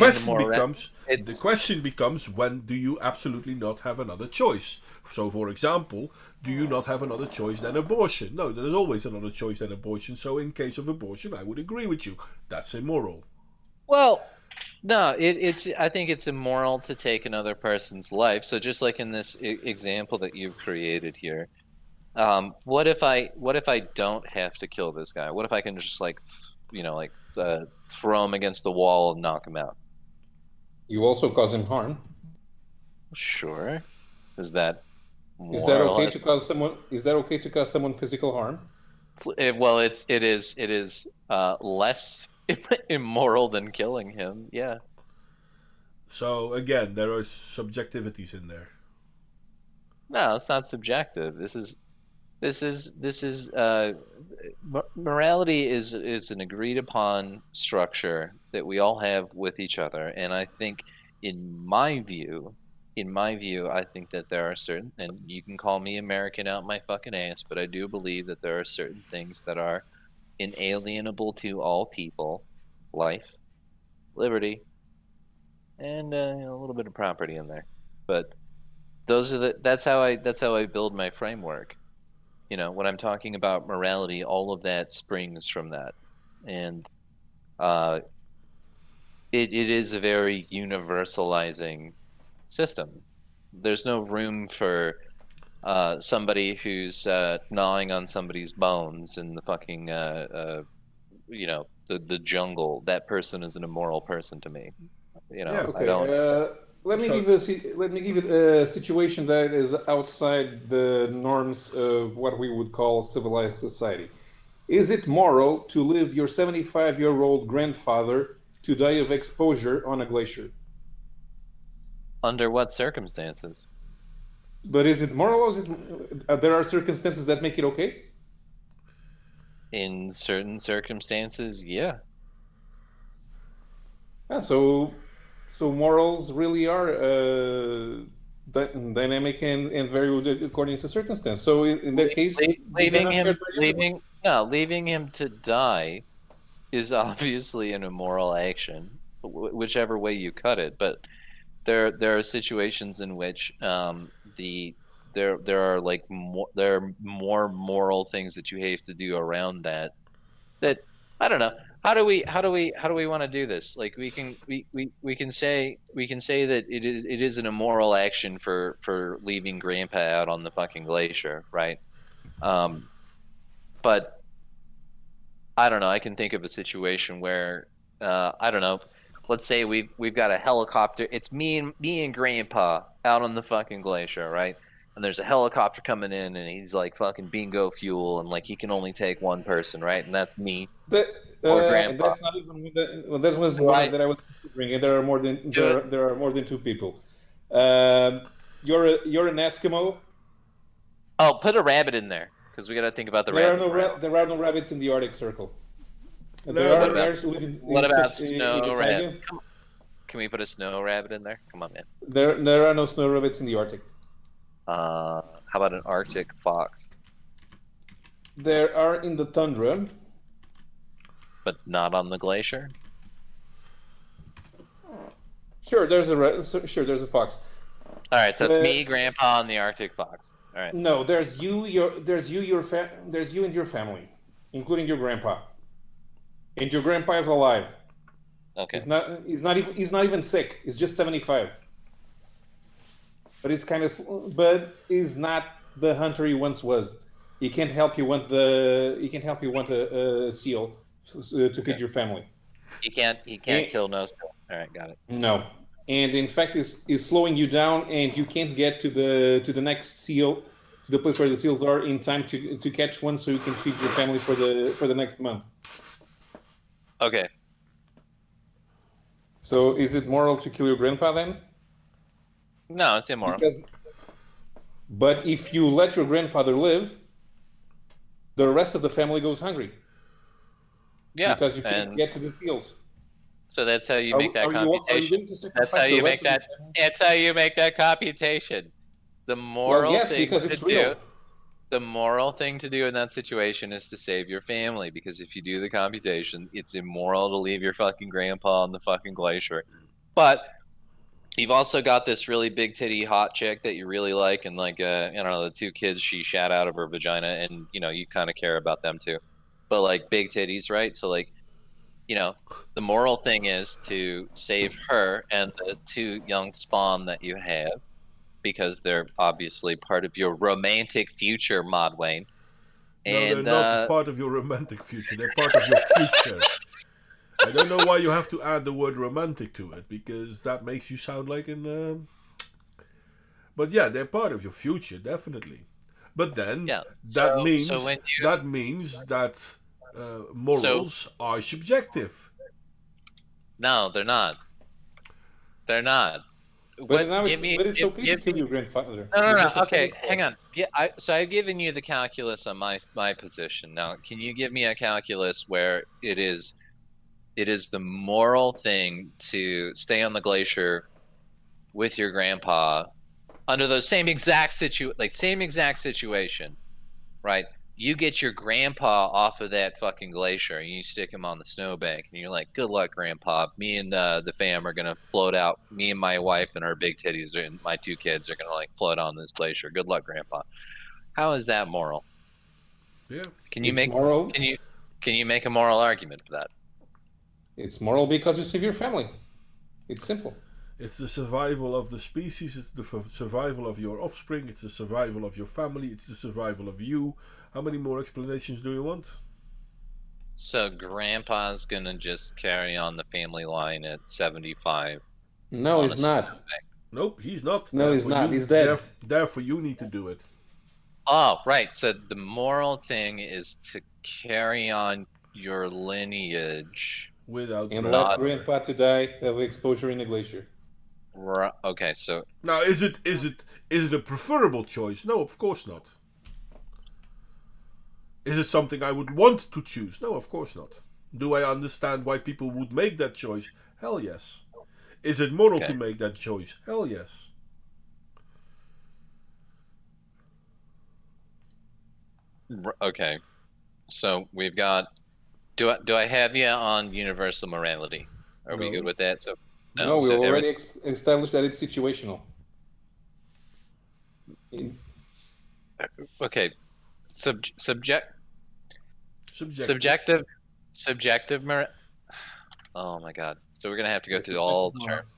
question becomes when do you absolutely not have another choice? So for example, do you not have another choice than abortion? No, there is always another choice than abortion. So in case of abortion, I would agree with you. That's immoral. Well, no, it's. I think it's immoral to take another person's life. So just like in this example that you've created here, what if I don't have to kill this guy? What if I can just throw him against the wall and knock him out? You also cause him harm. Sure. Is that Is that moral? okay to cause someone? Is that okay to cause someone physical harm? Well, it is less immoral than killing him. Yeah. So again, there are subjectivities in there. No, it's not subjective. Morality is an agreed upon structure that we all have with each other, and I think, in my view, I think that there are certain, and you can call me American out my fucking ass, but I do believe that there are certain things that are inalienable to all people: life, liberty, and a little bit of property in there. But that's how I build my framework. When I'm talking about morality, all of that springs from that, and it is a very universalizing system. there's no room for somebody who's gnawing on somebody's bones in the fucking the jungle. That person is an immoral person to me. Yeah. I Okay. don't. Let me So- give it a situation that is outside the norms of what we would call civilized society. Is it moral to leave your 75-year-old grandfather to die of exposure on a glacier? Under what circumstances? But is it moral, or is it? There are circumstances that make it okay. In certain circumstances, yeah. Yeah, so morals really are dynamic and vary according to circumstance. So in that case, leaving him to die is obviously an immoral action, whichever way you cut it. But there are situations in which there are like there are more moral things that you have to do around that I don't know. How do we want to do this? Like we can say that it is an immoral action for leaving grandpa out on the fucking glacier, right? But I don't know. I can think of a situation where I don't know. Let's say we've got a helicopter. It's me and grandpa out on the fucking glacier, right? And there's a helicopter coming in, and he's like fucking bingo fuel, and like he can only take one person, right? And that's me. Or grandpa. That's not even that was one Right. that I was considering, and there are more than there are more than two people. You're an Eskimo. Oh, put a rabbit in there because we got to think about the There are rabbit. there are no rabbits in the Arctic Circle. No, There are but- bears who live in What about in snow the rabbit? taiga. Can we put a snow rabbit in there? Come on, man. There are no snow rabbits in the Arctic. How about an Arctic fox? There are in the tundra. But not on the glacier? Sure, there's a fox. All right, so it's Uh, me, grandpa, and the Arctic fox. All right. No, there's you and your family, including your grandpa. And your grandpa is alive. Okay. He's not even sick. He's just 75. But he's not the hunter he once was. He can't help you want a seal to feed your family. He can't kill no still. All right, got it. No. And in fact is slowing you down, and you can't get to the next seal, the place where the seals are, in time to catch one so you can feed your family for the next month. Okay. So is it moral to kill your grandpa then? No, it's immoral. But if you let your grandfather live, the rest of the family goes hungry. Yeah. Because you can't and get to the seals. so that's how you make that Are you computation. going to That's sacrifice how the you rest make of that. the family? That's how you make that computation. The moral Well, yes, thing because to it's do. real. The moral thing to do in that situation is to save your family, because if you do the computation, it's immoral to leave your fucking grandpa on the fucking glacier. But you've also got this really big titty hot chick that you really like, and like I don't know, the two kids she shat out of her vagina, and you kind of care about them too. But like big titties, right? So like, the moral thing is to save her and the two young spawn that you have, because they're obviously part of your romantic future, Mod Wayne. No, And they're not part of your romantic future. They're part of your future. I don't know why you have to add the word romantic to it, because that makes you sound like an. But yeah, they're part of your future, definitely. But then Yeah, that so means that morals are subjective. no, they're not. They're not. But it's okay to kill your grandfather. No. It's just a Okay, simple- hang on. Yeah, so I've given you the calculus on my position. Now, can you give me a calculus where it is the moral thing to stay on the glacier with your grandpa under the same exact situation, right? You get your grandpa off of that fucking glacier and you stick him on the snowbank, and you're like, "Good luck, grandpa. Me and the fam are gonna float out. Me and my wife and her big titties and my two kids are gonna like float on this glacier. Good luck, grandpa." How is that moral? Yeah. Can you It's make moral. Can you make a moral argument for that? It's moral because you save your family. It's simple. It's the survival of the species, it's the survival of your offspring, it's the survival of your family, it's the survival of you. How many more explanations do you want? So grandpa's gonna just carry on the family line at 75. No, on he's a not. stone. Nope, he's not. No, he's not. He's dead. Therefore, you need to do it. Oh, right. So the moral thing is to carry on your lineage. Without And grandpa. let grandpa to die of exposure in a glacier. Okay, so Now, is it a preferable choice? No, of course not. Is it something I would want to choose? No, of course not. Do I understand why people would make that choice? Hell yes. Is it moral to make that choice? Hell yes. okay. So we've got. Do I have you on universal morality? Are we No. good with that? So No, we so already established that it's situational. okay. Subjective. Oh my god. So we're gonna have to go through all the terms.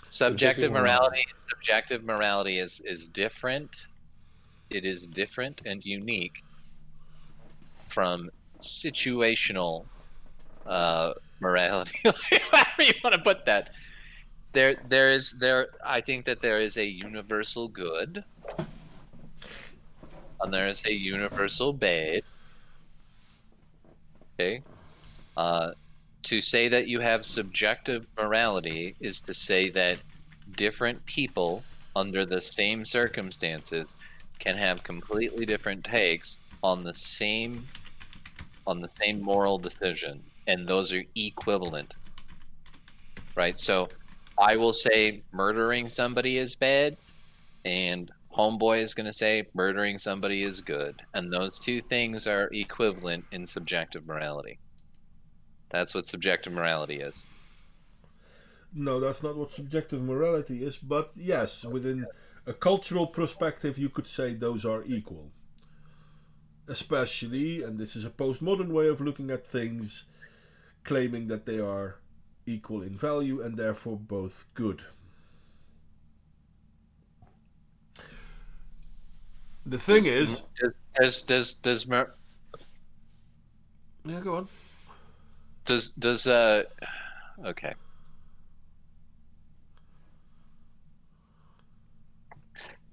Subjective morality is different. It is different and unique from situational morality. However you want to put that. I think that there is a universal good and there is a universal bad. Okay. To say that you have subjective morality is to say that different people under the same circumstances can have completely different takes on the same moral decision, and those are equivalent, right? So I will say murdering somebody is bad, and homeboy is going to say murdering somebody is good, and those two things are equivalent in subjective morality. That's what subjective morality is. No, that's not what subjective morality is, but yes, within a cultural perspective, you could say those are equal. Especially, and this is a postmodern way of looking at things, claiming that they are equal in value and therefore both good. The thing is... Yeah, go on. Okay.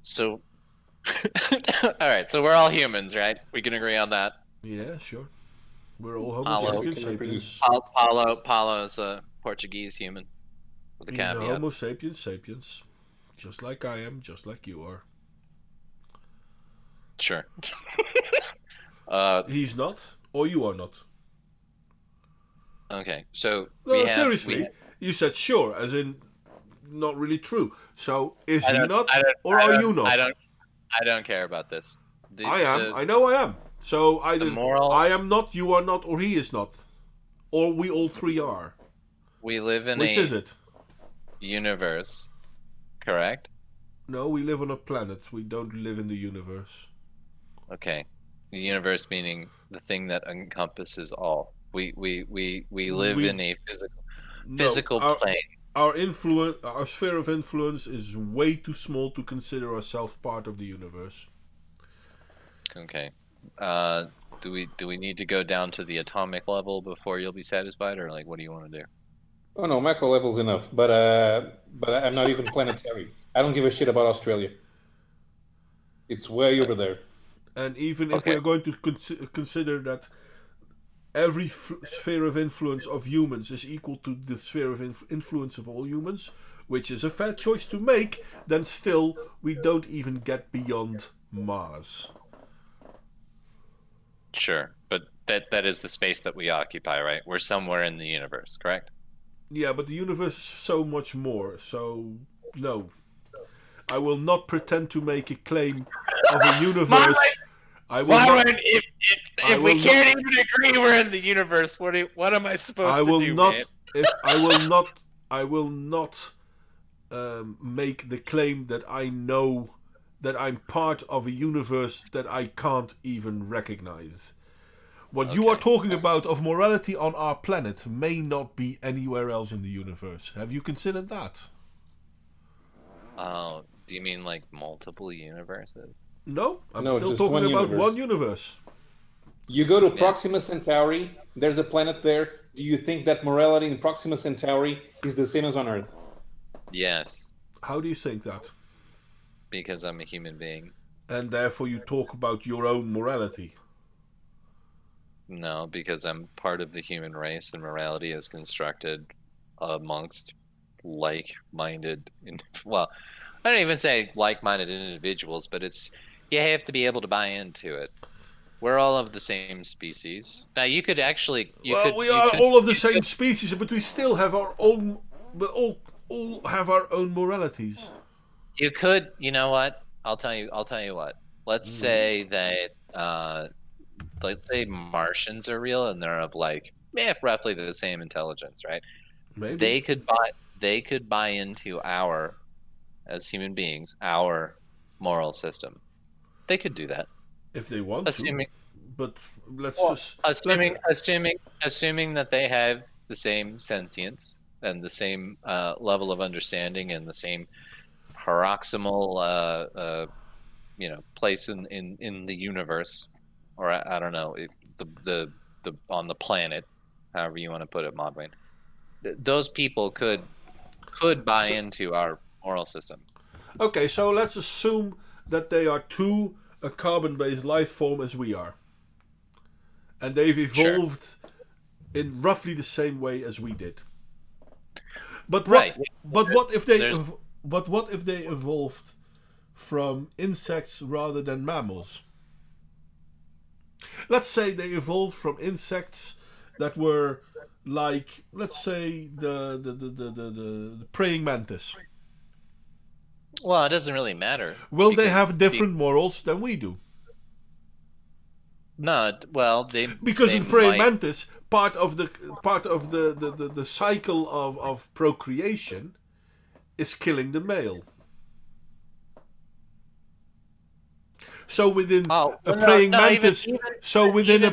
So, all right. So we're all humans, right? We can agree on that. Yeah, sure. We're all Homo sapiens. Paulo is a Portuguese human with a caveat. Homo sapiens, just like I am, just like you are. Sure. He's not, or you are not. Okay, so no, seriously, you said sure, as in not really true. So is he not, or are you not? I don't care about this. I am. I know I am. So either I am not, you are not, or he is not, or we all three are. We live in Which is it? Universe, correct? No, we live on a planet. We don't live in the universe. Okay, the universe meaning the thing that encompasses all. We live in a physical plane. Our sphere of influence is way too small to consider ourselves part of the universe. Okay. Do we need to go down to the atomic level before you'll be satisfied, or like what do you want to do? Oh no, macro level's enough. But I'm not even planetary. I don't give a shit about Australia. It's way over there. And even if we're going to consider that every sphere of influence of humans is equal to the sphere of influence of all humans, which is a fair choice to make, then still we don't even get beyond Mars. Sure, but that is the space that we occupy, right? We're somewhere in the universe, correct? Yeah, but the universe is so much more, so no. I will not pretend to make a claim of a universe. If we can't even agree we're in the universe, what am I supposed to do, man? I will not make the claim that I know that I'm part of a universe that I can't even recognize. What you are talking about of morality on our planet may not be anywhere else in the universe. Have you considered that? Do you mean like multiple universes? No, I'm No, still just talking one about universe. one universe. You go to Proxima Centauri, there's a planet there. Do you think that morality in Proxima Centauri is the same as on Earth? Yes, How do you think that? because I'm a human being. And therefore you talk about your own morality. No, because I'm part of the human race, and morality is constructed amongst like-minded. Well, I don't even say like-minded individuals, but you have to be able to buy into it. We're all of the same species. Now, you could actually, We are all of the same species, but we still have our own. We all have our own moralities. You could, you know what? I'll tell you what. Let's say that, let's say Martians are real and they're of like, roughly the same intelligence, right? Maybe. They could buy into as human beings, our moral system. They could do that. If they want Assuming, to. But assuming that they have the same sentience and the same level of understanding and the same paroxysmal place in the universe, or I don't know, the on the planet, however you want to put it, Modwayne. Those people could buy into our moral system. Okay, so let's assume that they are too a carbon-based life form as we are, and they've evolved in roughly the same way as we did. But what if they evolved from insects rather than mammals? Let's say they evolved from insects that were like, let's say the praying mantis. Well, it doesn't really matter. Will they have different morals than we do? No, well, because in praying mantis, part of the cycle of procreation is killing the male. So within a praying mantis, so within a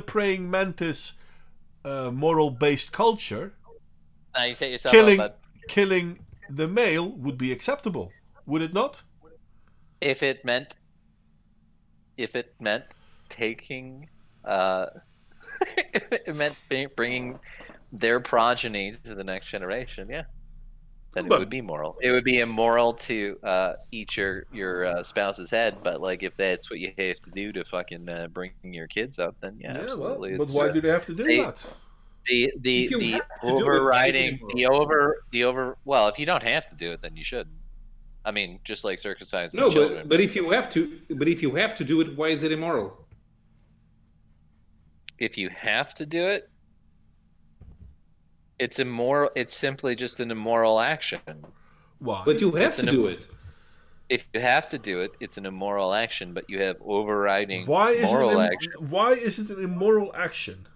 praying mantis moral-based culture, you set yourself up, killing the male would be acceptable, would it not? If it meant taking, it meant bringing their progeny to the next generation, yeah. Then it would be moral. It would be immoral to eat your spouse's head, but like if that's what you have to do to fucking bring your kids up, then yeah, absolutely. Well, but why do they have to do that? The overriding well, if you don't have to do it, then you shouldn't. I mean, just like circumcising children. But if you have to do it, why is it immoral? If you have to do it, it's immoral. It's simply just an immoral action. Why? But you have to do it. If you have to do it, it's an immoral action. But you have overriding moral action. Why is it an immoral action?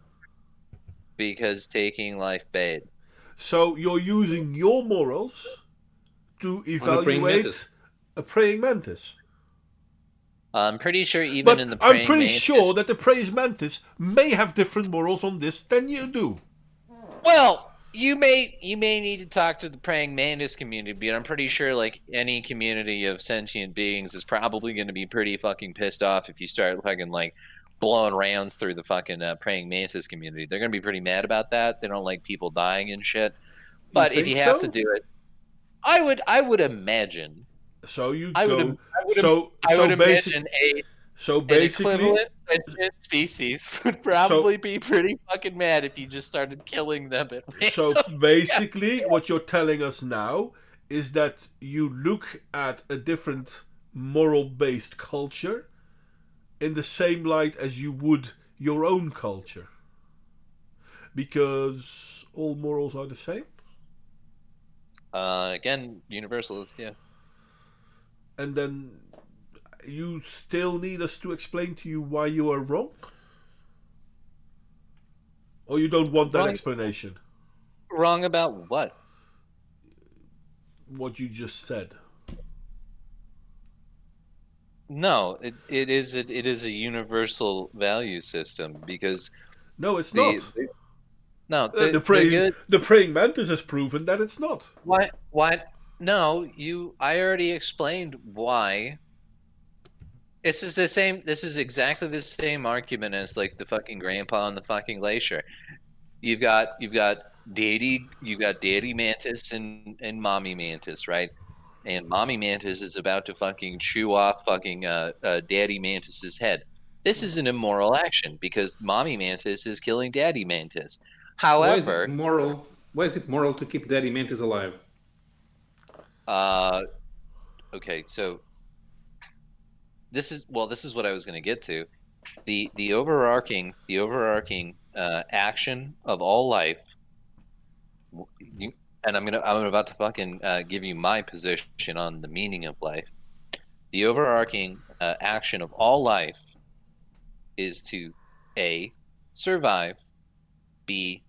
Because taking life bad. So you're using your morals to evaluate a praying mantis. I'm pretty sure even in the praying mantis... I'm pretty sure that the praying mantis may have different morals on this than you do. Well, you may need to talk to the praying mantis community, but I'm pretty sure like any community of sentient beings is probably going to be pretty fucking pissed off if you start fucking like blowing rounds through the fucking praying mantis community. They're going to be pretty mad about that. They don't like people dying and shit. But if you have to do it, I would imagine. So you I go. would imagine an equivalent sentient species would probably be pretty fucking mad if you just started killing them. So basically, what you're telling us now is that you look at a different moral-based culture in the same light as you would your own culture, because all morals are the same. Again, universalist, yeah. And then you still need us to explain to you why you are wrong? Or you don't want that explanation? Wrong about what? What you just said. No, it is a universal value system, because No, it's The, not. the no, The the good. praying mantis has proven that it's not. What? What? No, I already explained why. This is the same. This is exactly the same argument as like the fucking grandpa on the fucking glacier. You've got daddy mantis and mommy mantis, right? And mommy mantis is about to fucking chew off fucking daddy mantis's head. This is an immoral action because mommy mantis is killing daddy mantis. Why is it However, moral? Why is it moral to keep daddy mantis alive? okay, so this is what I was going to get to. The overarching action of all life. And I'm about to fucking give you my position on the meaning of life. The overarching action of all life is to A, survive, B,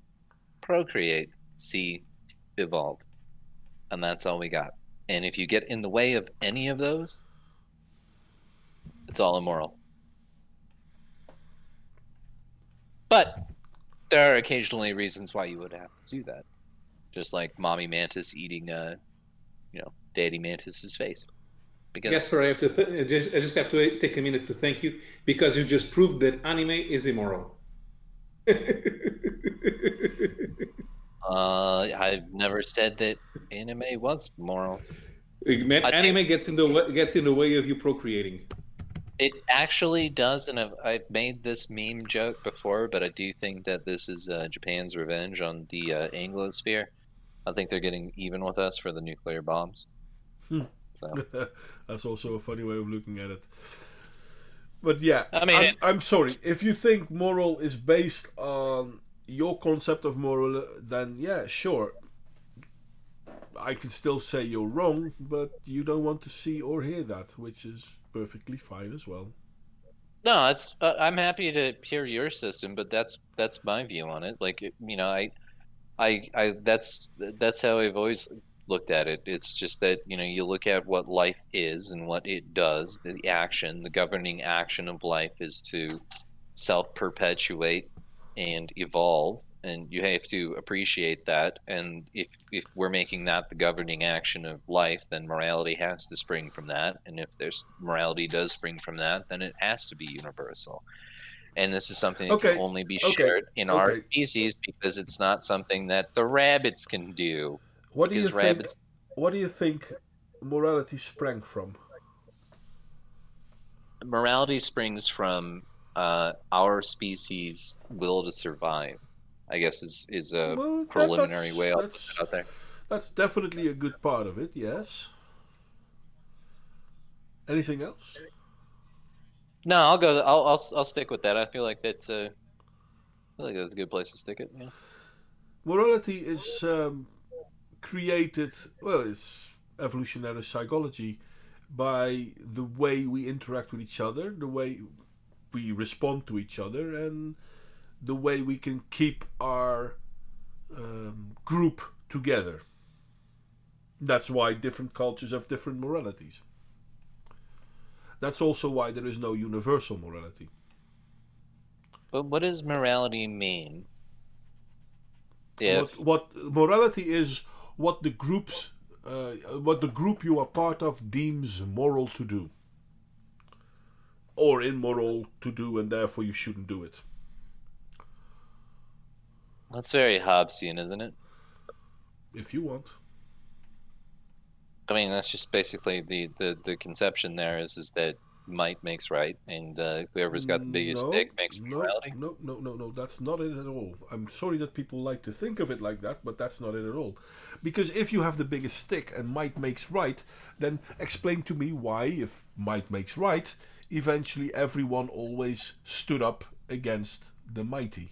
procreate, C, evolve. And that's all we got. And if you get in the way of any of those, it's all immoral. But there are occasionally reasons why you would have to do that. Just like mommy mantis eating, daddy mantis's face. Because Gasper, I just have to take a minute to thank you because you just proved that anime is immoral. I've never said that anime was moral. Anime gets in the way of you procreating. It actually does, and I've made this meme joke before, but I do think that this is Japan's revenge on the Anglosphere. I think they're getting even with us for the nuclear bombs. So That's also a funny way of looking at it. But yeah, I mean, I'm sorry. If you think moral is based on your concept of moral, then yeah, sure. I can still say you're wrong, but you don't want to see or hear that, which is perfectly fine as well. no, it's I'm happy to hear your system, but that's my view on it. Like, I that's how I've always looked at it. It's just that, you look at what life is and what it does. The governing action of life is to self-perpetuate and evolve, and you have to appreciate that. And if we're making that the governing action of life, then morality has to spring from that. And if there's morality does spring from that, then it has to be universal. And this is something that Okay, can only be okay, shared in our okay. species because it's not something that the rabbits can do. What do you Because think? rabbits, What do you think morality sprang from? morality springs from our species' will to survive. I guess is a Well, preliminary way I'll put it out there. that's definitely a good part of it. Yes. Anything else? No, I'll go. I'll stick with that. I feel like that's I feel like that's a good place to stick it. Yeah. Morality is created. Well, it's evolutionary psychology by the way we interact with each other, the way we respond to each other, and the way we can keep our group together. That's why different cultures have different moralities. That's also why there is no universal morality. But what does morality mean? If What morality is, what the group you are part of deems moral to do, or immoral to do, and therefore you shouldn't do it. that's very Hobbesian, isn't it? If you want. I mean, that's just basically the conception there is that might makes right, and whoever's got the biggest stick makes the morality. No. That's not it at all. I'm sorry that people like to think of it like that, but that's not it at all. Because if you have the biggest stick and might makes right, then explain to me why, if might makes right, eventually everyone always stood up against the mighty.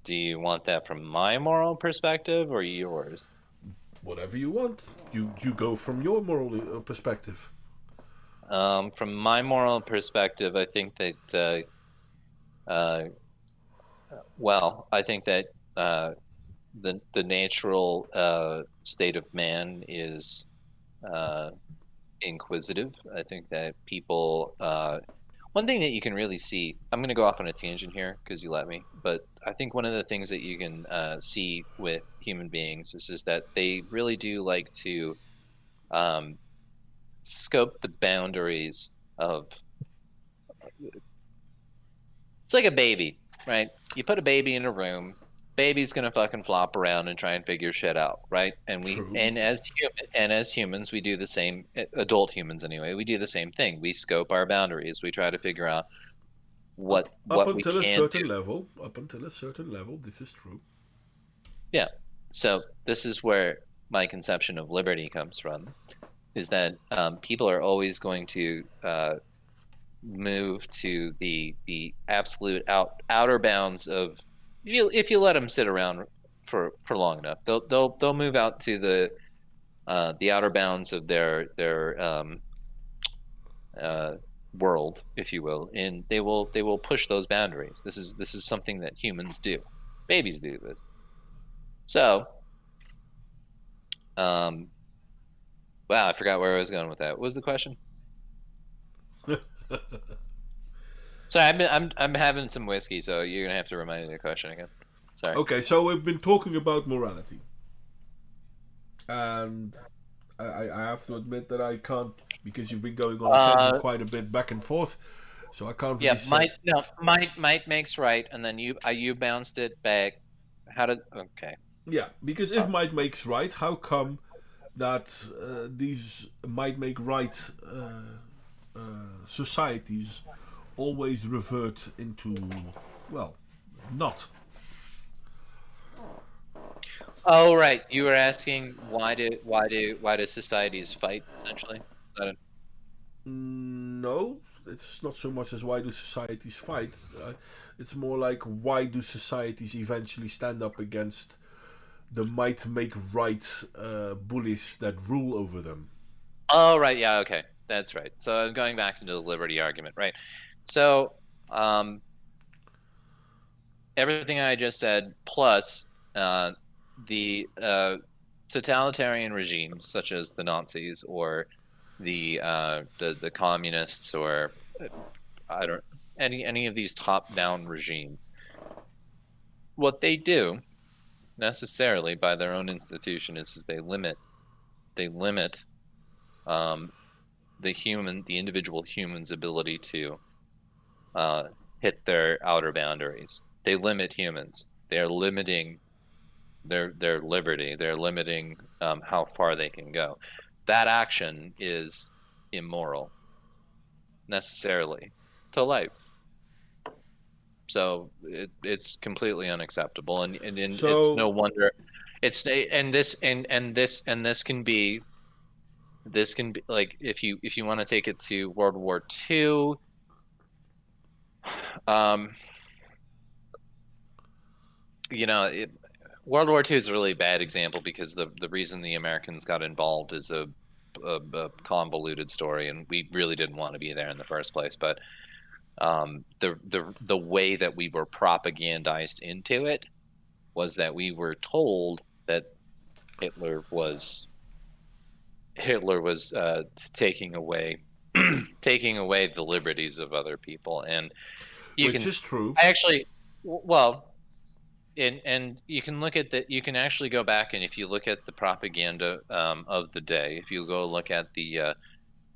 Do you want that from my moral perspective or yours? Whatever you want. You go from your moral perspective. From my moral perspective, I think that, I think that the natural state of man is inquisitive. I think that people, One thing that you can really see, I'm going to go off on a tangent here because you let me, but I think one of the things that you can see with human beings is that they really do like to um, scope the boundaries of. It's like a baby, right? You put a baby in a room, baby's gonna fucking flop around and try and figure shit out, right? True. And as humans, we do the same. Adult humans, anyway, we do the same thing. We scope our boundaries. We try to figure out Up what we until a can certain do. level. Up until a certain level, this is true. Yeah. So this is where my conception of liberty comes from, is that people are always going to move to the absolute outer bounds of, if you let them sit around for long enough, they'll move out to the outer bounds of their world, if you will, and they will push those boundaries. This is something that humans do. Babies do this. So, wow, I forgot where I was going with that. What was the question? Sorry, I'm having some whiskey, so you're gonna have to remind me of the question again. Sorry. Okay, so we've been talking about morality, and I have to admit that I can't, because you've been going on a tangent quite a bit back and forth, so I can't Yeah, really say. might makes right, and then you bounced it back. How did? Okay. Yeah, because if might makes right, how come that these might make right societies always revert into, well, not? Oh, right. You were asking why do societies fight, essentially? Is that it? No, it's not so much as why do societies fight. It's more like why do societies eventually stand up against the might make right bullies that rule over them. Oh, right. Yeah. Okay. That's right. So I'm going back into the liberty argument, right? So, everything I just said, plus the totalitarian regimes such as the Nazis or the communists, or I don't any of these top-down regimes. What they do necessarily by their own institution is they limit the individual human's ability to hit their outer boundaries. They limit humans. They are limiting their liberty. They're limiting how far they can go. That action is immoral necessarily to life. So it's completely unacceptable, and it's So no wonder. It's and this can be like, if you want to take it to World War II. Um, World War II is a really bad example because the reason the Americans got involved is a convoluted story, and we really didn't want to be there in the first place. But the way that we were propagandized into it was that we were told that Hitler was taking away the liberties of other people, and which is true. I actually, well, and you can look at that. You can actually go back, and if you look at the propaganda of the day, if you go look at the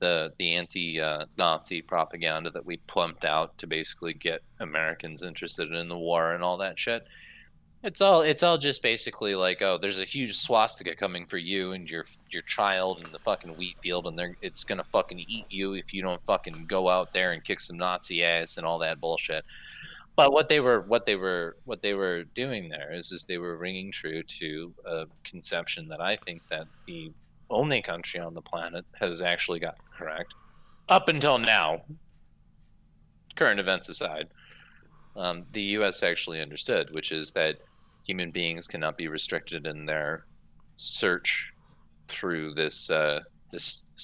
anti-Nazi propaganda that we pumped out to basically get Americans interested in the war and all that shit, it's all just basically like, oh, there's a huge swastika coming for you and your child in the fucking wheat field, and it's gonna fucking eat you if you don't fucking go out there and kick some Nazi ass and all that bullshit. But what they were doing there is they were ringing true to a conception that I think that the only country on the planet has actually gotten correct up until now, current events aside. The U.S. actually understood, which is that human beings cannot be restricted in their search through this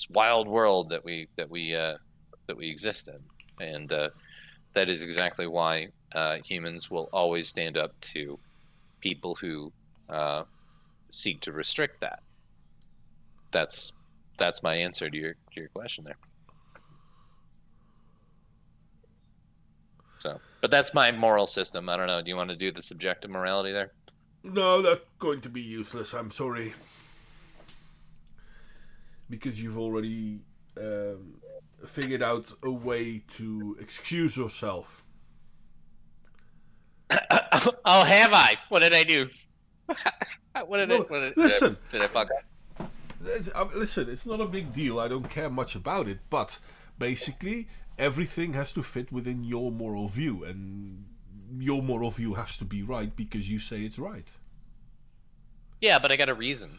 wild world that we exist in, and that is exactly why humans will always stand up to people who seek to restrict that. That's my answer to your question there. So, but that's my moral system. I don't know. Do you want to do the subjective morality there? No, that's going to be useless. I'm sorry. Because you've already figured out a way to excuse yourself. Oh, have I? What did I do? Listen. Did I fuck up? Listen, it's not a big deal. I don't care much about it. But basically, everything has to fit within your moral view. And your moral view has to be right because you say it's right. Yeah, but I got a reason.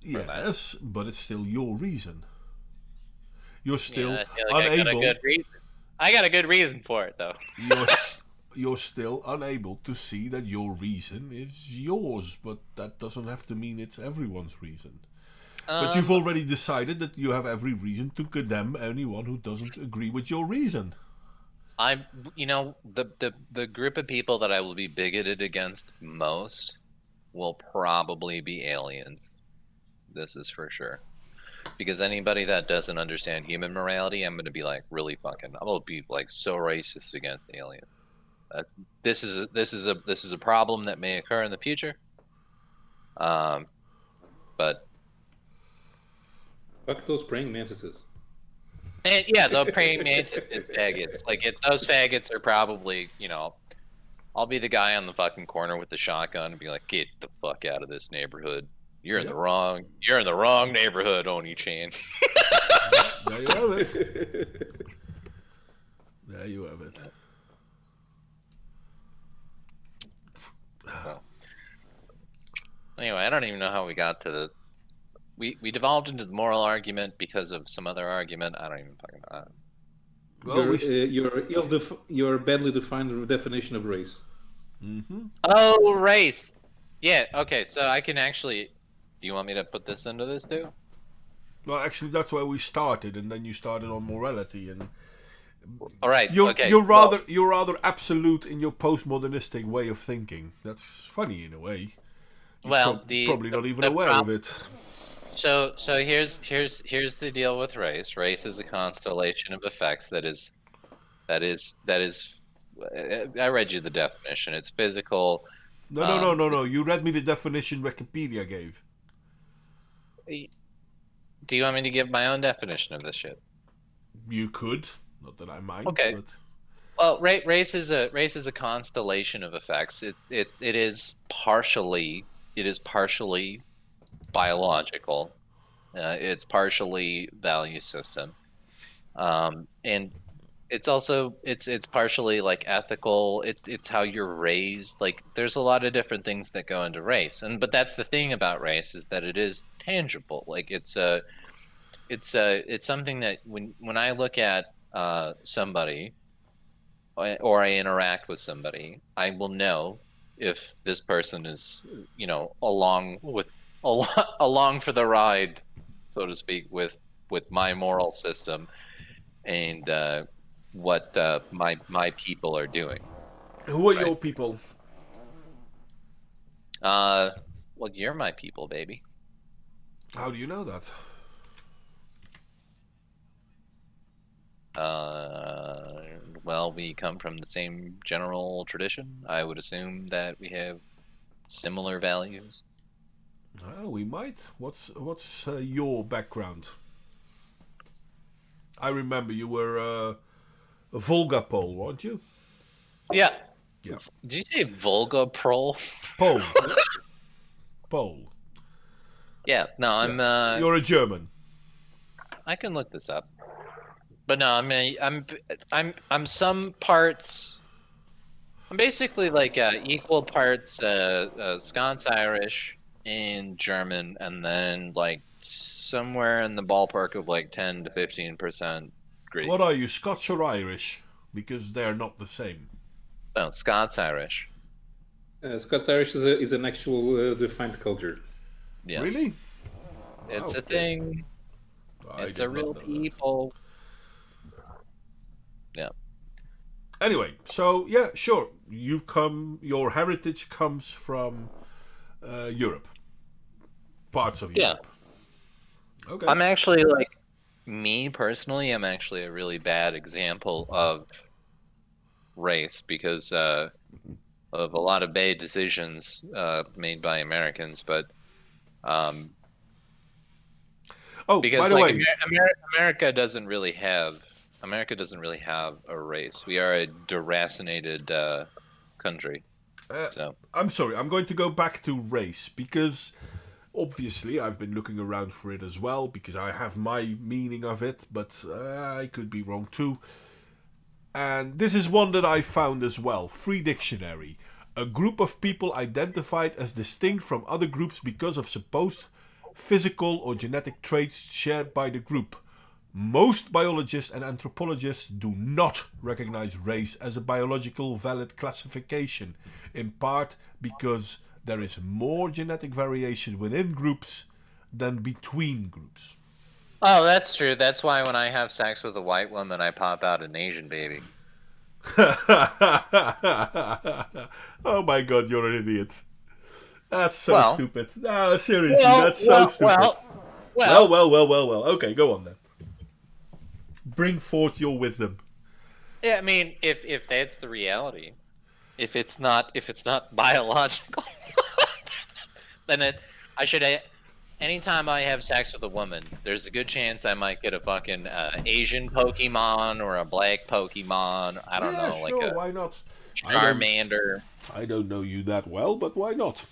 Yes, but it's still your reason. You're still I feel like unable. I got a good reason. I got a good reason for it, though. You're still unable to see that your reason is yours, but that doesn't have to mean it's everyone's reason. But you've already decided that you have every reason to condemn anyone who doesn't agree with your reason. The group of people that I will be bigoted against most will probably be aliens. This is for sure. Because anybody that doesn't understand human morality, I'm going to be like really fucking. I'm going to be like so racist against aliens. This is a problem that may occur in the future. But fuck those praying mantises. And yeah, the praying mantis is faggots. Like those faggots are probably, I'll be the guy on the fucking corner with the shotgun and be like, get the fuck out of this neighborhood. You're in the wrong neighborhood, Oni-chan. There you have it. There you have it. So, anyway, I don't even know how we got to the. We devolved into the moral argument because of some other argument. I don't even fucking know. Well, your badly defined definition of race. Mm-hmm. Oh, race. Yeah. Okay. So I can actually. Do you want me to put this into this too? Well, actually, that's where we started, and then you started on morality, and all right. You're rather absolute in your postmodernistic way of thinking. That's funny in a way. You're probably not even aware of it. So here's the deal with race. Race is a constellation of effects that is. I read you the definition. It's physical. No. You read me the definition Wikipedia gave. Do you want me to give my own definition of this shit? You could. Not that I mind. Okay. But... Well, race is a constellation of effects. It is partially biological. It's partially value system, and it's also it's partially like ethical. It's how you're raised. Like there's a lot of different things that go into race, but that's the thing about race is that it is tangible. Like it's something that when I look at somebody or I interact with somebody, I will know if this person is along for the ride, so to speak, with my moral system and what my people are doing. Who are your people? Well, you're my people, baby. How do you know that? Well, we come from the same general tradition. I would assume that we have similar values. Oh, we might. What's your background? I remember you were a Volga Pole, weren't you? Yeah. Yeah. Did you say Volga Prol? Pole. Pole. Yeah. No, I'm. You're a German. I can look this up. But no, I'm some parts. I'm basically like equal parts Scots Irish and German, and then like somewhere in the ballpark of like 10 to 15% Greek. What are you, Scots or Irish? Because they're not the same. No, Scots Irish. Scots Irish is an actual defined culture. Yeah. Really? It's a thing. It's a real people. Yeah. Anyway, so yeah, sure. Your heritage comes from Europe. Parts of Europe. Yeah. Okay. I'm actually me personally, I'm actually a really bad example of race because of a lot of bad decisions made by Americans, but Oh, because by the like way, America doesn't really have a race. We are a deracinated country. So I'm sorry, I'm going to go back to race because obviously I've been looking around for it as well because I have my meaning of it, but I could be wrong too. And this is one that I found as well. Free Dictionary. A group of people identified as distinct from other groups because of supposed physical or genetic traits shared by the group. Most biologists and anthropologists do not recognize race as a biological valid classification, in part because there is more genetic variation within groups than between groups. oh, that's true. That's why when I have sex with a white woman, I pop out an Asian baby. Oh my god, you're an idiot. That's so Well- stupid. No, seriously, that's so stupid. Well. Okay, go on then. Bring forth your wisdom. Yeah, I mean, if that's the reality, if it's not biological, then I should. Anytime I have sex with a woman, there's a good chance I might get a fucking Asian Pokemon or a black Pokemon. I don't know, sure, like a why not? Charmander. I don't know you that well, but why not?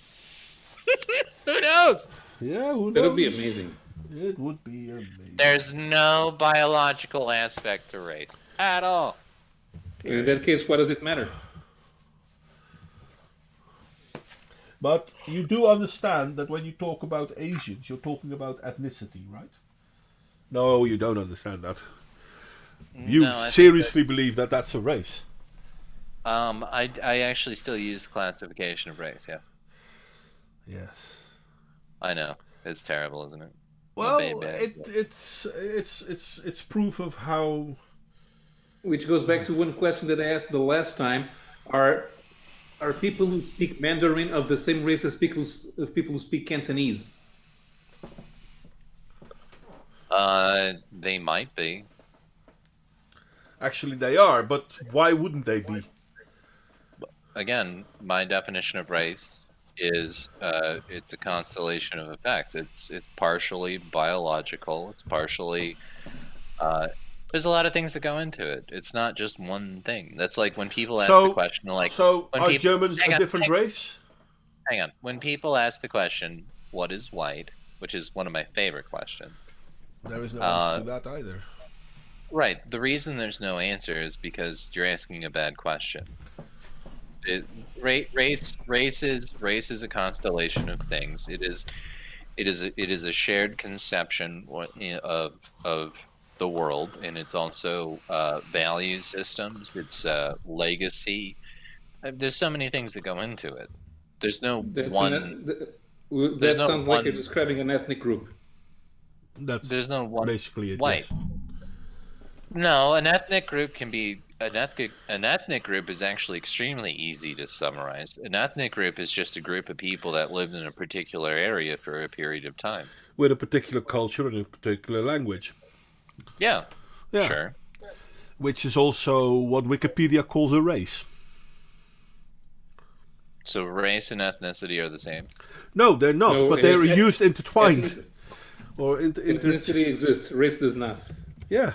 Who knows? Yeah, who knows? That would be amazing. It would be amazing. There's no biological aspect to race at all. In that case, why does it matter? But you do understand that when you talk about Asians, you're talking about ethnicity, right? No, you don't understand that. You No, I think seriously believe that that's a race? I actually still use the classification of race. Yes, Yes. I know it's terrible, isn't it? Well, bad. it's proof of how. Which goes back to one question that I asked the last time: Are people who speak Mandarin of the same race as people who speak Cantonese? They might be. Actually, they are, but why wouldn't they be? Again, my definition of race is it's a constellation of effects. It's partially biological. It's partially there's a lot of things that go into it. It's not just one thing. That's like when people ask the question, like, so when are people- Germans hang a on, different race? Hang on. When people ask the question, "What is white?" which is one of my favorite questions. There is no answer to that either. Right. The reason there's no answer is because you're asking a bad question. Race is a constellation of things. It is a shared conception of the world, and it's also value systems. It's legacy. There's so many things that go into it. There's no That no sounds like one- you're describing an ethnic group. There's no one basically it. white. Yes. No, an ethnic group can be an ethnic group is actually extremely easy to summarize. An ethnic group is just a group of people that lived in a particular area for a period of time. With a particular culture and a particular language. Yeah. Yeah. Sure. Which is also what Wikipedia calls a race. So race and ethnicity are the same. No, they're not, No, but they're eth- used intertwined. Ethnic- Or Ethnicity exists, race does not. Yeah.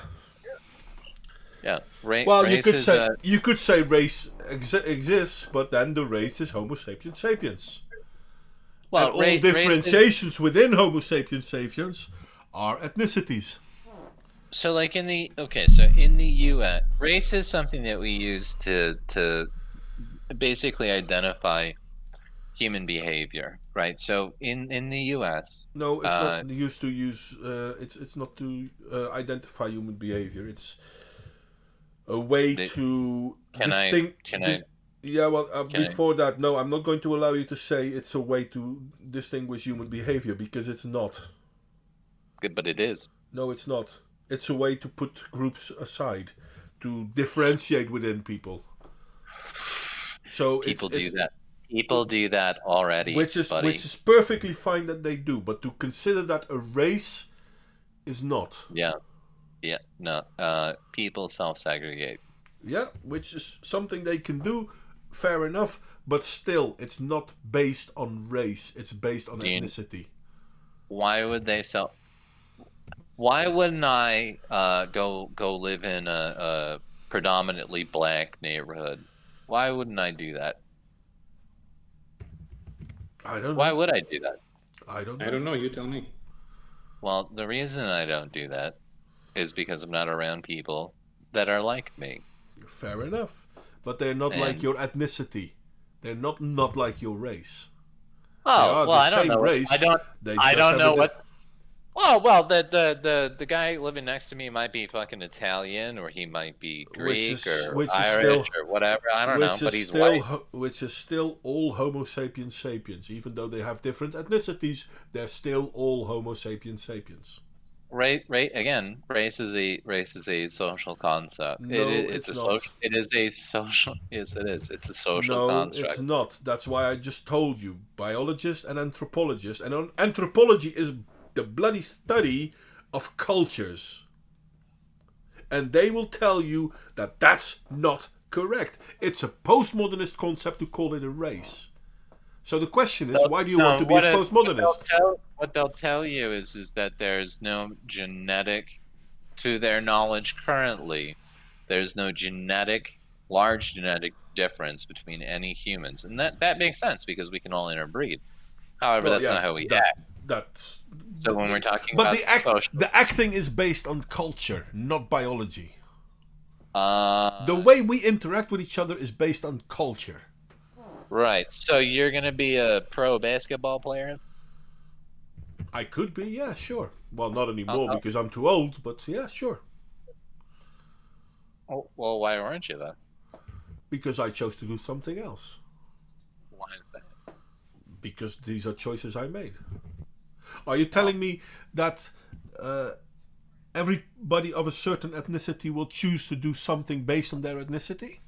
Yeah. Well, race is you could say race exists, but then the race is Homo sapiens sapiens. well, and all race is, differentiations within Homo sapiens sapiens are ethnicities. so like in the U.S., race is something that we use to basically identify human behavior, right? So in the U.S., No, it's not used to use. It's not to identify human behavior. It's a way to can I- Yeah, well, can I- before that, no, I'm not going to allow you to say it's a way to distinguish human behavior because it's not. but it is. No, it's not. It's a way to put groups aside, to differentiate within people. So People it's do that. People do that already, which is buddy. perfectly fine that they do, but to consider that a race is not. Yeah. No. People self-segregate. Yeah, which is something they can do, fair enough, but still, it's not based on race, it's based on ethnicity. Why would they sell? Why wouldn't I go live in a predominantly black neighborhood? Why wouldn't I do that? I don't know. Why would I do that? I don't know. I don't know. You tell me. Well, the reason I don't do that is because I'm not around people that are like me. Fair enough. But they're not like your ethnicity. They're not like your race. They Oh, are well, the I don't same know. race. I don't. They I just don't have know a what. Well, the guy living next to me might be fucking Italian, or he might be Greek, or Irish, or whatever. I don't know, but he's white. Which is still all Homo sapiens sapiens. Even though they have different ethnicities, they're still all Homo sapiens sapiens. Right. Again, race is a social concept. No, It's a not. social. It is a social. Yes, it is. It's a social No, construct. it's not. That's why I just told you. Biologists and anthropologists. And anthropology is the bloody study of cultures. And they will tell you that that's not correct. It's a postmodernist concept to call it a race. So the question is, why do you want to be a postmodernist? What they'll tell you is that there's no genetic, to their knowledge currently, there's no large genetic difference between any humans. And that makes sense because we can all interbreed. However, Well, that's yeah, not how we act. That's. So when we're talking But about the acting is based on culture, not biology. the The way we interact with each other is based on culture. right. So you're gonna be a pro basketball player? I could be, yeah, sure. Well, not anymore Uh-huh. because I'm too old, but yeah, sure. Oh, well, why aren't you though? Because I chose to do something else. Why is that? Because these are choices I made. Are you telling me that everybody of a certain ethnicity will choose to do something based on their ethnicity?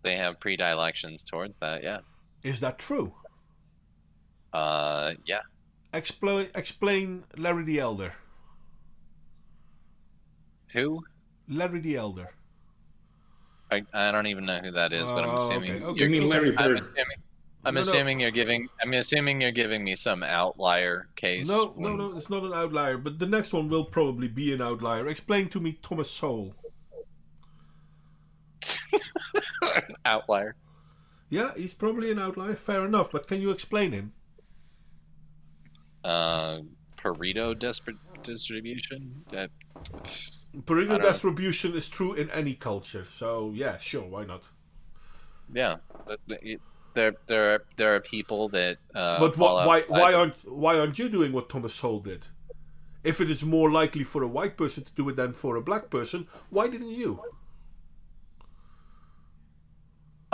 They have predilections towards that, yeah. Is that true? Yeah. Explain Larry the Elder. Who? Larry the Elder. I don't even know who that is, but I'm assuming. Okay. You mean Larry I'm Bird? assuming, No. I'm assuming you're giving me some outlier case. No, it's not an outlier, but the next one will probably be an outlier. Explain to me Thomas Sowell. Outlier. Yeah, he's probably an outlier, fair enough, but can you explain him? Pareto distribution. Pareto distribution is true in any culture, so yeah, sure, why not? Yeah, there are people that. But why aren't you doing what Thomas Sowell did? If it is more likely for a white person to do it than for a black person, why didn't you?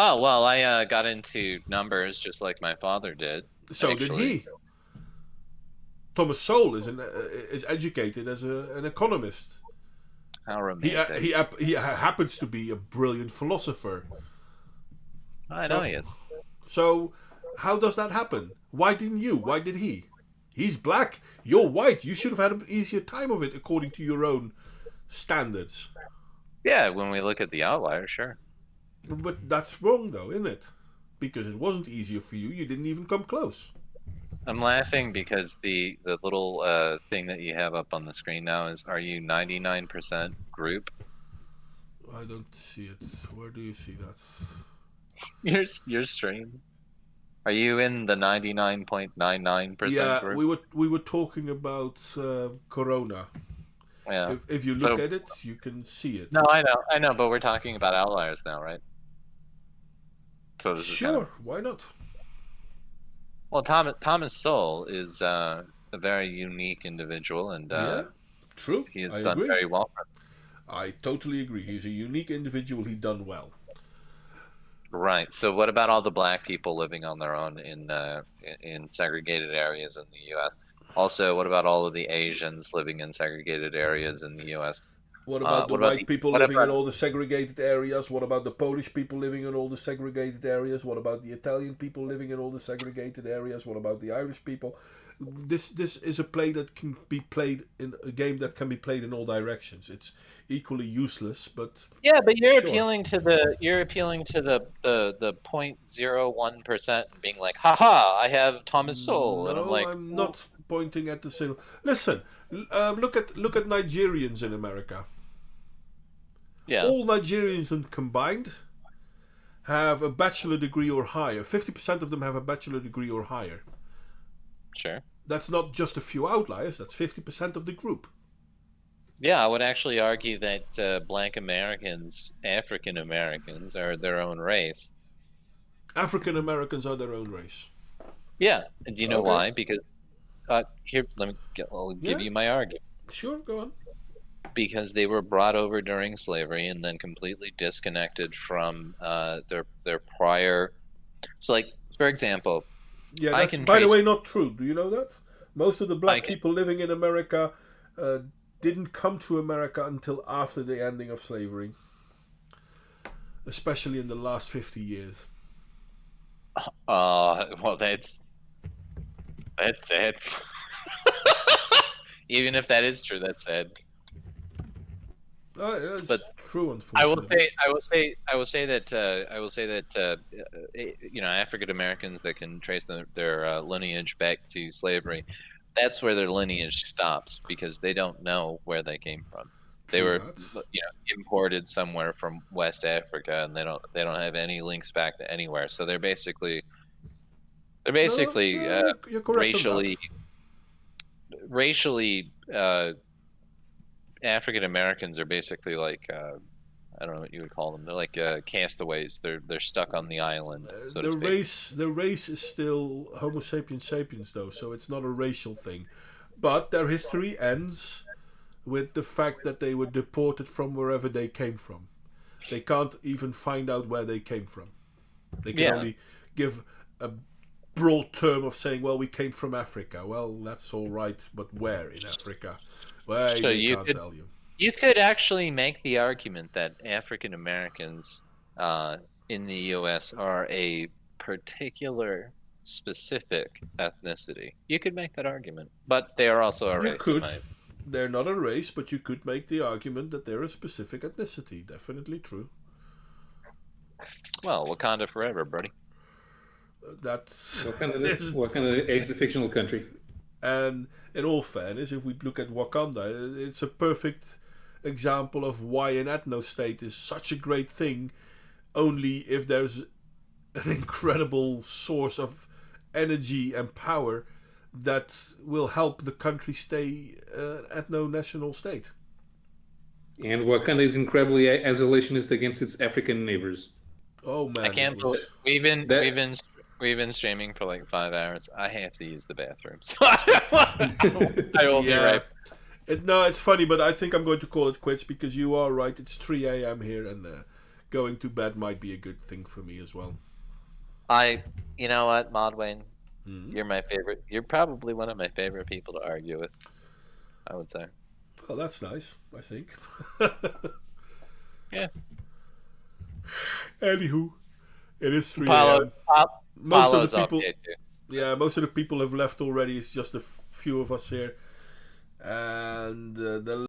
Oh well, I got into numbers just like my father did. So actually. did he. Thomas Sowell is educated as an economist. How romantic. He happens to be a brilliant philosopher. I know he is. So, how does that happen? Why didn't you? Why did he? He's black. You're white. You should have had an easier time of it according to your own standards. Yeah, when we look at the outlier, sure. But that's wrong, though, isn't it? Because it wasn't easier for you. You didn't even come close. I'm laughing because the little thing that you have up on the screen now is, are you 99% group? I don't see it. Where do you see that? Your stream. Are you in the 99.99% group? Yeah, we were talking about Corona. Yeah. If you look at it, you can see it. No, I know, but we're talking about outliers now, right? So this sure, is kind of... why not? Well, Thomas Sowell is a very unique individual, and yeah, true. He has done very well. I totally agree. He's a unique individual. He done well. Right. So, what about all the black people living on their own in segregated areas in the U.S.? Also, what about all of the Asians living in segregated areas in the U.S.? What about the what about white the- people what living in about- all the segregated areas? What about the Polish people living in all the segregated areas? What about the Italian people living in all the segregated areas? What about the Irish people? This is a play that can be played in a game that can be played in all directions. It's equally useless, but Yeah, but you're Sure. appealing to the 0.01% and being like, haha, I have Thomas Sowell, and I'm no, like, I'm not pointing at the same. Listen, look at Nigerians in America. yeah, All Nigerians combined have a bachelor degree or higher. 50% of them have a bachelor degree or higher. sure. That's not just a few outliers. That's 50% of the group. Yeah, I would actually argue that Black Americans, African Americans, are their own race. African Americans are their own race. Yeah, and do you know Okay. why? Because here, I'll give Yeah. you my argument. Sure, go on. Because they were brought over during slavery and then completely disconnected from their prior. So, like for example, Yeah, I that's can by the trace- way not true. Do you know that? Most of the black can- people living in America didn't come to America until after the ending of slavery, especially in the last 50 years. well, that's sad. Even if that is true, that's sad. It's But true, I will unfortunately. say that African Americans that can trace their lineage back to slavery, that's where their lineage stops because they don't know where they came from. They True were that. imported somewhere from West Africa, and they don't have any links back to anywhere. So they're basically No, you're correct on that. racially African Americans are basically like I don't know what you would call them. They're like castaways. They're stuck on the island, so to speak. The race is still Homo sapiens sapiens, though, so it's not a racial thing. But their history ends with the fact that they were deported from wherever they came from. They can't even find out where they came from. They can Yeah. only give a broad term of saying, well, we came from Africa. Well, that's all right, but where in Africa? Well, So they you can't could- tell you. You could actually make the argument that African Americans in the U.S. are a particular, specific ethnicity. You could make that argument, but they are also a You race. could. They're not a race, but you could make the argument that they're a specific ethnicity. Definitely true. Well, Wakanda forever, buddy. That's Wakanda is a fictional country. And in all fairness, if we look at Wakanda, it's a perfect example of why an ethno-state is such a great thing, only if there's an incredible source of energy and power that will help the country stay an ethno-national state. And Wakanda is incredibly isolationist against its African neighbors. Oh man, I can't it believe That- we've been streaming for like 5 hours. I have to use the bathroom, so I will be right. No, it's funny, but I think I'm going to call it quits because you are right. It's 3 a.m. here, and going to bed might be a good thing for me as well. You know what, Modwayne, Mhm. you're my favorite. You're probably one of my favorite people to argue with. I would say. Well, that's nice, I think. Yeah. Anywho, it is 3 Paulo, a.m. Most of Paulo's the off people, gate, too. yeah, most of the people have left already. It's just a few of us here, and the